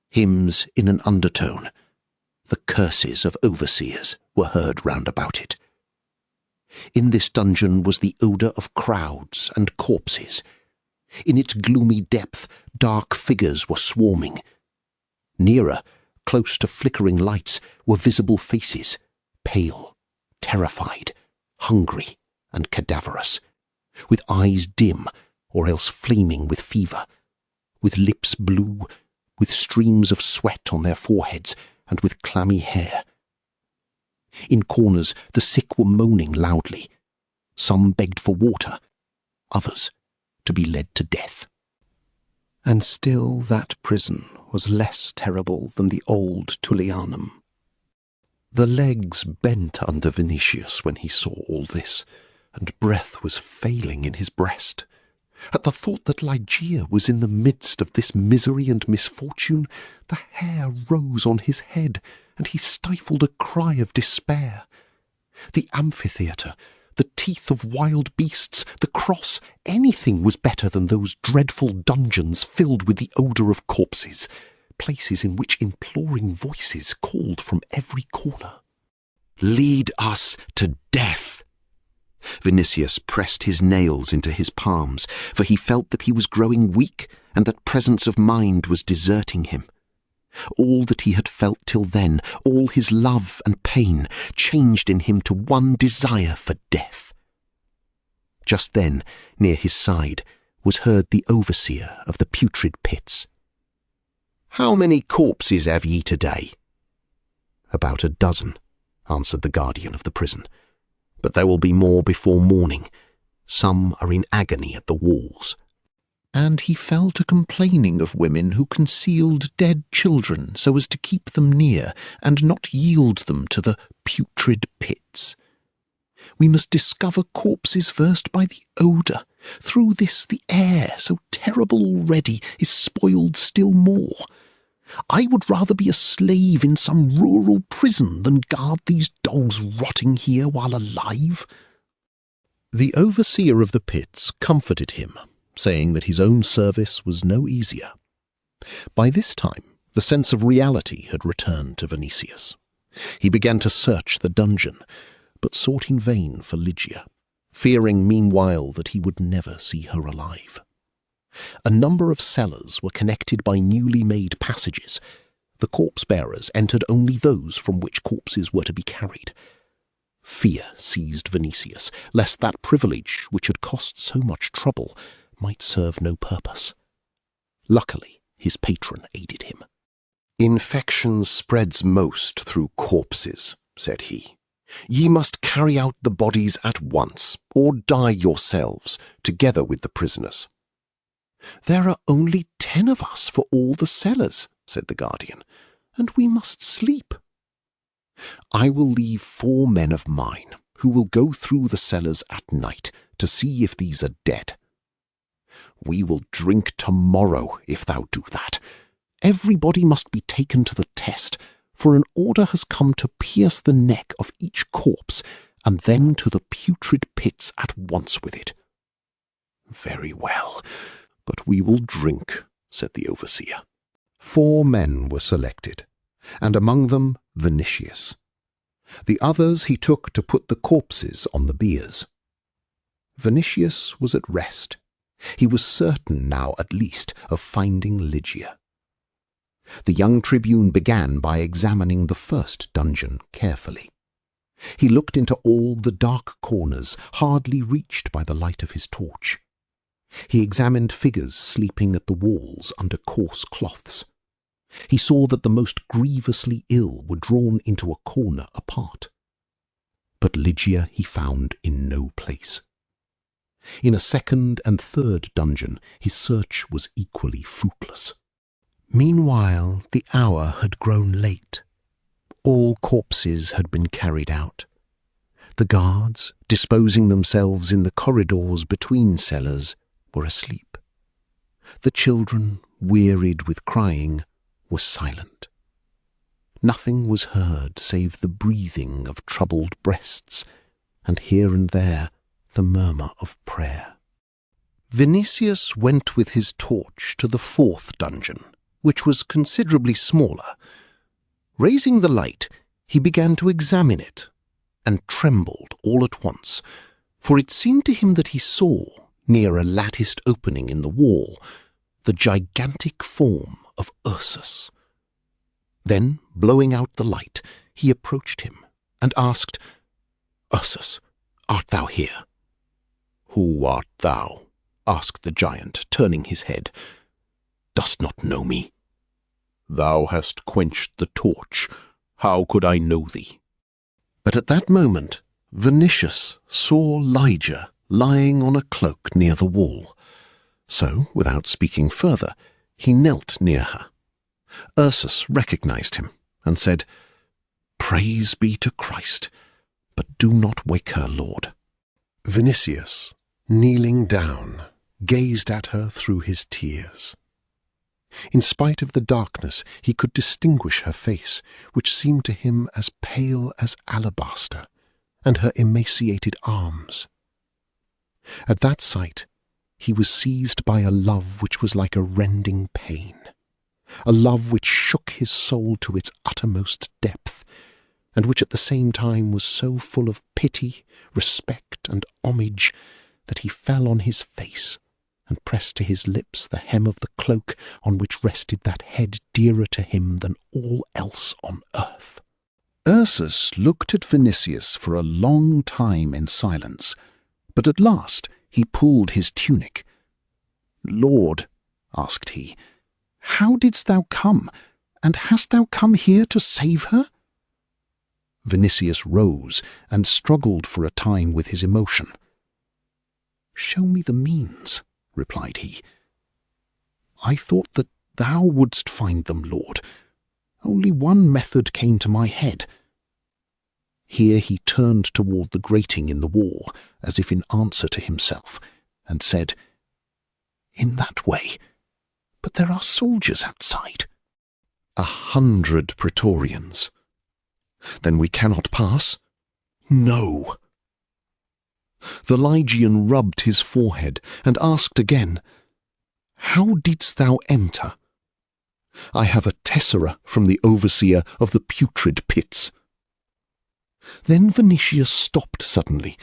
hymns in an undertone. The curses of overseers were heard round about it. In this dungeon was the odour of crowds and corpses. In its gloomy depth, dark figures were swarming. Nearer, close to flickering lights, were visible faces, pale, terrified, hungry, and cadaverous, with eyes dim or else flaming with fever, with lips blue, with streams of sweat on their foreheads, and with clammy hair. In corners the sick were moaning loudly. Some begged for water, others to be led to death. And still that prison was less terrible than the old Tullianum. The legs bent under Vinicius when he saw all this, and breath was failing in his breast. At the thought that Ligeia was in the midst of this misery and misfortune, the hair rose on his head, and he stifled a cry of despair. The amphitheatre, the teeth of wild beasts, the cross, anything was better than those dreadful dungeons filled with the odour of corpses, places in which imploring voices called from every corner. "Lead us to death!" Vinicius pressed his nails into his palms, for he felt that he was growing weak and that presence of mind was deserting him. All that he had felt till then, all his love and pain, changed in him to one desire for death. Just then, near his side, was heard the overseer of the putrid pits. "How many corpses have ye today?" "About a dozen," answered the guardian of the prison. "But there will be more before morning. Some are in agony at the walls." And he fell to complaining of women who concealed dead children so as to keep them near and not yield them to the putrid pits. We must discover corpses first by the odour. Through this the air, so terrible already, is spoiled still more. I would rather be a slave in some rural prison than guard these dogs rotting here while alive." The overseer of the pits comforted him, saying that his own service was no easier. By this time, the sense of reality had returned to Vinicius. He began to search the dungeon, but sought in vain for Ligeia, fearing meanwhile that he would never see her alive. A number of cellars were connected by newly made passages. The corpse-bearers entered only those from which corpses were to be carried. Fear seized Vinicius, lest that privilege, which had cost so much trouble, might serve no purpose. Luckily, his patron aided him. "Infection spreads most through corpses," said he. "Ye must carry out the bodies at once, or die yourselves, together with the prisoners." "There are only 10 of us for all the cellars," said the guardian, "and we must sleep." "I will leave 4 men of mine, who will go through the cellars at night to see if these are dead. We will drink tomorrow if thou do that. Everybody must be taken to the test, for an order has come to pierce the neck of each corpse, and then to the putrid pits at once with it." "Very well, but we will drink," said the overseer. 4 men were selected, and among them Vinicius. The others he took to put the corpses on the biers. Vinicius was at rest. He was certain now at least of finding Ligeia. The young tribune began by examining the first dungeon carefully. He looked into all the dark corners hardly reached by the light of his torch. He examined figures sleeping at the walls under coarse cloths. He saw that the most grievously ill were drawn into a corner apart. But Ligeia he found in no place. In a second and third dungeon his search was equally fruitless. Meanwhile the hour had grown late. All corpses had been carried out. The guards, disposing themselves in the corridors between cellars, were asleep. The children, wearied with crying, were silent. Nothing was heard save the breathing of troubled breasts, and here and there the murmur of prayer. Vinicius went with his torch to the fourth dungeon, which was considerably smaller. Raising the light, he began to examine it, and trembled all at once, for it seemed to him that he saw, near a latticed opening in the wall, the gigantic form of Ursus. Then, blowing out the light, he approached him, and asked, "Ursus, art thou here?" "Who art thou?" asked the giant, turning his head. "Dost not know me?" "Thou hast quenched the torch. How could I know thee?" But at that moment Vinicius saw Lygia lying on a cloak near the wall. So, without speaking further, he knelt near her. Ursus recognized him and said, "Praise be to Christ, but do not wake her, Lord." Vinicius, kneeling down, gazed at her through his tears. In spite of the darkness, he could distinguish her face, which seemed to him as pale as alabaster, and her emaciated arms. At that sight, he was seized by a love which was like a rending pain, a love which shook his soul to its uttermost depth, and which at the same time was so full of pity, respect, and homage that he fell on his face and pressed to his lips the hem of the cloak on which rested that head dearer to him than all else on earth. Ursus looked at Vinicius for a long time in silence, but at last he pulled his tunic. "Lord," asked he, "how didst thou come, and hast thou come here to save her?" Vinicius rose and struggled for a time with his emotion. "Show me the means," replied he. "I thought that thou wouldst find them, Lord. Only one method came to my head." Here he turned toward the grating in the wall, as if in answer to himself, and said, "In that way, but there are soldiers outside." 100 Praetorians. "Then we cannot pass?" "No." The Lygian rubbed his forehead and asked again, "How didst thou enter?" "I have a tessera from the overseer of the putrid pits." Then Vinicius stopped suddenly,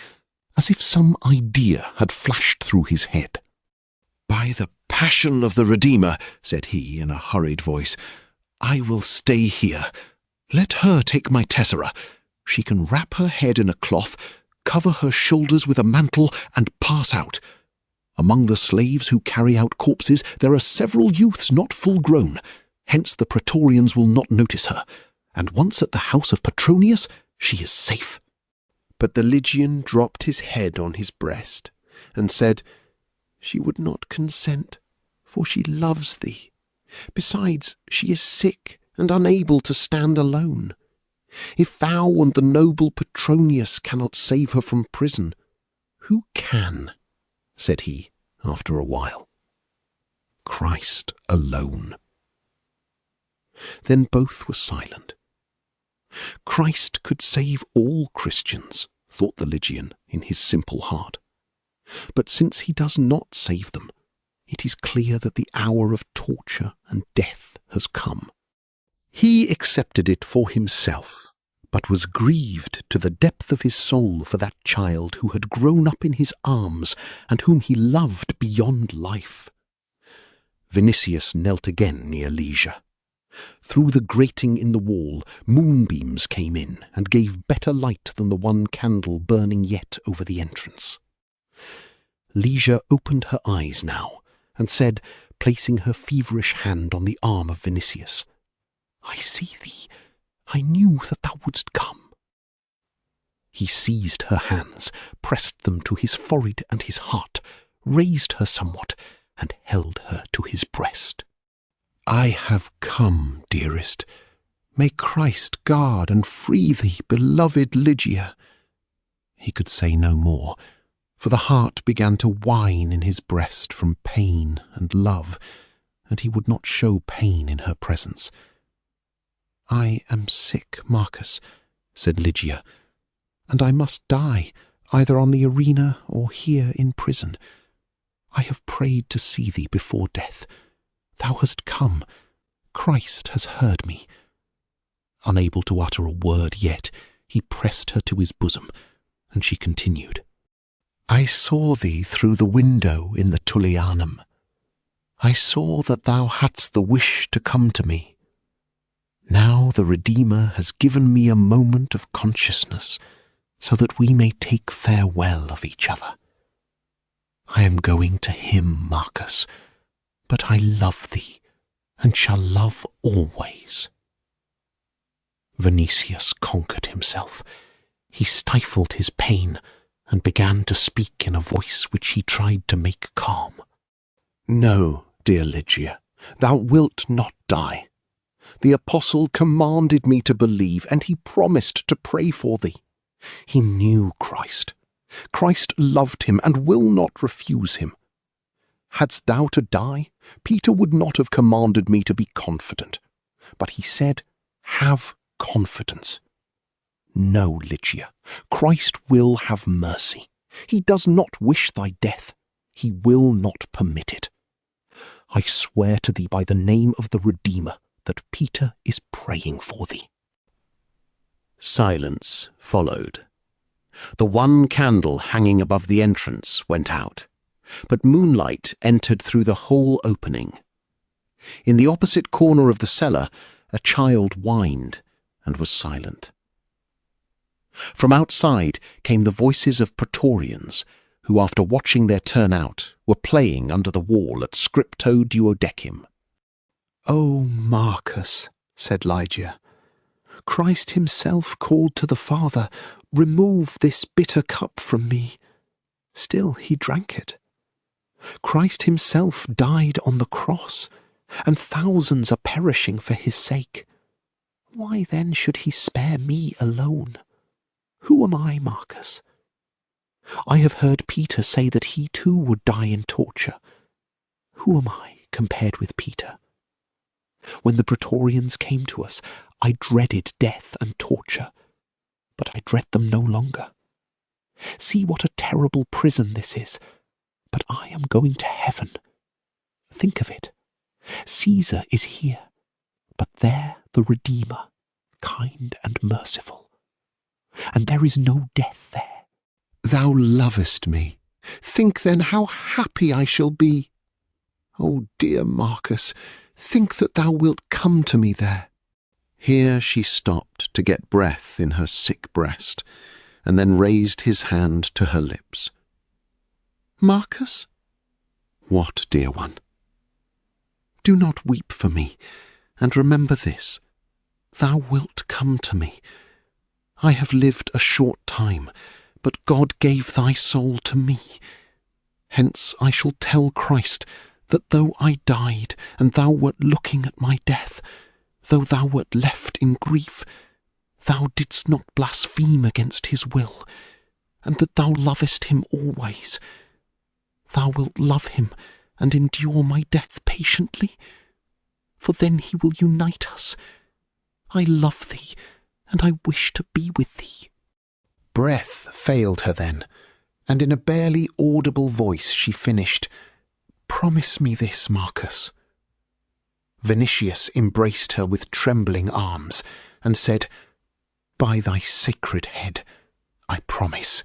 as if some idea had flashed through his head. "By the passion of the Redeemer," said he in a hurried voice, "I will stay here. Let her take my tessera. She can wrap her head in a cloth, cover her shoulders with a mantle, and pass out. Among the slaves who carry out corpses there are several youths not full grown, hence the Praetorians will not notice her, and once at the house of Petronius she is safe." But the Lygian dropped his head on his breast, and said, "She would not consent, for she loves thee. Besides, she is sick and unable to stand alone. If thou and the noble Petronius cannot save her from prison, who can?" said he, after a while. "Christ alone." Then both were silent. Christ could save all Christians, thought the Lygian in his simple heart. But since he does not save them, it is clear that the hour of torture and death has come. He accepted it for himself, but was grieved to the depth of his soul for that child who had grown up in his arms and whom he loved beyond life. Vinicius knelt again near Lygia. Through the grating in the wall, moonbeams came in and gave better light than the one candle burning yet over the entrance. Lygia opened her eyes now, and said, placing her feverish hand on the arm of Vinicius, "I see thee. I knew that thou wouldst come." He seized her hands, pressed them to his forehead and his heart, raised her somewhat, and held her to his breast. "I have come, dearest. May Christ guard and free thee, beloved Lygia." He could say no more, for the heart began to whine in his breast from pain and love, and he would not show pain in her presence. "I am sick, Marcus," said Lygia, "and I must die. either on the arena or here in prison. I have prayed to see thee before death. Thou hast come. Christ has heard me." Unable to utter a word yet, he pressed her to his bosom, and she continued, "I saw thee through the window in the Tullianum. I saw that thou hadst the wish to come to me. Now the Redeemer has given me a moment of consciousness, so that we may take farewell of each other. I am going to him, Marcus, but I love thee, and shall love always." Vinicius conquered himself. He stifled his pain and began to speak in a voice which he tried to make calm. "No, dear Lygia, thou wilt not die. The apostle commanded me to believe, and he promised to pray for thee. He knew Christ. Christ loved him and will not refuse him. Hadst thou to die, Peter would not have commanded me to be confident. But he said, 'Have confidence.' No, Lygia, Christ will have mercy. He does not wish thy death. He will not permit it. I swear to thee by the name of the Redeemer that Peter is praying for thee." Silence followed. The one candle hanging above the entrance went out, but moonlight entered through the whole opening. In the opposite corner of the cellar, a child whined and was silent. From outside came the voices of praetorians, who, after watching their turn out, were playing under the wall at Scripto Duodecim. "O Marcus," said Lygia, "Christ himself called to the Father, 'Remove this bitter cup from me.' Still he drank it. Christ himself died on the cross, and thousands are perishing for his sake. Why then should he spare me alone? Who am I, Marcus? I have heard Peter say that he too would die in torture. Who am I compared with Peter? When the praetorians came to us, I dreaded death and torture, but I dread them no longer. See what a terrible prison this is, but I am going to heaven. Think of it. Caesar is here, but there the Redeemer, kind and merciful. And there is no death there. Thou lovest me. Think then how happy I shall be. Oh, dear Marcus, think that thou wilt come to me there." Here she stopped to get breath in her sick breast, and then raised his hand to her lips. "Marcus?" "What, dear one?" "Do not weep for me, and remember this. Thou wilt come to me. I have lived a short time, but God gave thy soul to me. Hence I shall tell Christ that though I died, and thou wert looking at my death, though thou wert left in grief, thou didst not blaspheme against his will, and that thou lovest him always. Thou wilt love him and endure my death patiently, for then he will unite us. I love thee, and I wish to be with thee." Breath failed her then, and in a barely audible voice she finished, "Promise me this, Marcus." Vinicius embraced her with trembling arms and said, "By thy sacred head, I promise."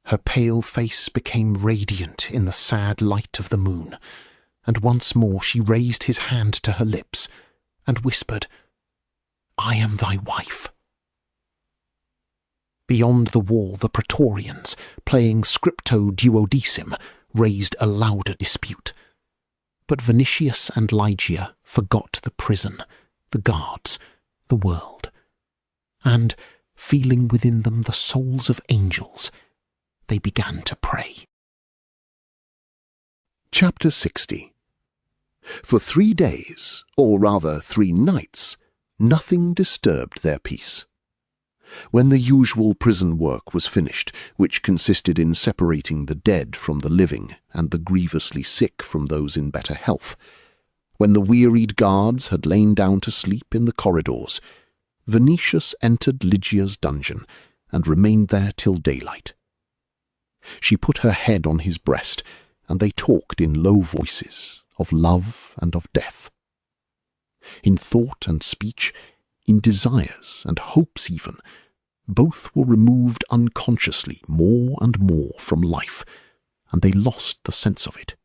Her pale face became radiant in the sad light of the moon, and once more she raised his hand to her lips and whispered, "I am thy wife." Beyond the wall the praetorians, playing Scripto Duodecim, raised a louder dispute. But Vinicius and Lygia forgot the prison, the guards, the world, and, feeling within them the souls of angels, they began to pray. Chapter 60. For 3 days, or rather 3 nights, nothing disturbed their peace. When the usual prison work was finished, which consisted in separating the dead from the living and the grievously sick from those in better health, when the wearied guards had lain down to sleep in the corridors, Vinicius entered Lygia's dungeon and remained there till daylight. She put her head on his breast, and they talked in low voices of love and of death. In thought and speech, in desires and hopes even, both were removed unconsciously more and more from life, and they lost the sense of it.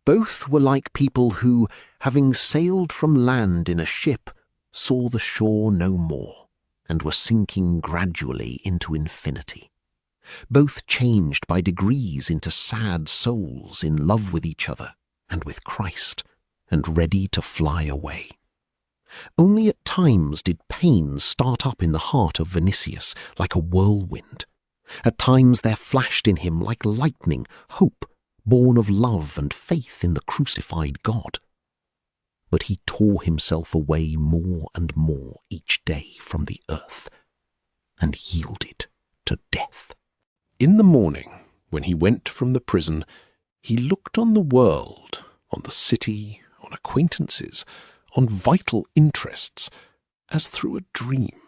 Both were like people who, having sailed from land in a ship, saw the shore no more, and were sinking gradually into infinity. Both changed by degrees into sad souls in love with each other and with Christ, and ready to fly away. Only at times did pain start up in the heart of Vinicius like a whirlwind. At times there flashed in him like lightning hope, born of love and faith in the crucified God. But he tore himself away more and more each day from the earth, and yielded to death. In the morning, when he went from the prison, he looked on the world, on the city, on acquaintances, on vital interests, as through a dream.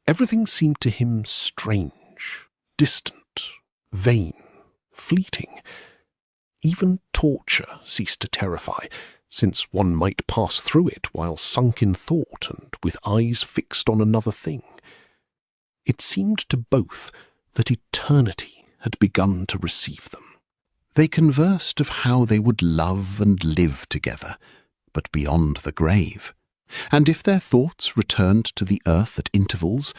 Everything seemed to him strange, distant, vain, fleeting. Even torture ceased to terrify, since one might pass through it while sunk in thought and with eyes fixed on another thing. It seemed to both that eternity had begun to receive them. They conversed of how they would love and live together, but beyond the grave. And if their thoughts returned to the earth at intervals,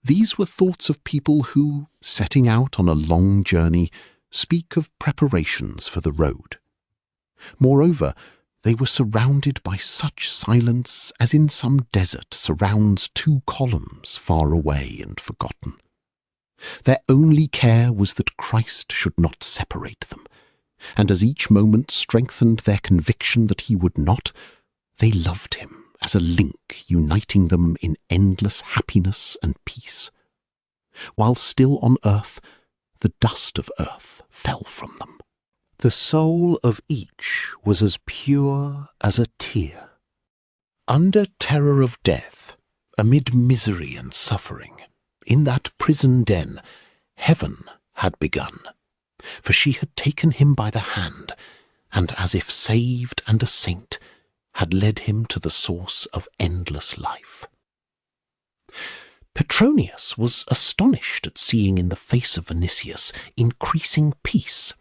these were thoughts of people who, setting out on a long journey, speak of preparations for the road. Moreover, they were surrounded by such silence as in some desert surrounds two columns far away and forgotten. Their only care was that Christ should not separate them, and as each moment strengthened their conviction that he would not, they loved him as a link uniting them in endless happiness and peace. While still on earth, the dust of earth fell from them. The soul of each was as pure as a tear. Under terror of death, amid misery and suffering, in that prison den, heaven had begun, for she had taken him by the hand, and as if saved and a saint, had led him to the source of endless life. Petronius was astonished at seeing in the face of Vinicius increasing peace,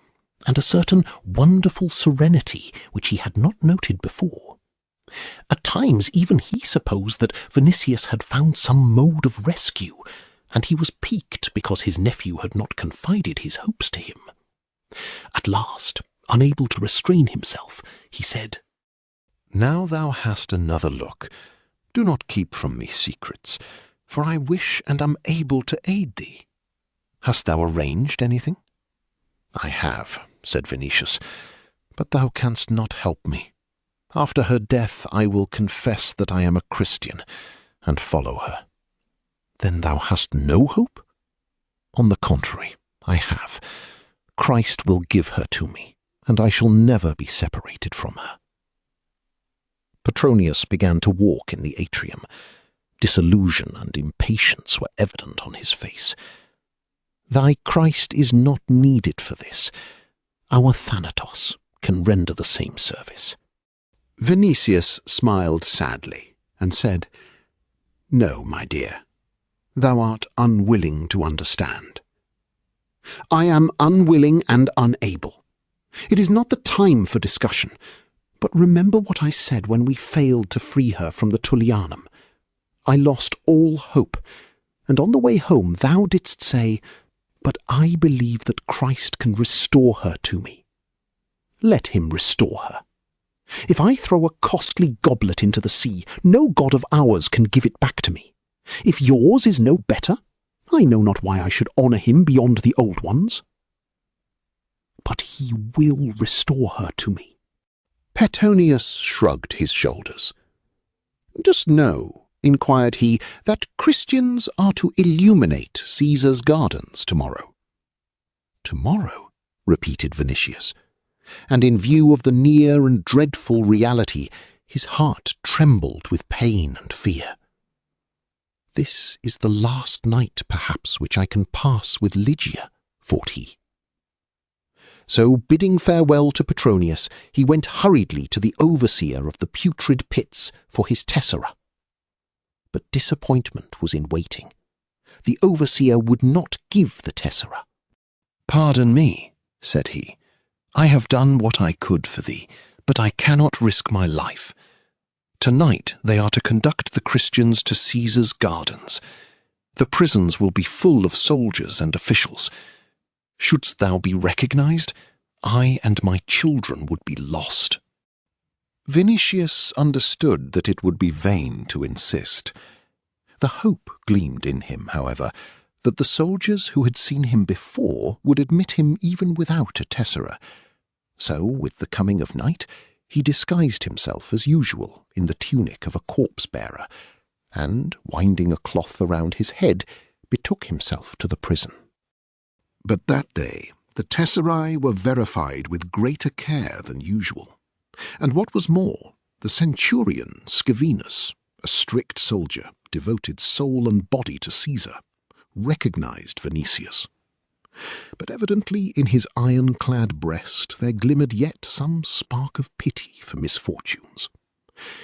and a certain wonderful serenity which he had not noted before. At times even he supposed that Vinicius had found some mode of rescue, and he was piqued because his nephew had not confided his hopes to him. At last, unable to restrain himself, he said, "Now thou hast another look. Do not keep from me secrets, for I wish and am able to aid thee. Hast thou arranged anything?" "I have," said Vinicius, "but thou canst not help me. After her death I will confess that I am a Christian, and follow her." "Then thou hast no hope?" "On the contrary, I have. Christ will give her to me, and I shall never be separated from her." Petronius began to walk in the atrium. Disillusion and impatience were evident on his face. "Thy Christ is not needed for this. Our Thanatos can render the same service." Vinicius smiled sadly and said, "No, my dear, thou art unwilling to understand. I am unwilling and unable. It is not the time for discussion, but remember what I said when we failed to free her from the Tullianum. I lost all hope, and on the way home thou didst say, 'But I believe that Christ can restore her to me.' Let him restore her. If I throw a costly goblet into the sea, no god of ours can give it back to me. If yours is no better, I know not why I should honour him beyond the old ones. But he will restore her to me." Petronius shrugged his shoulders. "Dost know," inquired he, "that Christians are to illuminate Caesar's gardens tomorrow?" "Tomorrow?" repeated Vinicius, and in view of the near and dreadful reality, his heart trembled with pain and fear. "This is the last night, perhaps, which I can pass with Lygia," thought he. So, bidding farewell to Petronius, he went hurriedly to the overseer of the putrid pits for his tessera. But disappointment was in waiting. The overseer would not give the tessera. "Pardon me," said he. "I have done what I could for thee, but I cannot risk my life. Tonight they are to conduct the Christians to Caesar's gardens. The prisons will be full of soldiers and officials. Shouldst thou be recognized, I and my children would be lost." Vinicius understood that it would be vain to insist. The hope gleamed in him, however, that the soldiers who had seen him before would admit him even without a tessera. So, with the coming of night, he disguised himself as usual in the tunic of a corpse-bearer, and, winding a cloth around his head, betook himself to the prison. But that day the tesserae were verified with greater care than usual, and what was more, the centurion Scaevinus, a strict soldier, devoted soul and body to Caesar, recognized Vinicius. But evidently in his iron-clad breast there glimmered yet some spark of pity for misfortunes.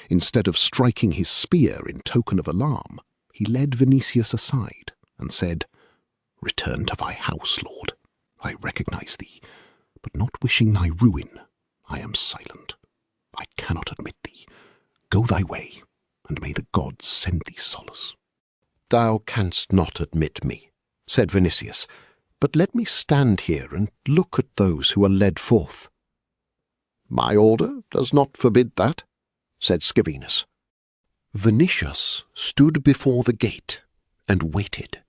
Instead of striking his spear in token of alarm, he led Vinicius aside and said, "Return to thy house, lord. I recognize thee, but not wishing thy ruin, I am silent. I cannot admit thee. Go thy way, and may the gods send thee solace." "Thou canst not admit me," said Vinicius, "but let me stand here and look at those who are led forth." "My order does not forbid that," said Scaevinus. Vinicius stood before the gate and waited.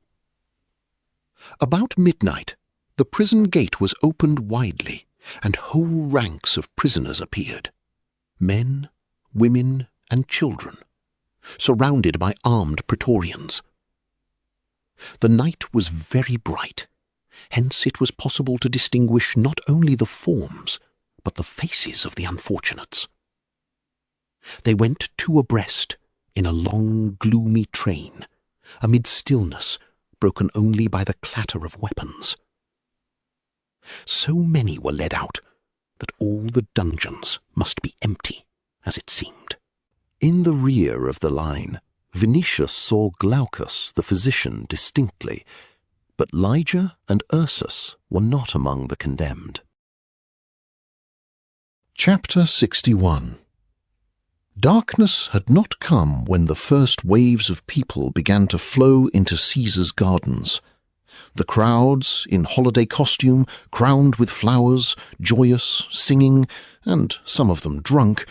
About midnight, the prison gate was opened widely, and whole ranks of prisoners appeared, men, women, and children, surrounded by armed praetorians. The night was very bright, hence it was possible to distinguish not only the forms, but the faces of the unfortunates. They went two abreast, in a long, gloomy train, amid stillness broken only by the clatter of weapons. So many were led out that all the dungeons must be empty, as it seemed. In the rear of the line, Vinicius saw Glaucus the physician distinctly, but Lygia and Ursus were not among the condemned. Chapter 61. Darkness had not come when the first waves of people began to flow into Caesar's gardens. The crowds, in holiday costume, crowned with flowers, joyous, singing, and some of them drunk,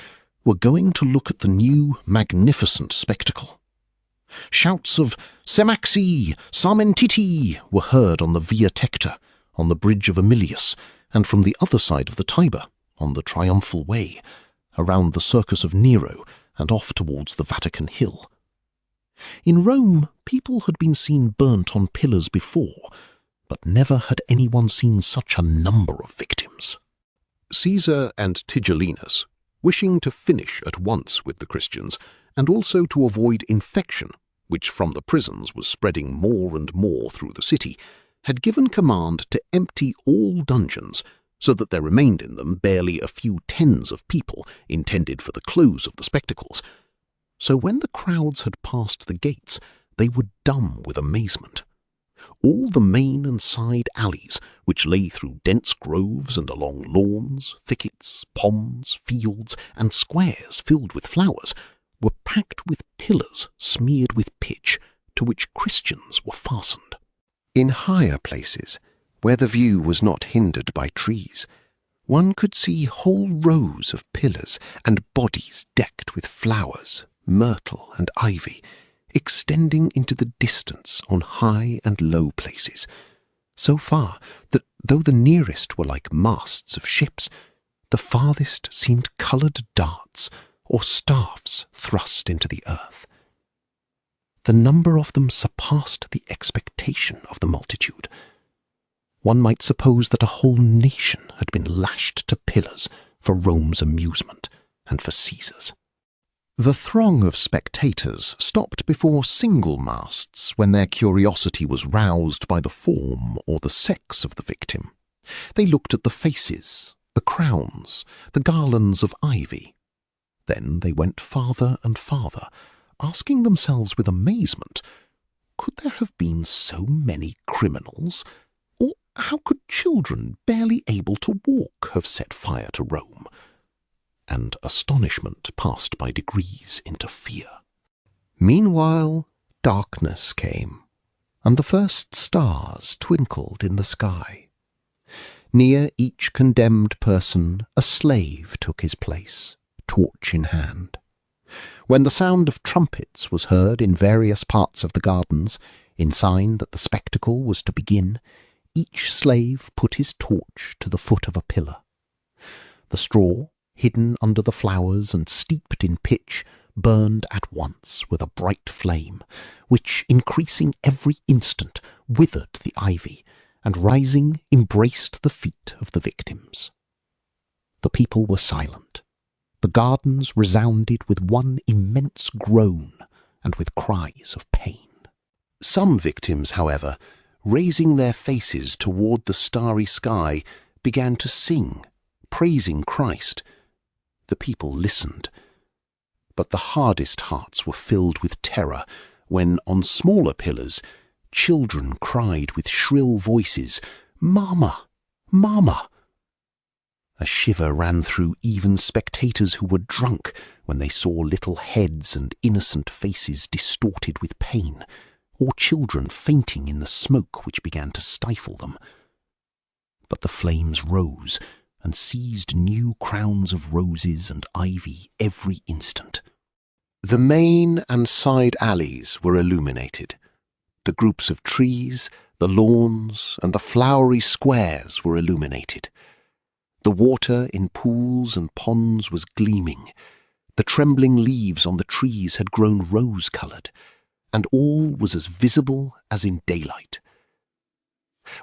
were going to look at the new, magnificent spectacle. Shouts of "Semaxi! Sarmentiti!" were heard on the Via Tecta, on the bridge of Aemilius, and from the other side of the Tiber, on the Triumphal Way, around the Circus of Nero, and off towards the Vatican Hill. In Rome, people had been seen burnt on pillars before, but never had anyone seen such a number of victims. Caesar and Tigellinus, wishing to finish at once with the Christians, and also to avoid infection, which from the prisons was spreading more and more through the city, had given command to empty all dungeons, so that there remained in them barely a few tens of people intended for the close of the spectacles. So when the crowds had passed the gates, they were dumb with amazement. All the main and side alleys, which lay through dense groves and along lawns, thickets, ponds, fields, and squares filled with flowers, were packed with pillars smeared with pitch, to which Christians were fastened. In higher places, where the view was not hindered by trees, one could see whole rows of pillars and bodies decked with flowers, myrtle and ivy, extending into the distance on high and low places, so far that though the nearest were like masts of ships, the farthest seemed coloured darts or staffs thrust into the earth. The number of them surpassed the expectation of the multitude. One might suppose that a whole nation had been lashed to pillars for Rome's amusement and for Caesar's. The throng of spectators stopped before single masts when their curiosity was roused by the form or the sex of the victim. They looked at the faces, the crowns, the garlands of ivy. Then they went farther and farther, asking themselves with amazement, could there have been so many criminals? Or how could children barely able to walk have set fire to Rome? And astonishment passed by degrees into fear. Meanwhile, darkness came, and the first stars twinkled in the sky. Near each condemned person a slave took his place, torch in hand. When the sound of trumpets was heard in various parts of the gardens, in sign that the spectacle was to begin, each slave put his torch to the foot of a pillar. The straw, hidden under the flowers and steeped in pitch, burned at once with a bright flame, which, increasing every instant, withered the ivy, and rising embraced the feet of the victims. The people were silent. The gardens resounded with one immense groan and with cries of pain. Some victims, however, raising their faces toward the starry sky, began to sing, praising Christ. The people listened. But the hardest hearts were filled with terror when, on smaller pillars, children cried with shrill voices, "Mama! Mama!" A shiver ran through even spectators who were drunk when they saw little heads and innocent faces distorted with pain, or children fainting in the smoke which began to stifle them. But the flames rose and seized new crowns of roses and ivy every instant. The main and side alleys were illuminated. The groups of trees, the lawns, and the flowery squares were illuminated. The water in pools and ponds was gleaming. The trembling leaves on the trees had grown rose-coloured, and all was as visible as in daylight.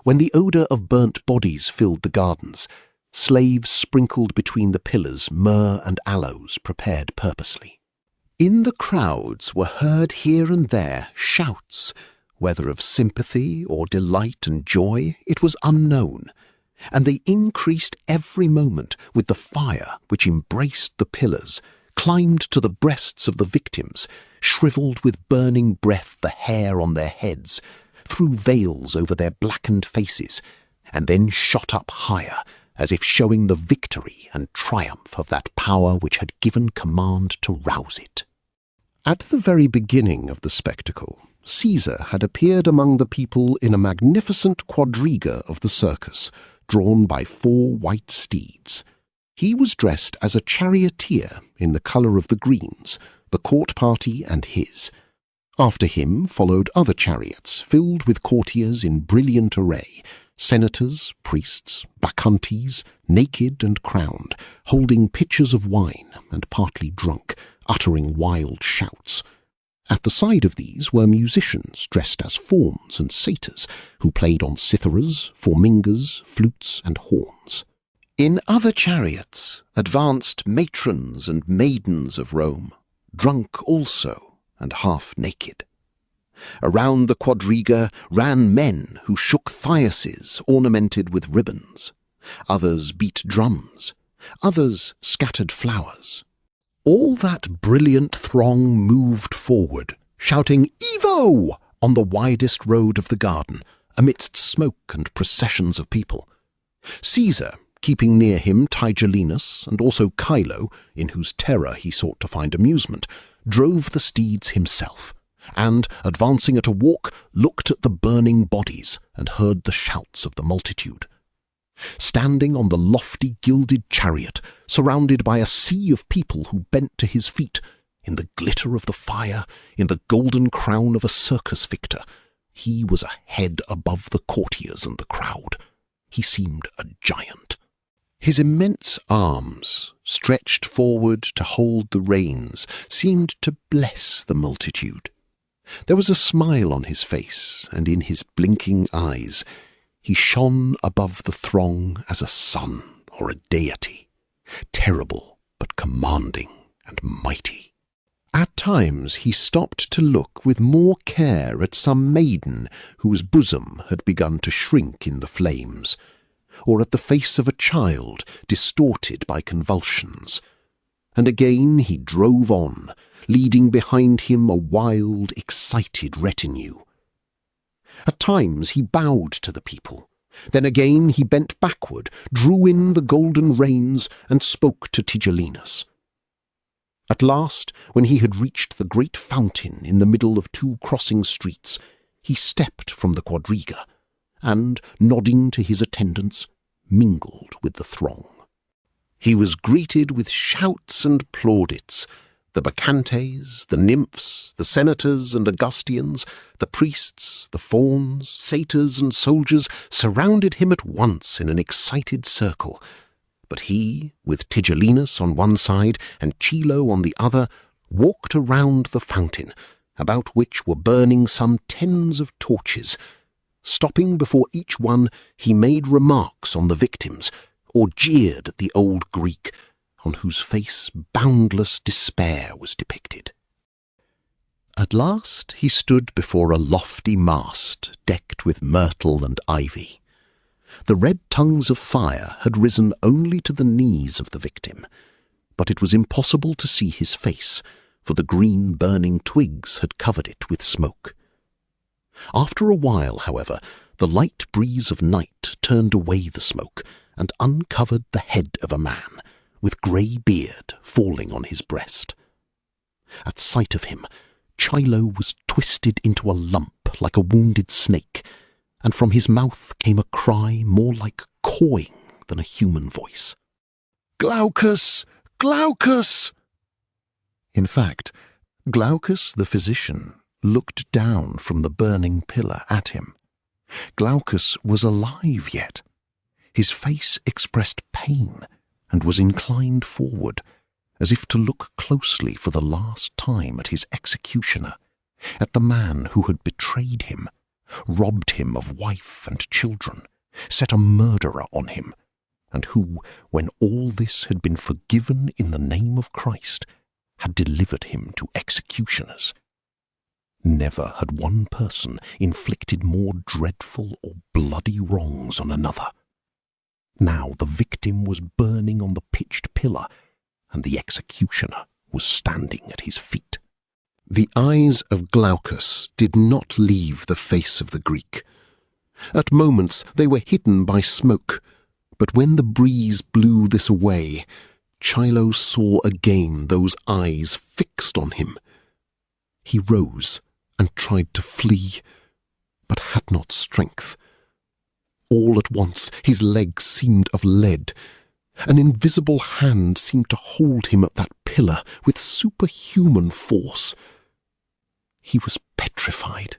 When the odour of burnt bodies filled the gardens, slaves sprinkled between the pillars myrrh and aloes prepared purposely. In the crowds were heard here and there shouts, whether of sympathy or delight and joy, it was unknown, and they increased every moment with the fire which embraced the pillars, climbed to the breasts of the victims, shrivelled with burning breath the hair on their heads, threw veils over their blackened faces, and then shot up higher, as if showing the victory and triumph of that power which had given command to rouse it. At the very beginning of the spectacle, Caesar had appeared among the people in a magnificent quadriga of the circus, drawn by 4 white steeds. He was dressed as a charioteer in the colour of the greens, the court party and his. After him followed other chariots filled with courtiers in brilliant array, senators, priests, bacchantes, naked and crowned, holding pitchers of wine and partly drunk, uttering wild shouts. At the side of these were musicians dressed as fauns and satyrs, who played on citharas, formingas, flutes, and horns. In other chariots advanced matrons and maidens of Rome, drunk also and half naked. Around the quadriga ran men who shook thyases ornamented with ribbons. Others beat drums. Others scattered flowers. All that brilliant throng moved forward, shouting "Evo!" on the widest road of the garden, amidst smoke and processions of people. Caesar, keeping near him Tigellinus and also Chilo, in whose terror he sought to find amusement, drove the steeds himself, and, advancing at a walk, looked at the burning bodies and heard the shouts of the multitude. Standing on the lofty gilded chariot, surrounded by a sea of people who bent to his feet, in the glitter of the fire, in the golden crown of a circus victor, he was a head above the courtiers and the crowd. He seemed a giant. His immense arms, stretched forward to hold the reins, seemed to bless the multitude. There was a smile on his face, and in his blinking eyes he shone above the throng as a sun or a deity, terrible but commanding and mighty. At times he stopped to look with more care at some maiden whose bosom had begun to shrink in the flames, or at the face of a child distorted by convulsions. And again he drove on, leading behind him a wild, excited retinue. At times he bowed to the people. Then again he bent backward, drew in the golden reins, and spoke to Tigellinus. At last, when he had reached the great fountain in the middle of two crossing streets, he stepped from the quadriga, and, nodding to his attendants, mingled with the throng. He was greeted with shouts and plaudits. The bacchantes, the nymphs, the senators and Augustians, the priests, the fauns, satyrs and soldiers surrounded him at once in an excited circle. But he, with Tigellinus on one side and Chilo on the other, walked around the fountain, about which were burning some tens of torches. Stopping before each one, he made remarks on the victims, or jeered at the old Greek, on whose face boundless despair was depicted. At last he stood before a lofty mast decked with myrtle and ivy. The red tongues of fire had risen only to the knees of the victim, but it was impossible to see his face, for the green burning twigs had covered it with smoke. After a while, however, the light breeze of night turned away the smoke and uncovered the head of a man, with grey beard falling on his breast. At sight of him, Chilo was twisted into a lump like a wounded snake, and from his mouth came a cry more like cawing than a human voice. "Glaucus! Glaucus!" In fact, Glaucus the physician looked down from the burning pillar at him. Glaucus was alive yet. His face expressed pain and was inclined forward, as if to look closely for the last time at his executioner, at the man who had betrayed him, robbed him of wife and children, set a murderer on him, and who, when all this had been forgiven in the name of Christ, had delivered him to executioners. Never had one person inflicted more dreadful or bloody wrongs on another. Now the victim was burning on the pitched pillar, and the executioner was standing at his feet. The eyes of Glaucus did not leave the face of the Greek. At moments they were hidden by smoke, but when the breeze blew this away, Chilo saw again those eyes fixed on him. He rose and tried to flee, but had not strength. All at once his legs seemed of lead. An invisible hand seemed to hold him at that pillar with superhuman force. He was petrified.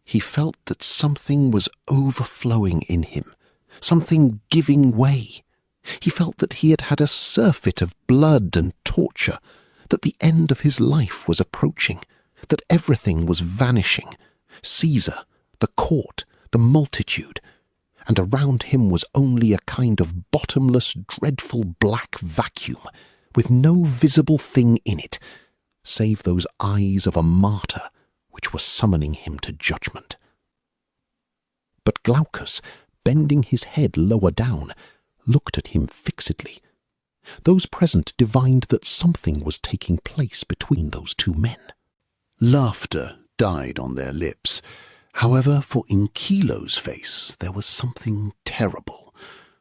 He felt that something was overflowing in him, something giving way. He felt that he had had a surfeit of blood and torture, that the end of his life was approaching, that everything was vanishing, Caesar, the court, the multitude, and around him was only a kind of bottomless, dreadful black vacuum, with no visible thing in it, save those eyes of a martyr which were summoning him to judgment. But Glaucus, bending his head lower down, looked at him fixedly. Those present divined that something was taking place between those two men. Laughter died on their lips. However, for in Chilo's face there was something terrible.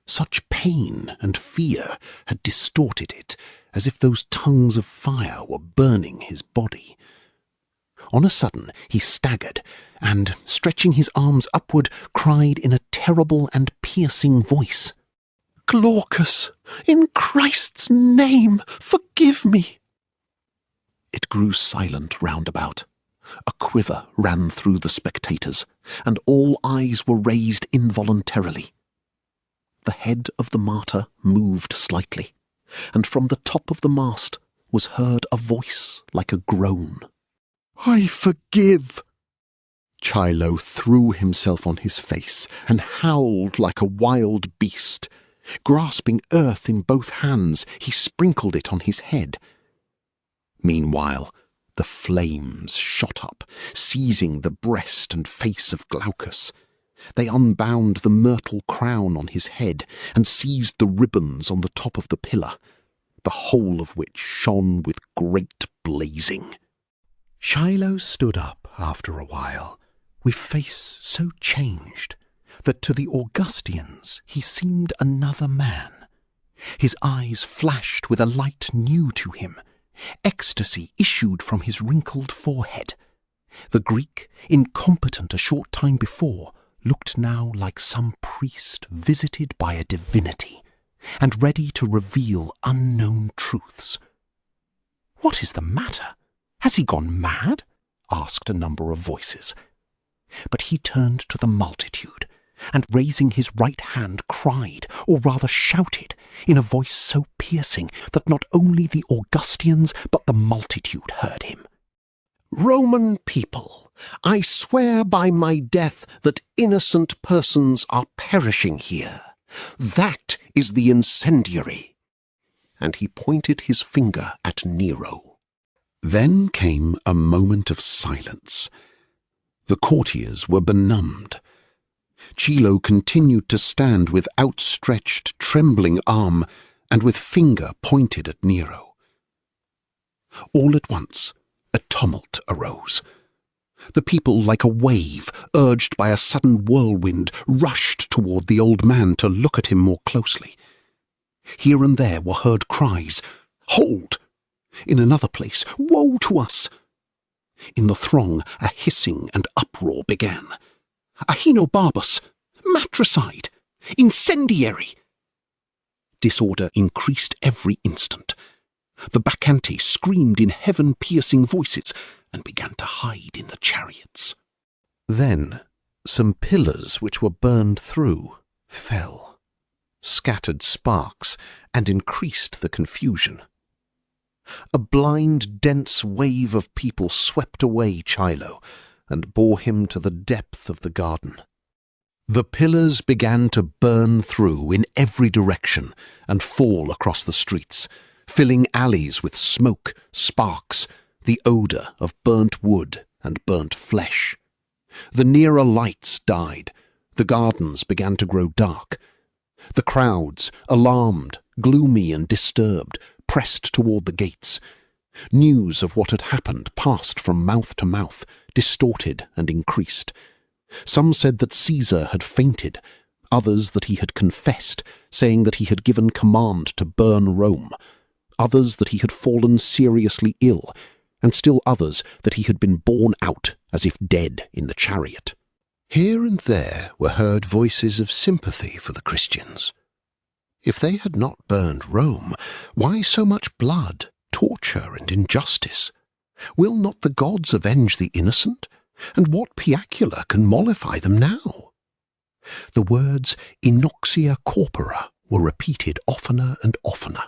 Such pain and fear had distorted it, as if those tongues of fire were burning his body. On a sudden he staggered, and, stretching his arms upward, cried in a terrible and piercing voice, "Glaucus, in Christ's name, forgive me!" It grew silent round about. A quiver ran through the spectators, and all eyes were raised involuntarily. The head of the martyr moved slightly, and from the top of the mast was heard a voice like a groan. "I forgive!" Chilo threw himself on his face and howled like a wild beast. Grasping earth in both hands, he sprinkled it on his head. Meanwhile, The flames shot up, seizing the breast and face of Glaucus. They unbound the myrtle crown on his head and seized the ribbons on the top of the pillar, the whole of which shone with great blazing. Shiloh stood up after a while, with face so changed that to the Augustians he seemed another man. His eyes flashed with a light new to him. Ecstasy issued from his wrinkled forehead. The Greek, incompetent a short time before, looked now like some priest visited by a divinity, and ready to reveal unknown truths. "What is the matter? Has he gone mad?" asked a number of voices. But he turned to the multitude, and raising his right hand cried, or rather shouted, in a voice so piercing that not only the Augustians but the multitude heard him. "Roman people, I swear by my death that innocent persons are perishing here. That is the incendiary." And he pointed his finger at Nero. Then came a moment of silence. The courtiers were benumbed. Chilo continued to stand with outstretched, trembling arm and with finger pointed at Nero. All at once, a tumult arose. The people, like a wave, urged by a sudden whirlwind, rushed toward the old man to look at him more closely. Here and there were heard cries, "Hold!" In another place, "Woe to us!" In the throng, a hissing and uproar began. "Ahenobarbus! Matricide! Incendiary!" Disorder increased every instant. The Bacchantes screamed in heaven-piercing voices and began to hide in the chariots. Then some pillars which were burned through fell, scattered sparks, and increased the confusion. A blind, dense wave of people swept away Chilo and bore him to the depth of the garden. The pillars began to burn through in every direction and fall across the streets, filling alleys with smoke, sparks, the odour of burnt wood and burnt flesh. The nearer lights died. The gardens began to grow dark. The crowds, alarmed, gloomy and disturbed, pressed toward the gates. News of what had happened passed from mouth to mouth, distorted and increased. Some said that Caesar had fainted, others that he had confessed, saying that he had given command to burn Rome, others that he had fallen seriously ill, and still others that he had been borne out as if dead in the chariot. Here and there were heard voices of sympathy for the Christians. If they had not burned Rome, why so much blood, torture, and injustice? Will not the gods avenge the innocent? And what piacula can mollify them now? The words inoxia corpora were repeated oftener and oftener.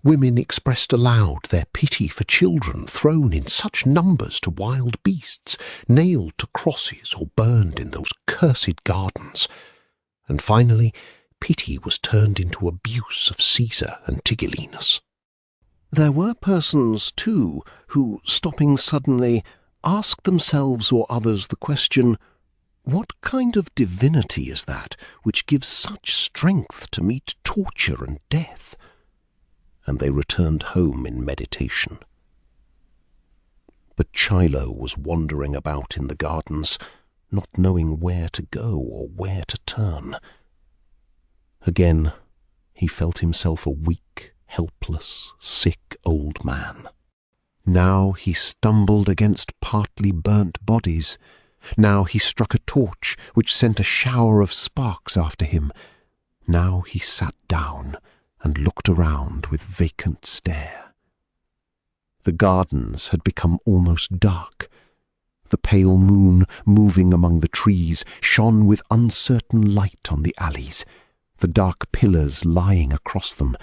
Women expressed aloud their pity for children thrown in such numbers to wild beasts, nailed to crosses or burned in those cursed gardens. And finally, pity was turned into abuse of Caesar and Tigellinus. There were persons, too, who, stopping suddenly, asked themselves or others the question, what kind of divinity is that which gives such strength to meet torture and death? And they returned home in meditation. But Chilo was wandering about in the gardens, not knowing where to go or where to turn. Again, he felt himself a weak, helpless, sick old man. Now he stumbled against partly burnt bodies. Now he struck a torch, which sent a shower of sparks after him. Now he sat down and looked around with vacant stare. The gardens had become almost dark. The pale moon, moving among the trees, shone with uncertain light on the alleys, the dark pillars lying across them,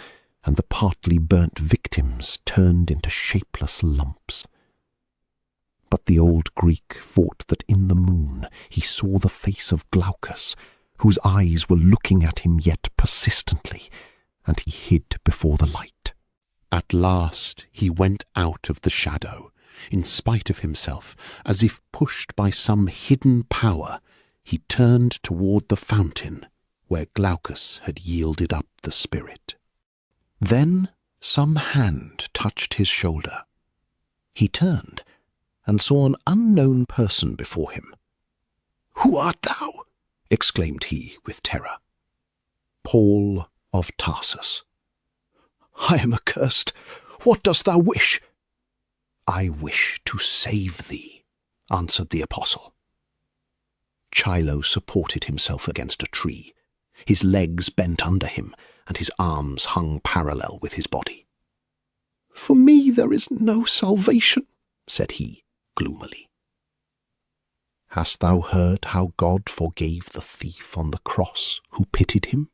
and the partly burnt victims turned into shapeless lumps. But the old Greek thought that in the moon he saw the face of Glaucus, whose eyes were looking at him yet persistently, and he hid before the light. At last he went out of the shadow, In spite of himself, as if pushed by some hidden power, he turned toward the fountain where Glaucus had yielded up the spirit. Then some hand touched his shoulder. He turned and saw an unknown person before him. "Who art thou?" exclaimed he with terror. "Paul of Tarsus." "I am accursed. What dost thou wish?" "I wish to save thee," answered the apostle. Chilo supported himself against a tree. His legs bent under him, and his arms hung parallel with his body. "For me there is no salvation," said he gloomily. "Hast thou heard how God forgave the thief on the cross who pitied him?"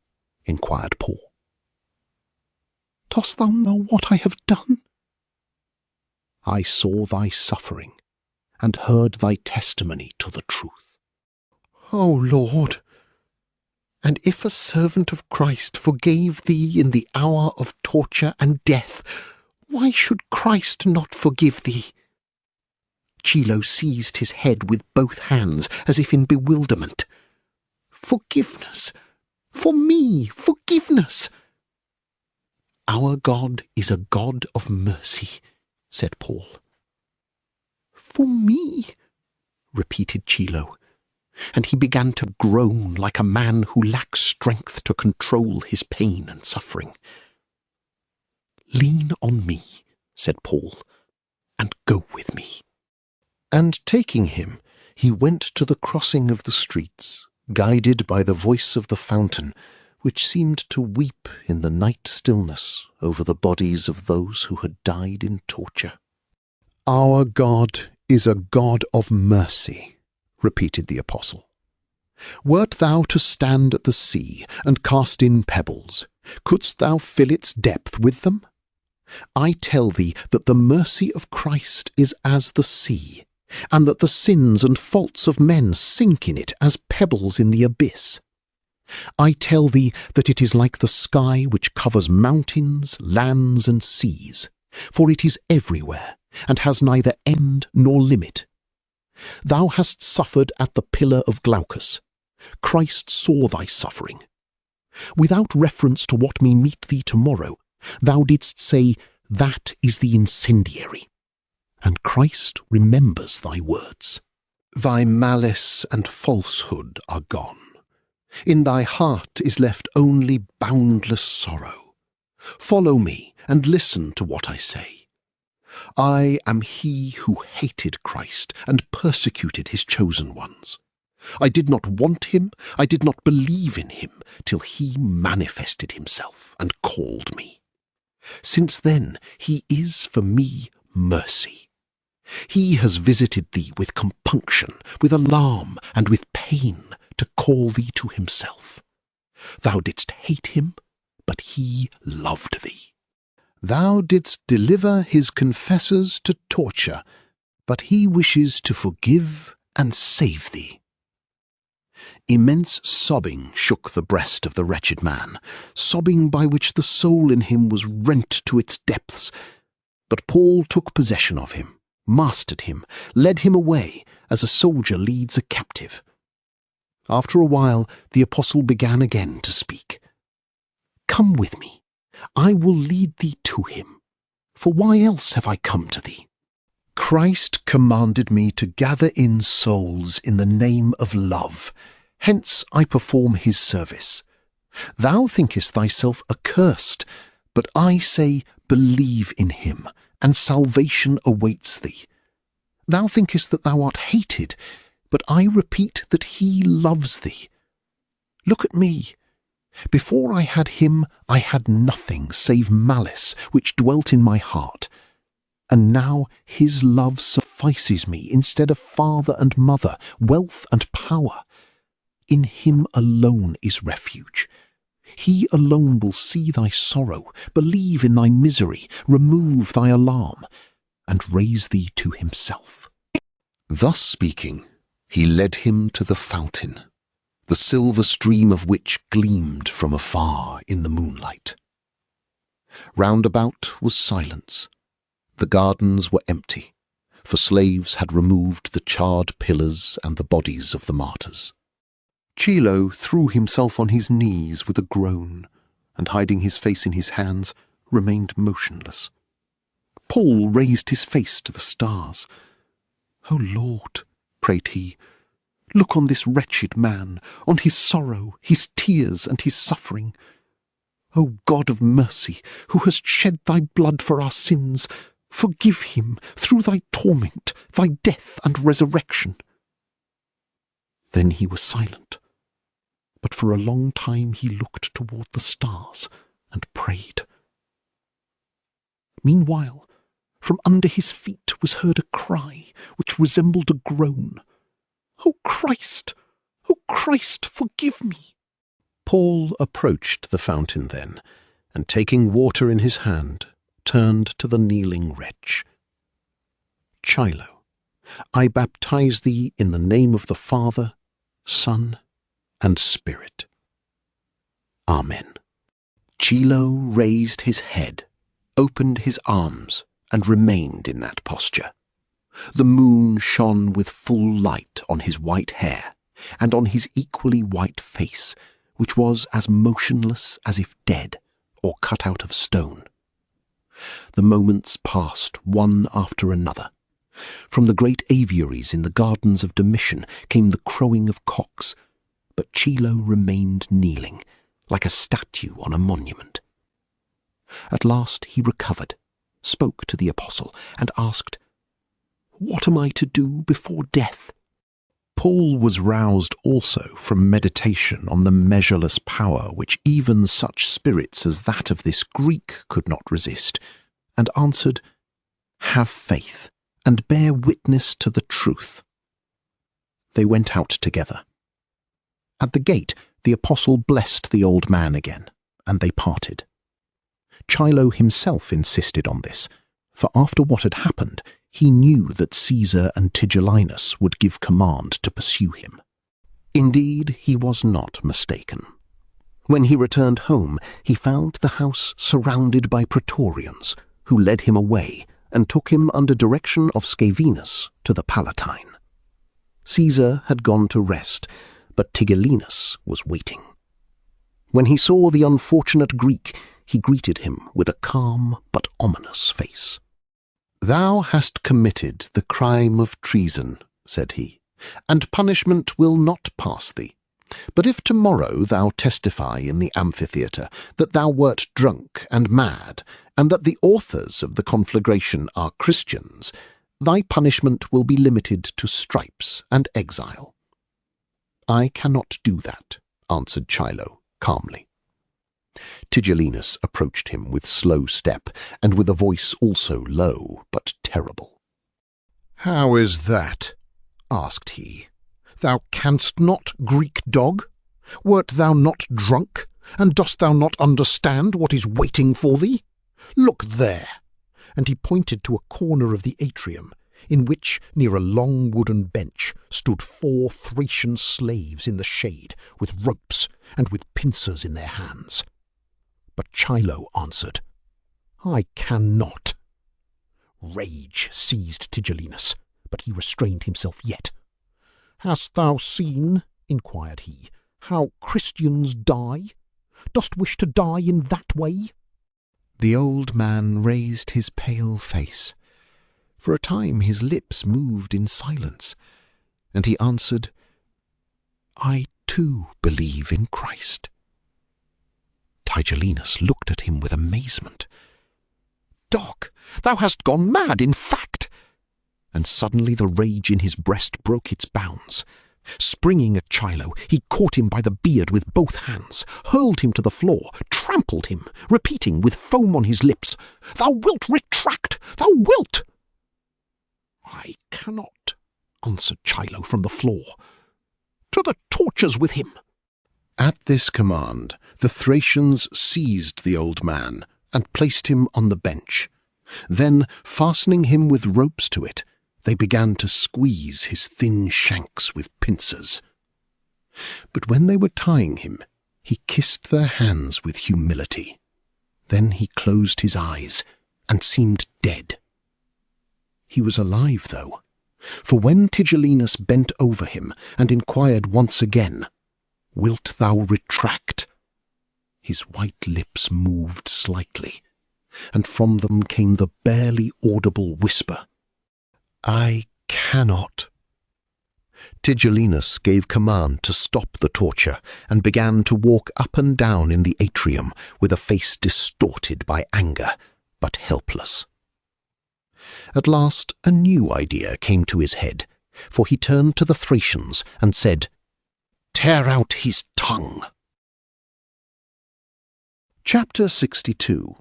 inquired Paul. "Dost thou know what I have done?" "I saw thy suffering, and heard thy testimony to the truth." "O Lord, and if a servant of Christ forgave thee in the hour of torture and death, why should Christ not forgive thee?" Chilo seized his head with both hands as if in bewilderment. "Forgiveness! For me, forgiveness!" "Our God is a God of mercy," said Paul. "For me," repeated Chilo, and he began to groan like a man who lacks strength to control his pain and suffering. "Lean on me," said Paul, "and go with me." And taking him, he went to the crossing of the streets, guided by the voice of the fountain, which seemed to weep in the night stillness over the bodies of those who had died in torture. "Our God is a God of mercy," repeated the apostle. "Wert thou to stand at the sea and cast in pebbles, couldst thou fill its depth with them? I tell thee that the mercy of Christ is as the sea, and that the sins and faults of men sink in it as pebbles in the abyss. I tell thee that it is like the sky which covers mountains, lands, and seas, for it is everywhere, and has neither end nor limit. Thou hast suffered at the pillar of Glaucus. Christ saw thy suffering. Without reference to what may meet thee tomorrow, thou didst say, 'That is the incendiary.' And Christ remembers thy words. Thy malice and falsehood are gone. In thy heart is left only boundless sorrow. Follow me and listen to what I say. I am he who hated Christ and persecuted his chosen ones. I did not want him, I did not believe in him, till he manifested himself and called me. Since then he is for me mercy. He has visited thee with compunction, with alarm, and with pain, to call thee to himself. Thou didst hate him, but he loved thee. Thou didst deliver his confessors to torture, but he wishes to forgive and save thee." Immense sobbing shook the breast of the wretched man, sobbing by which the soul in him was rent to its depths. But Paul took possession of him, mastered him, led him away as a soldier leads a captive. After a while, the apostle began again to speak. "Come with me. I will lead thee to him. For why else have I come to thee? Christ commanded me to gather in souls in the name of love. Hence I perform his service. Thou thinkest thyself accursed, but I say, believe in him, and salvation awaits thee. Thou thinkest that thou art hated, but I repeat that he loves thee. Look at me. Before I had him, I had nothing save malice, which dwelt in my heart. And now his love suffices me instead of father and mother, wealth and power. In him alone is refuge. He alone will see thy sorrow, believe in thy misery, remove thy alarm, and raise thee to himself." Thus speaking, he led him to the fountain, the silver stream of which gleamed from afar in the moonlight. Round about was silence. The gardens were empty. for slaves had removed the charred pillars and the bodies of the martyrs. Chilo threw himself on his knees with a groan, and hiding his face in his hands, remained motionless. Paul raised his face to the stars. "O Lord," prayed he, "look on this wretched man, on his sorrow, his tears, and his suffering. O God of mercy, who hast shed thy blood for our sins, forgive him through thy torment, thy death and resurrection." Then he was silent, but for a long time he looked toward the stars and prayed. Meanwhile, from under his feet was heard a cry which resembled a groan. "O Christ! O Christ, forgive me!" Paul approached the fountain then, and taking water in his hand, turned to the kneeling wretch. "Chilo, I baptize thee in the name of the Father, Son, and Spirit. Amen." Chilo raised his head, opened his arms, and remained in that posture. The moon shone with full light on his white hair and on his equally white face, which was as motionless as if dead or cut out of stone. The moments passed one after another. From the great aviaries in the gardens of Domitian came the crowing of cocks, but Chilo remained kneeling, like a statue on a monument. At last he recovered, spoke to the apostle, and asked, "What am I to do before death?" Paul was roused also from meditation on the measureless power which even such spirits as that of this Greek could not resist, and answered, "Have faith, and bear witness to the truth." They went out together. At the gate the apostle blessed the old man again, and they parted. Chilo himself insisted on this, for after what had happened, he knew that Caesar and Tigellinus would give command to pursue him. Indeed, he was not mistaken. When he returned home, he found the house surrounded by praetorians, who led him away and took him under direction of Scaevinus to the Palatine. Caesar had gone to rest, but Tigellinus was waiting. When he saw the unfortunate Greek, he greeted him with a calm but ominous face. "Thou hast committed the crime of treason," said he, "and punishment will not pass thee. But if tomorrow thou testify in the amphitheatre that thou wert drunk and mad, and that the authors of the conflagration are Christians, thy punishment will be limited to stripes and exile." "I cannot do that," answered Chilo calmly. Tigellinus approached him with slow step, and with a voice also low but terrible. "How is that?" asked he. "Thou canst not, Greek dog? Wert thou not drunk, and dost thou not understand what is waiting for thee? Look there!" And he pointed to a corner of the atrium, in which, near a long wooden bench, stood 4 Thracian slaves in the shade, with ropes and with pincers in their hands. But Chilo answered, "I cannot." Rage seized Tigellinus, but he restrained himself yet. "Hast thou seen," inquired he, "how Christians die? Dost wish to die in that way?" The old man raised his pale face. For a time his lips moved in silence, and he answered, "I too believe in Christ." Tigellinus looked at him with amazement. "Dog, thou hast gone mad, in fact!" And suddenly the rage in his breast broke its bounds. Springing at Chilo, he caught him by the beard with both hands, hurled him to the floor, trampled him, repeating with foam on his lips, "Thou wilt retract! Thou wilt!" "I cannot," answered Chilo from the floor. "To the tortures with him!" At this command, the Thracians seized the old man and placed him on the bench. Then, fastening him with ropes to it, they began to squeeze his thin shanks with pincers. But when they were tying him, he kissed their hands with humility. Then he closed his eyes and seemed dead. He was alive, though, for when Tigellinus bent over him and inquired once again, "Wilt thou retract?" his white lips moved slightly, and from them came the barely audible whisper, "I cannot." Tigellinus gave command to stop the torture and began to walk up and down in the atrium with a face distorted by anger, but helpless. At last a new idea came to his head, for he turned to the Thracians and said, "Tear out his tongue." Chapter 62.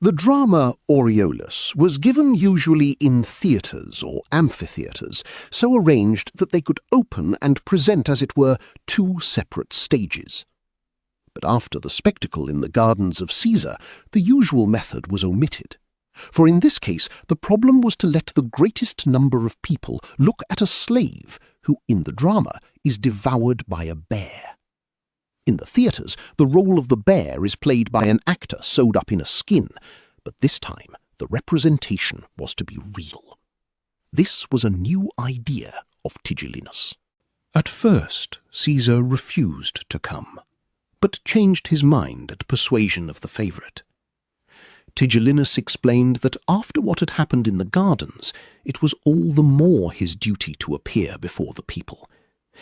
The drama Aureolus was given usually in theatres or amphitheatres, so arranged that they could open and present, as it were, two separate stages. But after the spectacle in the gardens of Caesar, the usual method was omitted. For in this case the problem was to let the greatest number of people look at a slave who, in the drama, is devoured by a bear. In the theatres, the role of the bear is played by an actor sewed up in a skin, but this time the representation was to be real. This was a new idea of Tigellinus. At first, Caesar refused to come, but changed his mind at persuasion of the favourite. Tigellinus explained that after what had happened in the gardens, it was all the more his duty to appear before the people,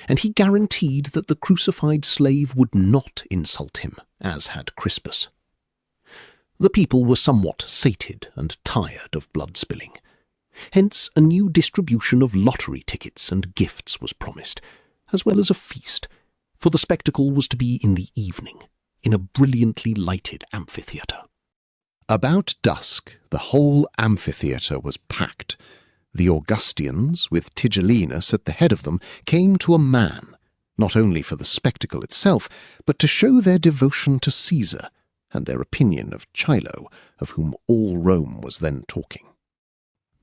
and he guaranteed that the crucified slave would not insult him, as had Crispus. The people were somewhat sated and tired of blood-spilling. Hence a new distribution of lottery tickets and gifts was promised, as well as a feast, for the spectacle was to be in the evening, in a brilliantly lighted amphitheatre. About dusk the whole amphitheatre was packed. The Augustians, with Tigellinus at the head of them, came to a man, not only for the spectacle itself, but to show their devotion to Caesar and their opinion of Chilo, of whom all Rome was then talking.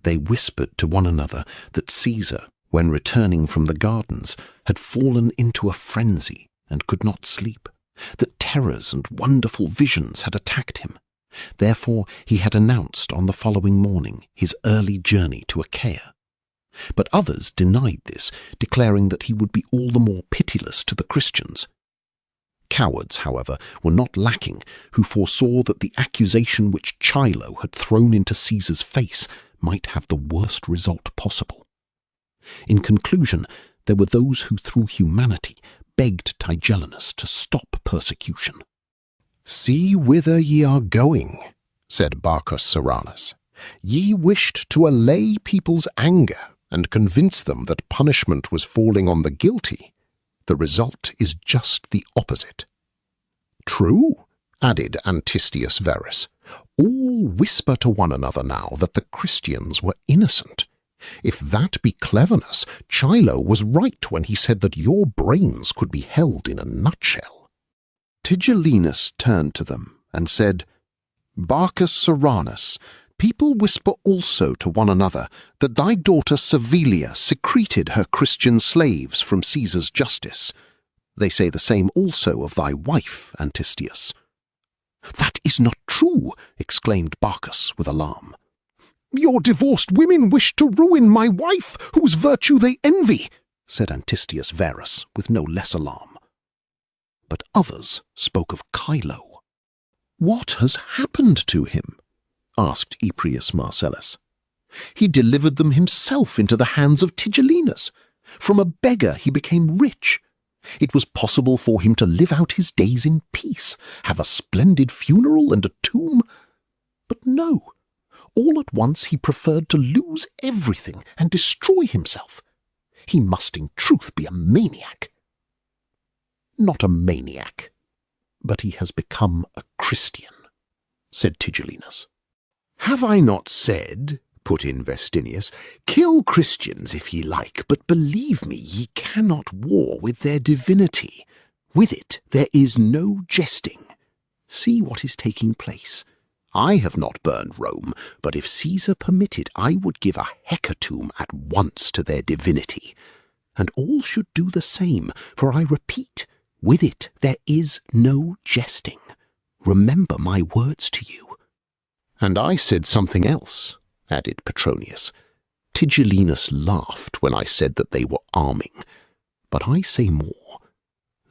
They whispered to one another that Caesar, when returning from the gardens, had fallen into a frenzy and could not sleep, that terrors and wonderful visions had attacked him. Therefore he had announced on the following morning his early journey to Achaia. But others denied this, declaring that he would be all the more pitiless to the Christians. Cowards, however, were not lacking, who foresaw that the accusation which Chilo had thrown into Caesar's face might have the worst result possible. In conclusion, there were those who through humanity begged Tigellinus to stop persecution. "See whither ye are going," said Barcus Serranus. "Ye wished to allay people's anger and convince them that punishment was falling on the guilty. The result is just the opposite." "True," added Antistius Verus. "All whisper to one another now that the Christians were innocent. If that be cleverness, Chilo was right when he said that your brains could be held in a nutshell." Tigellinus turned to them and said, "Barcus Serranus, people whisper also to one another that thy daughter Servilia secreted her Christian slaves from Caesar's justice. They say the same also of thy wife, Antistius." "That is not true," exclaimed Barcus with alarm. "Your divorced women wish to ruin my wife, whose virtue they envy," said Antistius Verus with no less alarm. But others spoke of Chilo. "What has happened to him?" asked Eprius Marcellus. "He delivered them himself into the hands of Tigellinus. From a beggar he became rich. It was possible for him to live out his days in peace, have a splendid funeral and a tomb. But no, all at once he preferred to lose everything and destroy himself. He must in truth be a maniac." "Not a maniac, but he has become a Christian," said Tigellinus. "Have I not said," put in Vestinius, "kill Christians if ye like, but believe me, ye cannot war with their divinity. With it there is no jesting. See what is taking place. I have not burned Rome, but if Caesar permitted, I would give a hecatomb at once to their divinity. And all should do the same, for I repeat, with it there is no jesting. Remember my words to you." "And I said something else," added Petronius. Tigellinus laughed when I said that they were arming, but I say more.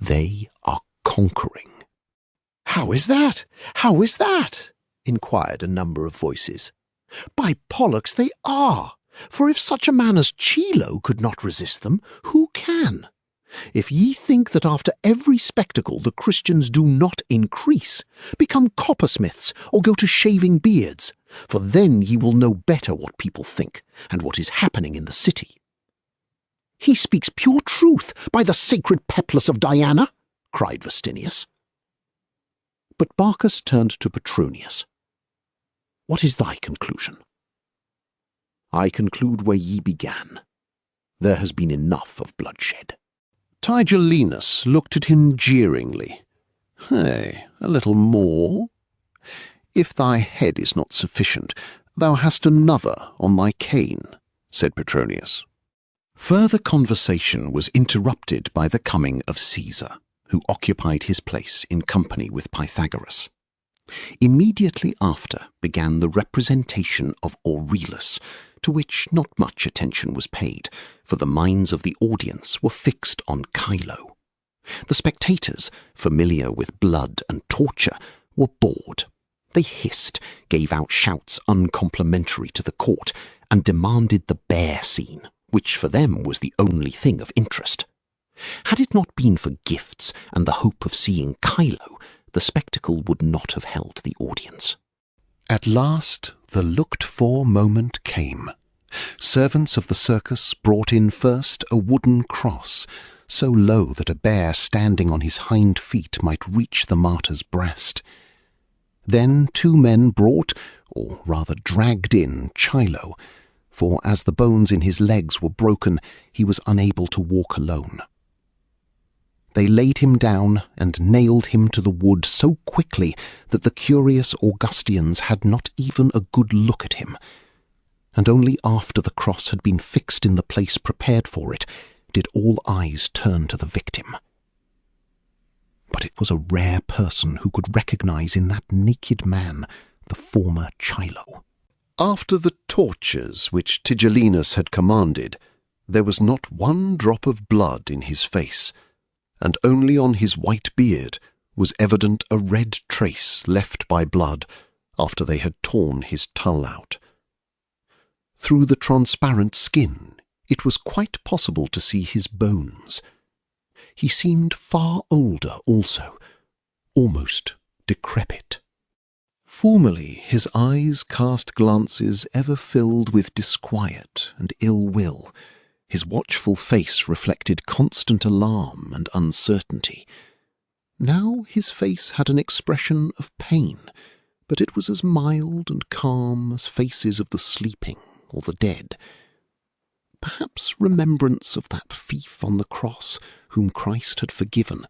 They are conquering. "How is that? How is that?" inquired a number of voices. "By Pollux, they are, for if such a man as Chilo could not resist them, who can? If ye think that after every spectacle the Christians do not increase, become coppersmiths, or go to shaving beards, for then ye will know better what people think, and what is happening in the city." "He speaks pure truth, by the sacred Peplus of Diana!" cried Vestinius. But Barcus turned to Petronius. "What is thy conclusion?" "I conclude where ye began. There has been enough of bloodshed." Tigellinus looked at him jeeringly. "Hey, a little more? If thy head is not sufficient, thou hast another on thy cane," said Petronius. Further conversation was interrupted by the coming of Caesar, who occupied his place in company with Pythagoras. Immediately after began the representation of Aurelius, to which not much attention was paid, for the minds of the audience were fixed on Chilo. The spectators, familiar with blood and torture, were bored. They hissed, gave out shouts uncomplimentary to the court, and demanded the bear scene, which for them was the only thing of interest. Had it not been for gifts and the hope of seeing Chilo, the spectacle would not have held the audience. At last the looked-for moment came. Servants of the circus brought in first a wooden cross, so low that a bear standing on his hind feet might reach the martyr's breast. Then 2 men brought, or rather dragged in, Chilo, for as the bones in his legs were broken, he was unable to walk alone. They laid him down and nailed him to the wood so quickly that the curious Augustians had not even a good look at him, and only after the cross had been fixed in the place prepared for it did all eyes turn to the victim. But it was a rare person who could recognize in that naked man the former Chilo. After the tortures which Tigellinus had commanded, there was not one drop of blood in his face, and only on his white beard was evident a red trace left by blood after they had torn his tulle out. Through the transparent skin it was quite possible to see his bones. He seemed far older also, almost decrepit. Formerly his eyes cast glances ever filled with disquiet and ill will. His watchful face reflected constant alarm and uncertainty. Now his face had an expression of pain, but it was as mild and calm as faces of the sleeping or the dead. Perhaps remembrance of that thief on the cross whom Christ had forgiven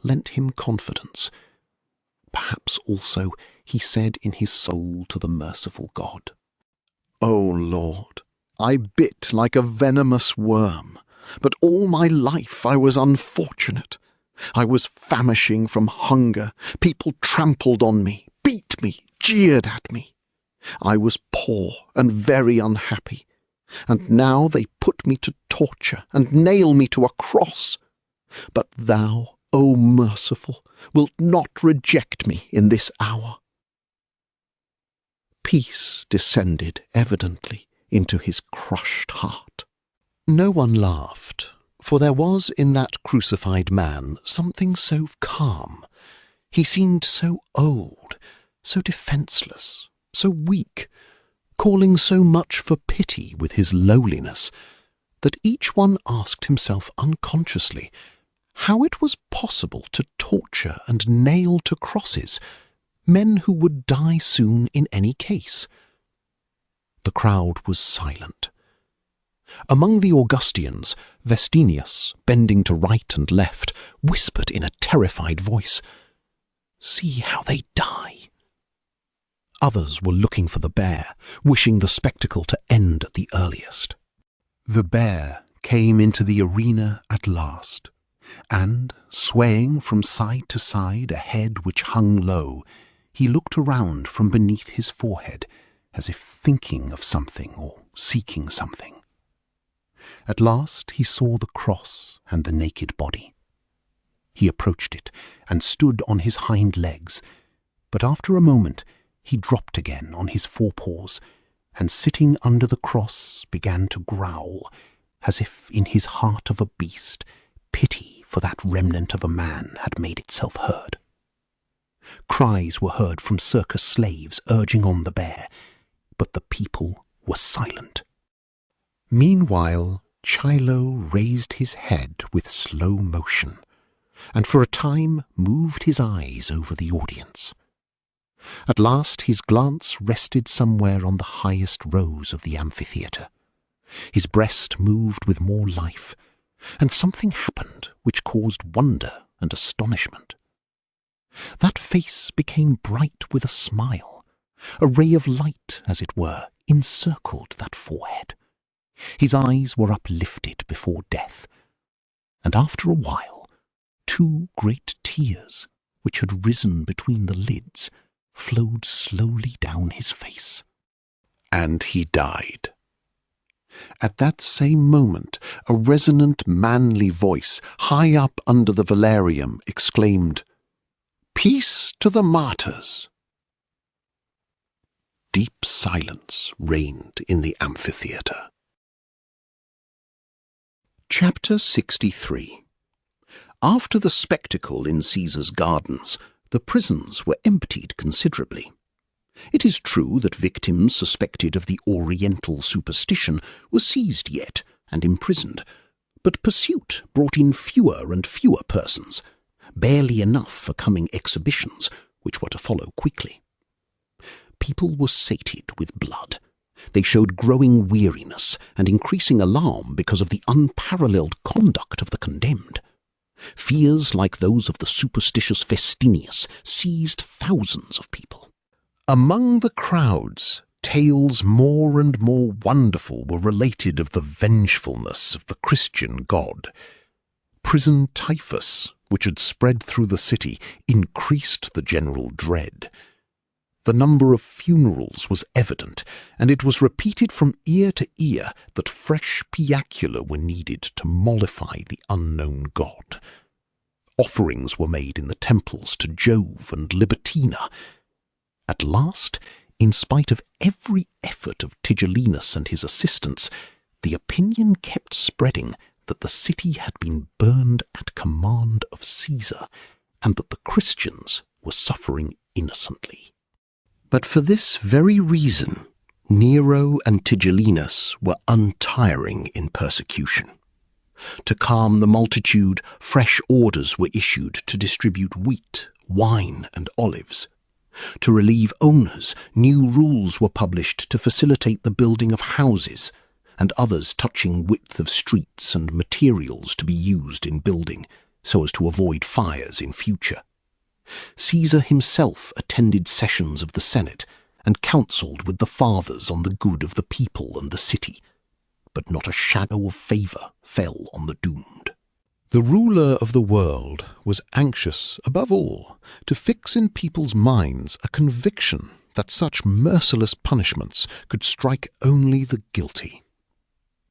lent him confidence. Perhaps also he said in his soul to the merciful God, "O Lord, I bit like a venomous worm, but all my life I was unfortunate. I was famishing from hunger. People trampled on me, beat me, jeered at me. I was poor and very unhappy, and now they put me to torture and nail me to a cross. But thou, O merciful, wilt not reject me in this hour." Peace descended evidently into his crushed heart. No one laughed, for there was in that crucified man something so calm. He seemed so old, so defenceless, so weak, calling so much for pity with his lowliness, that each one asked himself unconsciously how it was possible to torture and nail to crosses men who would die soon in any case. The crowd was silent. Among the Augustians, Vestinius, bending to right and left, whispered in a terrified voice, "See how they die." Others were looking for the bear, wishing the spectacle to end at the earliest. The bear came into the arena at last, and, swaying from side to side a head which hung low, he looked around from beneath his forehead, as if thinking of something or seeking something. At last he saw the cross and the naked body. He approached it and stood on his hind legs, but after a moment he dropped again on his forepaws, and sitting under the cross began to growl, as if in his heart of a beast pity for that remnant of a man had made itself heard. Cries were heard from circus slaves urging on the bear, but the people were silent. Meanwhile, Chilo raised his head with slow motion, and for a time moved his eyes over the audience. At last his glance rested somewhere on the highest rows of the amphitheatre. His breast moved with more life, and something happened which caused wonder and astonishment. That face became bright with a smile. A ray of light, as it were, encircled that forehead. His eyes were uplifted before death, and after a while, 2 great tears, which had risen between the lids, flowed slowly down his face. And he died. At that same moment, a resonant manly voice, high up under the velarium, exclaimed, "Peace to the martyrs!" Deep silence reigned in the amphitheatre. Chapter 63. After the spectacle in Caesar's gardens, the prisons were emptied considerably. It is true that victims suspected of the Oriental superstition were seized yet and imprisoned, but pursuit brought in fewer and fewer persons, barely enough for coming exhibitions, which were to follow quickly. People were sated with blood. They showed growing weariness and increasing alarm because of the unparalleled conduct of the condemned. Fears like those of the superstitious Vestinius seized thousands of people. Among the crowds, tales more and more wonderful were related of the vengefulness of the Christian god. Prison typhus, which had spread through the city, increased the general dread. The number of funerals was evident, and it was repeated from ear to ear that fresh piacula were needed to mollify the unknown god. Offerings were made in the temples to Jove and Libertina. At last, in spite of every effort of Tigellinus and his assistants, the opinion kept spreading that the city had been burned at command of Caesar, and that the Christians were suffering innocently. But for this very reason, Nero and Tigellinus were untiring in persecution. To calm the multitude, fresh orders were issued to distribute wheat, wine, and olives. To relieve owners, new rules were published to facilitate the building of houses, and others touching width of streets and materials to be used in building, so as to avoid fires in future. Caesar himself attended sessions of the Senate and counselled with the fathers on the good of the people and the city, but not a shadow of favour fell on the doomed. The ruler of the world was anxious, above all, to fix in people's minds a conviction that such merciless punishments could strike only the guilty.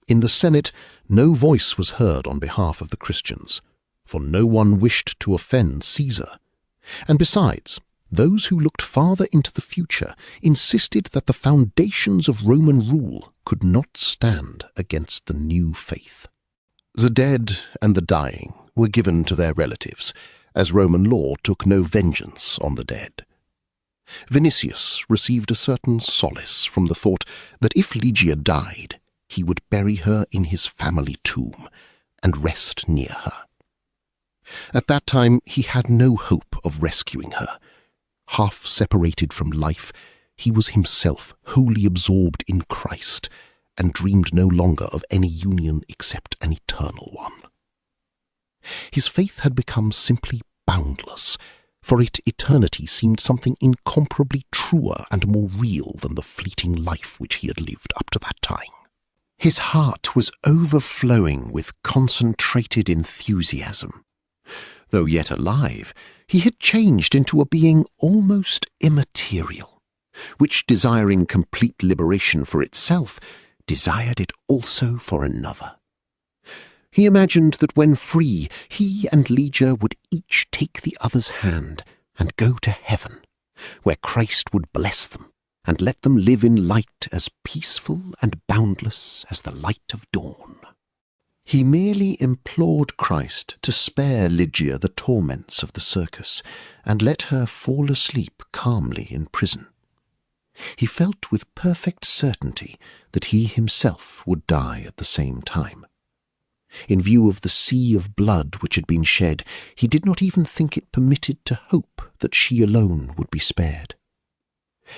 In the Senate, no voice was heard on behalf of the Christians, for no one wished to offend Caesar. And besides, those who looked farther into the future insisted that the foundations of Roman rule could not stand against the new faith. The dead and the dying were given to their relatives, as Roman law took no vengeance on the dead. Vinicius received a certain solace from the thought that if Lygia died, he would bury her in his family tomb and rest near her. At that time he had no hope of rescuing her. Half separated from life, he was himself wholly absorbed in Christ, and dreamed no longer of any union except an eternal one. His faith had become simply boundless. For it, eternity seemed something incomparably truer and more real than the fleeting life which he had lived up to that time. His heart was overflowing with concentrated enthusiasm. Though yet alive, he had changed into a being almost immaterial. which, desiring complete liberation for itself, desired it also for another. He imagined that when free, he and Lygia would each take the other's hand and go to heaven, where Christ would bless them and let them live in light as peaceful and boundless as the light of dawn. He merely implored Christ to spare Lygia the torments of the circus and let her fall asleep calmly in prison. He felt with perfect certainty that he himself would die at the same time. In view of the sea of blood which had been shed, he did not even think it permitted to hope that she alone would be spared.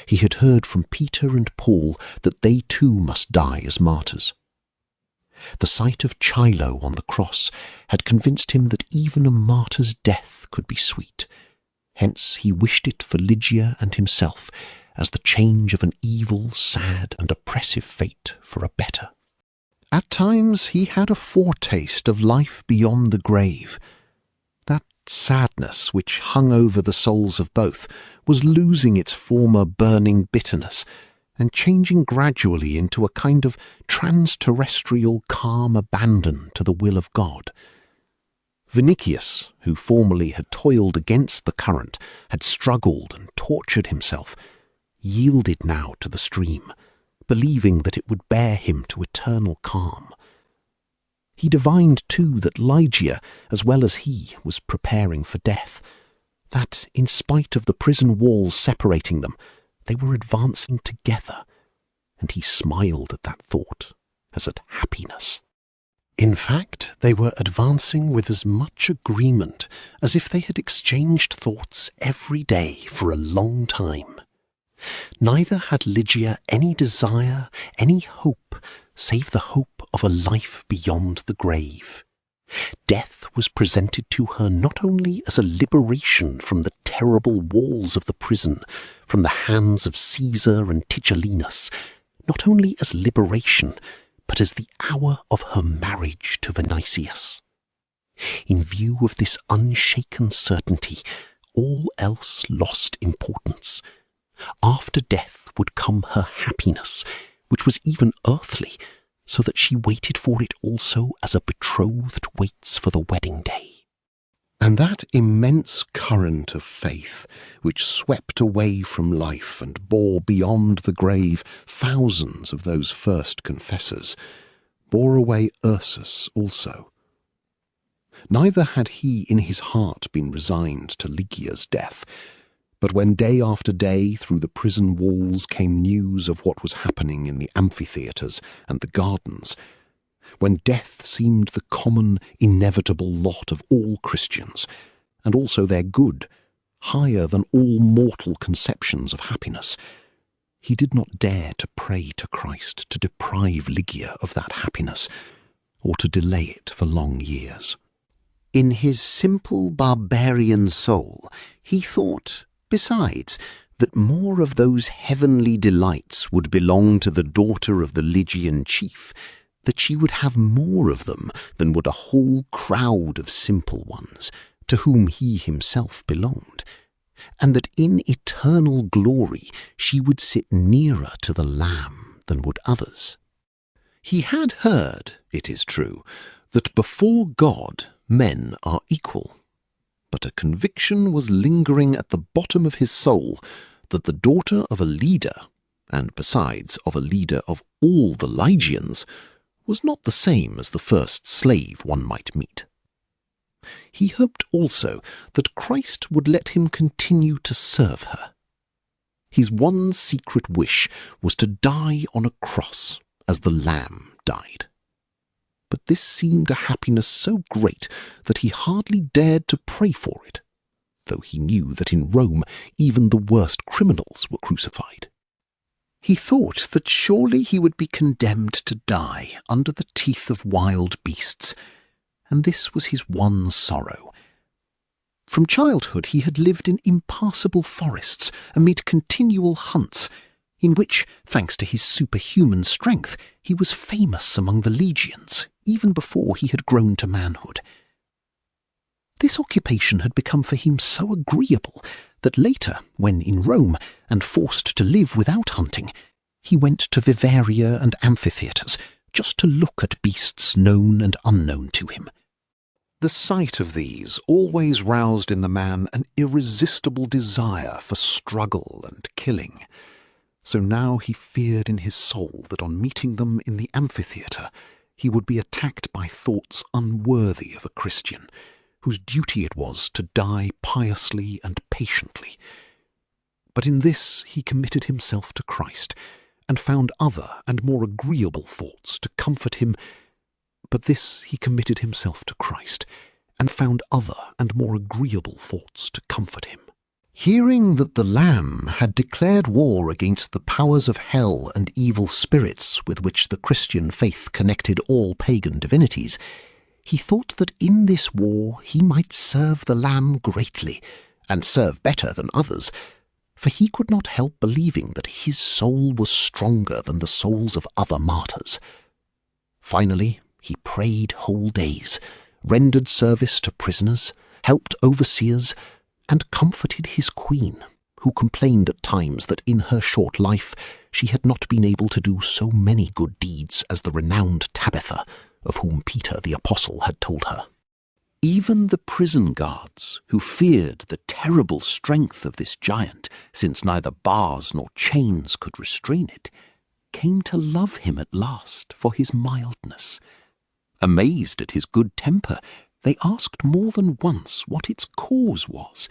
He had heard from Peter and Paul that they too must die as martyrs. The sight of Chilo on the cross had convinced him that even a martyr's death could be sweet. Hence he wished it for Lygia and himself, as the change of an evil, sad, and oppressive fate for a better. At times he had a foretaste of life beyond the grave. That sadness which hung over the souls of both was losing its former burning bitterness and changing gradually into a kind of trans-terrestrial calm abandon to the will of God. Vinicius, who formerly had toiled against the current, had struggled and tortured himself, yielded now to the stream, believing that it would bear him to eternal calm. He divined too that Lygia, as well as he, was preparing for death, that, in spite of the prison walls separating them, they were advancing together, and he smiled at that thought as at happiness. In fact, they were advancing with as much agreement as if they had exchanged thoughts every day for a long time. Neither had Lygia any desire, any hope, save the hope of a life beyond the grave. Death was presented to her not only as a liberation from the terrible walls of the prison, from the hands of Caesar and Tigellinus, not only as liberation, but as the hour of her marriage to Vinicius. In view of this unshaken certainty, all else lost importance. After death would come her happiness, which was even earthly, so that she waited for it also as a betrothed waits for the wedding day. And that immense current of faith, which swept away from life and bore beyond the grave thousands of those first confessors, bore away Ursus also. Neither had he in his heart been resigned to Lygia's death, but when day after day through the prison walls came news of what was happening in the amphitheatres and the gardens, when death seemed the common, inevitable lot of all Christians, and also their good, higher than all mortal conceptions of happiness, he did not dare to pray to Christ to deprive Lygia of that happiness, or to delay it for long years. In his simple barbarian soul, he thought, besides, that more of those heavenly delights would belong to the daughter of the Lygian chief, that she would have more of them than would a whole crowd of simple ones, to whom he himself belonged, and that in eternal glory she would sit nearer to the Lamb than would others. He had heard, it is true, that before God men are equal, but a conviction was lingering at the bottom of his soul that the daughter of a leader, and besides of a leader of all the Lygians, was not the same as the first slave one might meet. He hoped also that Christ would let him continue to serve her. His one secret wish was to die on a cross as the Lamb died. But this seemed a happiness so great that he hardly dared to pray for it, though he knew that in Rome even the worst criminals were crucified. He thought that surely he would be condemned to die under the teeth of wild beasts, and this was his one sorrow. From childhood he had lived in impassable forests amid continual hunts, in which, thanks to his superhuman strength, he was famous among the legions, even before he had grown to manhood. This occupation had become for him so agreeable that later, when in Rome and forced to live without hunting, he went to vivaria and amphitheatres just to look at beasts known and unknown to him. The sight of these always roused in the man an irresistible desire for struggle and killing. So now he feared in his soul that on meeting them in the amphitheatre he would be attacked by thoughts unworthy of a Christian, whose duty it was to die piously and patiently. But in this he committed himself to Christ, and found other and more agreeable thoughts to comfort him. But this he committed himself to Christ, and found other and more agreeable thoughts to comfort him. Hearing that the Lamb had declared war against the powers of hell and evil spirits with which the Christian faith connected all pagan divinities, he thought that in this war he might serve the Lamb greatly, and serve better than others, for he could not help believing that his soul was stronger than the souls of other martyrs. Finally, he prayed whole days, rendered service to prisoners, helped overseers, and comforted his queen, who complained at times that in her short life she had not been able to do so many good deeds as the renowned Tabitha, of whom Peter the Apostle had told her. Even the prison guards, who feared the terrible strength of this giant, since neither bars nor chains could restrain it, came to love him at last for his mildness. Amazed at his good temper, they asked more than once what its cause was.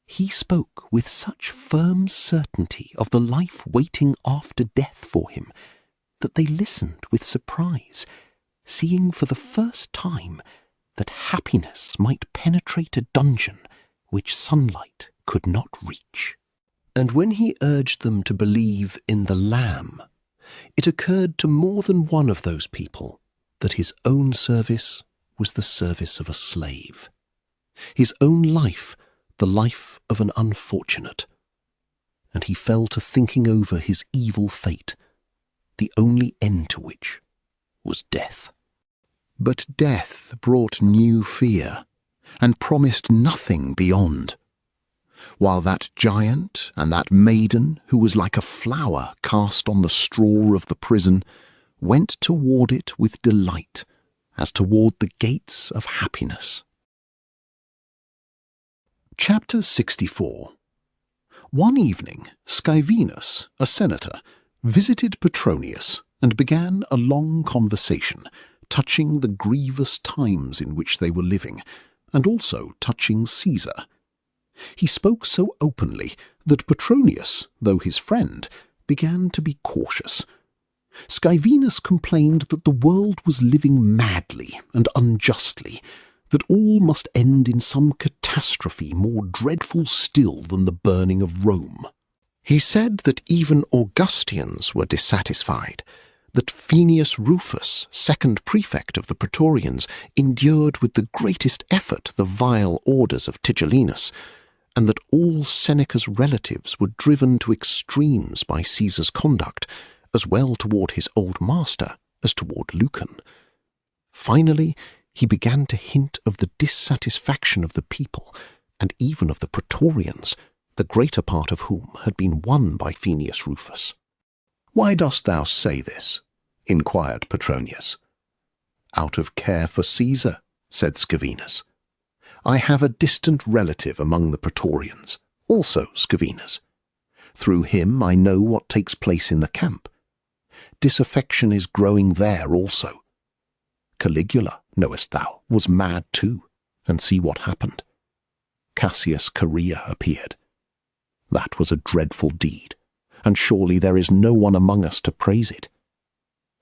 He spoke with such firm certainty of the life waiting after death for him that they listened with surprise, seeing for the first time that happiness might penetrate a dungeon which sunlight could not reach. And when he urged them to believe in the Lamb, it occurred to more than one of those people that his own service was the service of a slave, his own life the life of an unfortunate, and he fell to thinking over his evil fate, the only end to which was death. But death brought new fear, and promised nothing beyond, while that giant and that maiden, who was like a flower cast on the straw of the prison, went toward it with delight, as toward the gates of happiness. Chapter 64. One evening, Scaevinus, a senator, visited Petronius and began a long conversation touching the grievous times in which they were living, and also touching Caesar. He spoke so openly that Petronius, though his friend, began to be cautious. Scaevinus complained that the world was living madly and unjustly, that all must end in some catastrophe more dreadful still than the burning of Rome. He said that even Augustians were dissatisfied, that Fenius Rufus, second prefect of the Praetorians, endured with the greatest effort the vile orders of Tigellinus, and that all Seneca's relatives were driven to extremes by Caesar's conduct, as well toward his old master as toward Lucan. Finally, he began to hint of the dissatisfaction of the people, and even of the Praetorians, the greater part of whom had been won by Fenius Rufus. "Why dost thou say this?" inquired Petronius. "Out of care for Caesar," said Scaevinus. "I have a distant relative among the Praetorians, also Scaevinus. Through him I know what takes place in the camp. Disaffection is growing there also. Caligula, knowest thou, was mad too, and see what happened. Cassius Chaerea appeared. That was a dreadful deed, and surely there is no one among us to praise it.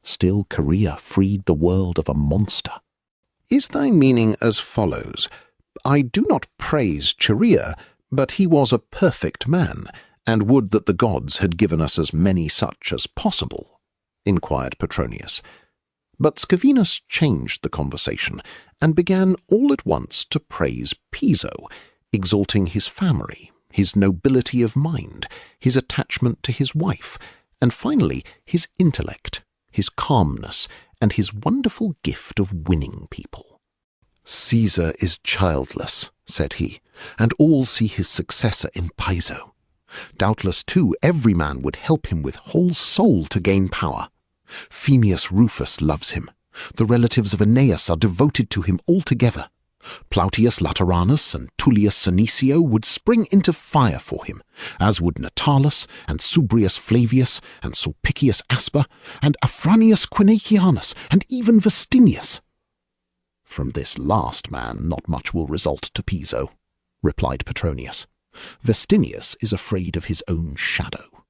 Still Chaerea freed the world of a monster." "Is thy meaning as follows? I do not praise Chaerea, but he was a perfect man, and would that the gods had given us as many such as possible," inquired Petronius. But Scaevinus changed the conversation, and began all at once to praise Piso, exalting his family, his nobility of mind, his attachment to his wife, and finally his intellect, his calmness, and his wonderful gift of winning people. "Caesar is childless," said he, and all see his successor in Piso. Doubtless, too, every man would help him with whole soul to gain power. Phemius Rufus loves him. The relatives of Aeneas are devoted to him altogether. Plautius Lateranus and Tullius Senecio would spring into fire for him, as would Natalis and Subrius Flavius and Sulpicius Asper and Afranius Quinacianus and even Vestinius. From this last man not much will result to Piso, replied Petronius. Vestinius is afraid of his own shadow.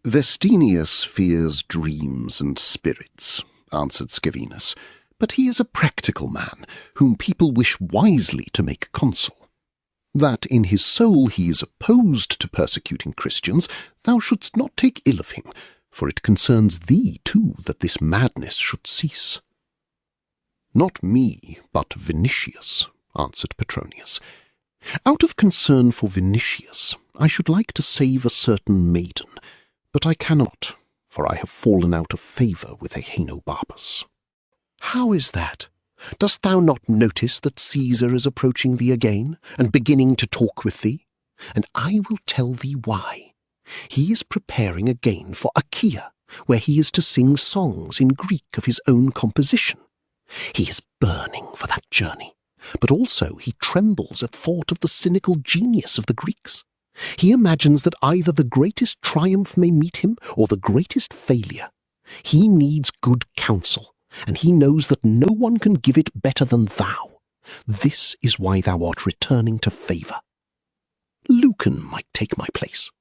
Vestinius fears dreams and spirits, answered Scaevinus, but he is a practical man, whom people wish wisely to make consul. That in his soul he is opposed to persecuting Christians, thou shouldst not take ill of him, for it concerns thee too that this madness should cease. Not me, but Vinicius, answered Petronius. Out of concern for Vinicius, I should like to save a certain maiden, but I cannot, for I have fallen out of favour with Ahenobarbus. How is that? Dost thou not notice that Caesar is approaching thee again, and beginning to talk with thee? And I will tell thee why. He is preparing again for Achaia, where he is to sing songs in Greek of his own composition. He is burning for that journey, but also he trembles at thought of the cynical genius of the Greeks. He imagines that either the greatest triumph may meet him or the greatest failure. He needs good counsel, and he knows that no one can give it better than thou. This is why thou art returning to favour. Lucan might take my place.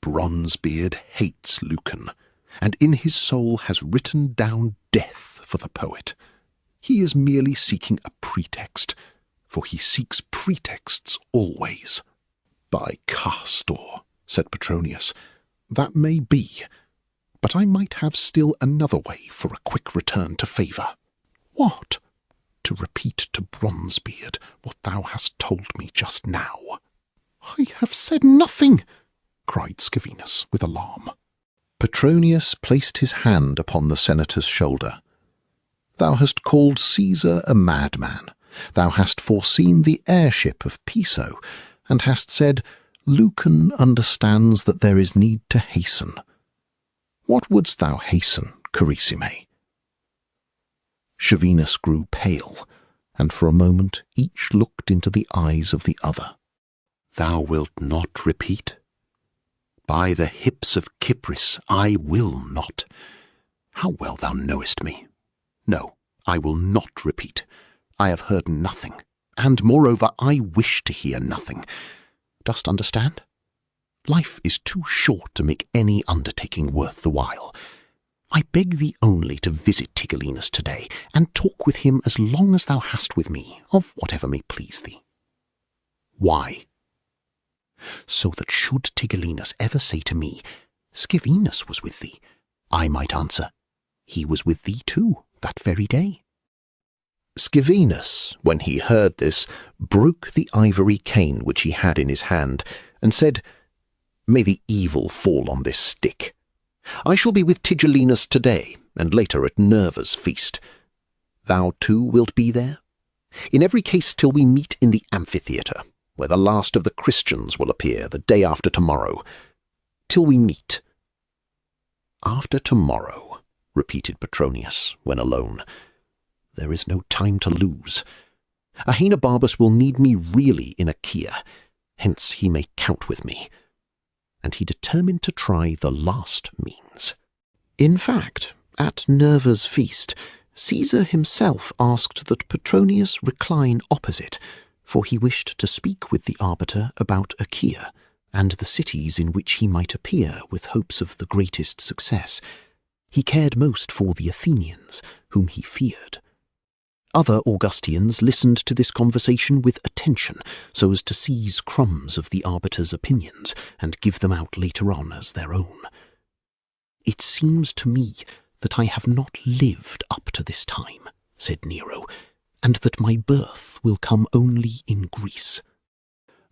Bronzebeard hates Lucan, and in his soul has written down death for the poet. He is merely seeking a pretext, for he seeks pretexts always. By Castor, said Petronius, that may be, but I might have still another way for a quick return to favour. What? To repeat to Bronzebeard what thou hast told me just now. I have said nothing, cried Scaevinus with alarm. Petronius placed his hand upon the senator's shoulder. Thou hast called Caesar a madman. Thou hast foreseen the heirship of Piso, and hast said, Lucan understands that there is need to hasten. What wouldst thou hasten, Carissime? Scaevinus grew pale, and for a moment each looked into the eyes of the other. Thou wilt not repeat? By the hips of Cypris, I will not. How well thou knowest me. No, I will not repeat. I have heard nothing, and moreover I wish to hear nothing. Dost understand? Life is too short to make any undertaking worth the while. I beg thee only to visit Tigellinus today, and talk with him as long as thou hast with me, of whatever may please thee. Why? So that should Tigellinus ever say to me, Scaevinus was with thee, I might answer, he was with thee too, that very day. Scaevinus, when he heard this, broke the ivory cane which he had in his hand, and said, May the evil fall on this stick. I shall be with Tigellinus today, and later at Nerva's feast. Thou too wilt be there? In every case till we meet in the amphitheatre, where the last of the Christians will appear the day after tomorrow. Till we meet. After tomorrow, repeated Petronius, when alone. There is no time to lose. Ahenobarbus will need me really in Achaia, hence he may count with me. And he determined to try the last means. In fact, at Nerva's feast, Caesar himself asked that Petronius recline opposite, for he wished to speak with the arbiter about Achaia, and the cities in which he might appear with hopes of the greatest success. He cared most for the Athenians, whom he feared. Other Augustians listened to this conversation with attention, so as to seize crumbs of the arbiter's opinions and give them out later on as their own. It seems to me that I have not lived up to this time, said Nero, and that my birth will come only in Greece.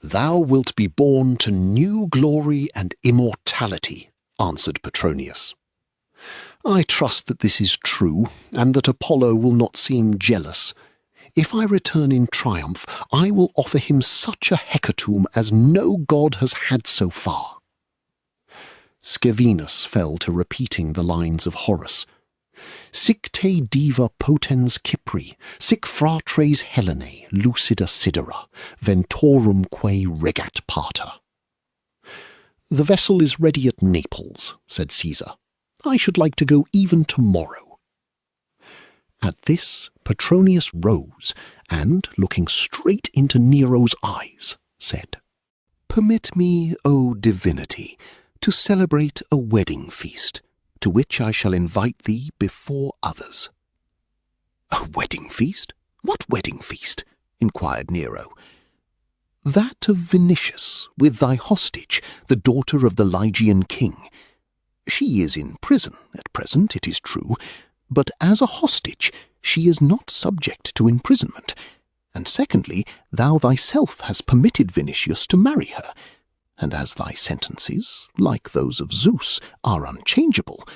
Thou wilt be born to new glory and immortality, answered Petronius. I trust that this is true, and that Apollo will not seem jealous. If I return in triumph, I will offer him such a hecatomb as no god has had so far." Scaevinus fell to repeating the lines of Horace. "Sic te diva potens Cypri, sic fratres Helenae lucida sidera, ventorum quae regat pater." "The vessel is ready at Naples," said Caesar. "I should like to go even tomorrow." At this, Petronius rose and, looking straight into Nero's eyes, said, "Permit me, O divinity, to celebrate a wedding feast, to which I shall invite thee before others." "A wedding feast? What wedding feast?" inquired Nero. "That of Vinicius, with thy hostage, the daughter of the Lygian king. She is in prison at present, it is true, but as a hostage she is not subject to imprisonment, and secondly, thou thyself hast permitted Vinicius to marry her, and as thy sentences, like those of Zeus, are unchangeable,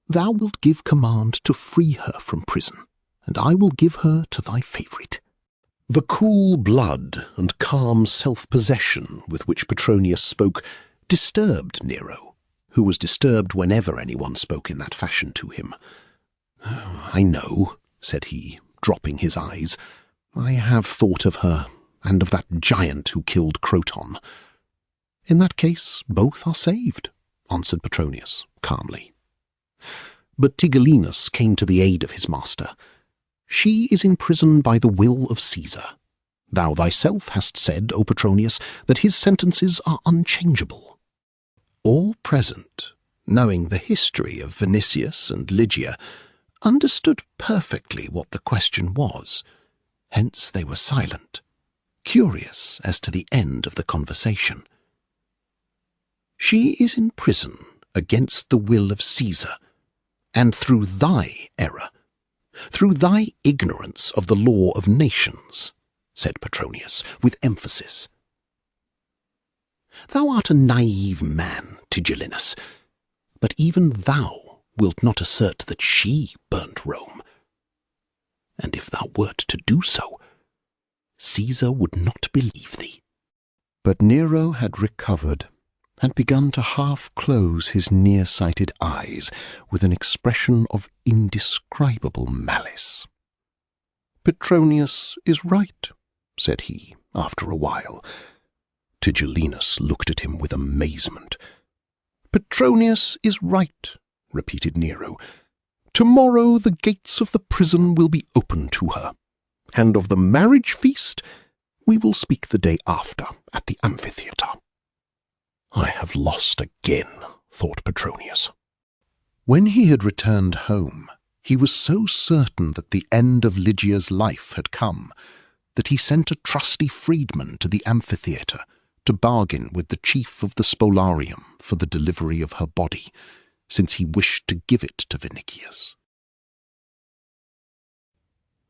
thou wilt give command to free her from prison, and I will give her to thy favourite." The cool blood and calm self-possession with which Petronius spoke disturbed Nero, who was disturbed whenever anyone spoke in that fashion to him. "I know," said he, dropping his eyes. "I have thought of her, and of that giant who killed Croton." "In that case, both are saved," answered Petronius calmly. But Tigellinus came to the aid of his master. "She is in prison by the will of Caesar. Thou thyself hast said, O Petronius, that his sentences are unchangeable." All present, knowing the history of Vinicius and Lygia, understood perfectly what the question was. Hence they were silent, curious as to the end of the conversation. "She is in prison against the will of Caesar, and through thy error, through thy ignorance of the law of nations," said Petronius with emphasis. "Thou art a naive man, Tigellinus, but even thou wilt not assert that she burnt Rome. And if thou wert to do so, Caesar would not believe thee." But Nero had recovered, had begun to half-close his near-sighted eyes with an expression of indescribable malice. "Petronius is right," said he, after a while. Tigellinus looked at him with amazement. "Petronius is right," repeated Nero. "Tomorrow the gates of the prison will be open to her, and of the marriage feast we will speak the day after at the amphitheatre." "I have lost again," thought Petronius. When he had returned home, he was so certain that the end of Lygia's life had come that he sent a trusty freedman to the amphitheatre to bargain with the chief of the spoliarium for the delivery of her body, since he wished to give it to Vinicius.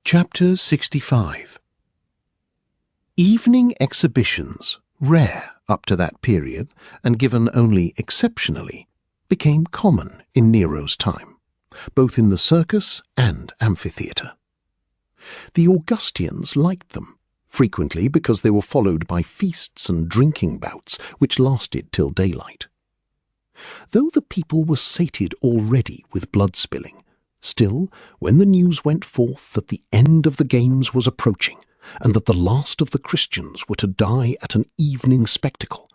Chapter 65. Evening exhibitions, rare up to that period and given only exceptionally, became common in Nero's time, both in the circus and amphitheatre. The Augustians liked them, frequently because they were followed by feasts and drinking bouts which lasted till daylight. Though the people were sated already with blood-spilling, still, when the news went forth that the end of the games was approaching, and that the last of the Christians were to die at an evening spectacle,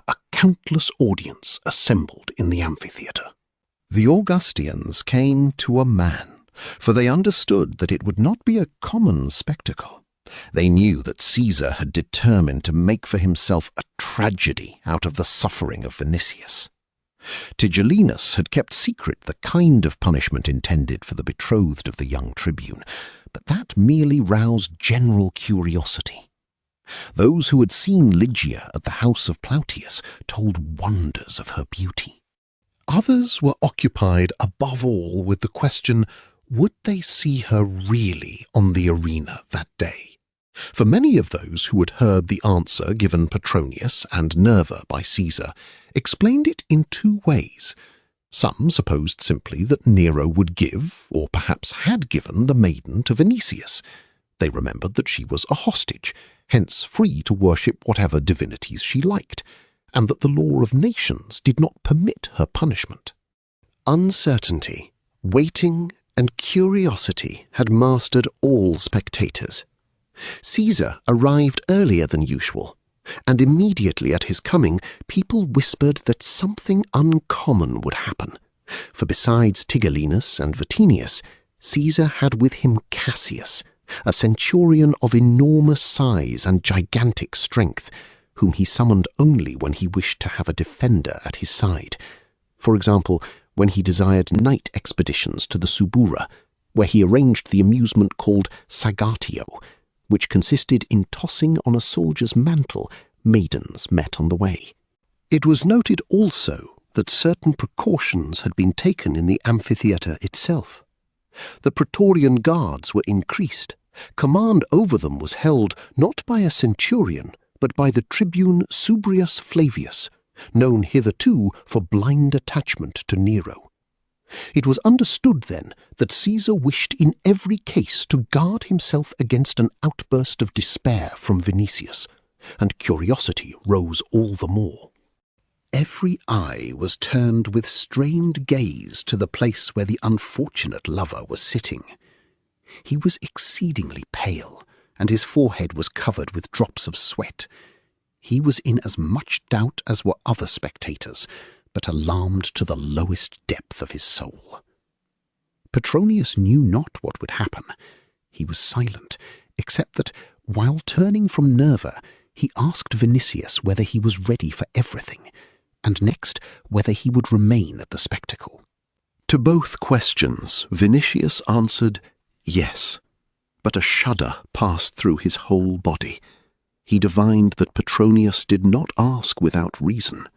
a countless audience assembled in the amphitheatre. The Augustians came to a man, for they understood that it would not be a common spectacle. They knew that Caesar had determined to make for himself a tragedy out of the suffering of Vinicius. Tigellinus had kept secret the kind of punishment intended for the betrothed of the young tribune, but that merely roused general curiosity. Those who had seen Lygia at the house of Plautius told wonders of her beauty. Others were occupied above all with the question, would they see her really on the arena that day? For many of those who had heard the answer given Petronius and Nerva by Caesar explained it in two ways. Some supposed simply that Nero would give, or perhaps had given, the maiden to Vinicius, They remembered that she was a hostage, hence free to worship whatever divinities she liked, and that the law of nations did not permit her punishment. Uncertainty, waiting, and curiosity had mastered all spectators. Caesar arrived earlier than usual, and immediately at his coming people whispered that something uncommon would happen, for besides Tigellinus and Vatinius, Caesar had with him Cassius, a centurion of enormous size and gigantic strength, whom he summoned only when he wished to have a defender at his side. For example, when he desired night expeditions to the Subura, where he arranged the amusement called sagatio, which consisted in tossing on a soldier's mantle maidens met on the way. It was noted also that certain precautions had been taken in the amphitheatre itself. The Praetorian guards were increased. Command over them was held not by a centurion, but by the tribune Subrius Flavius, known hitherto for blind attachment to Nero. It was understood then that Caesar wished in every case to guard himself against an outburst of despair from Vinicius, and curiosity rose all the more. Every eye was turned with strained gaze to the place where the unfortunate lover was sitting. He was exceedingly pale, and his forehead was covered with drops of sweat. He was in as much doubt as were other spectators, but alarmed to the lowest depth of his soul. Petronius knew not what would happen. He was silent, except that, while turning from Nerva, he asked Vinicius whether he was ready for everything, and next whether he would remain at the spectacle. To both questions Vinicius answered yes, but a shudder passed through his whole body. He divined that Petronius did not ask without reason.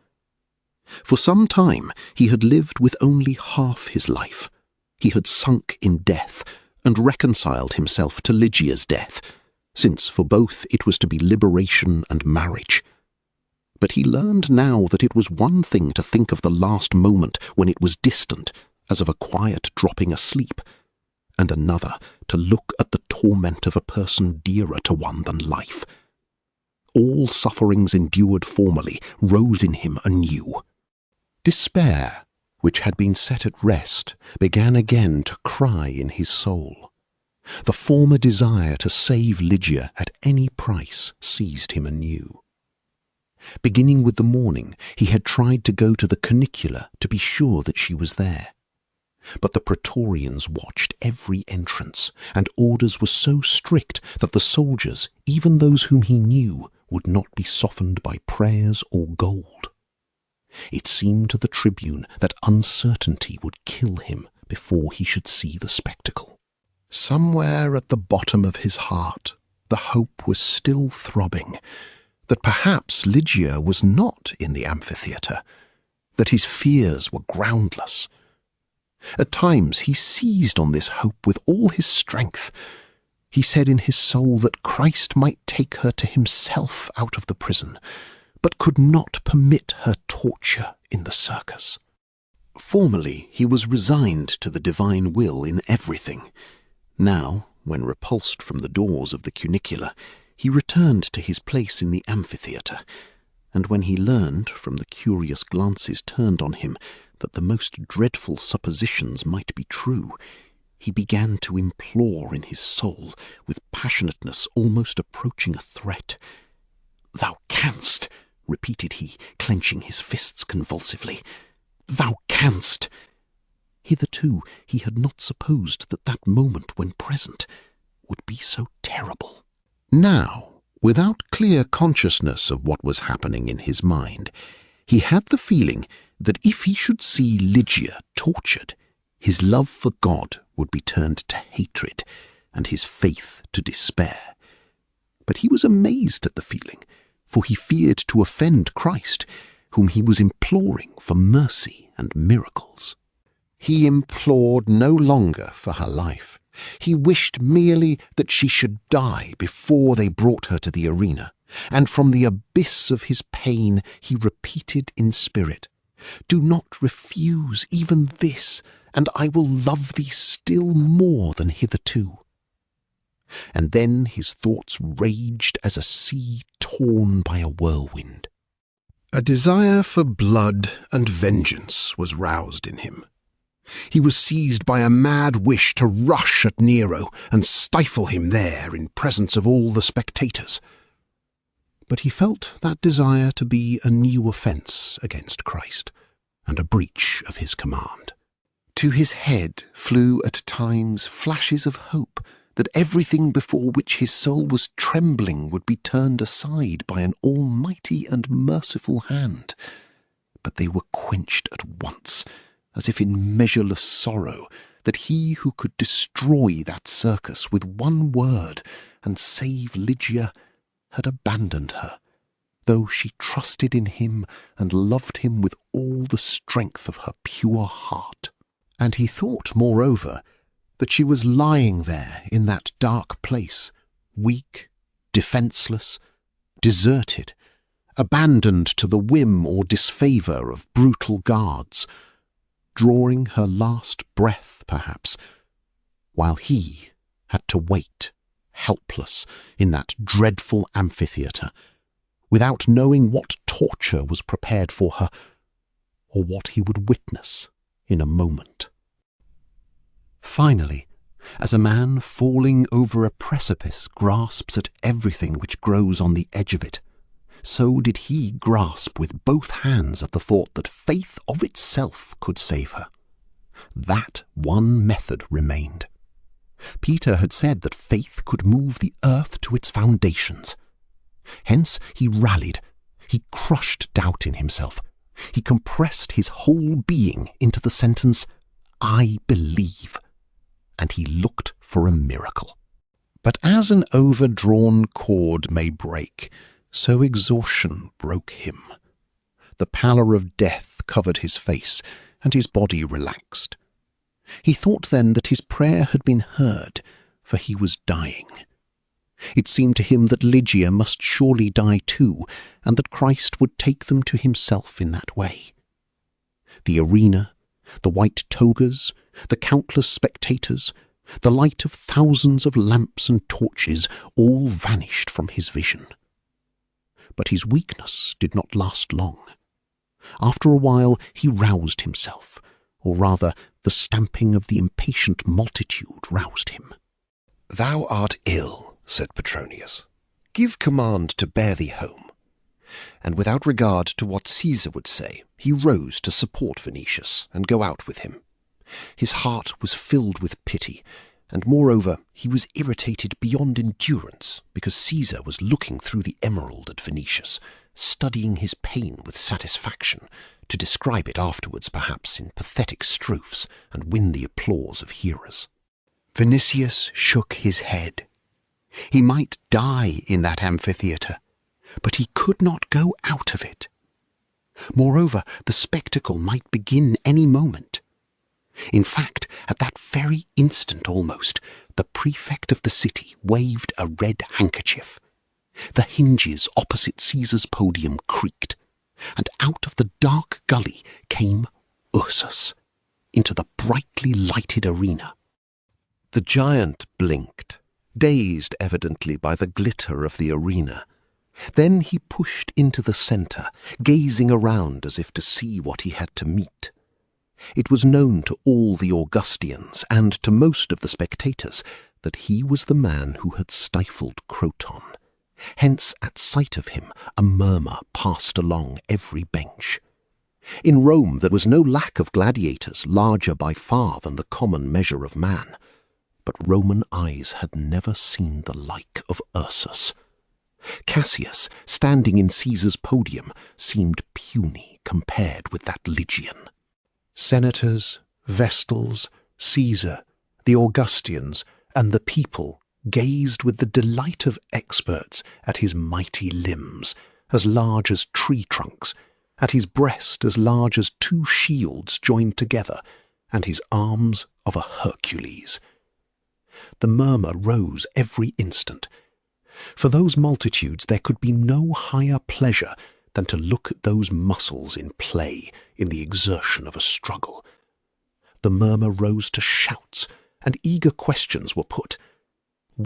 For some time he had lived with only half his life. He had sunk in death and reconciled himself to Lygia's death, since for both it was to be liberation and marriage. But he learned now that it was one thing to think of the last moment when it was distant, as of a quiet dropping asleep, and another to look at the torment of a person dearer to one than life. All sufferings endured formerly rose in him anew. Despair, which had been set at rest, began again to cry in his soul. The former desire to save Lygia at any price seized him anew. Beginning with the morning, he had tried to go to the Canicula to be sure that she was there. But the Praetorians watched every entrance, and orders were so strict that the soldiers, even those whom he knew, would not be softened by prayers or gold. It seemed to the tribune that uncertainty would kill him before he should see the spectacle. Somewhere at the bottom of his heart, the hope was still throbbing, that perhaps Lygia was not in the amphitheatre, that his fears were groundless. At times he seized on this hope with all his strength. He said in his soul that Christ might take her to himself out of the prison, but could not permit her torture in the circus. Formerly he was resigned to the divine will in everything. Now, when repulsed from the doors of the cunicula, he returned to his place in the amphitheatre, and when he learned, from the curious glances turned on him, that the most dreadful suppositions might be true, he began to implore in his soul, with passionateness almost approaching a threat. "Thou canst," repeated he, clenching his fists convulsively. "Thou canst." Hitherto he had not supposed that that moment, when present, would be so terrible. Now, without clear consciousness of what was happening in his mind, he had the feeling that if he should see Lygia tortured, his love for God would be turned to hatred, and his faith to despair. But he was amazed at the feeling, for he feared to offend Christ, whom he was imploring for mercy and miracles. He implored no longer for her life. He wished merely that she should die before they brought her to the arena, and from the abyss of his pain he repeated in spirit, "Do not refuse even this, and I will love thee still more than hitherto." And then his thoughts raged as a sea torn by a whirlwind. A desire for blood and vengeance was roused in him. He was seized by a mad wish to rush at Nero and stifle him there in presence of all the spectators. But he felt that desire to be a new offence against Christ and a breach of his command. To his head flew at times flashes of hope that everything before which his soul was trembling would be turned aside by an almighty and merciful hand. But they were quenched at once, as if in measureless sorrow, that he who could destroy that circus with one word and save Lygia had abandoned her, though she trusted in him and loved him with all the strength of her pure heart. And he thought, moreover, that she was lying there in that dark place, weak, defenceless, deserted, abandoned to the whim or disfavour of brutal guards, drawing her last breath, perhaps, while he had to wait, helpless, in that dreadful amphitheatre, without knowing what torture was prepared for her, or what he would witness in a moment. Finally, as a man falling over a precipice grasps at everything which grows on the edge of it, so did he grasp with both hands at the thought that faith of itself could save her. That one method remained. Peter had said that faith could move the earth to its foundations. Hence he rallied, he crushed doubt in himself, he compressed his whole being into the sentence, "I believe," and he looked for a miracle. But as an overdrawn cord may break, so exhaustion broke him. The pallor of death covered his face, and his body relaxed. He thought then that his prayer had been heard, for he was dying. It seemed to him that Lygia must surely die too, and that Christ would take them to himself in that way. The arena, the white togas, the countless spectators, the light of thousands of lamps and torches, all vanished from his vision. But his weakness did not last long. After a while he roused himself, or rather the stamping of the impatient multitude roused him. "Thou art ill," said Petronius. "Give command to bear thee home." And without regard to what Caesar would say, he rose to support Venetius and go out with him. His heart was filled with pity, and moreover he was irritated beyond endurance because Caesar was looking through the emerald at Venetius, studying his pain with satisfaction, to describe it afterwards perhaps in pathetic strophes and win the applause of hearers. Vinicius shook his head. He might die in that amphitheatre, but he could not go out of it. Moreover, the spectacle might begin any moment. In fact, at that very instant almost, the prefect of the city waved a red handkerchief. The hinges opposite Caesar's podium creaked, and out of the dark gully came Ursus into the brightly lighted arena. The giant blinked, dazed evidently by the glitter of the arena. Then he pushed into the centre, gazing around as if to see what he had to meet. It was known to all the Augustians and to most of the spectators that he was the man who had stifled Croton. Hence, at sight of him, a murmur passed along every bench. In Rome there was no lack of gladiators larger by far than the common measure of man, but Roman eyes had never seen the like of Ursus. Cassius, standing in Caesar's podium, seemed puny compared with that Lygian. Senators, Vestals, Caesar, the Augustians, and the people gazed with the delight of experts at his mighty limbs, as large as tree trunks, at his breast as large as two shields joined together, and his arms of a Hercules. The murmur rose every instant. For those multitudes there could be no higher pleasure than to look at those muscles in play in the exertion of a struggle. The murmur rose to shouts, and eager questions were put.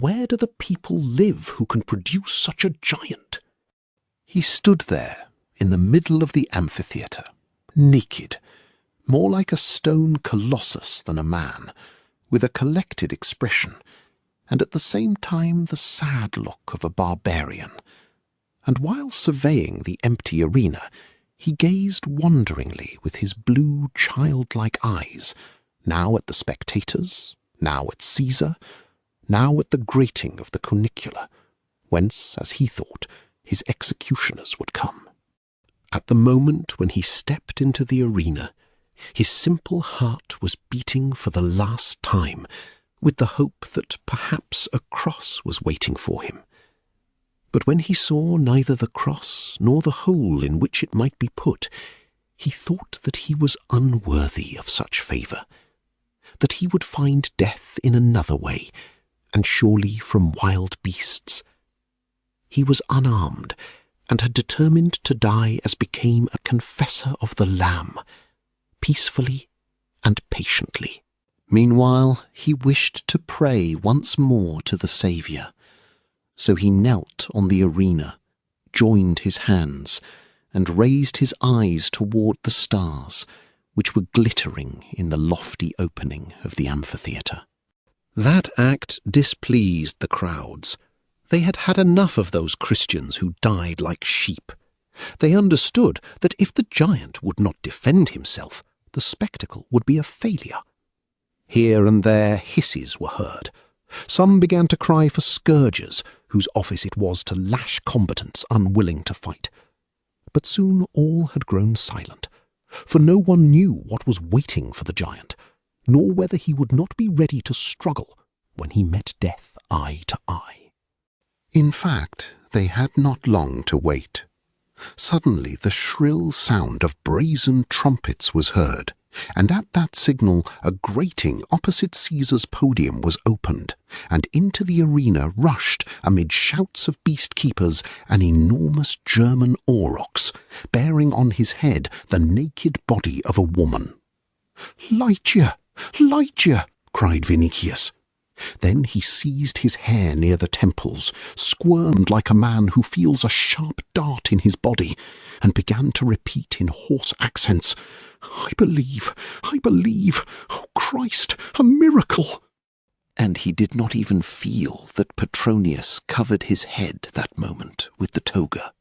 Where do the people live who can produce such a giant? He stood there in the middle of the amphitheatre, naked, more like a stone colossus than a man, with a collected expression, and at the same time the sad look of a barbarian. And while surveying the empty arena, he gazed wonderingly with his blue childlike eyes, now at the spectators, now at Caesar, now at the grating of the cornicula, whence, as he thought, his executioners would come. At the moment when he stepped into the arena, his simple heart was beating for the last time, with the hope that perhaps a cross was waiting for him. But when he saw neither the cross nor the hole in which it might be put, he thought that he was unworthy of such favour, that he would find death in another way, and surely from wild beasts. He was unarmed, and had determined to die as became a confessor of the Lamb, peacefully and patiently. Meanwhile, he wished to pray once more to the Saviour. So he knelt on the arena, joined his hands, and raised his eyes toward the stars, which were glittering in the lofty opening of the amphitheatre. That act displeased the crowds. They had had enough of those Christians who died like sheep. They understood that if the giant would not defend himself, the spectacle would be a failure. Here and there hisses were heard. Some began to cry for scourgers, whose office it was to lash combatants unwilling to fight. But soon all had grown silent, for no one knew what was waiting for the giant, nor whether he would not be ready to struggle when he met death eye to eye. In fact, they had not long to wait. Suddenly the shrill sound of brazen trumpets was heard, and at that signal a grating opposite Caesar's podium was opened, and into the arena rushed, amid shouts of beast-keepers, an enormous German aurochs, bearing on his head the naked body of a woman. "Lygia! Lygia!" cried Vinicius. Then he seized his hair near the temples, squirmed like a man who feels a sharp dart in his body, and began to repeat in hoarse accents, I believe, oh Christ, a miracle!" And he did not even feel that Petronius covered his head that moment with the toga.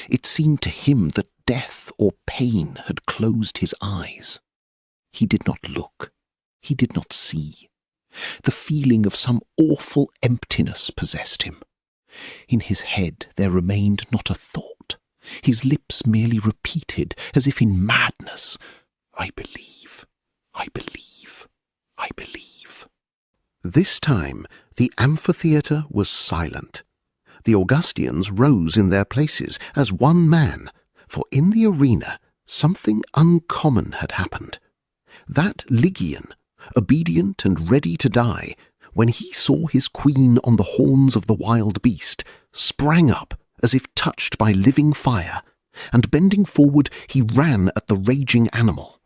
It seemed to him that death or pain had closed his eyes. He did not look, he did not see. The feeling of some awful emptiness possessed him. In his head there remained not a thought. His lips merely repeated, as if in madness, I believe, I believe, I believe. This time the amphitheatre was silent. The Augustians rose in their places as one man, for in the arena something uncommon had happened. That Lygian, obedient and ready to die, when he saw his queen on the horns of the wild beast, sprang up as if touched by living fire, and bending forward he ran at the raging animal.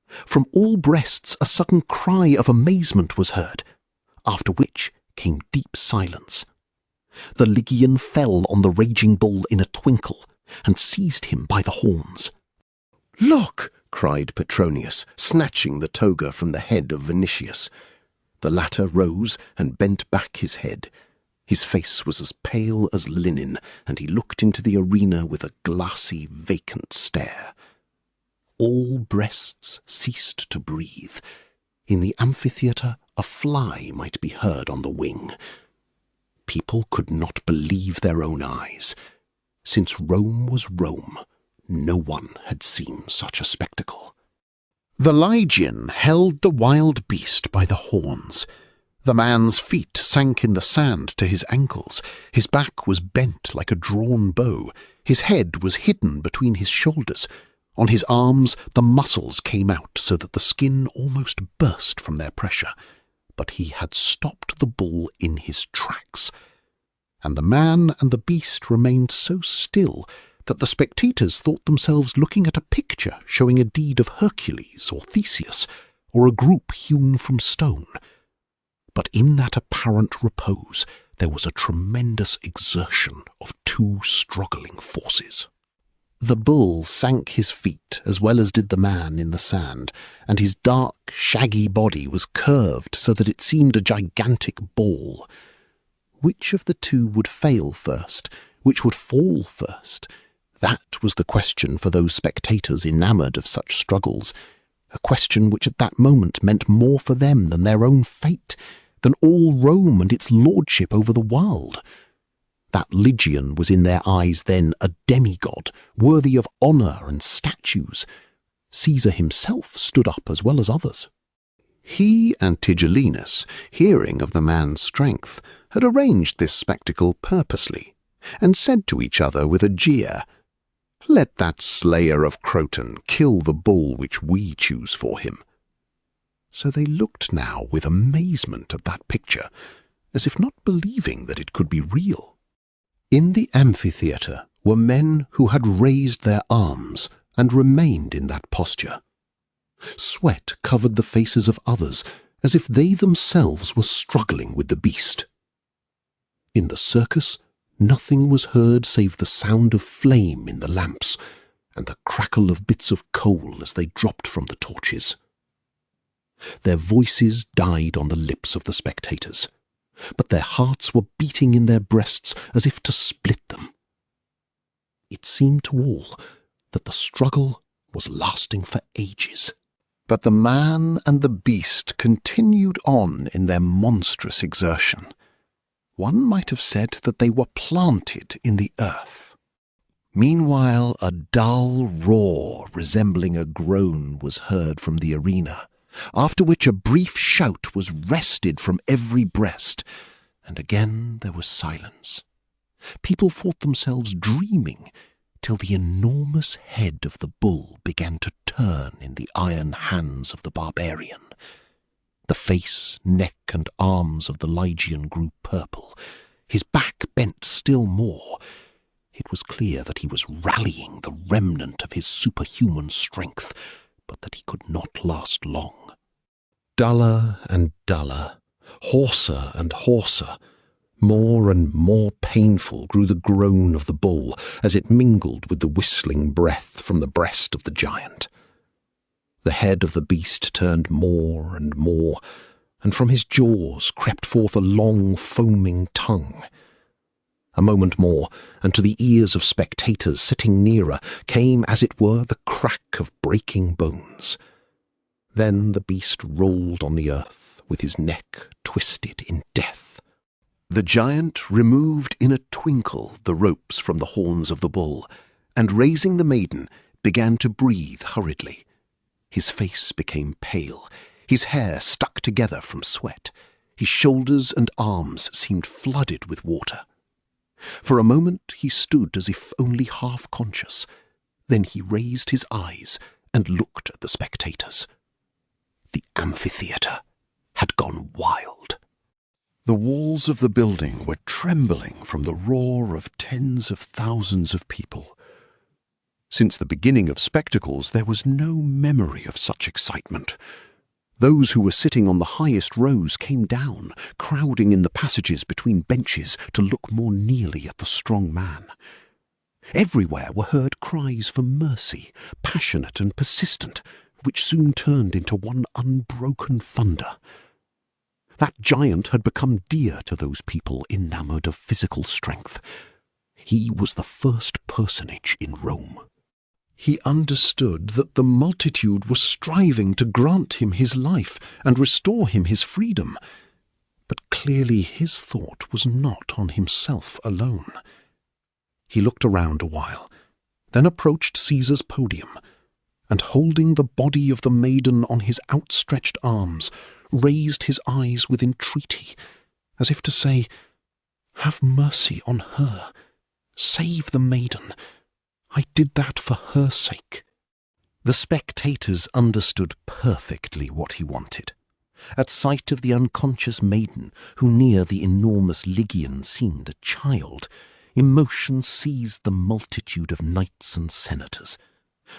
From all breasts a sudden cry of amazement was heard, after which came deep silence. The Lygian fell on the raging bull in a twinkle, and seized him by the horns. "Look!" cried Petronius, snatching the toga from the head of Vinicius. The latter rose and bent back his head. His face was as pale as linen, and he looked into the arena with a glassy, vacant stare. All breasts ceased to breathe. In the amphitheatre a fly might be heard on the wing. People could not believe their own eyes. Since Rome was Rome, no one had seen such a spectacle. The Lygian held the wild beast by the horns. The man's feet sank in the sand to his ankles. His back was bent like a drawn bow. His head was hidden between his shoulders. On his arms the muscles came out so that the skin almost burst from their pressure. But he had stopped the bull in his tracks. And the man and the beast remained so still that the spectators thought themselves looking at a picture showing a deed of Hercules or Theseus, or a group hewn from stone. But in that apparent repose there was a tremendous exertion of two struggling forces. The bull sank his feet as well as did the man in the sand, and his dark, shaggy body was curved so that it seemed a gigantic ball. Which of the two would fail first? Which would fall first? That was the question for those spectators enamoured of such struggles, a question which at that moment meant more for them than their own fate, than all Rome and its lordship over the world. That Lygian was in their eyes then a demigod, worthy of honour and statues. Caesar himself stood up as well as others. He and Tigellinus, hearing of the man's strength, had arranged this spectacle purposely, and said to each other with a jeer, "Let that slayer of Croton kill the bull which we choose for him." So they looked now with amazement at that picture, as if not believing that it could be real. In the amphitheatre were men who had raised their arms and remained in that posture. Sweat covered the faces of others, as if they themselves were struggling with the beast. In the circus, nothing was heard save the sound of flame in the lamps and the crackle of bits of coal as they dropped from the torches. Their voices died on the lips of the spectators, but their hearts were beating in their breasts as if to split them. It seemed to all that the struggle was lasting for ages. But the man and the beast continued on in their monstrous exertion. One might have said that they were planted in the earth. Meanwhile, a dull roar resembling a groan was heard from the arena, after which a brief shout was wrested from every breast, and again there was silence. People thought themselves dreaming, till the enormous head of the bull began to turn in the iron hands of the barbarian. The face, neck, and arms of the Lygian grew purple. His back bent still more. It was clear that he was rallying the remnant of his superhuman strength, but that he could not last long. Duller and duller, hoarser and hoarser, more and more painful grew the groan of the bull as it mingled with the whistling breath from the breast of the giant. The head of the beast turned more and more, and from his jaws crept forth a long foaming tongue. A moment more, and to the ears of spectators sitting nearer came, as it were, the crack of breaking bones. Then the beast rolled on the earth, with his neck twisted in death. The giant removed in a twinkle the ropes from the horns of the bull, and raising the maiden, began to breathe hurriedly. His face became pale, his hair stuck together from sweat, his shoulders and arms seemed flooded with water. For a moment he stood as if only half conscious. Then he raised his eyes and looked at the spectators. The amphitheatre had gone wild. The walls of the building were trembling from the roar of tens of thousands of people. Since the beginning of spectacles, there was no memory of such excitement. Those who were sitting on the highest rows came down, crowding in the passages between benches to look more nearly at the strong man. Everywhere were heard cries for mercy, passionate and persistent, which soon turned into one unbroken thunder. That giant had become dear to those people enamoured of physical strength. He was the first personage in Rome. He understood that the multitude was striving to grant him his life and restore him his freedom. But clearly his thought was not on himself alone. He looked around a while, then approached Caesar's podium, and holding the body of the maiden on his outstretched arms, raised his eyes with entreaty, as if to say, "Have mercy on her. Save the maiden. I did that for her sake." The spectators understood perfectly what he wanted. At sight of the unconscious maiden, who near the enormous Lygian seemed a child, emotion seized the multitude of knights and senators.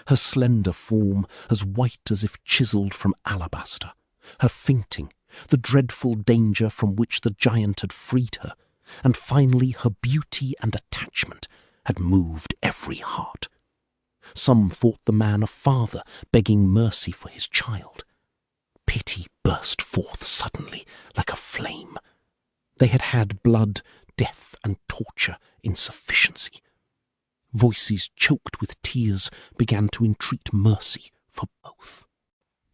Her slender form, as white as if chiselled from alabaster, her fainting, the dreadful danger from which the giant had freed her, and finally her beauty and attachment had moved every heart. Some thought the man a father begging mercy for his child. Pity burst forth suddenly like a flame. They had had blood, death, and torture in sufficiency. Voices choked with tears began to entreat mercy for both.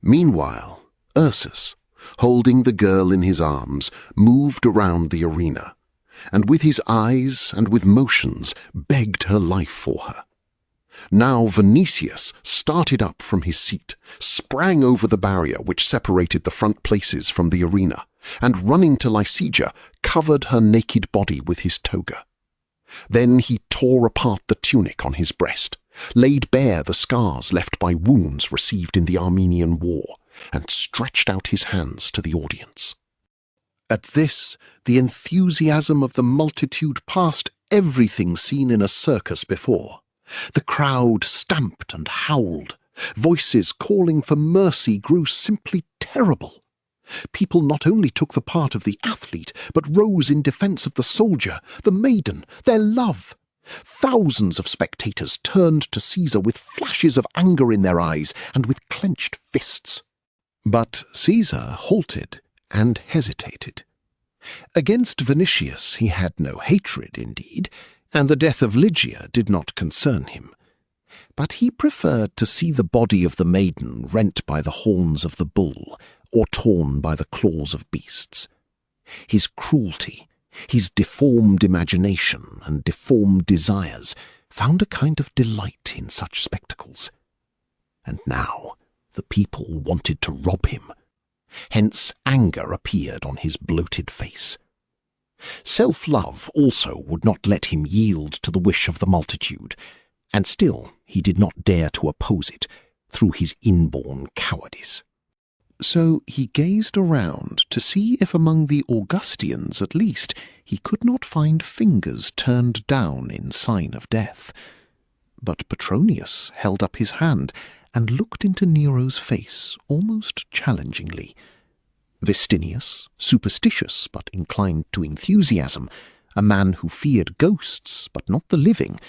Meanwhile, Ursus, holding the girl in his arms, moved around the arena, and with his eyes and with motions begged her life for her. Now Vinicius started up from his seat, sprang over the barrier which separated the front places from the arena, and running to Lycidia, covered her naked body with his toga. Then he tore apart the tunic on his breast, laid bare the scars left by wounds received in the Armenian War, and stretched out his hands to the audience. At this, the enthusiasm of the multitude passed everything seen in a circus before. The crowd stamped and howled. Voices calling for mercy grew simply terrible. People not only took the part of the athlete, but rose in defense of the soldier, the maiden, their love. Thousands of spectators turned to Caesar with flashes of anger in their eyes and with clenched fists. But Caesar halted and hesitated. Against Vinicius he had no hatred, indeed, and the death of Lygia did not concern him. But he preferred to see the body of the maiden rent by the horns of the bull, or torn by the claws of beasts. His cruelty, his deformed imagination and deformed desires found a kind of delight in such spectacles. And now the people wanted to rob him. Hence anger appeared on his bloated face. Self-love also would not let him yield to the wish of the multitude, and still he did not dare to oppose it through his inborn cowardice. So he gazed around to see if among the Augustians at least he could not find fingers turned down in sign of death. But Petronius held up his hand and looked into Nero's face almost challengingly. Vestinius, superstitious but inclined to enthusiasm, a man who feared ghosts but not the living,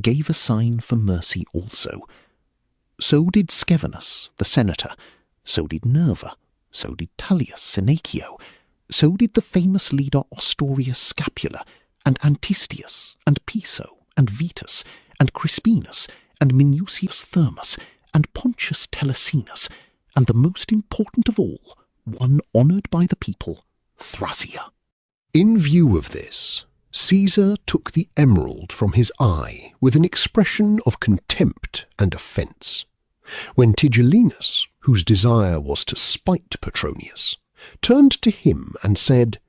gave a sign for mercy also. So did Scevinus, the senator, so did Nerva, so did Tullius Senecio, so did the famous leader Ostorius Scapula, and Antistius, and Piso, and Vetus, and Crispinus, and Minucius Thermus, and Pontius Telesinus, and the most important of all, one honoured by the people, Thrasea. In view of this, Caesar took the emerald from his eye with an expression of contempt and offence. When Tigellinus, whose desire was to spite Petronius, turned to him and said,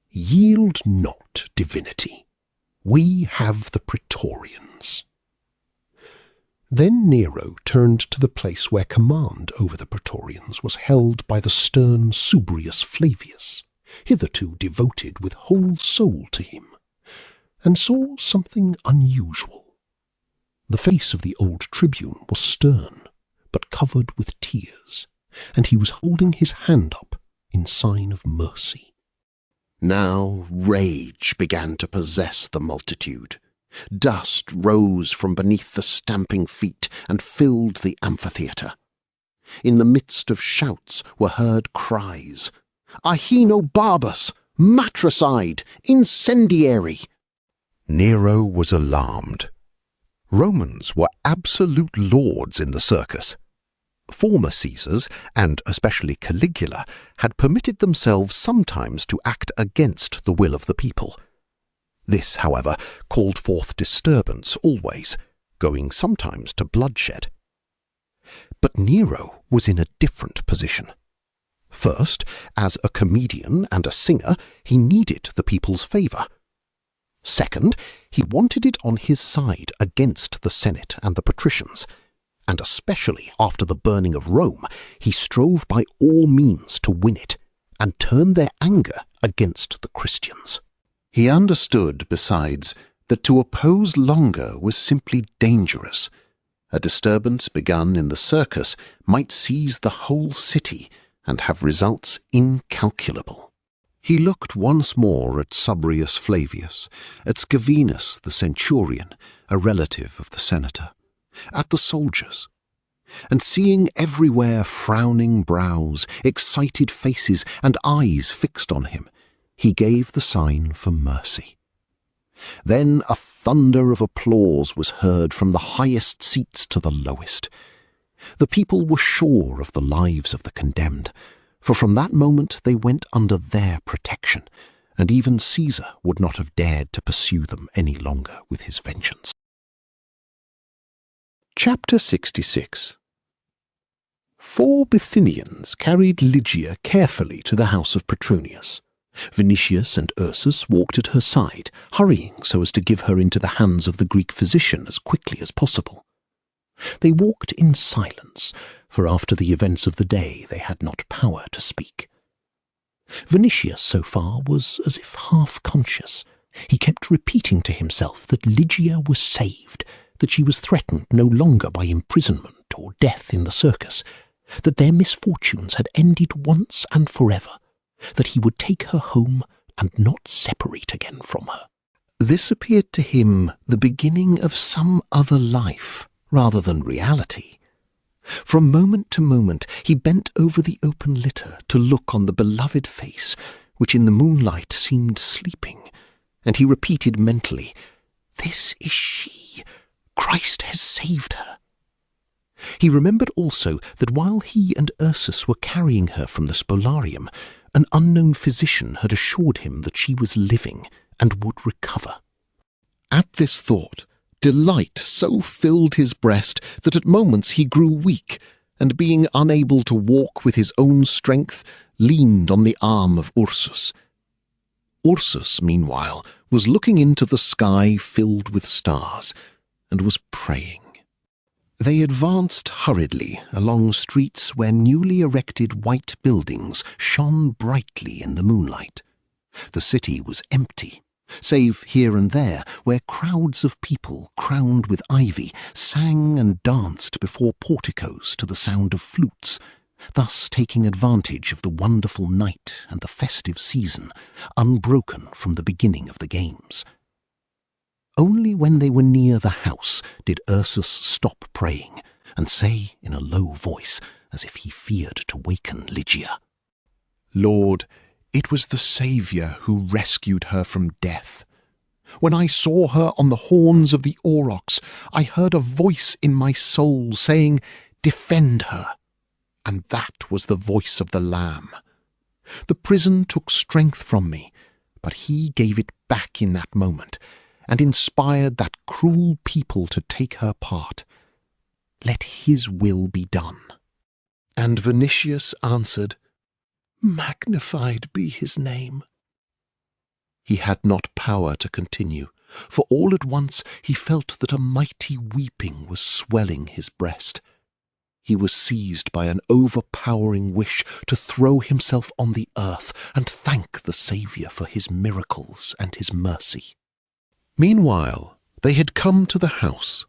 "Yield not, divinity. We have the Praetorians." Then Nero turned to the place where command over the Praetorians was held by the stern Subrius Flavius, hitherto devoted with whole soul to him, and saw something unusual. The face of the old tribune was stern, but covered with tears, and he was holding his hand up in sign of mercy. Now rage began to possess the multitude. Dust rose from beneath the stamping feet and filled the amphitheatre. In the midst of shouts were heard cries, "Ahenobarbus! Matricide! Incendiary!" Nero was alarmed. Romans were absolute lords in the circus. Former Caesars, and especially Caligula, had permitted themselves sometimes to act against the will of the people. This, however, called forth disturbance always, going sometimes to bloodshed. But Nero was in a different position. First, as a comedian and a singer, he needed the people's favour. Second, he wanted it on his side against the Senate and the patricians, and especially after the burning of Rome, he strove by all means to win it, and turn their anger against the Christians. He understood, besides, that to oppose longer was simply dangerous. A disturbance begun in the circus might seize the whole city and have results incalculable. He looked once more at Subrius Flavius, at Scavenus the centurion, a relative of the senator, at the soldiers, and seeing everywhere frowning brows, excited faces, and eyes fixed on him, he gave the sign for mercy. Then a thunder of applause was heard from the highest seats to the lowest. The people were sure of the lives of the condemned, for from that moment they went under their protection, and even Caesar would not have dared to pursue them any longer with his vengeance. Chapter 66. 4 Bithynians carried Lygia carefully to the house of Petronius. Vinicius and Ursus walked at her side, hurrying so as to give her into the hands of the Greek physician as quickly as possible. They walked in silence, for after the events of the day they had not power to speak. Vinicius, so far, was as if half-conscious. He kept repeating to himself that Lygia was saved, that she was threatened no longer by imprisonment or death in the circus, that their misfortunes had ended once and forever, that he would take her home and not separate again from her. This appeared to him the beginning of some other life, rather than reality. From moment to moment he bent over the open litter to look on the beloved face, which in the moonlight seemed sleeping, and he repeated mentally, "This is she. Christ has saved her." He remembered also that while he and Ursus were carrying her from the spoliarium, an unknown physician had assured him that she was living and would recover. At this thought, delight so filled his breast that at moments he grew weak, and being unable to walk with his own strength, leaned on the arm of Ursus. Ursus, meanwhile, was looking into the sky filled with stars, and was praying. They advanced hurriedly along streets where newly erected white buildings shone brightly in the moonlight. The city was empty, save here and there where crowds of people crowned with ivy sang and danced before porticos to the sound of flutes, thus taking advantage of the wonderful night and the festive season, unbroken from the beginning of the games. Only when they were near the house did Ursus stop praying and say in a low voice, as if he feared to waken Lygia, "Lord, it was the Saviour who rescued her from death. When I saw her on the horns of the aurochs, I heard a voice in my soul saying, 'Defend her,' and that was the voice of the Lamb. The prison took strength from me, but he gave it back in that moment, and inspired that cruel people to take her part. Let his will be done." And Vinicius answered, "Magnified be his name." He had not power to continue, for all at once he felt that a mighty weeping was swelling his breast. He was seized by an overpowering wish to throw himself on the earth and thank the Saviour for his miracles and his mercy. Meanwhile, they had come to the house.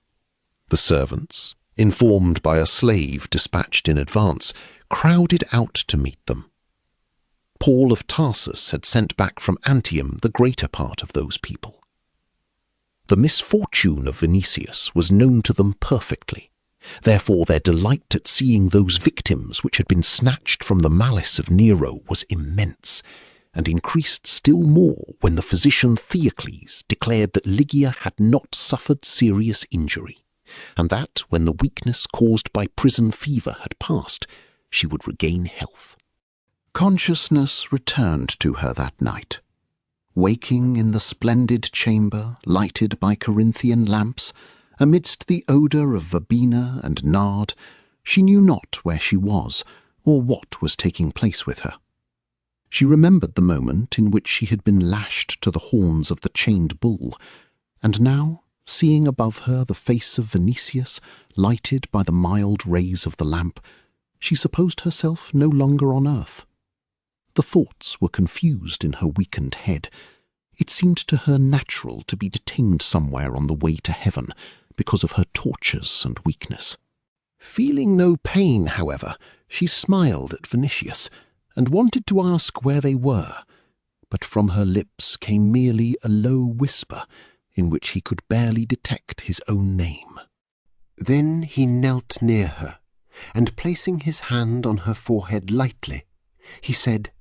The servants, informed by a slave dispatched in advance, crowded out to meet them. Paul of Tarsus had sent back from Antium the greater part of those people. The misfortune of Vinicius was known to them perfectly. Therefore their delight at seeing those victims which had been snatched from the malice of Nero was immense, and increased still more when the physician Theocles declared that Lygia had not suffered serious injury, and that, when the weakness caused by prison fever had passed, she would regain health. Consciousness returned to her that night. Waking in the splendid chamber lighted by Corinthian lamps, amidst the odour of verbena and nard, she knew not where she was or what was taking place with her. She remembered the moment in which she had been lashed to the horns of the chained bull, and now, seeing above her the face of Vinicius, lighted by the mild rays of the lamp, she supposed herself no longer on earth. The thoughts were confused in her weakened head. It seemed to her natural to be detained somewhere on the way to heaven because of her tortures and weakness. Feeling no pain, however, she smiled at Vinicius and wanted to ask where they were, but from her lips came merely a low whisper in which he could barely detect his own name. Then he knelt near her, and placing his hand on her forehead lightly, he said,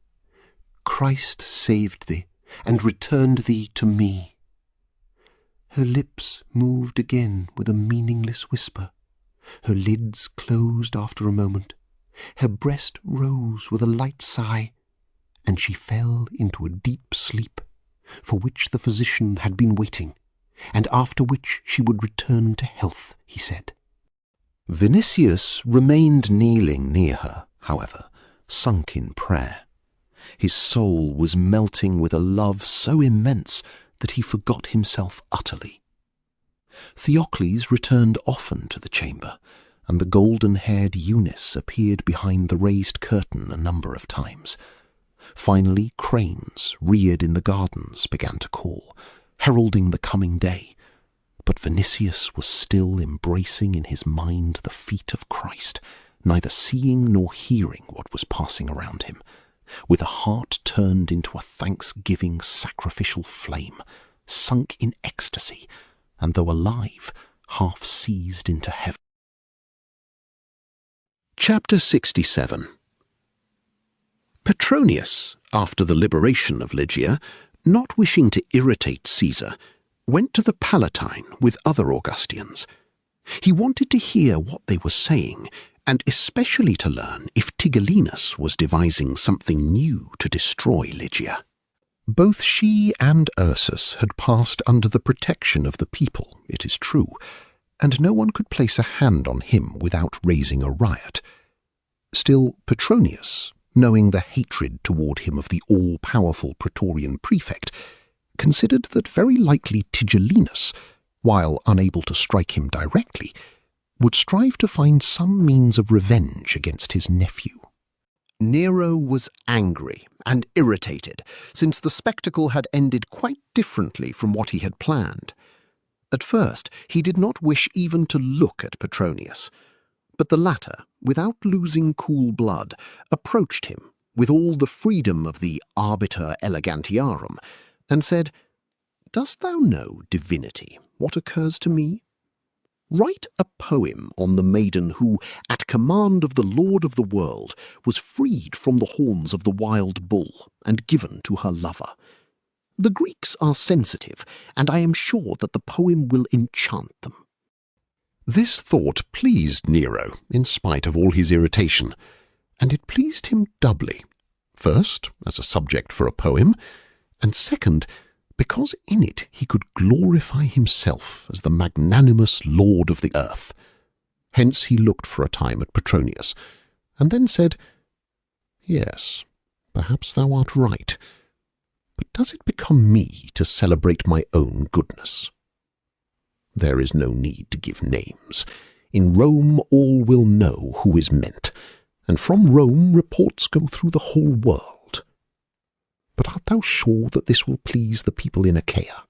"Christ saved thee, and returned thee to me." Her lips moved again with a meaningless whisper. Her lids closed after a moment. Her breast rose with a light sigh, and she fell into a deep sleep, for which the physician had been waiting, and after which she would return to health, he said. Vinicius remained kneeling near her, however, sunk in prayer. His soul was melting with a love so immense that he forgot himself utterly. Theocles returned often to the chamber, and the golden-haired Eunice appeared behind the raised curtain a number of times. Finally, cranes reared in the gardens began to call, heralding the coming day, but Vinicius was still embracing in his mind the feet of Christ, neither seeing nor hearing what was passing around him, with a heart turned into a thanksgiving sacrificial flame, sunk in ecstasy, and though alive, half seized into heaven. Chapter 67. Petronius, after the liberation of Lygia, not wishing to irritate Caesar, went to the Palatine with other Augustians. He wanted to hear what they were saying, and especially to learn if Tigellinus was devising something new to destroy Lygia. Both she and Ursus had passed under the protection of the people, it is true, and no one could place a hand on him without raising a riot. Still, Petronius, knowing the hatred toward him of the all-powerful Praetorian prefect, considered that very likely Tigellinus, while unable to strike him directly, would strive to find some means of revenge against his nephew. Nero was angry and irritated, since the spectacle had ended quite differently from what he had planned. At first, he did not wish even to look at Petronius, but the latter, without losing cool blood, approached him with all the freedom of the arbiter elegantiarum, and said, "Dost thou know, divinity, what occurs to me? Write a poem on the maiden who, at command of the Lord of the world, was freed from the horns of the wild bull and given to her lover. The Greeks are sensitive, and I am sure that the poem will enchant them." This thought pleased Nero, in spite of all his irritation, and it pleased him doubly, first, as a subject for a poem, and second, because in it he could glorify himself as the magnanimous lord of the earth. Hence he looked for a time at Petronius, and then said, "Yes, perhaps thou art right, but does it become me to celebrate my own goodness? There is no need to give names. In Rome all will know who is meant, and from Rome reports go through the whole world. But art thou sure that this will please the people in Achaia?"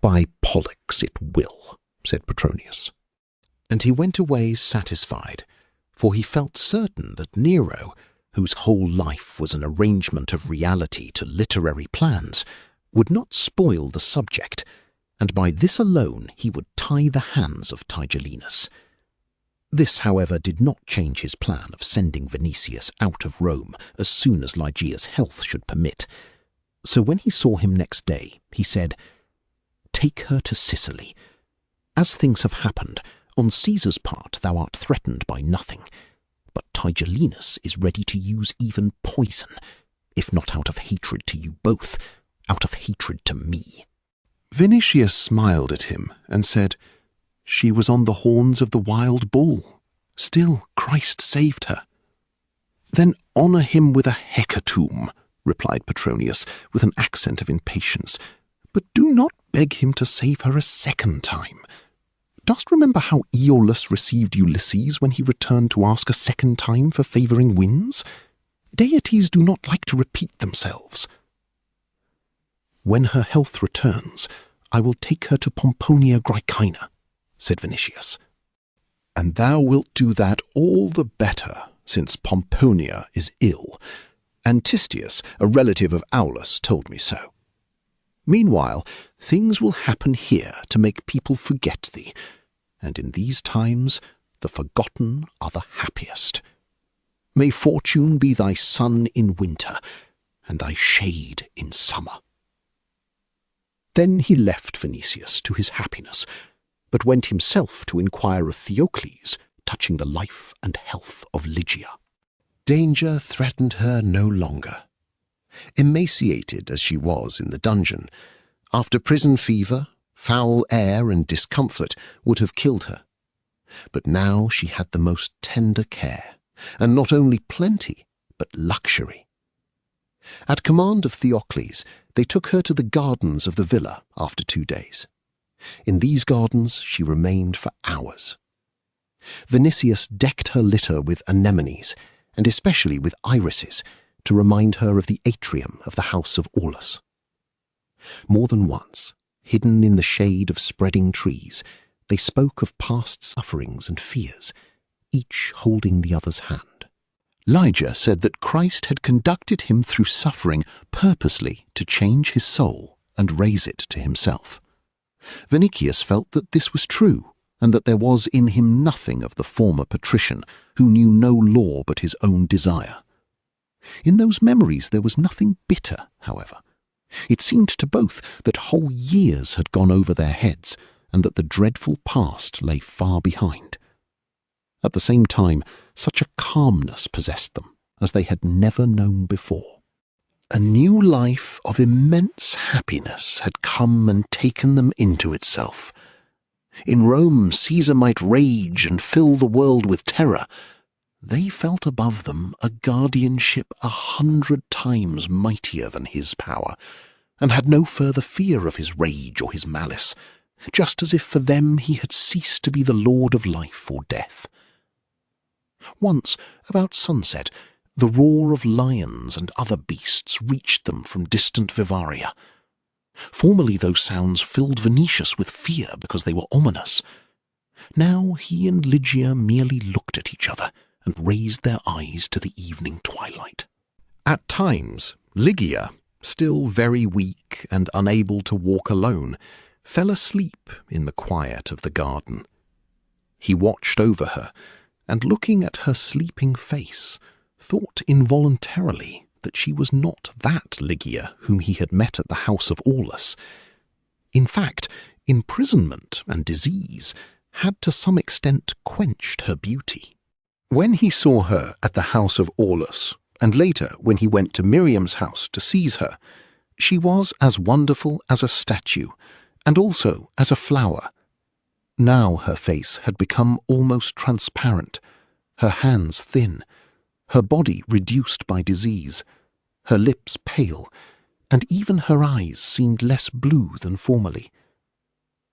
"By Pollux it will," said Petronius. And he went away satisfied, for he felt certain that Nero, whose whole life was an arrangement of reality to literary plans, would not spoil the subject, and by this alone he would tie the hands of Tigellinus. This, however, did not change his plan of sending Vinicius out of Rome as soon as Lygia's health should permit. So when he saw him next day, he said, "Take her to Sicily. As things have happened, on Caesar's part thou art threatened by nothing, but Tigellinus is ready to use even poison, if not out of hatred to you both, out of hatred to me." Vinicius smiled at him and said, "She was on the horns of the wild bull. Still, Christ saved her." "Then honour him with a hecatomb," replied Petronius, with an accent of impatience, "but do not beg him to save her a second time. Dost remember how Aeolus received Ulysses when he returned to ask a second time for favouring winds? Deities do not like to repeat themselves." "When her health returns, I will take her to Pomponia Graecina," said Vinicius. and thou wilt do that all the better, since Pomponia is ill. Antistius, a relative of Aulus, told me so. Meanwhile, things will happen here to make people forget thee, and in these times the forgotten are the happiest. May fortune be thy sun in winter, and thy shade in summer. Then he left Vinicius to his happiness, but went himself to inquire of Theocles touching the life and health of Lygia. Danger threatened her no longer. Emaciated as she was in the dungeon, after prison fever, foul air and discomfort would have killed her. But now she had the most tender care, and not only plenty, but luxury. At command of Theocles, they took her to the gardens of the villa after 2 days. In these gardens she remained for hours. Vinicius decked her litter with anemones, and especially with irises, to remind her of the atrium of the house of Aulus. More than once, hidden in the shade of spreading trees, they spoke of past sufferings and fears, each holding the other's hand. Lygia said that Christ had conducted him through suffering purposely to change his soul and raise it to himself. Vinicius felt that this was true, and that there was in him nothing of the former patrician who knew no law but his own desire. In those memories there was nothing bitter, however. It seemed to both that whole years had gone over their heads, and that the dreadful past lay far behind. At the same time, such a calmness possessed them as they had never known before. A new life of immense happiness had come and taken them into itself. In Rome, Caesar might rage and fill the world with terror. They felt above them a guardianship 100 times mightier than his power, and had no further fear of his rage or his malice, just as if for them he had ceased to be the lord of life or death. Once, about sunset, the roar of lions and other beasts reached them from distant Vivaria. Formerly those sounds filled Vinicius with fear because they were ominous. Now he and Lygia merely looked at each other and raised their eyes to the evening twilight. At times, Lygia, still very weak and unable to walk alone, fell asleep in the quiet of the garden. He watched over her, and looking at her sleeping face, thought involuntarily that she was not that Lygia whom he had met at the house of Aulus. In fact, imprisonment and disease had to some extent quenched her beauty. When he saw her at the house of Aulus, and later when he went to Miriam's house to seize her, she was as wonderful as a statue, and also as a flower. Now her face had become almost transparent, her hands thin, her body reduced by disease, her lips pale, and even her eyes seemed less blue than formerly.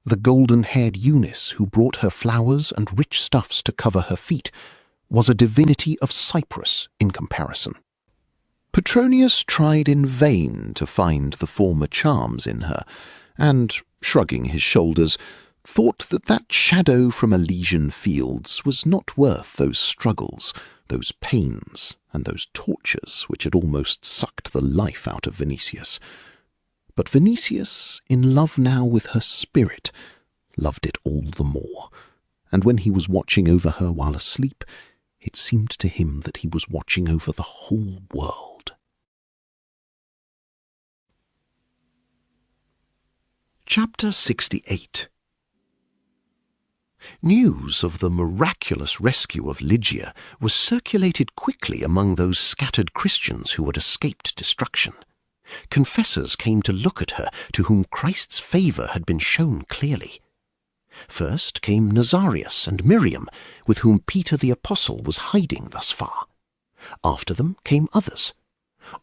The golden-haired Eunice who brought her flowers and rich stuffs to cover her feet was a divinity of Cyprus in comparison. Petronius tried in vain to find the former charms in her, and, shrugging his shoulders, thought that that shadow from Elysian fields was not worth those struggles, those pains, and those tortures which had almost sucked the life out of Vinicius. But Vinicius, in love now with her spirit, loved it all the more, and when he was watching over her while asleep, it seemed to him that he was watching over the whole world. Chapter 68. News of the miraculous rescue of Lygia was circulated quickly among those scattered Christians who had escaped destruction. Confessors came to look at her, to whom Christ's favour had been shown clearly. First came Nazarius and Miriam, with whom Peter the Apostle was hiding thus far. After them came others.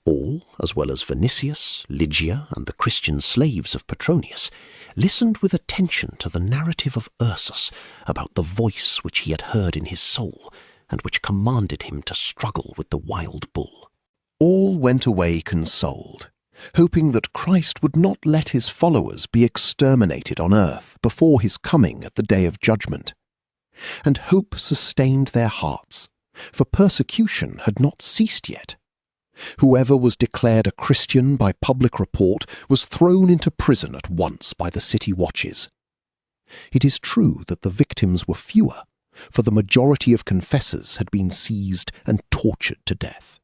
All, as well as Vinicius, Lygia, and the Christian slaves of Petronius, listened with attention to the narrative of Ursus about the voice which he had heard in his soul, and which commanded him to struggle with the wild bull. All went away consoled, hoping that Christ would not let his followers be exterminated on earth before his coming at the day of judgment. And hope sustained their hearts, for persecution had not ceased yet. Whoever was declared a Christian by public report was thrown into prison at once by the city watches. It is true that the victims were fewer, for the majority of confessors had been seized and tortured to death.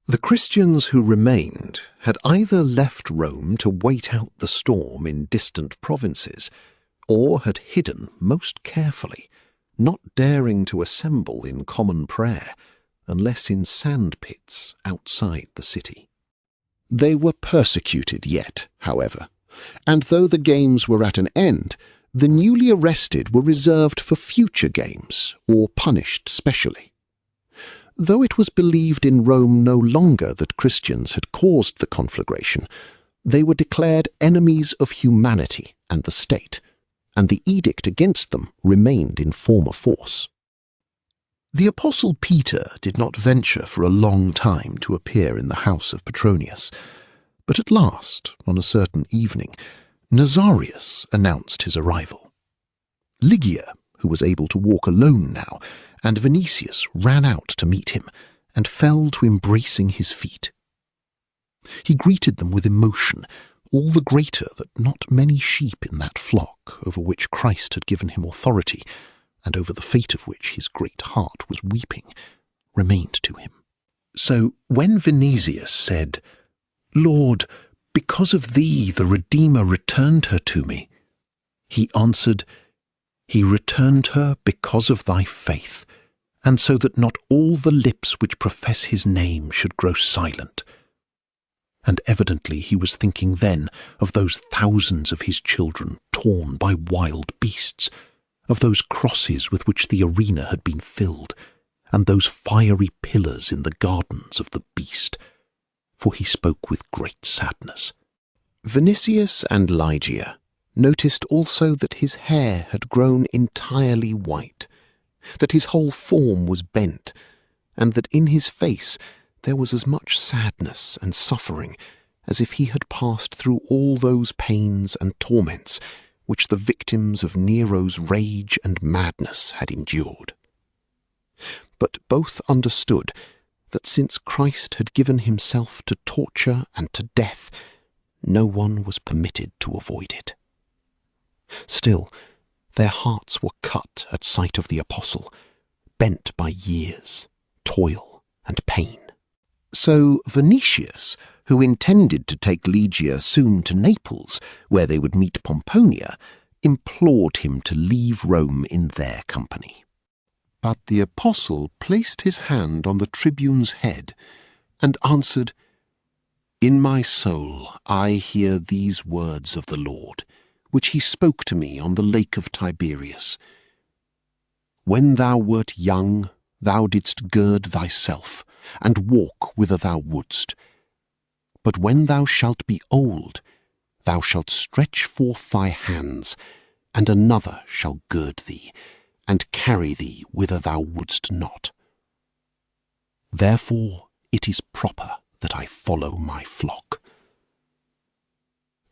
The Christians who remained had either left Rome to wait out the storm in distant provinces, or had hidden most carefully, not daring to assemble in common prayer, unless in sand pits outside the city. They were persecuted yet, however, and though the games were at an end, the newly arrested were reserved for future games, or punished specially. Though it was believed in Rome no longer that Christians had caused the conflagration, they were declared enemies of humanity and the state, and the edict against them remained in former force. The Apostle Peter did not venture for a long time to appear in the house of Petronius, but at last, on a certain evening, Nazarius announced his arrival. Lygia, who was able to walk alone now, and Vinicius ran out to meet him, and fell to embracing his feet. He greeted them with emotion, all the greater that not many sheep in that flock over which Christ had given him authority, and over the fate of which his great heart was weeping, remained to him. So when Vinicius said, "Lord, because of thee the Redeemer returned her to me," he answered, "He returned her because of thy faith, and so that not all the lips which profess his name should grow silent." And evidently he was thinking then of those thousands of his children torn by wild beasts, of those crosses with which the arena had been filled, and those fiery pillars in the gardens of the beast, for he spoke with great sadness. Vinicius and Lygia noticed also that his hair had grown entirely white, that his whole form was bent, and that in his face there was as much sadness and suffering as if he had passed through all those pains and torments which the victims of Nero's rage and madness had endured. But both understood that since Christ had given himself to torture and to death, no one was permitted to avoid it. Still, their hearts were cut at sight of the apostle, bent by years, toil, and pain. So Vinicius, who intended to take Lygia soon to Naples, where they would meet Pomponia, implored him to leave Rome in their company. But the apostle placed his hand on the tribune's head and answered, "In my soul I hear these words of the Lord, which he spoke to me on the lake of Tiberias. When thou wert young, thou didst gird thyself, and walk whither thou wouldst. But when thou shalt be old, thou shalt stretch forth thy hands, and another shall gird thee, and carry thee whither thou wouldst not. Therefore it is proper that I follow my flock."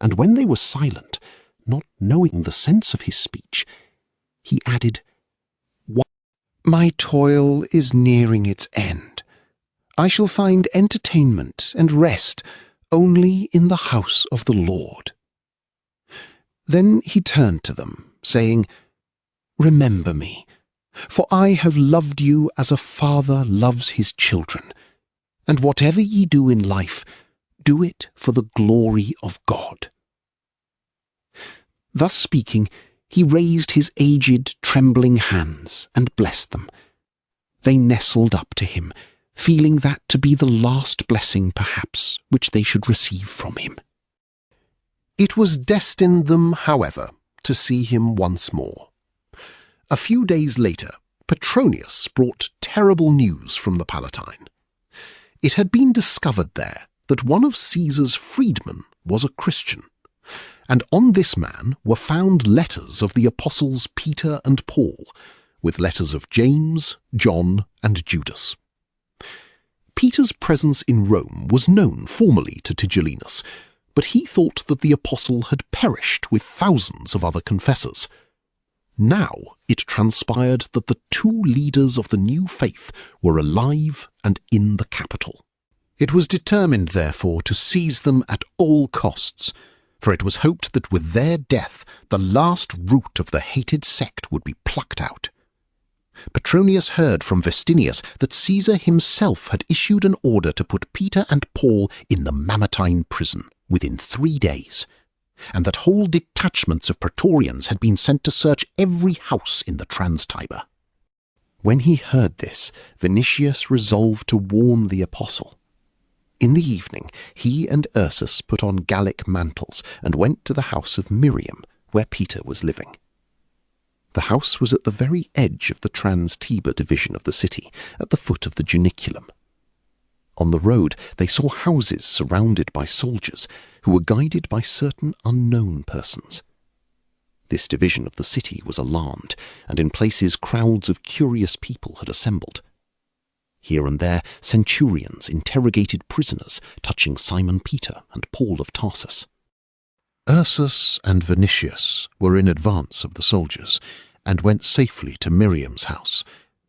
And when they were silent, not knowing the sense of his speech, he added, "My toil is nearing its end. I shall find entertainment and rest only in the house of the Lord." Then he turned to them, saying, "Remember me, for I have loved you as a father loves his children, and whatever ye do in life, do it for the glory of God." Thus speaking, he raised his aged, trembling hands and blessed them. They nestled up to him, feeling that to be the last blessing, perhaps, which they should receive from him. It was destined them, however, to see him once more. A few days later, Petronius brought terrible news from the Palatine. It had been discovered there that one of Caesar's freedmen was a Christian, and on this man were found letters of the apostles Peter and Paul, with letters of James, John, and Judas. Peter's presence in Rome was known formally to Tigellinus, but he thought that the apostle had perished with thousands of other confessors. Now it transpired that the two leaders of the new faith were alive and in the capital. It was determined, therefore, to seize them at all costs, for it was hoped that with their death the last root of the hated sect would be plucked out. Petronius heard from Vestinius that Caesar himself had issued an order to put Peter and Paul in the Mamertine prison within 3 days, and that whole detachments of praetorians had been sent to search every house in the Trans-Tiber. When he heard this, Vinicius resolved to warn the apostle. In the evening, he and Ursus put on Gallic mantles and went to the house of Miriam, where Peter was living. The house was at the very edge of the Trans-Tiber division of the city, at the foot of the Juniculum. On the road they saw houses surrounded by soldiers, who were guided by certain unknown persons. This division of the city was alarmed, and in places crowds of curious people had assembled. Here and there centurions interrogated prisoners touching Simon Peter and Paul of Tarsus. Ursus and Vinicius were in advance of the soldiers, and went safely to Miriam's house,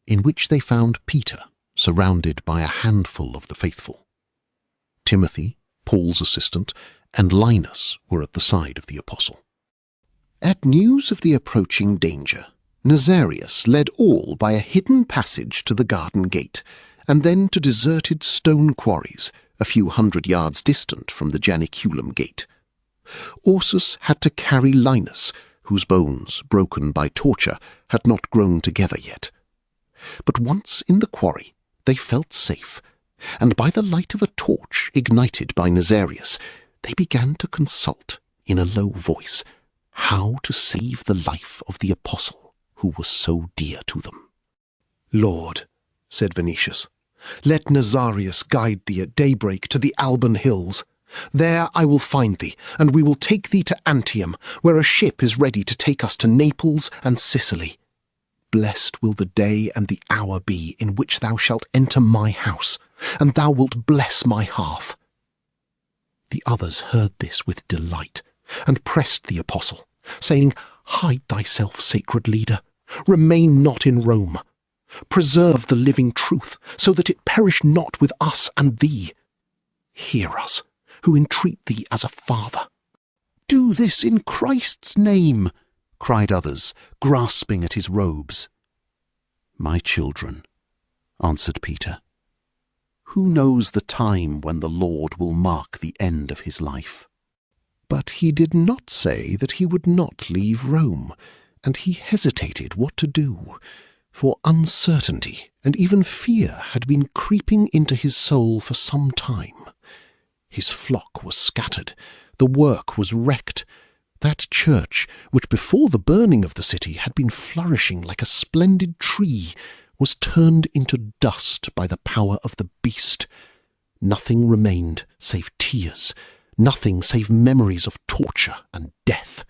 in which they found Peter surrounded by a handful of the faithful. Timothy, Paul's assistant, and Linus were at the side of the apostle. At news of the approaching danger, Nazarius led all by a hidden passage to the garden gate, and then to deserted stone quarries a few 100 yards distant from the Janiculum gate. Ursus had to carry Linus, whose bones, broken by torture, had not grown together yet. But once in the quarry, they felt safe, and by the light of a torch ignited by Nazarius, they began to consult, in a low voice, how to save the life of the apostle who was so dear to them. "Lord," said Vinicius, "let Nazarius guide thee at daybreak to the Alban hills. There I will find thee, and we will take thee to Antium, where a ship is ready to take us to Naples and Sicily. Blessed will the day and the hour be in which thou shalt enter my house, and thou wilt bless my hearth." The others heard this with delight, and pressed the apostle, saying, "Hide thyself, sacred leader. Remain not in Rome. Preserve the living truth, so that it perish not with us and thee. Hear us, who entreat thee as a father." "Do this in Christ's name," cried others, grasping at his robes. "My children," answered Peter, "who knows the time when the Lord will mark the end of his life?" But he did not say that he would not leave Rome, and he hesitated what to do, for uncertainty and even fear had been creeping into his soul for some time. His flock was scattered, the work was wrecked. That church, which before the burning of the city had been flourishing like a splendid tree, was turned into dust by the power of the beast. Nothing remained save tears, nothing save memories of torture and death.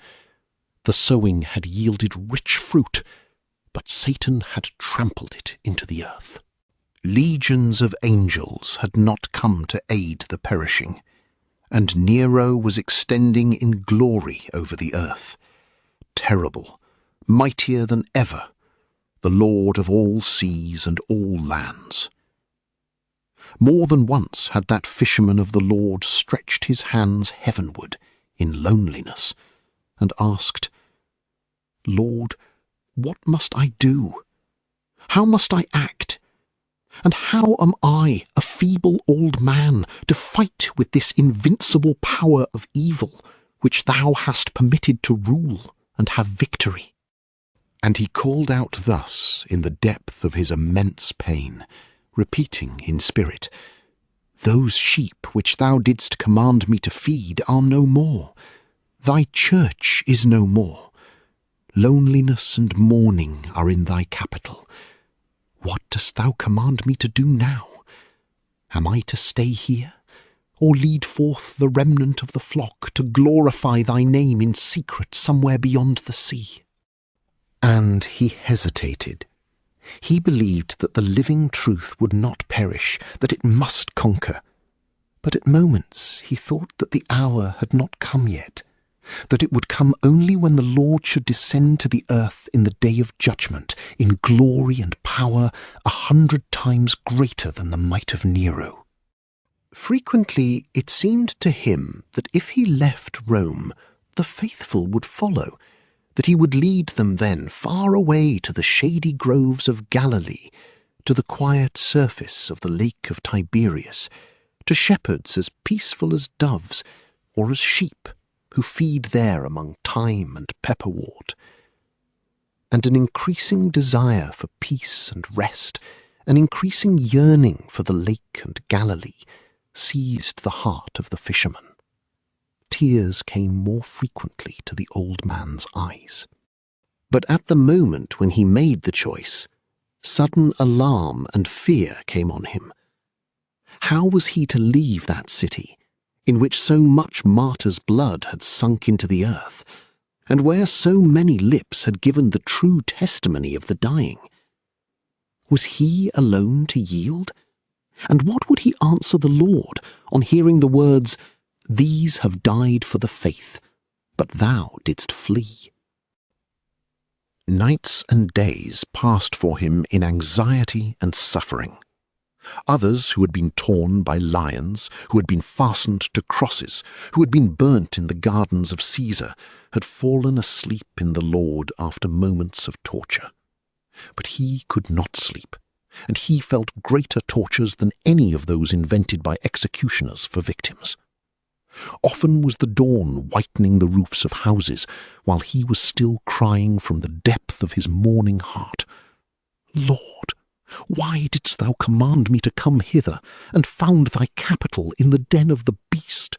The sowing had yielded rich fruit, but Satan had trampled it into the earth. Legions of angels had not come to aid the perishing, and Nero was extending in glory over the earth, terrible, mightier than ever, the Lord of all seas and all lands. More than once had that fisherman of the Lord stretched his hands heavenward in loneliness and asked, "Lord, what must I do? How must I act? And how am I, a feeble old man, to fight with this invincible power of evil, which thou hast permitted to rule and have victory?" And he called out thus in the depth of his immense pain, repeating in spirit, "Those sheep which thou didst command me to feed are no more. Thy church is no more. Loneliness and mourning are in thy capital. What dost thou command me to do now? Am I to stay here, or lead forth the remnant of the flock to glorify thy name in secret somewhere beyond the sea?" And he hesitated. He believed that the living truth would not perish, that it must conquer. But at moments he thought that the hour had not come yet, that it would come only when the Lord should descend to the earth in the day of judgment, in glory and power 100 times greater than the might of Nero. Frequently it seemed to him that if he left Rome, the faithful would follow, that he would lead them then far away to the shady groves of Galilee, to the quiet surface of the lake of Tiberias, to shepherds as peaceful as doves, or as sheep who feed there among thyme and pepperwort. And an increasing desire for peace and rest, an increasing yearning for the lake and Galilee, seized the heart of the fisherman. Tears came more frequently to the old man's eyes. But at the moment when he made the choice, sudden alarm and fear came on him. How was he to leave that city, in which so much martyr's blood had sunk into the earth, and where so many lips had given the true testimony of the dying? Was he alone to yield? And what would he answer the Lord on hearing the words, "These have died for the faith, but thou didst flee"? Nights and days passed for him in anxiety and suffering. Others who had been torn by lions, who had been fastened to crosses, who had been burnt in the gardens of Caesar, had fallen asleep in the Lord after moments of torture. But he could not sleep, and he felt greater tortures than any of those invented by executioners for victims. Often was the dawn whitening the roofs of houses, while he was still crying from the depth of his mourning heart, "Lord, why didst thou command me to come hither, and found thy capital in the den of the beast?"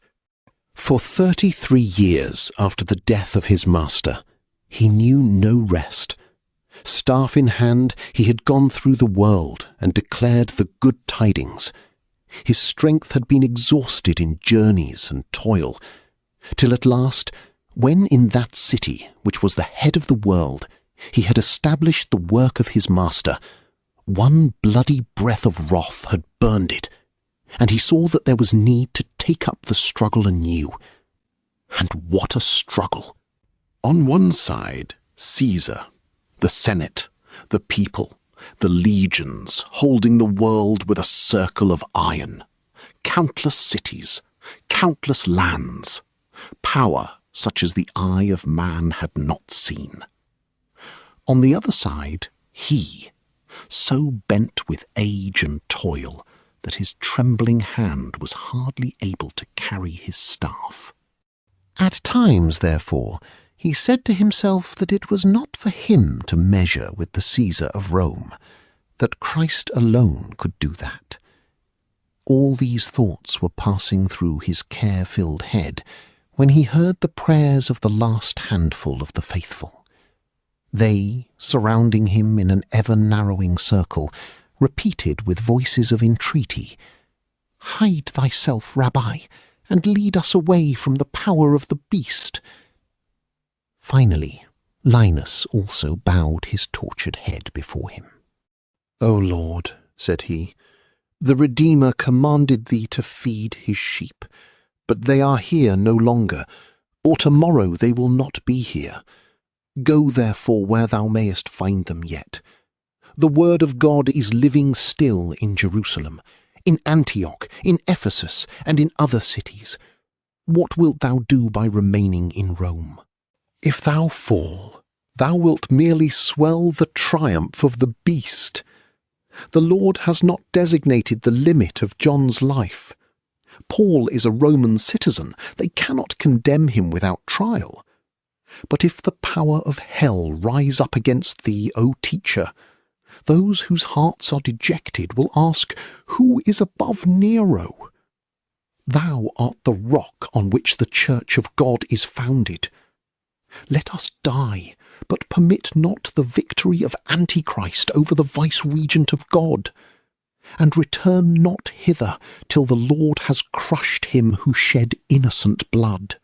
For 33 years after the death of his master, he knew no rest. Staff in hand, he had gone through the world and declared the good tidings. His strength had been exhausted in journeys and toil, till at last, when in that city, which was the head of the world, he had established the work of his master, one bloody breath of wrath had burned it, and he saw that there was need to take up the struggle anew. And what a struggle! On one side, Caesar, the Senate, the people, the legions holding the world with a circle of iron, countless cities, countless lands, power such as the eye of man had not seen. On the other side, he, so bent with age and toil that his trembling hand was hardly able to carry his staff. At times, therefore, he said to himself that it was not for him to measure with the Caesar of Rome, that Christ alone could do that. All these thoughts were passing through his care-filled head when he heard the prayers of the last handful of the faithful. They, surrounding him in an ever-narrowing circle, repeated with voices of entreaty, "Hide thyself, Rabbi, and lead us away from the power of the beast." Finally, Linus also bowed his tortured head before him. "O Lord," said he, "the Redeemer commanded thee to feed his sheep, but they are here no longer, or tomorrow they will not be here. Go therefore where thou mayest find them yet. The word of God is living still in Jerusalem, in Antioch, in Ephesus, and in other cities. What wilt thou do by remaining in Rome? If thou fall, thou wilt merely swell the triumph of the beast. The Lord has not designated the limit of John's life. Paul is a Roman citizen. They cannot condemn him without trial. But if the power of hell rise up against thee, O teacher, those whose hearts are dejected will ask, Who is above Nero? Thou art the rock on which the church of God is founded. Let us die, but permit not the victory of Antichrist over the vice-regent of God, and return not hither till the Lord has crushed him who shed innocent blood."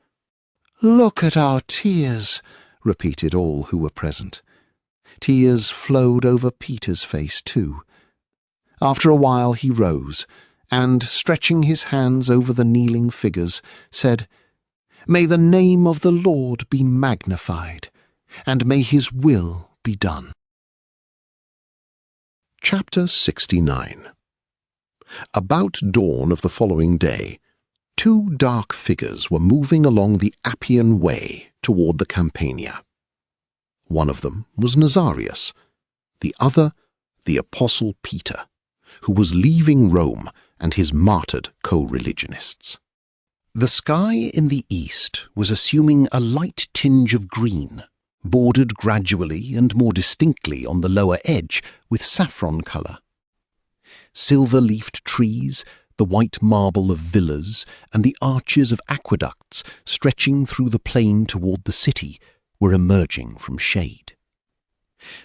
"Look at our tears," repeated all who were present. Tears flowed over Peter's face too. After a while he rose, and, stretching his hands over the kneeling figures, said, May the name of the Lord be magnified, and may his will be done. Chapter 69. About dawn of the following day, 2 dark figures were moving along the Appian Way toward the Campania. One of them was Nazarius, the other the Apostle Peter, who was leaving Rome and his martyred co-religionists. The sky in the east was assuming a light tinge of green, bordered gradually and more distinctly on the lower edge with saffron colour. Silver-leafed trees, the white marble of villas, and the arches of aqueducts stretching through the plain toward the city were emerging from shade.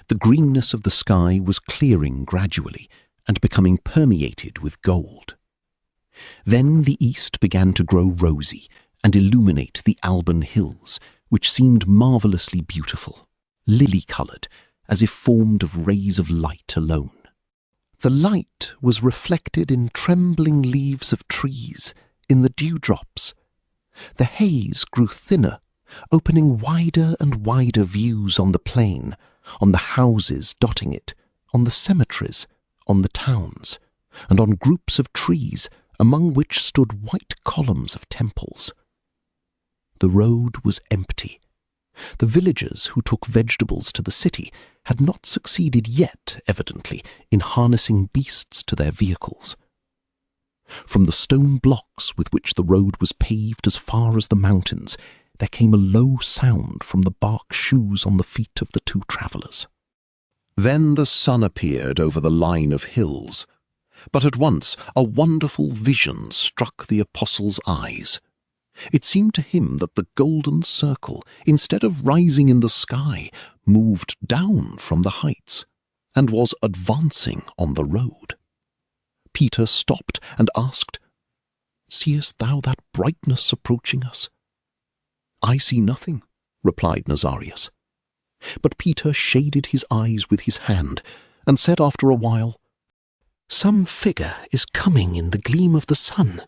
The greenness of the sky was clearing gradually and becoming permeated with gold. Then the east began to grow rosy and illuminate the Alban hills, which seemed marvellously beautiful, lily-coloured, as if formed of rays of light alone. The light was reflected in trembling leaves of trees, in the dewdrops. The haze grew thinner, opening wider and wider views on the plain, on the houses dotting it, on the cemeteries, on the towns, and on groups of trees among which stood white columns of temples. The road was empty. The villagers who took vegetables to the city had not succeeded yet, evidently, in harnessing beasts to their vehicles. From the stone blocks with which the road was paved as far as the mountains, there came a low sound from the bark shoes on the feet of the 2 travellers. Then the sun appeared over the line of hills, but at once a wonderful vision struck the apostle's eyes. It seemed to him that the golden circle, instead of rising in the sky, moved down from the heights, and was advancing on the road. Peter stopped and asked, "Seest thou that brightness approaching us?" "I see nothing," replied Nazarius. But Peter shaded his eyes with his hand, and said after a while, "Some figure is coming in the gleam of the sun."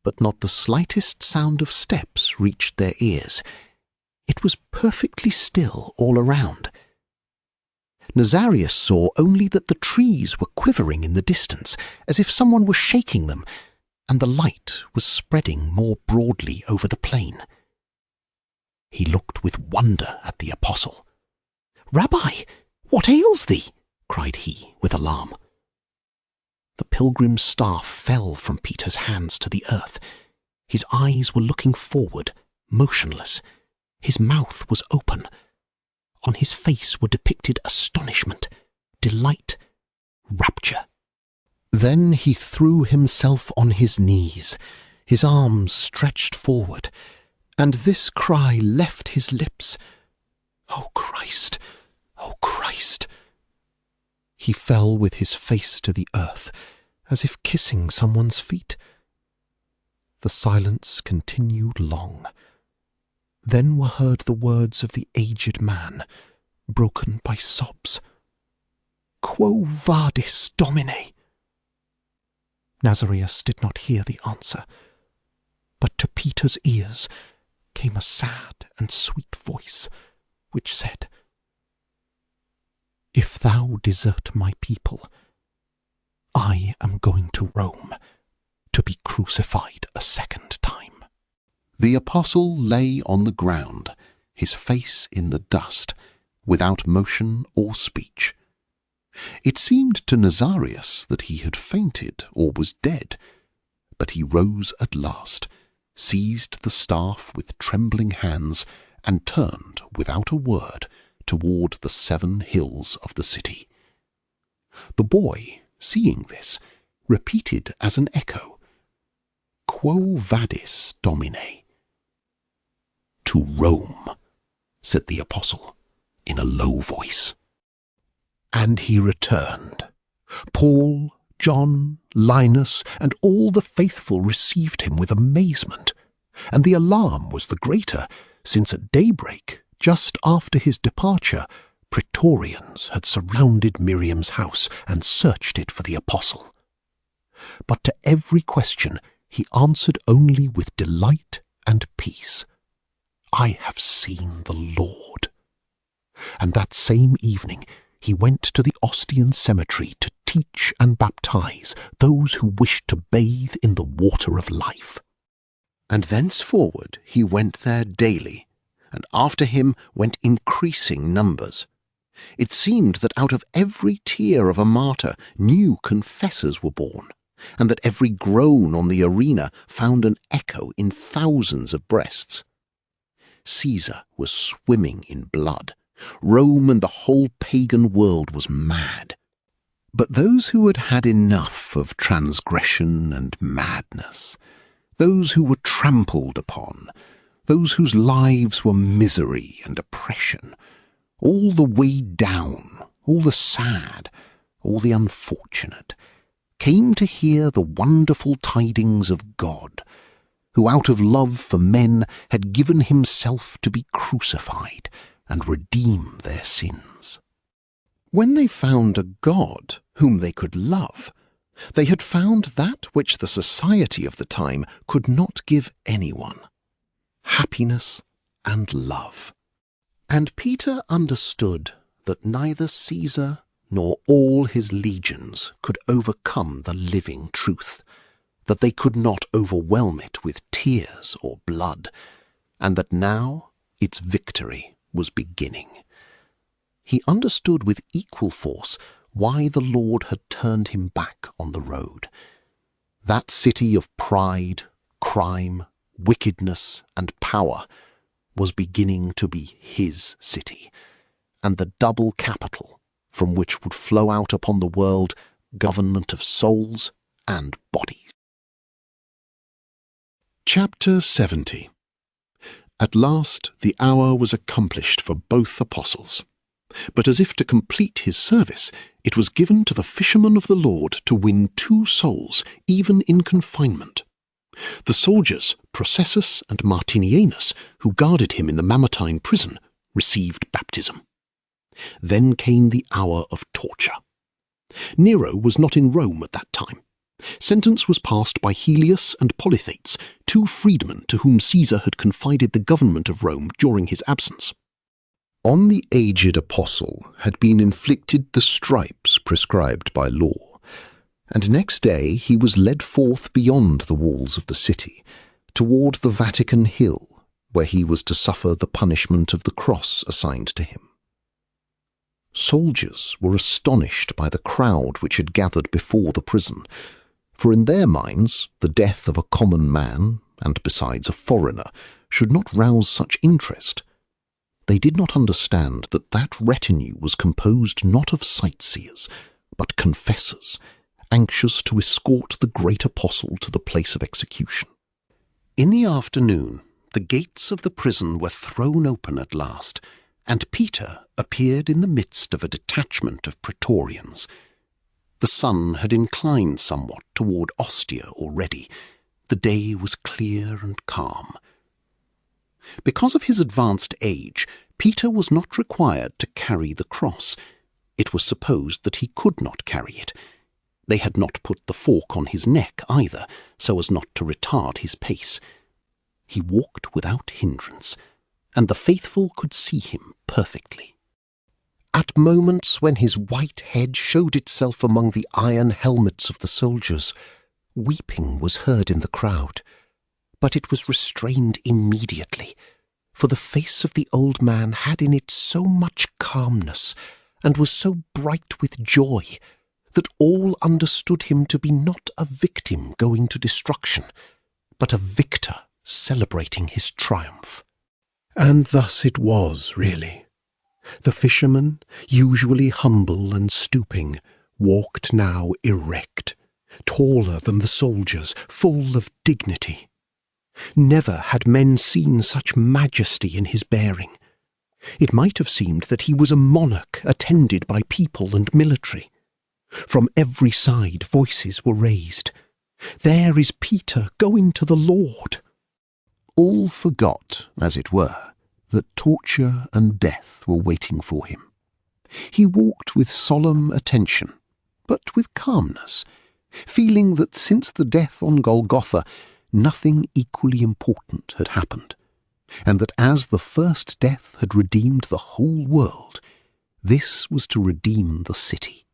But not the slightest sound of steps reached their ears. It was perfectly still all around. Nazarius saw only that the trees were quivering in the distance, as if someone were shaking them, and the light was spreading more broadly over the plain. He looked with wonder at the apostle. "Rabbi, what ails thee?" cried he with alarm. The pilgrim's staff fell from Peter's hands to the earth. His eyes were looking forward, motionless. His mouth was open. On his face were depicted astonishment, delight, rapture. Then he threw himself on his knees, his arms stretched forward, and this cry left his lips, "O Christ! O Christ!" He fell with his face to the earth, as if kissing someone's feet. The silence continued long. Then were heard the words of the aged man, broken by sobs. "Quo Vadis, Domine?" Nazarius did not hear the answer, but to Peter's ears came a sad and sweet voice, which said, "If thou desert my people, I am going to Rome to be crucified a 2nd time." The apostle lay on the ground, his face in the dust, without motion or speech. It seemed to Nazarius that he had fainted or was dead, but he rose at last, seized the staff with trembling hands, and turned, without a word, toward the 7 hills of the city. The boy, seeing this, repeated as an echo, "Quo Vadis, Domine?" "To Rome," said the apostle, in a low voice. And he returned. Paul, John, Linus, and all the faithful received him with amazement, and the alarm was the greater, since at daybreak, just after his departure, praetorians had surrounded Miriam's house and searched it for the apostle. But to every question he answered only with delight and peace. I have seen the Lord." And that same evening he went to the Ostian cemetery to teach and baptize those who wished to bathe in the water of life. And thenceforward he went there daily, and after him went increasing numbers. It seemed that out of every tear of a martyr new confessors were born, and that every groan on the arena found an echo in thousands of breasts. Caesar was swimming in blood. Rome and the whole pagan world was mad. But those who had had enough of transgression and madness, those who were trampled upon, those whose lives were misery and oppression, all the weighed down, all the sad, all the unfortunate, came to hear the wonderful tidings of God, who out of love for men had given himself to be crucified and redeem their sins. When they found a God whom they could love, they had found that which the society of the time could not give anyone: happiness and love. And Peter understood that neither Caesar nor all his legions could overcome the living truth, that they could not overwhelm it with tears or blood, and that now its victory was beginning. He understood with equal force why the Lord had turned him back on the road. That city of pride, crime, wickedness, and power was beginning to be his city, and the double capital from which would flow out upon the world government of souls and bodies. Chapter 70. At last the hour was accomplished for both apostles. But as if to complete his service, it was given to the fisherman of the Lord to win 2 souls, even in confinement. The soldiers, Processus and Martinianus, who guarded him in the Mamertine prison, received baptism. Then came the hour of torture. Nero was not in Rome at that time. Sentence was passed by Helius and Polythates, 2 freedmen to whom Caesar had confided the government of Rome during his absence. On the aged apostle had been inflicted the stripes prescribed by law, and next day he was led forth beyond the walls of the city, toward the Vatican Hill, where he was to suffer the punishment of the cross assigned to him. Soldiers were astonished by the crowd which had gathered before the prison, for in their minds the death of a common man, and besides a foreigner, should not rouse such interest. They did not understand that that retinue was composed not of sightseers, but confessors, anxious to escort the great apostle to the place of execution. In the afternoon, the gates of the prison were thrown open at last, and Peter appeared in the midst of a detachment of praetorians. The sun had inclined somewhat toward Austria already. The day was clear and calm. Because of his advanced age, Peter was not required to carry the cross. It was supposed that he could not carry it. They had not put the fork on his neck either, so as not to retard his pace. He walked without hindrance, and the faithful could see him perfectly. At moments when his white head showed itself among the iron helmets of the soldiers, weeping was heard in the crowd, but it was restrained immediately, for the face of the old man had in it so much calmness, and was so bright with joy, that all understood him to be not a victim going to destruction, but a victor celebrating his triumph. And thus it was, really. The fisherman, usually humble and stooping, walked now erect, taller than the soldiers, full of dignity. Never had men seen such majesty in his bearing. It might have seemed that he was a monarch attended by people and military. From every side voices were raised. "There is Peter going to the Lord!" All forgot, as it were, that torture and death were waiting for him. He walked with solemn attention, but with calmness, feeling that since the death on Golgotha, nothing equally important had happened, and that as the first death had redeemed the whole world, this was to redeem the city.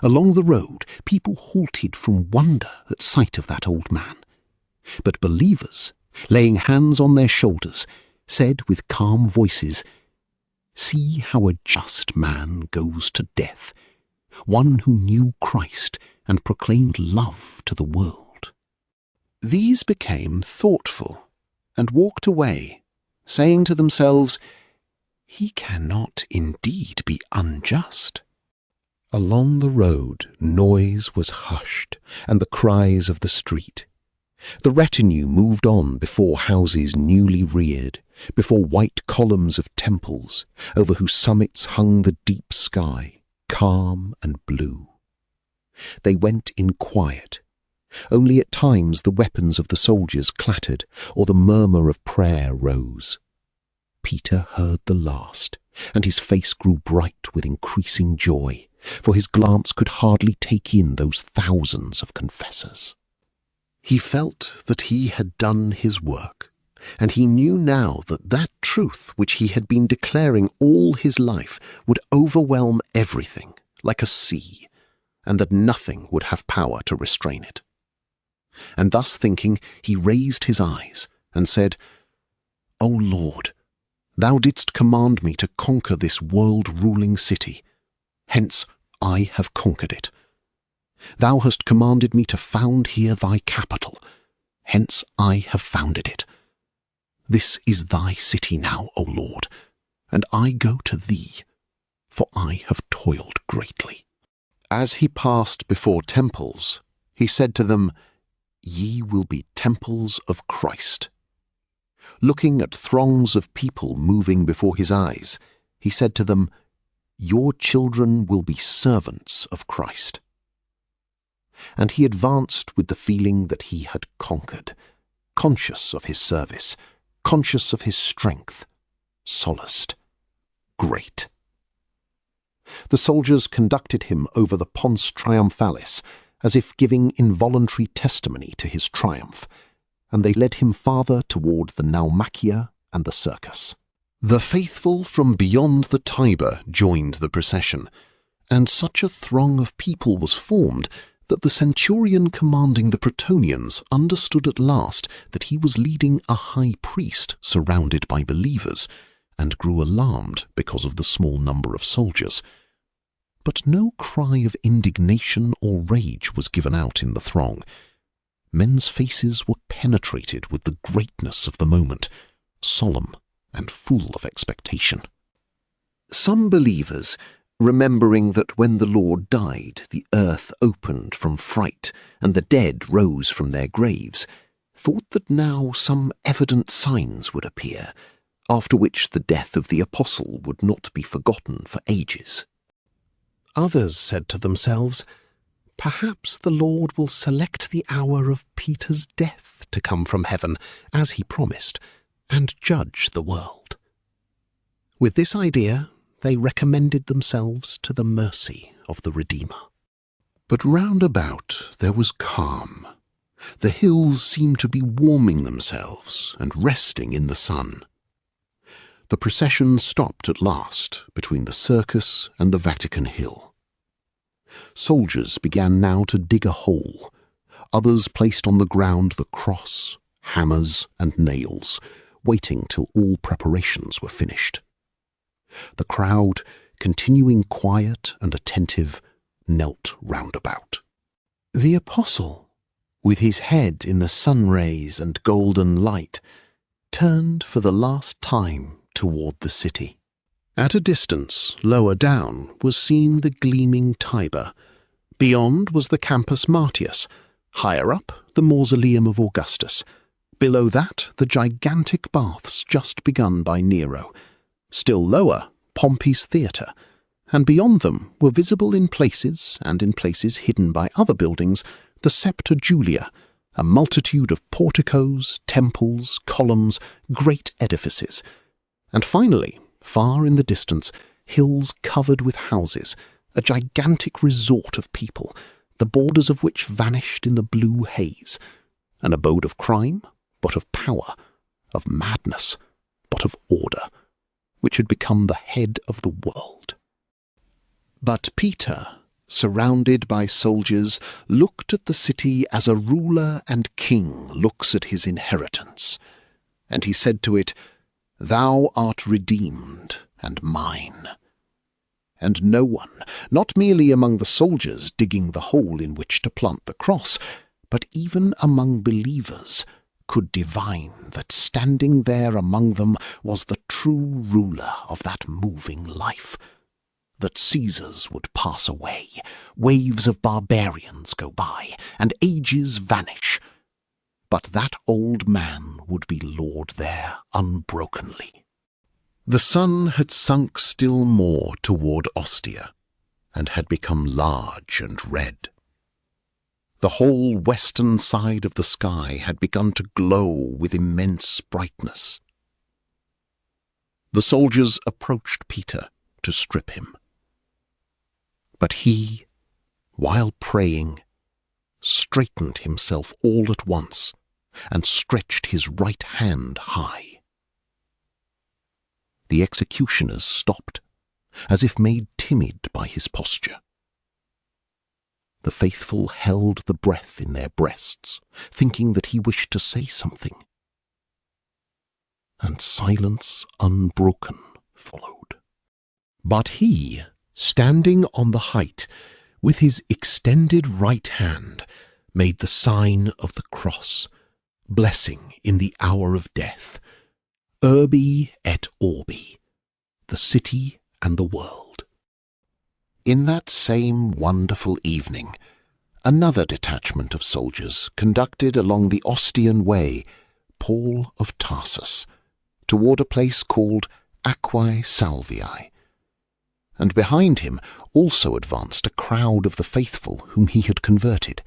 Along the road, people halted from wonder at sight of that old man. But believers, laying hands on their shoulders, said with calm voices, "See how a just man goes to death, one who knew Christ and proclaimed love to the world." These became thoughtful and walked away, saying to themselves, "He cannot indeed be unjust." Along the road noise was hushed, and the cries of the street. The retinue moved on before houses newly reared, before white columns of temples, over whose summits hung the deep sky, calm and blue. They went in quiet. Only at times the weapons of the soldiers clattered, or the murmur of prayer rose. Peter heard the last, and his face grew bright with increasing joy, for his glance could hardly take in those thousands of confessors. He felt that he had done his work, and he knew now that that truth which he had been declaring all his life would overwhelm everything like a sea, and that nothing would have power to restrain it. And thus thinking, he raised his eyes and said, "O Lord, thou didst command me to conquer this world-ruling city. Hence I have conquered it. Thou hast commanded me to found here thy capital. Hence I have founded it. This is thy city now, O Lord, and I go to thee, for I have toiled greatly." As he passed before temples, he said to them, "Ye will be temples of Christ." Looking at throngs of people moving before his eyes, he said to them, "Your children will be servants of Christ." And he advanced with the feeling that he had conquered, conscious of his service, conscious of his strength, solaced, great. The soldiers conducted him over the Pons Triumphalis, as if giving involuntary testimony to his triumph, and they led him farther toward the Naumachia and the Circus. The faithful from beyond the Tiber joined the procession, and such a throng of people was formed that the centurion commanding the Praetonians understood at last that he was leading a high priest surrounded by believers, and grew alarmed because of the small number of soldiers. But no cry of indignation or rage was given out in the throng. Men's faces were penetrated with the greatness of the moment, solemn and full of expectation. Some believers, remembering that when the Lord died, the earth opened from fright and the dead rose from their graves, thought that now some evident signs would appear, after which the death of the apostle would not be forgotten for ages. Others said to themselves, "Perhaps the Lord will select the hour of Peter's death to come from heaven, as he promised, and judge the world." With this idea, they recommended themselves to the mercy of the Redeemer. But round about there was calm. The hills seemed to be warming themselves and resting in the sun. The procession stopped at last between the Circus and the Vatican Hill. Soldiers began now to dig a hole. Others placed on the ground the cross, hammers, and nails, waiting till all preparations were finished. The crowd, continuing quiet and attentive, knelt round about. The apostle, with his head in the sun rays and golden light, turned for the last time toward the city. At a distance, lower down, was seen the gleaming Tiber. Beyond was the Campus Martius, higher up the Mausoleum of Augustus. Below that, the gigantic baths just begun by Nero. Still lower, Pompey's Theatre, and beyond them were visible in places, and in places hidden by other buildings, the Septa Julia, a multitude of porticos, temples, columns, great edifices. And finally, far in the distance, hills covered with houses, a gigantic resort of people, the borders of which vanished in the blue haze. an abode of crime, but of power, of madness, but of order, which had become the head of the world. But Peter, surrounded by soldiers, looked at the city as a ruler and king looks at his inheritance, and he said to it, "Thou art redeemed and mine." And no one, not merely among the soldiers digging the hole in which to plant the cross, but even among believers, could divine that standing there among them was the true ruler of that moving life, that Caesars would pass away, waves of barbarians go by, and ages vanish, but that old man would be lord there unbrokenly. The sun had sunk still more toward Ostia, and had become large and red. The whole western side of the sky had begun to glow with immense brightness. The soldiers approached Peter to strip him. But he, while praying, straightened himself all at once and stretched his right hand high. The executioners stopped, as if made timid by his posture. The faithful held the breath in their breasts, thinking that he wished to say something. And silence unbroken followed. But he, standing on the height, with his extended right hand, made the sign of the cross, blessing in the hour of death, Urbi et Orbi, the city and the world. In that same wonderful evening, another detachment of soldiers conducted along the Appian Way Paul of Tarsus toward a place called Aquae Salvii, and behind him also advanced a crowd of the faithful whom he had converted.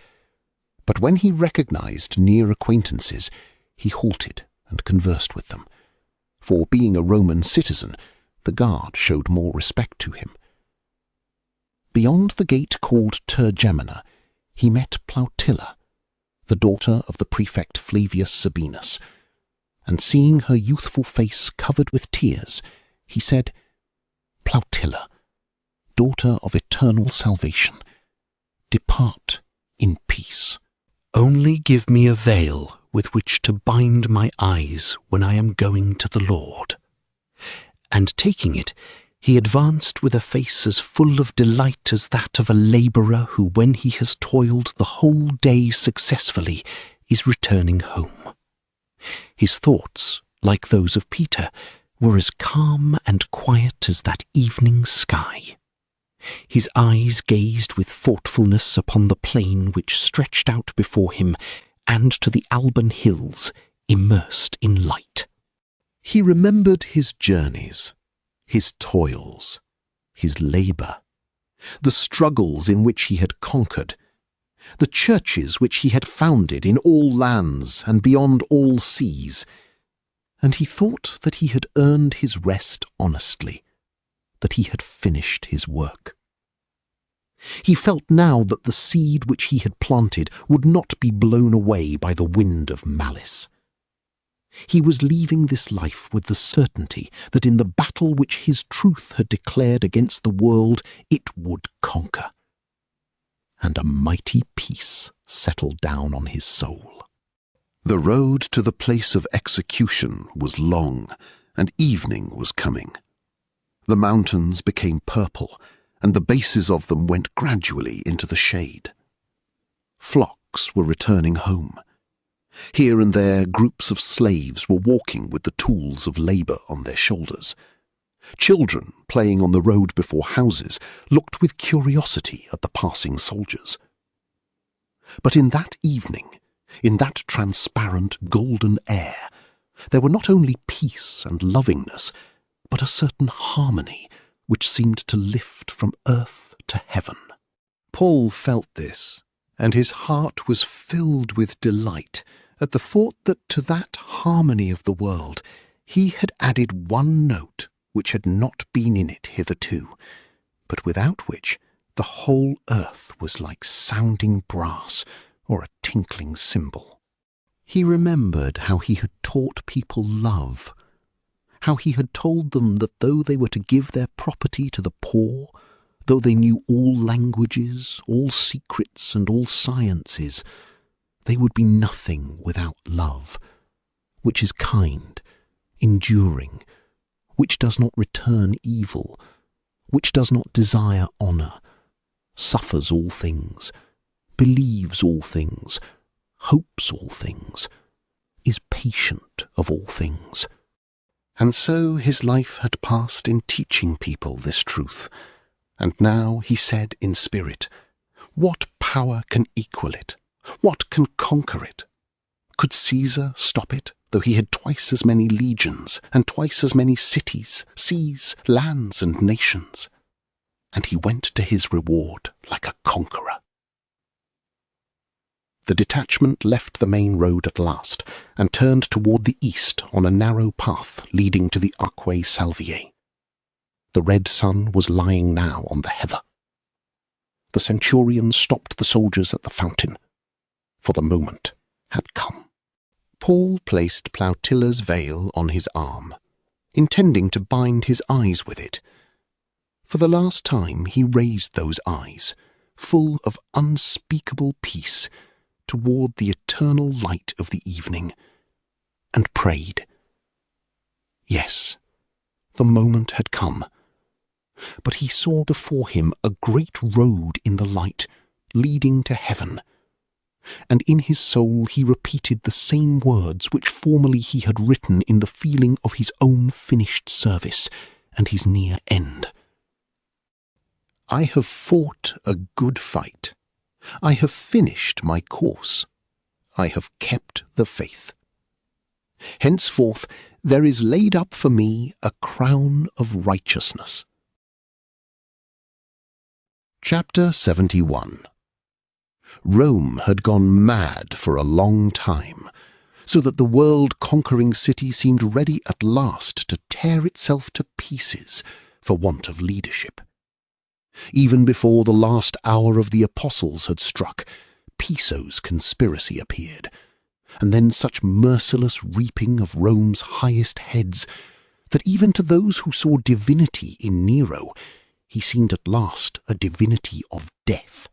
But when he recognized near acquaintances, he halted and conversed with them, for being a Roman citizen, the guard showed more respect to him. Beyond the gate called Tergemina, he met Plautilla, the daughter of the prefect Flavius Sabinus, and seeing her youthful face covered with tears, he said, "Plautilla, daughter of eternal salvation, depart in peace. Only give me a veil with which to bind my eyes when I am going to the Lord." And taking it, he advanced with a face as full of delight as that of a labourer who, when he has toiled the whole day successfully, is returning home. His thoughts, like those of Peter, were as calm and quiet as that evening sky. His eyes gazed with thoughtfulness upon the plain which stretched out before him, and to the Alban hills, immersed in light. He remembered his journeys, his toils, his labour, the struggles in which he had conquered, the churches which he had founded in all lands and beyond all seas, and he thought that he had earned his rest honestly, that he had finished his work. He felt now that the seed which he had planted would not be blown away by the wind of malice. He was leaving this life with the certainty that in the battle which his truth had declared against the world, it would conquer. And a mighty peace settled down on his soul. The road to the place of execution was long, and evening was coming. The mountains became purple, and the bases of them went gradually into the shade. Flocks were returning home. Here and there groups of slaves were walking with the tools of labour on their shoulders. Children playing on the road before houses looked with curiosity at the passing soldiers. But in that evening, in that transparent golden air, there were not only peace and lovingness, but a certain harmony which seemed to lift from earth to heaven. Paul felt this, and his heart was filled with delight at the thought that to that harmony of the world he had added one note which had not been in it hitherto, but without which the whole earth was like sounding brass or a tinkling cymbal. He remembered how he had taught people love, how he had told them that though they were to give their property to the poor, though they knew all languages, all secrets, and all sciences, they would be nothing without love, which is kind, enduring, which does not return evil, which does not desire honour, suffers all things, believes all things, hopes all things, is patient of all things. And so his life had passed in teaching people this truth, and now he said in spirit, "What power can equal it? What can conquer it? Could Caesar stop it, though he had twice as many legions, and twice as many cities, seas, lands, and nations?" And he went to his reward like a conqueror. The detachment left the main road at last, and turned toward the east on a narrow path leading to the Quo Vadis. The red sun was lying now on the heather. The centurion stopped the soldiers at the fountain, for the moment had come. Paul placed Plautilla's veil on his arm, intending to bind his eyes with it. For the last time he raised those eyes, full of unspeakable peace, toward the eternal light of the evening, and prayed. Yes, the moment had come, but he saw before him a great road in the light, leading to heaven, and in his soul he repeated the same words which formerly he had written in the feeling of his own finished service and his near end. "I have fought a good fight. I have finished my course. I have kept the faith. Henceforth there is laid up for me a crown of righteousness." Chapter 71. Rome had gone mad for a long time, so that the world-conquering city seemed ready at last to tear itself to pieces for want of leadership. Even before the last hour of the apostles had struck, Piso's conspiracy appeared, and then such merciless reaping of Rome's highest heads that even to those who saw divinity in Nero, he seemed at last a divinity of death.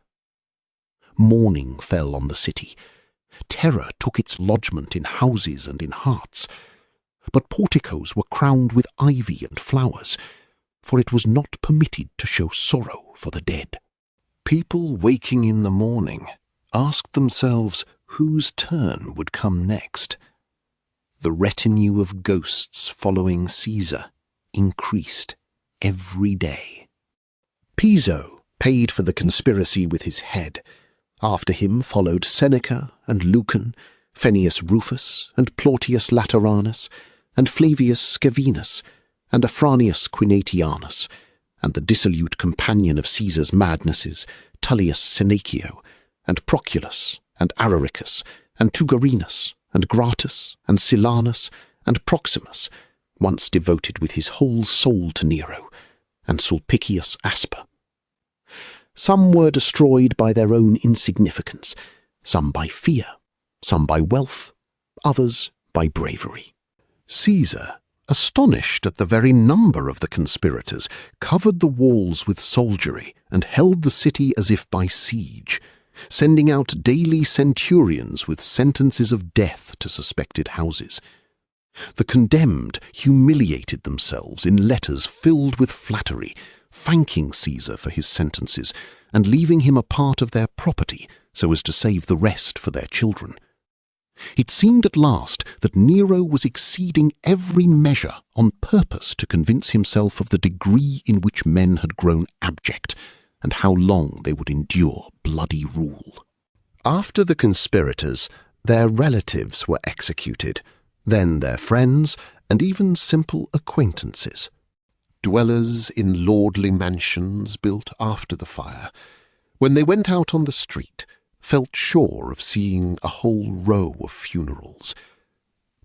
Mourning fell on the city. Terror took its lodgment in houses and in hearts. But porticos were crowned with ivy and flowers, for it was not permitted to show sorrow for the dead. People waking in the morning asked themselves whose turn would come next. The retinue of ghosts following Caesar increased every day. Piso paid for the conspiracy with his head. After him followed Seneca and Lucan, Fennius Rufus and Plautius Lateranus, and Flavius Scaevinus, and Afranius Quinatianus, and the dissolute companion of Caesar's madnesses, Tullius Senecio, and Proculus, and Araricus, and Tugarinus, and Gratus, and Silanus, and Proximus, once devoted with his whole soul to Nero, and Sulpicius Asper. Some were destroyed by their own insignificance, some by fear, some by wealth, others by bravery. Caesar, astonished at the very number of the conspirators, covered the walls with soldiery and held the city as if by siege, sending out daily centurions with sentences of death to suspected houses. The condemned humiliated themselves in letters filled with flattery, thanking Caesar for his sentences and leaving him a part of their property so as to save the rest for their children. It seemed at last that Nero was exceeding every measure on purpose to convince himself of the degree in which men had grown abject, and how long they would endure bloody rule. After the conspirators, their relatives were executed, then their friends, and even simple acquaintances. Dwellers in lordly mansions built after the fire, when they went out on the street, felt sure of seeing a whole row of funerals.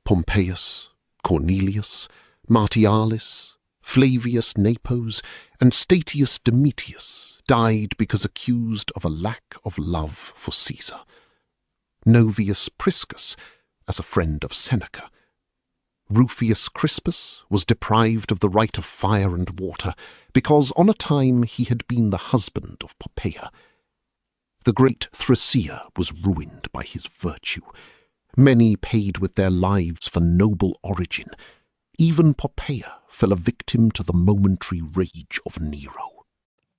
Pompeius, Cornelius, Martialis, Flavius Nepos, and Statius Domitius died because accused of a lack of love for Caesar. Novius Priscus, as a friend of Seneca. Rufius Crispus was deprived of the right of fire and water because on a time he had been the husband of Poppaea. The great Thrasea was ruined by his virtue. Many paid with their lives for noble origin. Even Poppaea fell a victim to the momentary rage of Nero.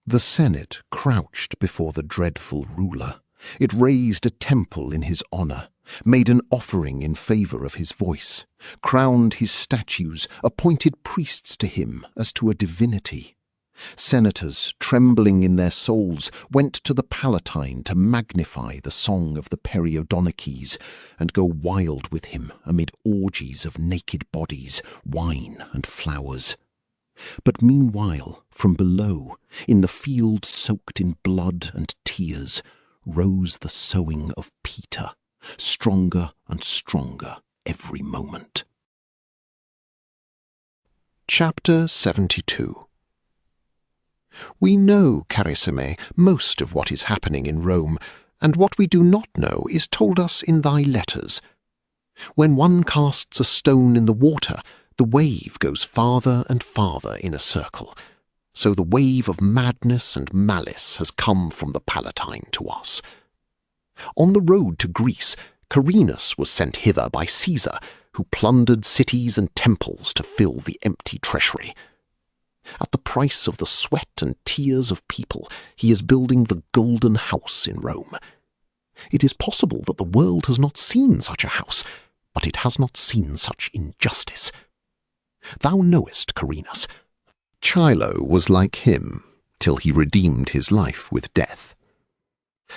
The Senate crouched before the dreadful ruler. It raised a temple in his honor, made an offering in favor of his voice, crowned his statues, appointed priests to him as to a divinity. Senators, trembling in their souls, went to the Palatine to magnify the song of the Periodonices and go wild with him amid orgies of naked bodies, wine and flowers. But meanwhile, from below, in the field soaked in blood and tears, rose the sowing of Peter, stronger and stronger every moment. Chapter 72. We know, carissime, most of what is happening in Rome, and what we do not know is told us in thy letters. When one casts a stone in the water, the wave goes farther and farther in a circle. So the wave of madness and malice has come from the Palatine to us. On the road to Greece, Carinus was sent hither by Caesar, who plundered cities and temples to fill the empty treasury. At the price of the sweat and tears of people, he is building the Golden House in Rome. It is possible that the world has not seen such a house, but it has not seen such injustice. Thou knowest, Carinus, Chilo was like him, till he redeemed his life with death.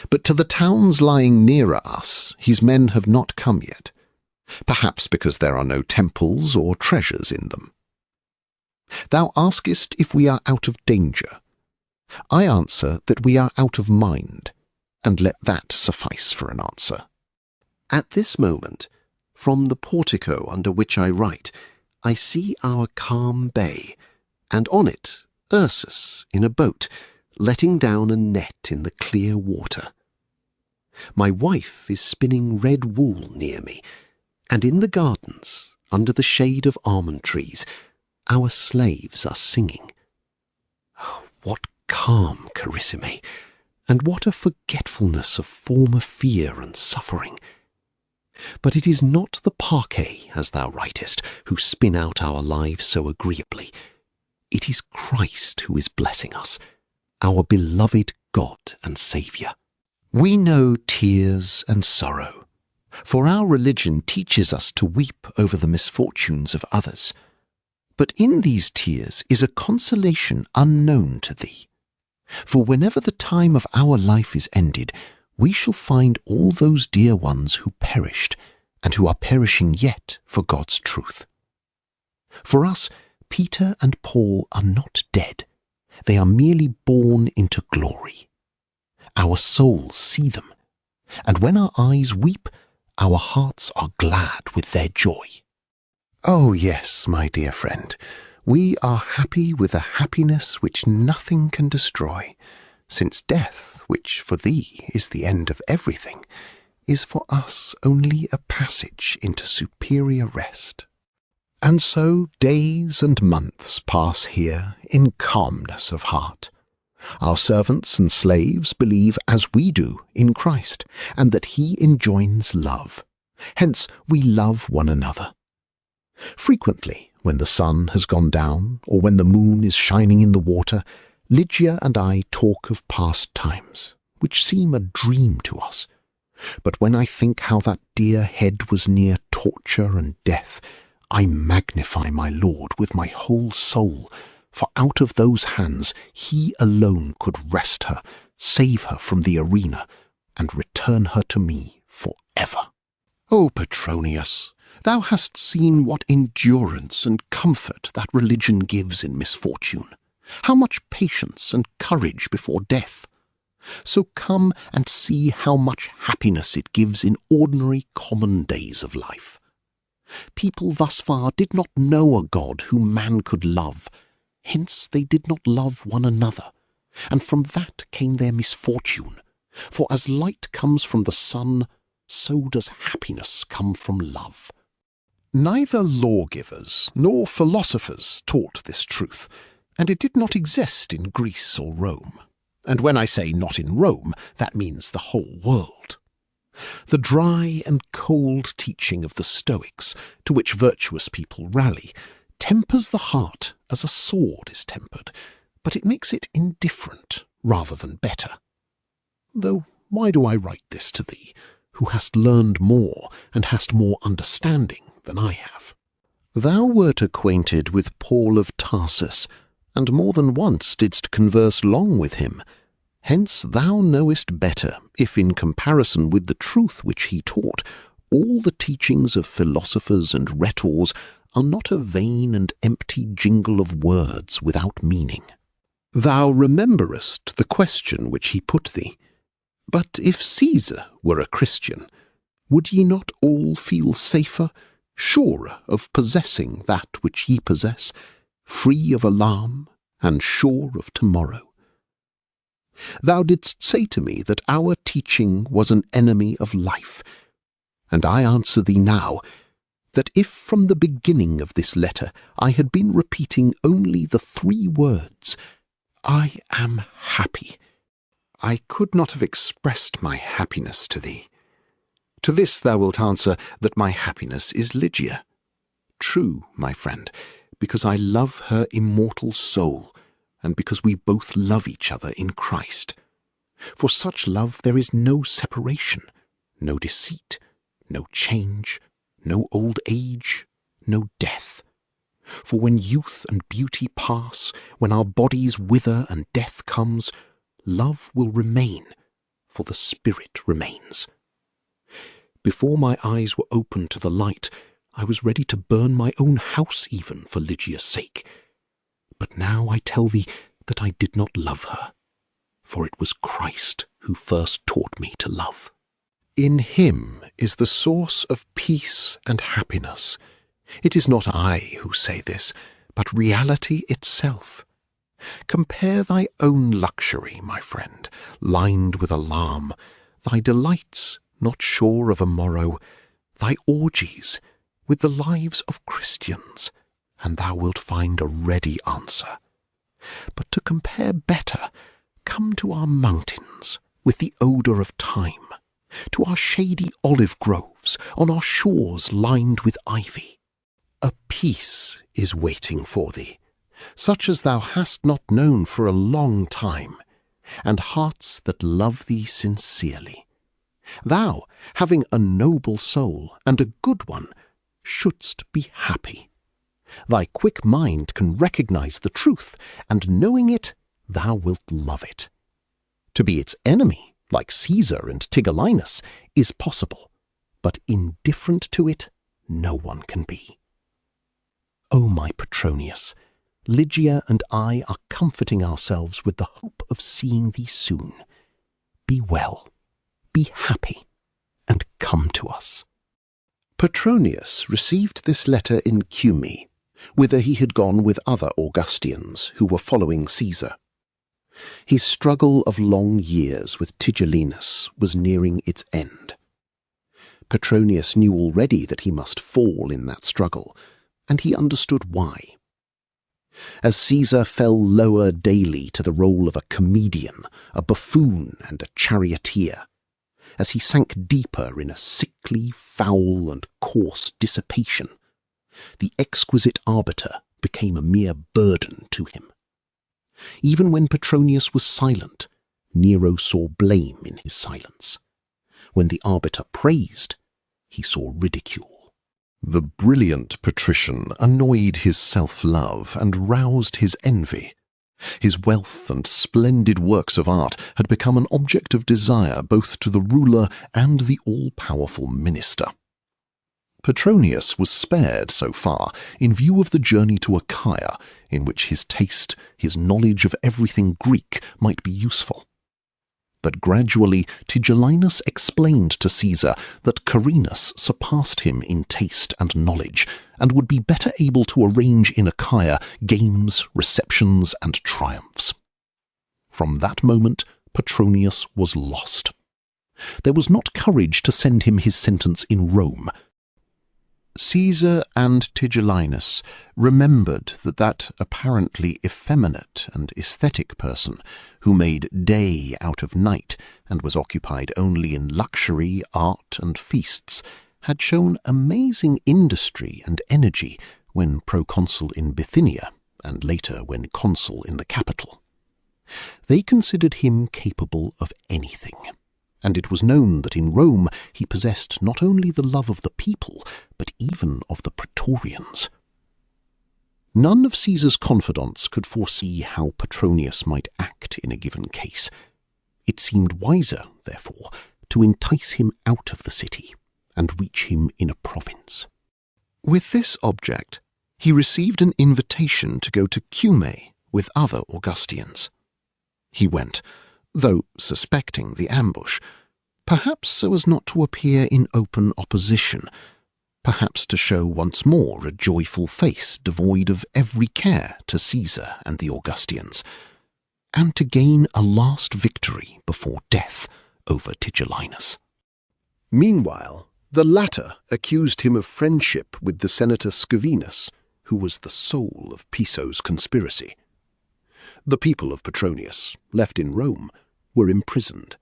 But to the towns lying nearer us his men have not come yet, perhaps because there are no temples or treasures in them. Thou askest if we are out of danger. I answer that we are out of mind, and let that suffice for an answer. At this moment, from the portico under which I write, I see our calm bay, and on it Ursus in a boat, letting down a net in the clear water. My wife is spinning red wool near me, and in the gardens, under the shade of almond trees, our slaves are singing. Oh, what calm, carissime, and what a forgetfulness of former fear and suffering. But it is not the parquet, as thou writest, who spin out our lives so agreeably. It is Christ who is blessing us, our beloved God and Saviour. We know tears and sorrow, for our religion teaches us to weep over the misfortunes of others. But in these tears is a consolation unknown to thee. For whenever the time of our life is ended, we shall find all those dear ones who perished, and who are perishing yet for God's truth. For us, Peter and Paul are not dead. They are merely born into glory. Our souls see them, and when our eyes weep, our hearts are glad with their joy. Oh yes, my dear friend, we are happy with a happiness which nothing can destroy, since death, which for thee is the end of everything, is for us only a passage into superior rest. And so days and months pass here in calmness of heart. Our servants and slaves believe as we do in Christ, and that he enjoins love. Hence we love one another. Frequently, when the sun has gone down, or when the moon is shining in the water, Lygia and I talk of past times, which seem a dream to us. But when I think how that dear head was near torture and death, I magnify my Lord with my whole soul, for out of those hands he alone could wrest her, save her from the arena, and return her to me for ever. O Petronius, thou hast seen what endurance and comfort that religion gives in misfortune, how much patience and courage before death. So come and see how much happiness it gives in ordinary common days of life. People thus far did not know a God whom man could love, hence they did not love one another, and from that came their misfortune. For as light comes from the sun, so does happiness come from love. Neither lawgivers nor philosophers taught this truth, and it did not exist in Greece or Rome. And when I say not in Rome, that means the whole world. The dry and cold teaching of the Stoics, to which virtuous people rally, tempers the heart as a sword is tempered, but it makes it indifferent rather than better. Though why do I write this to thee, who hast learned more and hast more understanding than I have? Thou wert acquainted with Paul of Tarsus, and more than once didst converse long with him. Hence thou knowest better, if in comparison with the truth which he taught, all the teachings of philosophers and rhetors are not a vain and empty jingle of words without meaning. Thou rememberest the question which he put thee. But if Caesar were a Christian, would ye not all feel safer, surer of possessing that which ye possess, free of alarm and sure of tomorrow? Thou didst say to me that our teaching was an enemy of life, and I answer thee now that if from the beginning of this letter I had been repeating only the 3 words, I am happy, I could not have expressed my happiness to thee. To this thou wilt answer that my happiness is Lygia. True, my friend, because I love her immortal soul, and because we both love each other in Christ. For such love there is no separation, no deceit, no change, no old age, no death. For when youth and beauty pass, when our bodies wither and death comes, love will remain, for the Spirit remains. Before my eyes were open to the light, I was ready to burn my own house even for Lygia's sake. But now I tell thee that I did not love her, for it was Christ who first taught me to love. In him is the source of peace and happiness. It is not I who say this, but reality itself. Compare thy own luxury, my friend, lined with alarm, thy delights not sure of a morrow, thy orgies with the lives of Christians, and thou wilt find a ready answer. But to compare better, come to our mountains with the odour of time, to our shady olive groves on our shores lined with ivy. A peace is waiting for thee, such as thou hast not known for a long time, and hearts that love thee sincerely. Thou, having a noble soul and a good one, shouldst be happy. Thy quick mind can recognize the truth, and knowing it, thou wilt love it. To be its enemy, like Caesar and Tigellinus, is possible, but indifferent to it no one can be. O my Petronius, Lygia and I are comforting ourselves with the hope of seeing thee soon. Be well, be happy, and come to us. Petronius received this letter in Cumae, whither he had gone with other Augustians who were following Caesar. His struggle of long years with Tigellinus was nearing its end. Petronius knew already that he must fall in that struggle, and he understood why. As Caesar fell lower daily to the role of a comedian, a buffoon, and a charioteer, as he sank deeper in a sickly, foul, and coarse dissipation, the exquisite arbiter became a mere burden to him. Even when Petronius was silent, Nero saw blame in his silence. When the arbiter praised, he saw ridicule. The brilliant patrician annoyed his self-love and roused his envy. His wealth and splendid works of art had become an object of desire both to the ruler and the all-powerful minister. Petronius was spared so far in view of the journey to Achaia, in which his taste, his knowledge of everything Greek might be useful. But gradually Tigellinus explained to Caesar that Carinus surpassed him in taste and knowledge, and would be better able to arrange in Achaia games, receptions, and triumphs. From that moment Petronius was lost. There was not courage to send him his sentence in Rome. Caesar and Tigellinus remembered that apparently effeminate and aesthetic person who made day out of night and was occupied only in luxury, art, and feasts, had shown amazing industry and energy when proconsul in Bithynia, and later when consul in the capital. They considered him capable of anything, and it was known that in Rome he possessed not only the love of the people, but even of the praetorians. None of Caesar's confidants could foresee how Petronius might act in a given case. It seemed wiser, therefore, to entice him out of the city and reach him in a province. With this object, he received an invitation to go to Cumae with other Augustians. He went, though suspecting the ambush, perhaps so as not to appear in open opposition, perhaps to show once more a joyful face devoid of every care to Caesar and the Augustians, and to gain a last victory before death over Tigellinus. Meanwhile, the latter accused him of friendship with the senator Scaevinus, who was the soul of Piso's conspiracy. The people of Petronius, left in Rome, were imprisoned.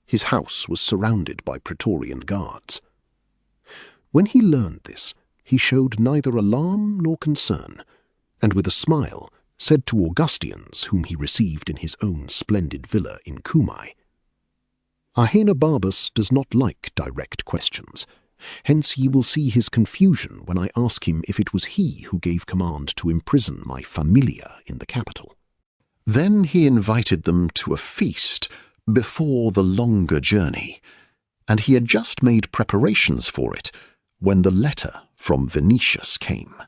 His house was surrounded by praetorian guards. When he learned this, he showed neither alarm nor concern, and with a smile said to Augustians whom he received in his own splendid villa in Cumae, "Ahenobarbus does not like direct questions. Hence ye will see his confusion when I ask him if it was he who gave command to imprison my familia in the capital." Then he invited them to a feast before the longer journey, and he had just made preparations for it when the letter from Venetius came.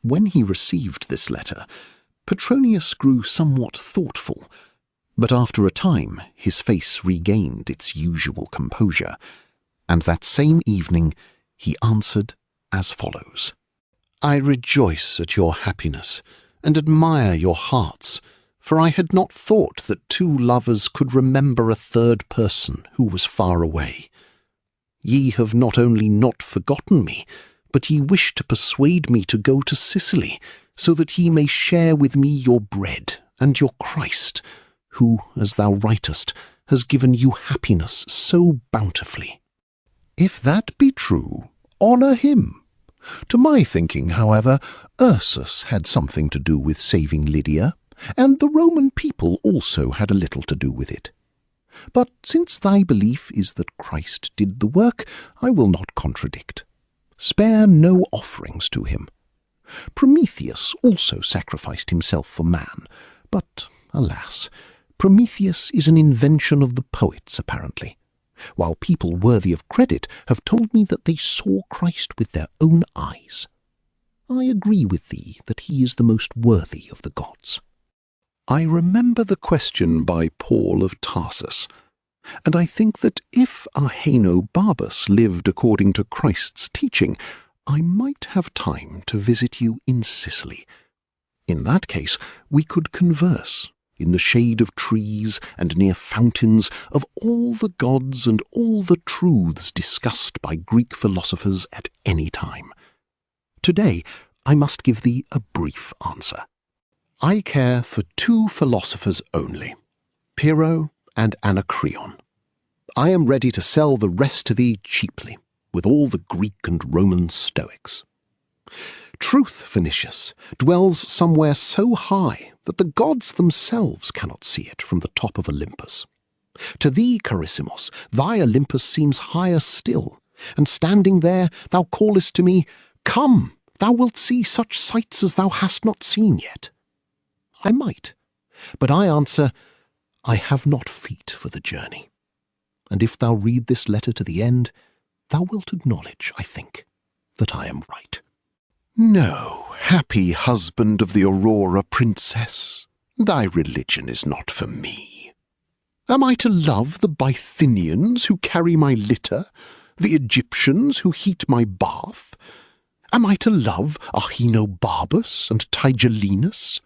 When he received this letter, Petronius grew somewhat thoughtful, but after a time his face regained its usual composure, and that same evening he answered as follows: "I rejoice at your happiness, and admire your hearts, for I had not thought that two lovers could remember a third person who was far away. Ye have not only not forgotten me, but ye wish to persuade me to go to Sicily, so that ye may share with me your bread and your Christ, who, as thou writest, has given you happiness so bountifully. If that be true, honour him. To my thinking, however, Ursus had something to do with saving Lydia, and the Roman people also had a little to do with it. But since thy belief is that Christ did the work, I will not contradict. Spare no offerings to him. Prometheus also sacrificed himself for man, but, alas, Prometheus is an invention of the poets, apparently, while people worthy of credit have told me that they saw Christ with their own eyes. I agree with thee that he is the most worthy of the gods." I remember the question by Paul of Tarsus, and I think that if Ahenobarbus lived according to Christ's teaching, I might have time to visit you in Sicily. In that case, we could converse, in the shade of trees and near fountains, of all the gods and all the truths discussed by Greek philosophers at any time. Today, I must give thee a brief answer. I care for two philosophers only, Pyrrho and Anacreon. I am ready to sell the rest to thee cheaply, with all the Greek and Roman Stoics. Truth, Vinicius, dwells somewhere so high that the gods themselves cannot see it from the top of Olympus. To thee, Carissimos, thy Olympus seems higher still, and standing there thou callest to me, "Come, thou wilt see such sights as thou hast not seen yet." I might, but I answer, I have not feet for the journey. And if thou read this letter to the end, thou wilt acknowledge, I think, that I am right. No, happy husband of the Aurora princess, thy religion is not for me. Am I to love the Bithynians who carry my litter, the Egyptians who heat my bath? Am I to love Ahenobarbus and Tigellinus?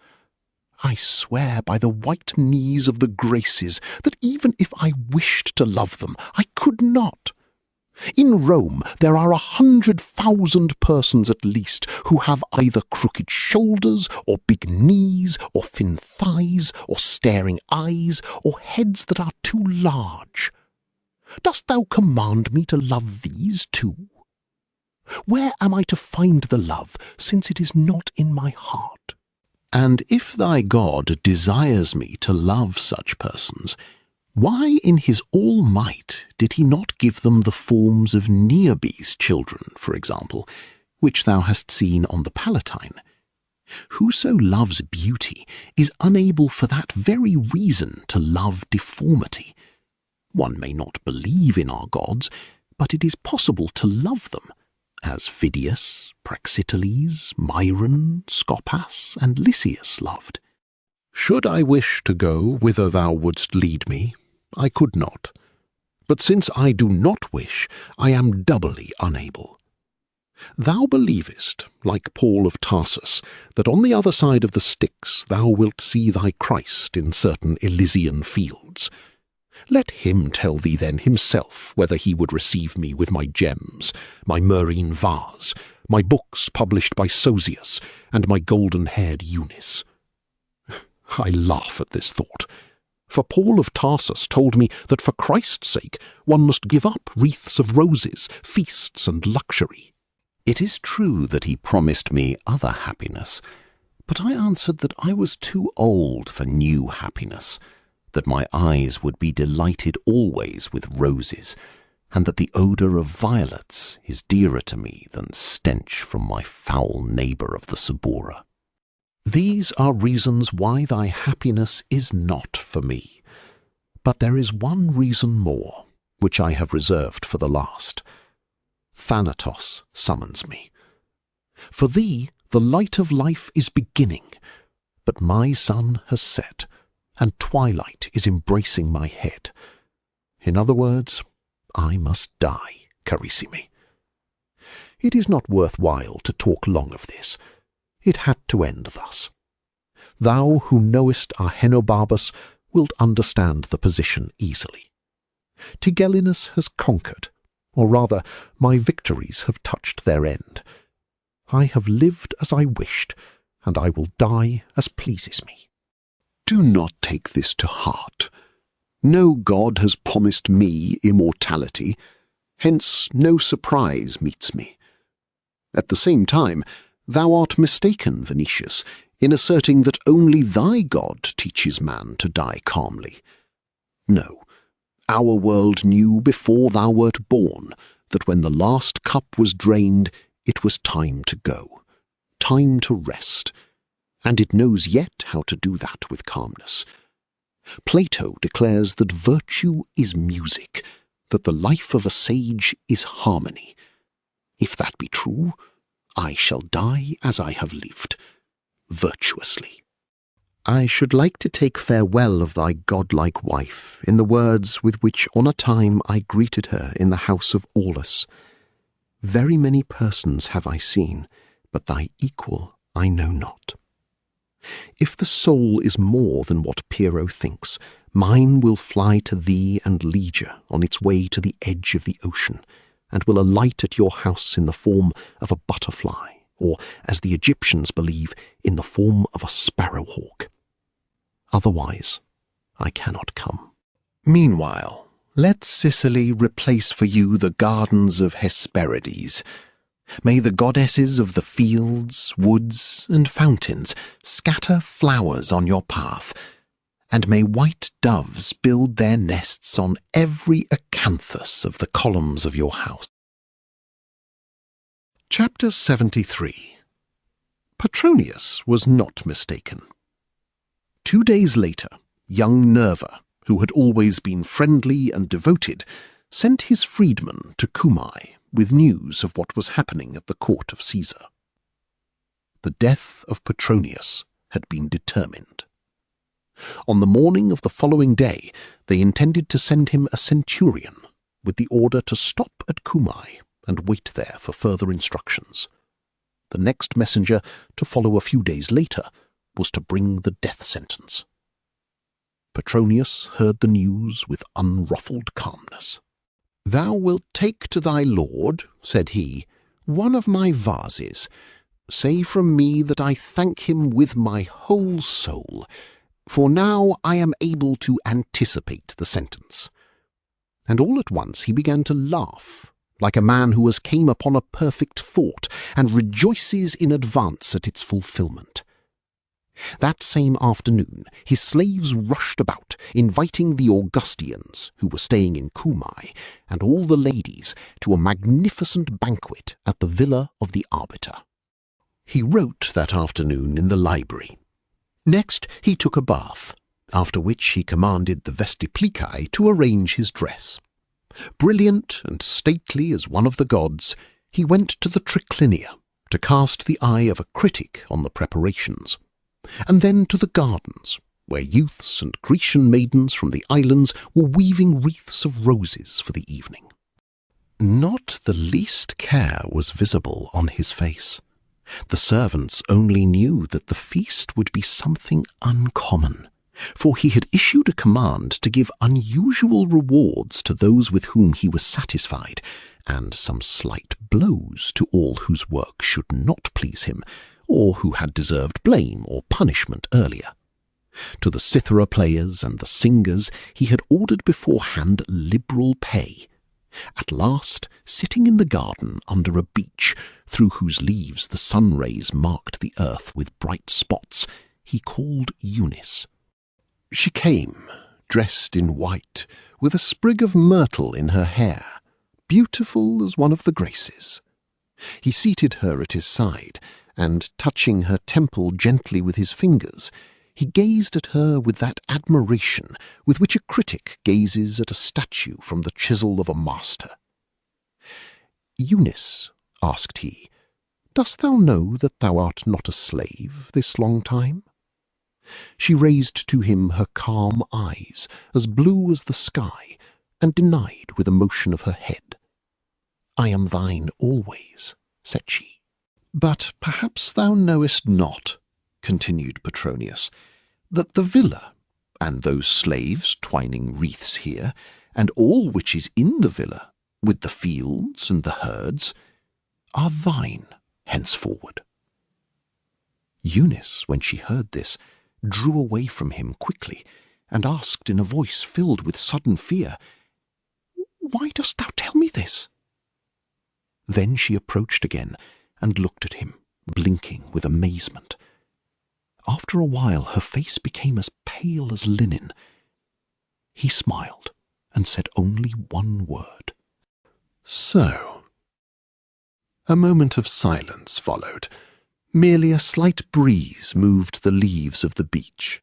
I swear by the white knees of the Graces that even if I wished to love them, I could not. In Rome there are 100,000 persons at least who have either crooked shoulders, or big knees, or thin thighs, or staring eyes, or heads that are too large. Dost thou command me to love these too? Where am I to find the love, since it is not in my heart? And if thy God desires me to love such persons, why in his all-might did he not give them the forms of Niobe's children, for example, which thou hast seen on the Palatine? Whoso loves beauty is unable for that very reason to love deformity. One may not believe in our gods, but it is possible to love them, as Phidias, Praxiteles, Myron, Scopas, and Lysias loved. Should I wish to go whither thou wouldst lead me, I could not. But since I do not wish, I am doubly unable. Thou believest, like Paul of Tarsus, that on the other side of the Styx thou wilt see thy Christ in certain Elysian fields. Let him tell thee then himself whether he would receive me with my gems, my murrhine vase, my books published by Sosius, and my golden-haired Eunice. I laugh at this thought, for Paul of Tarsus told me that for Christ's sake one must give up wreaths of roses, feasts, and luxury. It is true that he promised me other happiness, but I answered that I was too old for new happiness, that my eyes would be delighted always with roses, and that the odour of violets is dearer to me than stench from my foul neighbour of the Subura. These are reasons why thy happiness is not for me. But there is one reason more, which I have reserved for the last. Thanatos summons me. For thee the light of life is beginning, but my sun has set, and twilight is embracing my head. In other words, I must die, Carissimi. It is not worth while to talk long of this. It had to end thus. Thou who knowest Ahenobarbus wilt understand the position easily. Tigellinus has conquered, or rather, my victories have touched their end. I have lived as I wished, and I will die as pleases me. Do not take this to heart. No god has promised me immortality, hence no surprise meets me. At the same time, thou art mistaken, Venetius, in asserting that only thy god teaches man to die calmly. No, our world knew before thou wert born that when the last cup was drained, it was time to go, time to rest, and it knows yet how to do that with calmness. Plato declares that virtue is music, that the life of a sage is harmony. If that be true, I shall die as I have lived, virtuously. I should like to take farewell of thy godlike wife in the words with which on a time I greeted her in the house of Aulus. Very many persons have I seen, but thy equal I know not. If the soul is more than what Pyrrho thinks, mine will fly to thee and Ligia on its way to the edge of the ocean, and will alight at your house in the form of a butterfly, or, as the Egyptians believe, in the form of a sparrowhawk. Otherwise, I cannot come. Meanwhile, let Sicily replace for you the gardens of Hesperides. May the goddesses of the fields, woods, and fountains scatter flowers on your path, and may white doves build their nests on every acanthus of the columns of your house. Chapter 73. Petronius was not mistaken. 2 days later, young Nerva, who had always been friendly and devoted, sent his freedman to Cumae with news of what was happening at the court of Caesar. The death of Petronius had been determined. On the morning of the following day, they intended to send him a centurion with the order to stop at Cumae and wait there for further instructions. The next messenger, to follow a few days later, was to bring the death sentence. Petronius heard the news with unruffled calmness. "Thou wilt take to thy lord," said he, "one of my vases. Say from me that I thank him with my whole soul, for now I am able to anticipate the sentence." And all at once he began to laugh, like a man who has came upon a perfect thought and rejoices in advance at its fulfilment. That same afternoon his slaves rushed about, inviting the Augustians, who were staying in Cumae, and all the ladies, to a magnificent banquet at the villa of the arbiter. He wrote that afternoon in the library. Next he took a bath, after which he commanded the vestiplicae to arrange his dress. Brilliant and stately as one of the gods, he went to the triclinia to cast the eye of a critic on the preparations, and then to the gardens, where youths and Grecian maidens from the islands were weaving wreaths of roses for the evening. Not the least care was visible on his face. The servants only knew that the feast would be something uncommon, for he had issued a command to give unusual rewards to those with whom he was satisfied, and some slight blows to all whose work should not please him, or who had deserved blame or punishment earlier. To the cithara players and the singers he had ordered beforehand liberal pay. At last, sitting in the garden under a beech, through whose leaves the sun rays marked the earth with bright spots, he called Eunice. She came, dressed in white, with a sprig of myrtle in her hair, beautiful as one of the Graces. He seated her at his side, and, touching her temple gently with his fingers, he gazed at her with that admiration with which a critic gazes at a statue from the chisel of a master. "Eunice," asked he, "dost thou know that thou art not a slave this long time?" She raised to him her calm eyes, as blue as the sky, and denied with a motion of her head. "I am thine always," said she. "But perhaps thou knowest not," continued Petronius, "that the villa, and those slaves twining wreaths here, and all which is in the villa, with the fields and the herds, are thine henceforward." Eunice, when she heard this, drew away from him quickly, and asked in a voice filled with sudden fear, "Why dost thou tell me this?" Then she approached again, and looked at him, blinking with amazement. After a while her face became as pale as linen. He smiled, and said only one word. "So." A moment of silence followed. Merely a slight breeze moved the leaves of the beech.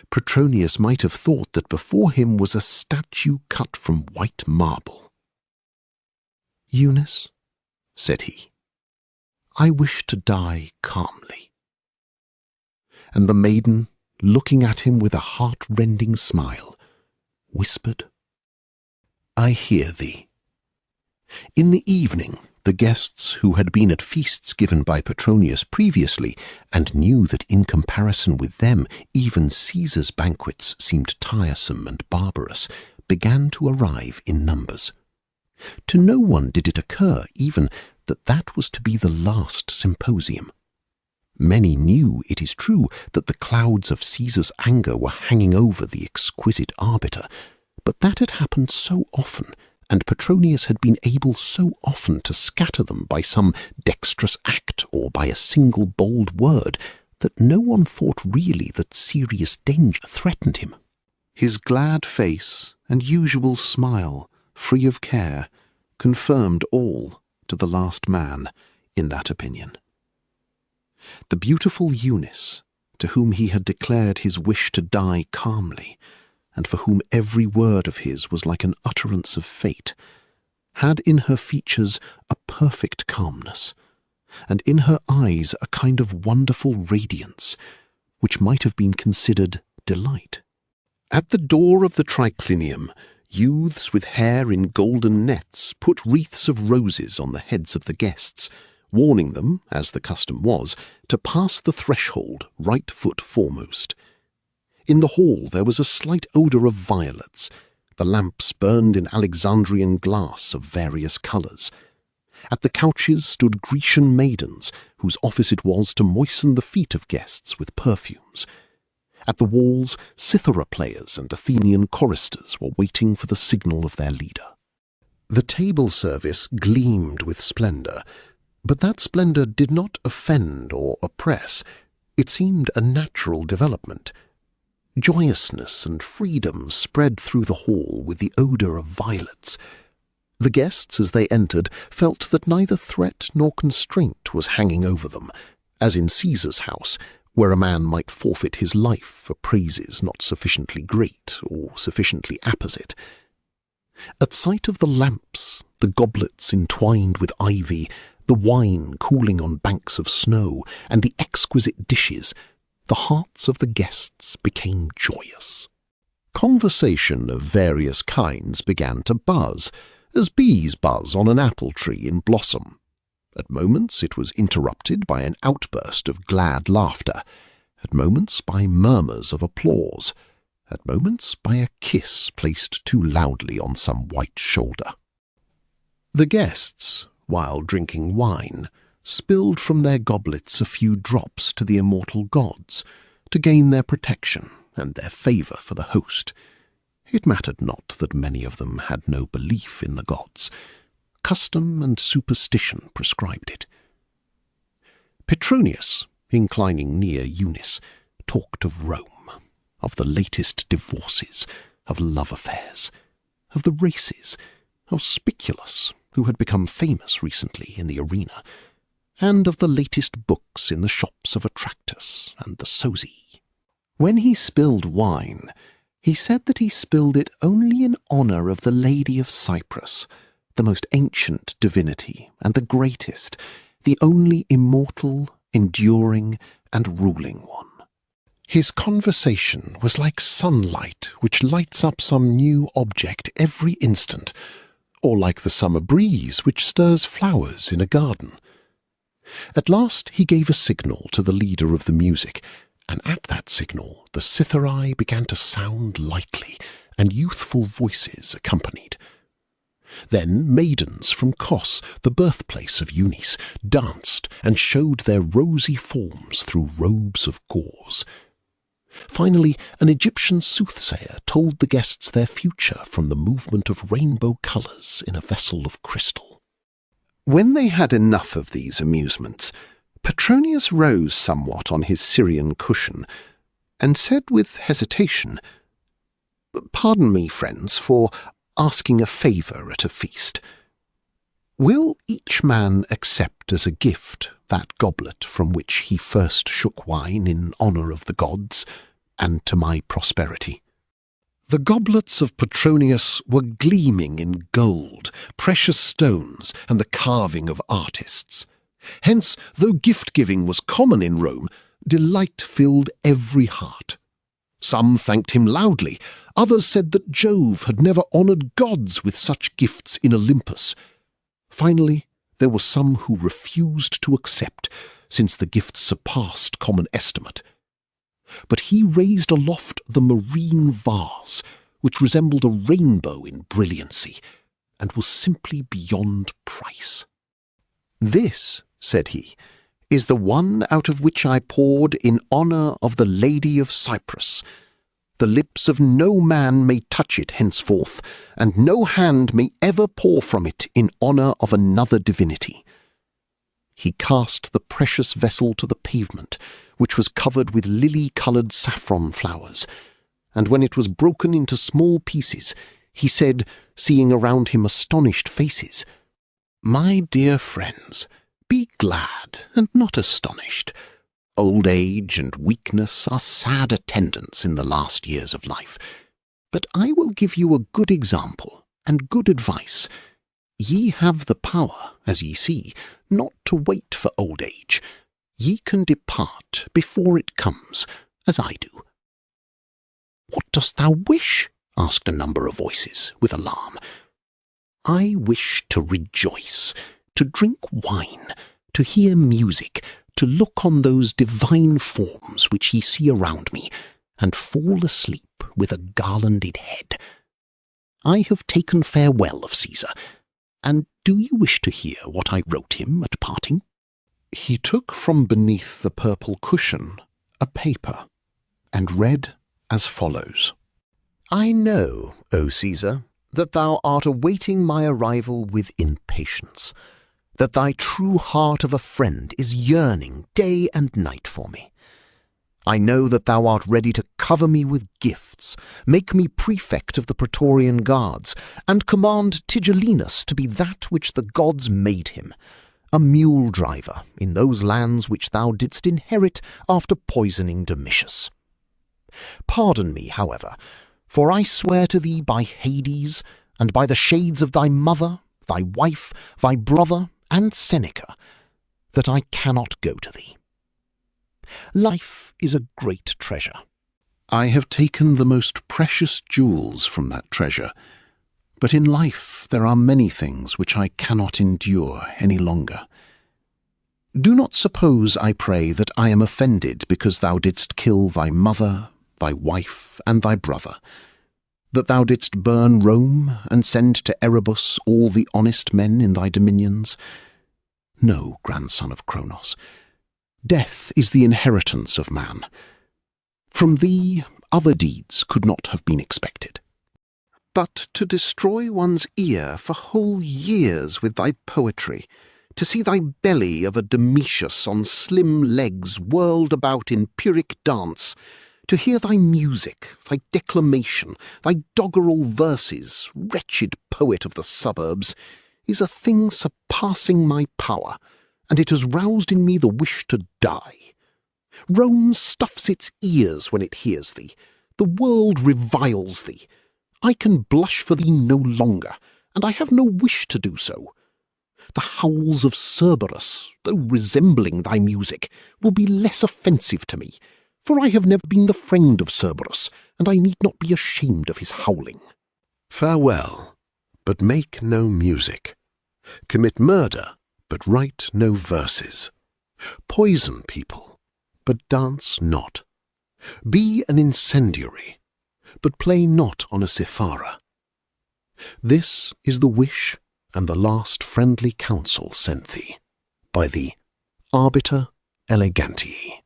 Petronius might have thought that before him was a statue cut from white marble. "Eunice," said he, "I wish to die calmly." And the maiden, looking at him with a heart-rending smile, whispered, "I hear thee." In the evening, the guests who had been at feasts given by Petronius previously, and knew that in comparison with them even Caesar's banquets seemed tiresome and barbarous, began to arrive in numbers. To no one did it occur even that that was to be the last symposium. Many knew, it is true, that the clouds of Caesar's anger were hanging over the exquisite arbiter, but that had happened so often, and Petronius had been able so often to scatter them by some dexterous act or by a single bold word, that no one thought really that serious danger threatened him. His glad face and usual smile, free of care, confirmed all, to the last man, in that opinion. The beautiful Eunice, to whom he had declared his wish to die calmly, and for whom every word of his was like an utterance of fate, had in her features a perfect calmness, and in her eyes a kind of wonderful radiance, which might have been considered delight. At the door of the triclinium, youths with hair in golden nets put wreaths of roses on the heads of the guests, warning them, as the custom was, to pass the threshold right foot foremost. In the hall there was a slight odour of violets. The lamps burned in Alexandrian glass of various colours. At the couches stood Grecian maidens, whose office it was to moisten the feet of guests with perfumes. At the walls, cithara players and Athenian choristers were waiting for the signal of their leader. The table service gleamed with splendour, but that splendour did not offend or oppress. It seemed a natural development. Joyousness and freedom spread through the hall with the odour of violets. The guests, as they entered, felt that neither threat nor constraint was hanging over them, as in Caesar's house, where a man might forfeit his life for praises not sufficiently great or sufficiently apposite. At sight of the lamps, the goblets entwined with ivy, the wine cooling on banks of snow, and the exquisite dishes, the hearts of the guests became joyous. Conversation of various kinds began to buzz, as bees buzz on an apple tree in blossom. At moments it was interrupted by an outburst of glad laughter, at moments by murmurs of applause, at moments by a kiss placed too loudly on some white shoulder. The guests, while drinking wine, spilled from their goblets a few drops to the immortal gods, to gain their protection and their favour for the host. It mattered not that many of them had no belief in the gods. Custom and superstition prescribed it. Petronius, inclining near Eunice, talked of Rome, of the latest divorces, of love affairs, of the races, of Spiculus, who had become famous recently in the arena, and of the latest books in the shops of Atractus and the Sozi. When he spilled wine, he said that he spilled it only in honour of the Lady of Cyprus, the most ancient divinity and the greatest, the only immortal, enduring, and ruling one. His conversation was like sunlight which lights up some new object every instant, or like the summer breeze which stirs flowers in a garden. At last he gave a signal to the leader of the music, and at that signal the citharae began to sound lightly, and youthful voices accompanied. Then maidens from Kos, the birthplace of Eunice, danced and showed their rosy forms through robes of gauze. Finally, an Egyptian soothsayer told the guests their future from the movement of rainbow colours in a vessel of crystal. When they had enough of these amusements, Petronius rose somewhat on his Syrian cushion, and said with hesitation, "Pardon me, friends, for asking a favour at a feast. Will each man accept as a gift that goblet from which he first shook wine in honour of the gods, and to my prosperity?" The goblets of Petronius were gleaming in gold, precious stones, and the carving of artists. Hence, though gift-giving was common in Rome, delight filled every heart. Some thanked him loudly, others said that Jove had never honoured gods with such gifts in Olympus. Finally, there were some who refused to accept, since the gifts surpassed common estimate. But he raised aloft the marine vase, which resembled a rainbow in brilliancy, and was simply beyond price. "This," said he, "is the one out of which I poured in honour of the Lady of Cyprus. The lips of no man may touch it henceforth, and no hand may ever pour from it in honour of another divinity." He cast the precious vessel to the pavement, which was covered with lily-coloured saffron flowers, and when it was broken into small pieces, he said, seeing around him astonished faces, "My dear friends, be glad and not astonished. Old age and weakness are sad attendants in the last years of life. But I will give you a good example and good advice. Ye have the power, as ye see, not to wait for old age. Ye can depart before it comes, as I do." "What dost thou wish?" asked a number of voices, with alarm. "I wish to rejoice, to drink wine, to hear music, to look on those divine forms which ye see around me, and fall asleep with a garlanded head. I have taken farewell of Caesar, and do you wish to hear what I wrote him at parting?" He took from beneath the purple cushion a paper, and read as follows. "I know, O Caesar, that thou art awaiting my arrival with impatience, that thy true heart of a friend is yearning day and night for me. I know that thou art ready to cover me with gifts, make me prefect of the Praetorian Guards, and command Tigellinus to be that which the gods made him, a mule driver in those lands which thou didst inherit after poisoning Domitius. Pardon me, however, for I swear to thee by Hades, and by the shades of thy mother, thy wife, thy brother, and Seneca, that I cannot go to thee. Life is a great treasure. I have taken the most precious jewels from that treasure, but in life there are many things which I cannot endure any longer. Do not suppose, I pray, that I am offended because thou didst kill thy mother, thy wife, and thy brother, that thou didst burn Rome and send to Erebus all the honest men in thy dominions. No, grandson of Cronos, death is the inheritance of man. From thee other deeds could not have been expected. But to destroy one's ear for whole years with thy poetry, to see thy belly of a Domitius on slim legs whirled about in Pyrrhic dance, to hear thy music, thy declamation, thy doggerel verses, wretched poet of the suburbs, is a thing surpassing my power, and it has roused in me the wish to die. Rome stuffs its ears when it hears thee. The world reviles thee. I can blush for thee no longer, and I have no wish to do so. The howls of Cerberus, though resembling thy music, will be less offensive to me, for I have never been the friend of Cerberus, and I need not be ashamed of his howling. Farewell, but make no music. Commit murder, but write no verses. Poison people, but dance not. Be an incendiary, but play not on a cithara. This is the wish and the last friendly counsel sent thee by the Arbiter Elegantii.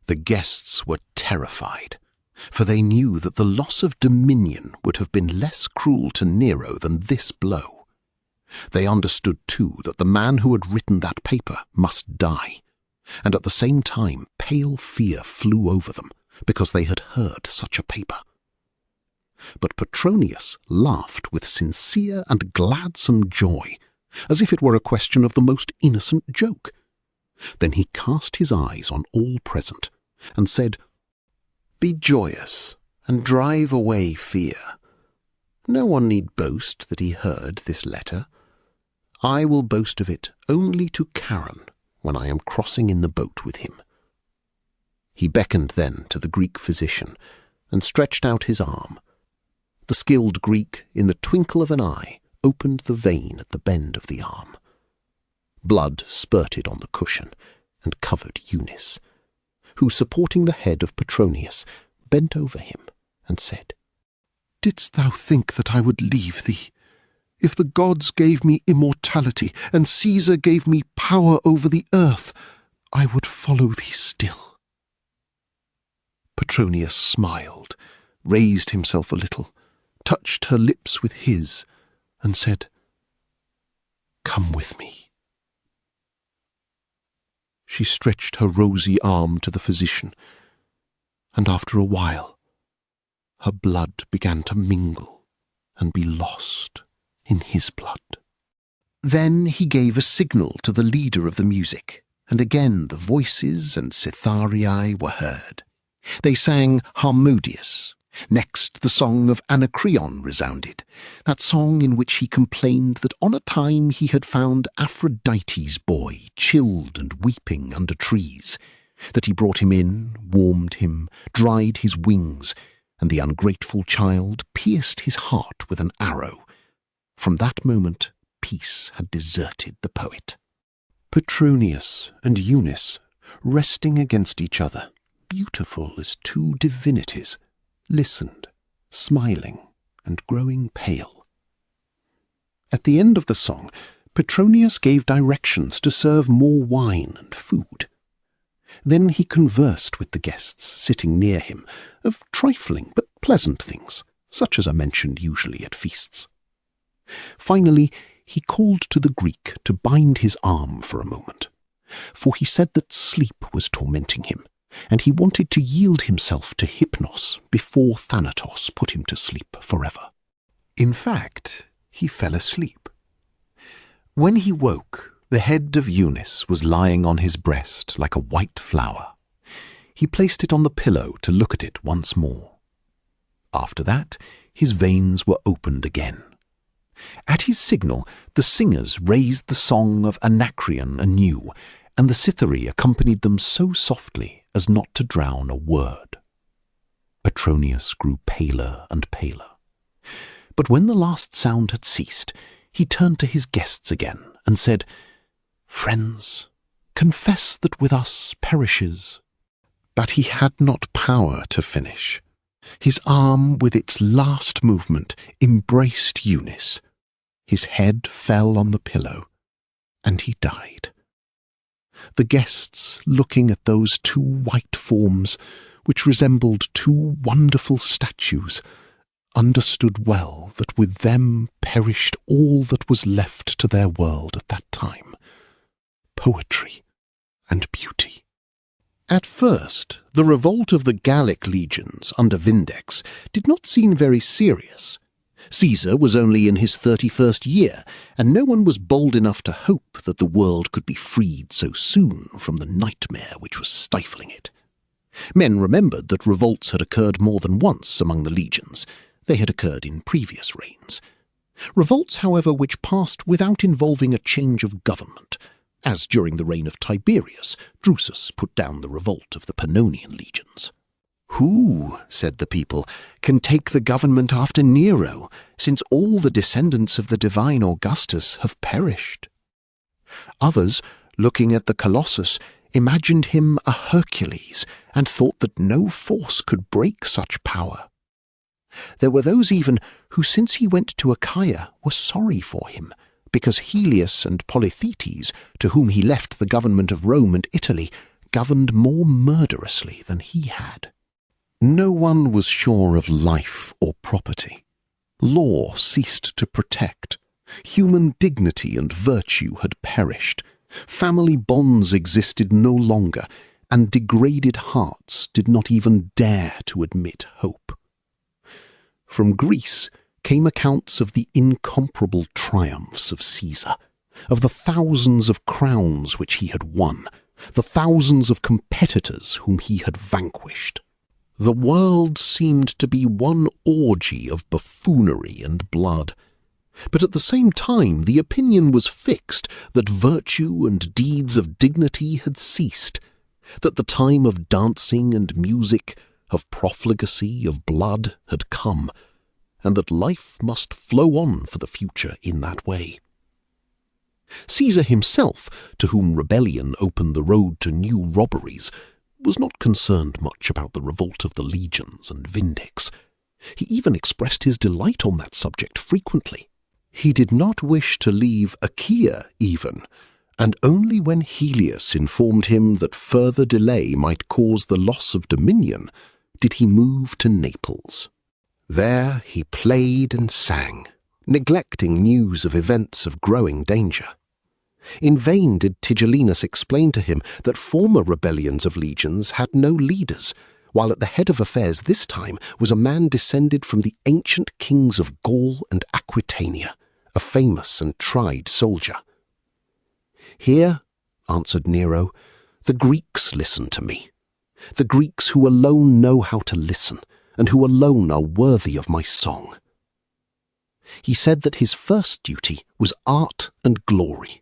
The guests were terrified, for they knew that the loss of dominion would have been less cruel to Nero than this blow. They understood, too, that the man who had written that paper must die, and at the same time pale fear flew over them, because they had heard such a paper. But Petronius laughed with sincere and gladsome joy, as if it were a question of the most innocent joke. Then he cast his eyes on all present, and said, "Be joyous, and drive away fear. No one need boast that he heard this letter. I will boast of it only to Charon when I am crossing in the boat with him." He beckoned then to the Greek physician, and stretched out his arm. The skilled Greek, in the twinkle of an eye, opened the vein at the bend of the arm. Blood spurted on the cushion, and covered Eunice, who, supporting the head of Petronius, bent over him and said, "Didst thou think that I would leave thee? If the gods gave me immortality, and Caesar gave me power over the earth, I would follow thee still." Petronius smiled, raised himself a little, touched her lips with his, and said, "Come with me." She stretched her rosy arm to the physician, and after a while her blood began to mingle and be lost in his blood. Then he gave a signal to the leader of the music, and again the voices and cithariae were heard. They sang Harmodius. Next the song of Anacreon resounded, that song in which he complained that on a time he had found Aphrodite's boy chilled and weeping under trees, that he brought him in, warmed him, dried his wings, and the ungrateful child pierced his heart with an arrow. From that moment peace had deserted the poet. Petronius and Eunice, resting against each other, beautiful as two divinities, listened, smiling and growing pale. At the end of the song, Petronius gave directions to serve more wine and food. Then he conversed with the guests sitting near him of trifling but pleasant things, such as are mentioned usually at feasts. Finally, he called to the Greek to bind his arm for a moment, for he said that sleep was tormenting him, and he wanted to yield himself to Hypnos before Thanatos put him to sleep forever. In fact, he fell asleep. When he woke, the head of Eunice was lying on his breast like a white flower. He placed it on the pillow to look at it once more. After that, his veins were opened again. At his signal, the singers raised the song of Anacreon anew, and the cithara accompanied them so softly as not to drown a word. Petronius grew paler and paler. But when the last sound had ceased, he turned to his guests again and said, "Friends, confess that with us perishes." But he had not power to finish. His arm, with its last movement, embraced Eunice. His head fell on the pillow, and he died. The guests, looking at those two white forms, which resembled two wonderful statues, understood well that with them perished all that was left to their world at that time, poetry and beauty. At first, the revolt of the Gallic legions under Vindex did not seem very serious. Caesar was only in his 31st year, and no one was bold enough to hope that the world could be freed so soon from the nightmare which was stifling it. Men remembered that revolts had occurred more than once among the legions. They had occurred in previous reigns. Revolts, however, which passed without involving a change of government, as during the reign of Tiberius, Drusus put down the revolt of the Pannonian legions. "Who," said the people, "can take the government after Nero, since all the descendants of the divine Augustus have perished?" Others, looking at the Colossus, imagined him a Hercules and thought that no force could break such power. There were those even who, since he went to Achaia, were sorry for him, because Helios and Polythetes, to whom he left the government of Rome and Italy, governed more murderously than he had. No one was sure of life or property. Law ceased to protect. Human dignity and virtue had perished. Family bonds existed no longer, and degraded hearts did not even dare to admit hope. From Greece came accounts of the incomparable triumphs of Caesar, of the thousands of crowns which he had won, the thousands of competitors whom he had vanquished. The world seemed to be one orgy of buffoonery and blood. But at the same time the opinion was fixed that virtue and deeds of dignity had ceased, that the time of dancing and music, of profligacy, of blood had come, and that life must flow on for the future in that way. Caesar himself, to whom rebellion opened the road to new robberies, was not concerned much about the revolt of the legions and Vindex. He even expressed his delight on that subject frequently. He did not wish to leave Achaia even, and only when Helios informed him that further delay might cause the loss of dominion did he move to Naples. There he played and sang, neglecting news of events of growing danger. In vain did Tigellinus explain to him that former rebellions of legions had no leaders, while at the head of affairs this time was a man descended from the ancient kings of Gaul and Aquitania, a famous and tried soldier. "Here," answered Nero, "the Greeks listen to me, the Greeks who alone know how to listen, and who alone are worthy of my song." He said that his first duty was art and glory.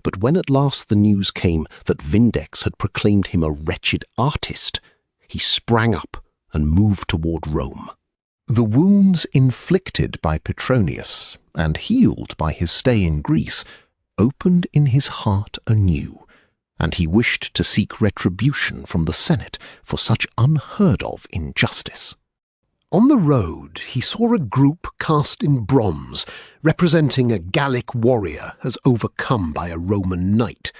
But when at last the news came that Vindex had proclaimed him a wretched artist, he sprang up and moved toward Rome. The wounds inflicted by Petronius and healed by his stay in Greece opened in his heart anew, and he wished to seek retribution from the Senate for such unheard-of injustice. On the road he saw a group cast in bronze, representing a Gallic warrior as overcome by a Roman knight.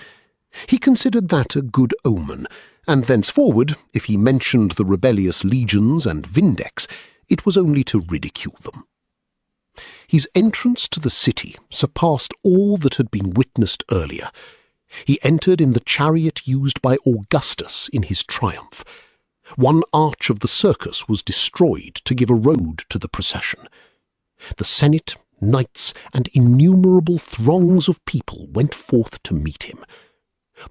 He considered that a good omen, and thenceforward, if he mentioned the rebellious legions and Vindex, it was only to ridicule them. His entrance to the city surpassed all that had been witnessed earlier. He entered in the chariot used by Augustus in his triumph. One arch of the circus was destroyed to give a road to the procession. The Senate, knights, and innumerable throngs of people went forth to meet him.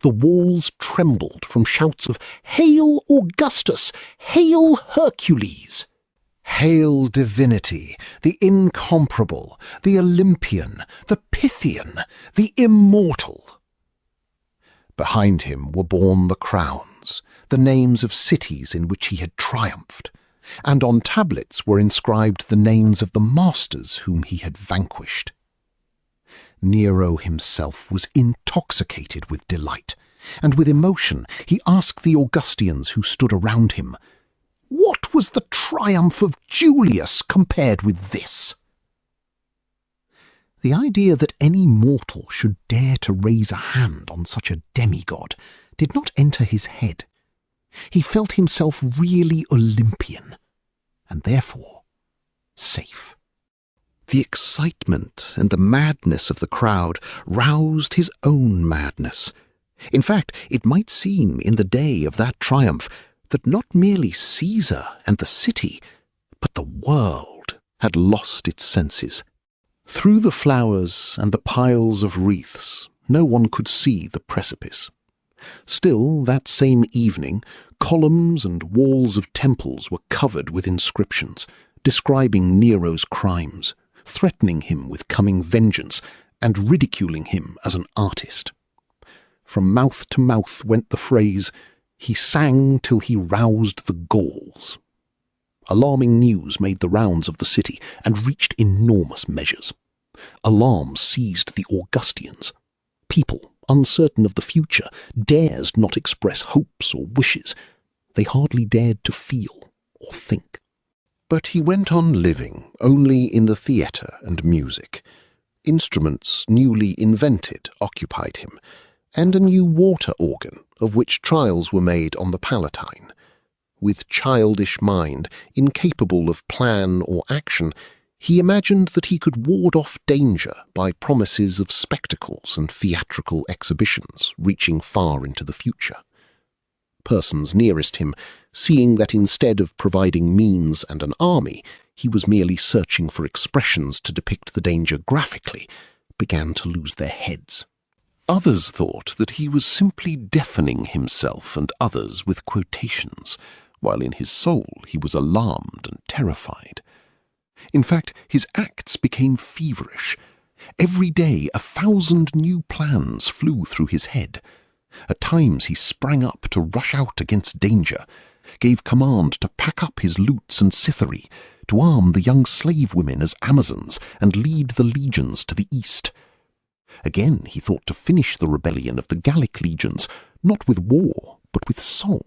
The walls trembled from shouts of "Hail Augustus! Hail Hercules!" Hail divinity, the incomparable, the Olympian, the Pythian, the immortal. Behind him were borne the crowns, the names of cities in which he had triumphed, and on tablets were inscribed the names of the masters whom he had vanquished. Nero himself was intoxicated with delight, and with emotion he asked the Augustians who stood around him, "What was the triumph of Julius compared with this?" The idea that any mortal should dare to raise a hand on such a demigod did not enter his head. He felt himself really Olympian, and therefore safe. The excitement and the madness of the crowd roused his own madness. In fact, it might seem in the day of that triumph that not merely Caesar and the city, but the world had lost its senses. Through the flowers and the piles of wreaths, no one could see the precipice. Still, that same evening, columns and walls of temples were covered with inscriptions, describing Nero's crimes, threatening him with coming vengeance, and ridiculing him as an artist. From mouth to mouth went the phrase, "He sang till he roused the Gauls." Alarming news made the rounds of the city and reached enormous measures. Alarm seized the Augustians. People, uncertain of the future, dared not express hopes or wishes. They hardly dared to feel or think. But he went on living only in the theatre and music. Instruments newly invented occupied him, and a new water organ, of which trials were made on the Palatine. With childish mind, incapable of plan or action, he imagined that he could ward off danger by promises of spectacles and theatrical exhibitions reaching far into the future. Persons nearest him, seeing that instead of providing means and an army, he was merely searching for expressions to depict the danger graphically, began to lose their heads. Others thought that he was simply deafening himself and others with quotations, while in his soul he was alarmed and terrified. In fact, his acts became feverish. Every day 1,000 new plans flew through his head. At times he sprang up to rush out against danger, gave command to pack up his lutes and cithary, to arm the young slave women as Amazons and lead the legions to the east. Again he thought to finish the rebellion of the Gallic legions, not with war, but with song,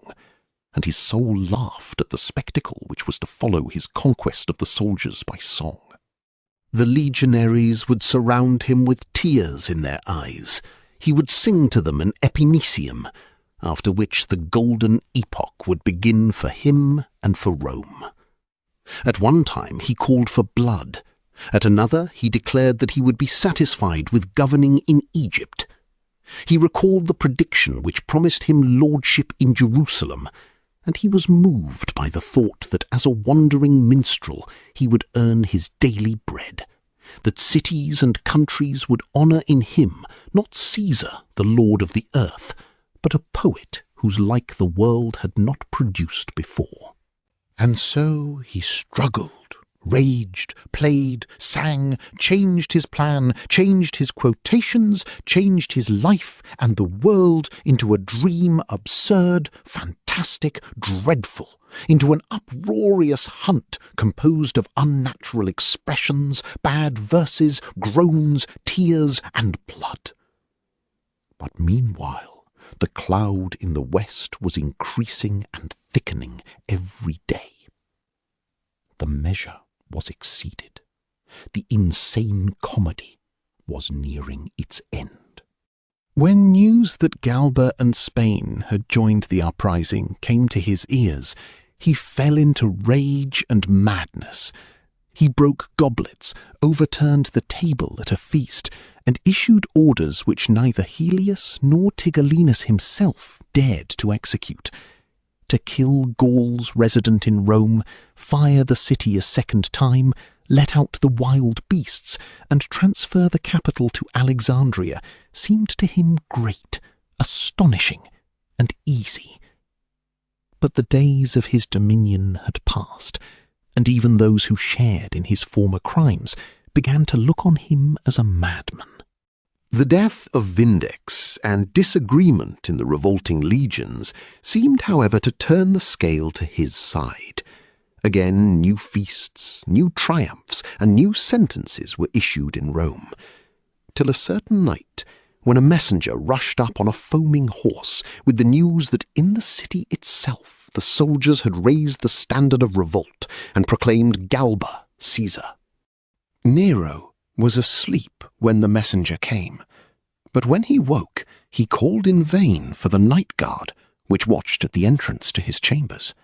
and his soul laughed at the spectacle which was to follow his conquest of the soldiers by song. The legionaries would surround him with tears in their eyes. He would sing to them an epinicium, after which the golden epoch would begin for him and for Rome. At one time he called for blood. At another he declared that he would be satisfied with governing in Egypt. He recalled the prediction which promised him lordship in Jerusalem, and he was moved by the thought that as a wandering minstrel he would earn his daily bread, that cities and countries would honour in him not Caesar, the lord of the earth, but a poet whose like the world had not produced before. And so he struggled, raged, played, sang, changed his plan, changed his quotations, changed his life and the world into a dream absurd, fantastic, dreadful, into an uproarious hunt composed of unnatural expressions, bad verses, groans, tears, and blood. But meanwhile, the cloud in the west was increasing and thickening every day. The measure was exceeded. The insane comedy was nearing its end. When news that Galba and Spain had joined the uprising came to his ears, he fell into rage and madness. He broke goblets, overturned the table at a feast, and issued orders which neither Helius nor Tigellinus himself dared to execute: to kill Gauls resident in Rome, fire the city a second time, let out the wild beasts, and transfer the capital to Alexandria seemed to him great, astonishing, and easy. But the days of his dominion had passed, and even those who shared in his former crimes began to look on him as a madman. The death of Vindex and disagreement in the revolting legions seemed, however, to turn the scale to his side. Again, new feasts, new triumphs, and new sentences were issued in Rome, till a certain night, when a messenger rushed up on a foaming horse with the news that in the city itself the soldiers had raised the standard of revolt and proclaimed Galba Caesar. Nero was asleep when the messenger came, but when he woke, he called in vain for the night guard, which watched at the entrance to his chambers.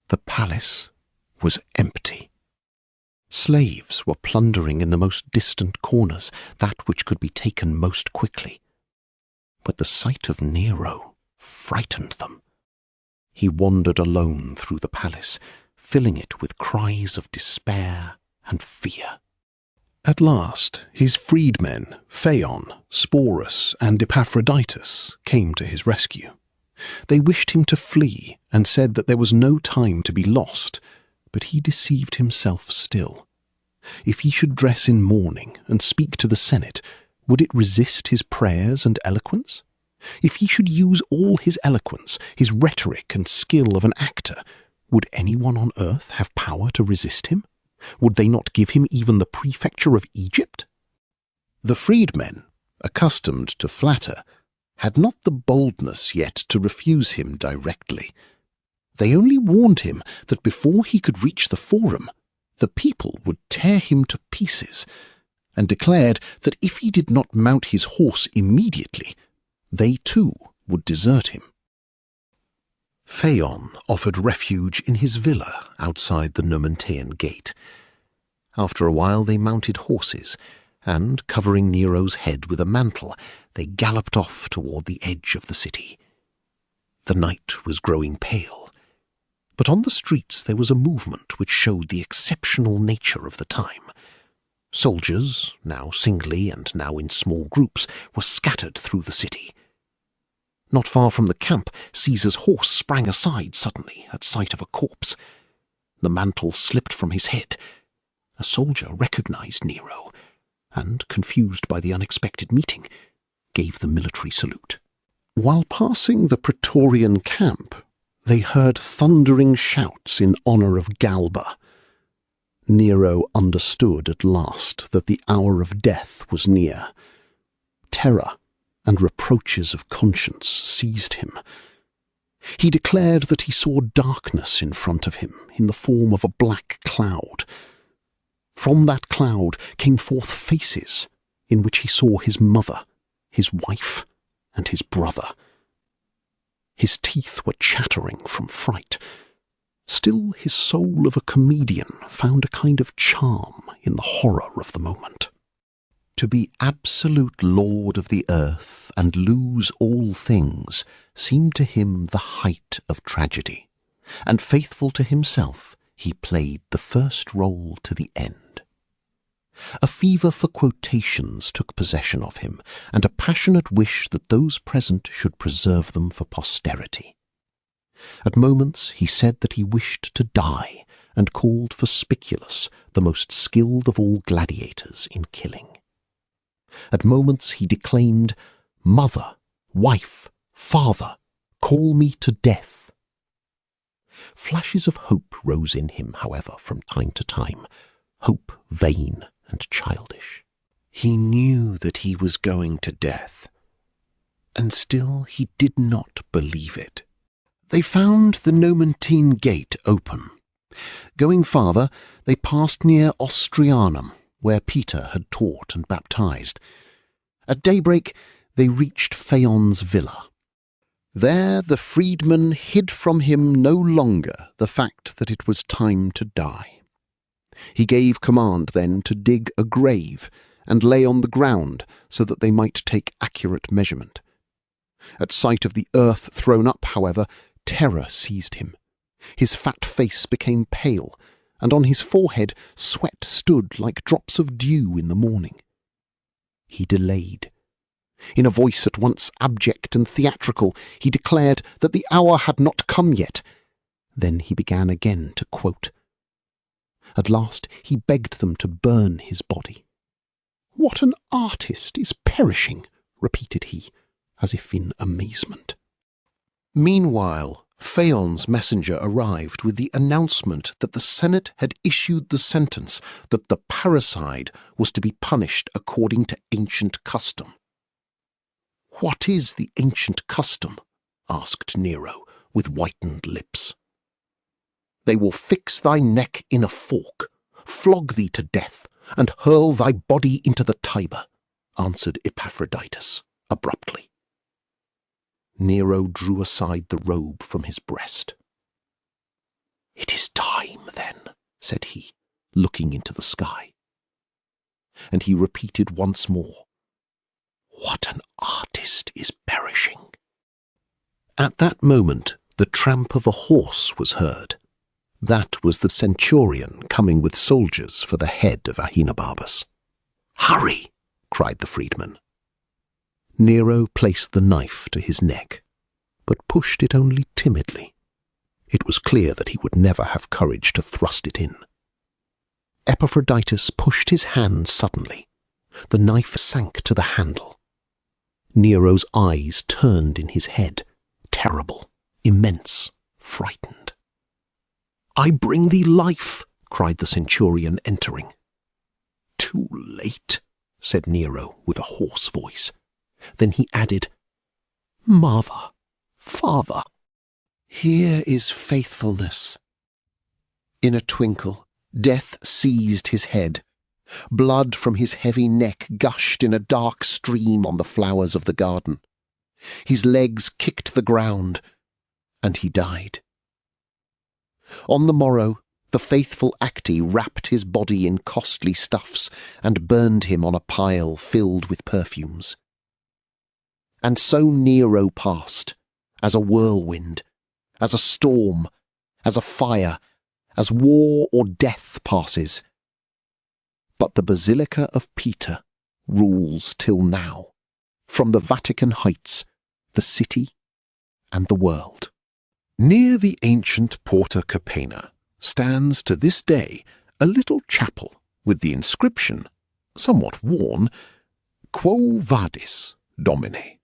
The palace was empty. Slaves were plundering in the most distant corners that which could be taken most quickly. But the sight of Nero frightened them. He wandered alone through the palace, filling it with cries of despair and fear. At last, his freedmen, Phaon, Sporus, and Epaphroditus, came to his rescue. They wished him to flee and said that there was no time to be lost, but he deceived himself still. If he should dress in mourning and speak to the Senate, would it resist his prayers and eloquence? If he should use all his eloquence, his rhetoric and skill of an actor, would anyone on earth have power to resist him? Would they not give him even the prefecture of Egypt? The freedmen, accustomed to flatter, had not the boldness yet to refuse him directly. They only warned him that before he could reach the forum, the people would tear him to pieces, and declared that if he did not mount his horse immediately, they too would desert him. Phaon offered refuge in his villa outside the Numantian gate. After a while they mounted horses, and, covering Nero's head with a mantle, they galloped off toward the edge of the city. The night was growing pale, but on the streets there was a movement which showed the exceptional nature of the time. Soldiers, now singly and now in small groups, were scattered through the city. Not far from the camp, Caesar's horse sprang aside suddenly at sight of a corpse. The mantle slipped from his head. A soldier recognized Nero, and, confused by the unexpected meeting, gave the military salute. While passing the Praetorian camp, they heard thundering shouts in honor of Galba. Nero understood at last that the hour of death was near. Terror and reproaches of conscience seized him. He declared that he saw darkness in front of him in the form of a black cloud. From that cloud came forth faces in which he saw his mother, his wife, and his brother. His teeth were chattering from fright. Still, his soul of a comedian found a kind of charm in the horror of the moment. To be absolute lord of the earth and lose all things seemed to him the height of tragedy, and faithful to himself, he played the first role to the end. A fever for quotations took possession of him, and a passionate wish that those present should preserve them for posterity. At moments he said that he wished to die, and called for Spiculus, the most skilled of all gladiators in killing. At moments he declaimed, "Mother, wife, father, call me to death." Flashes of hope rose in him, however, from time to time, hope vain and childish. He knew that he was going to death, And still he did not believe it. They found the Nomentine gate open. Going farther, they passed near Austrianum, where Peter had taught and baptized. At daybreak, they reached Phaon's villa. There the freedman hid from him no longer the fact that it was time to die. He gave command then to dig a grave and lay on the ground so that they might take accurate measurement. At sight of the earth thrown up, however, terror seized him. His fat face became pale, and on his forehead sweat stood like drops of dew in the morning. He delayed. In a voice at once abject and theatrical, he declared that the hour had not come yet. Then he began again to quote. At last he begged them to burn his body. "What an artist is perishing," repeated he, as if in amazement. Meanwhile, Phaon's messenger arrived with the announcement that the Senate had issued the sentence that the parricide was to be punished according to ancient custom. "What is the ancient custom?" asked Nero, with whitened lips. "They will fix thy neck in a fork, flog thee to death, and hurl thy body into the Tiber," answered Epaphroditus abruptly. Nero drew aside the robe from his breast. "It is time, then," said he, looking into the sky. And he repeated once more, "What an artist is perishing." At that moment the tramp of a horse was heard. That was the centurion coming with soldiers for the head of Ahenobarbus. "Hurry!" cried the freedman. Nero placed the knife to his neck, but pushed it only timidly. It was clear that he would never have courage to thrust it in. Epaphroditus pushed his hand suddenly. The knife sank to the handle. Nero's eyes turned in his head, terrible, immense, frightened. "I bring thee life," cried the centurion, entering. "Too late," said Nero with a hoarse voice. Then he added, "Mother, father." "Here is faithfulness." In a twinkle, death seized his head. Blood from his heavy neck gushed in a dark stream on the flowers of the garden. His legs kicked the ground, and he died. On the morrow, the faithful Acti wrapped his body in costly stuffs and burned him on a pile filled with perfumes. And so Nero passed, as a whirlwind, as a storm, as a fire, as war or death passes. But the Basilica of Peter rules till now, from the Vatican heights, the city, and the world. Near the ancient Porta Capena stands to this day a little chapel with the inscription, somewhat worn, Quo Vadis, Domine.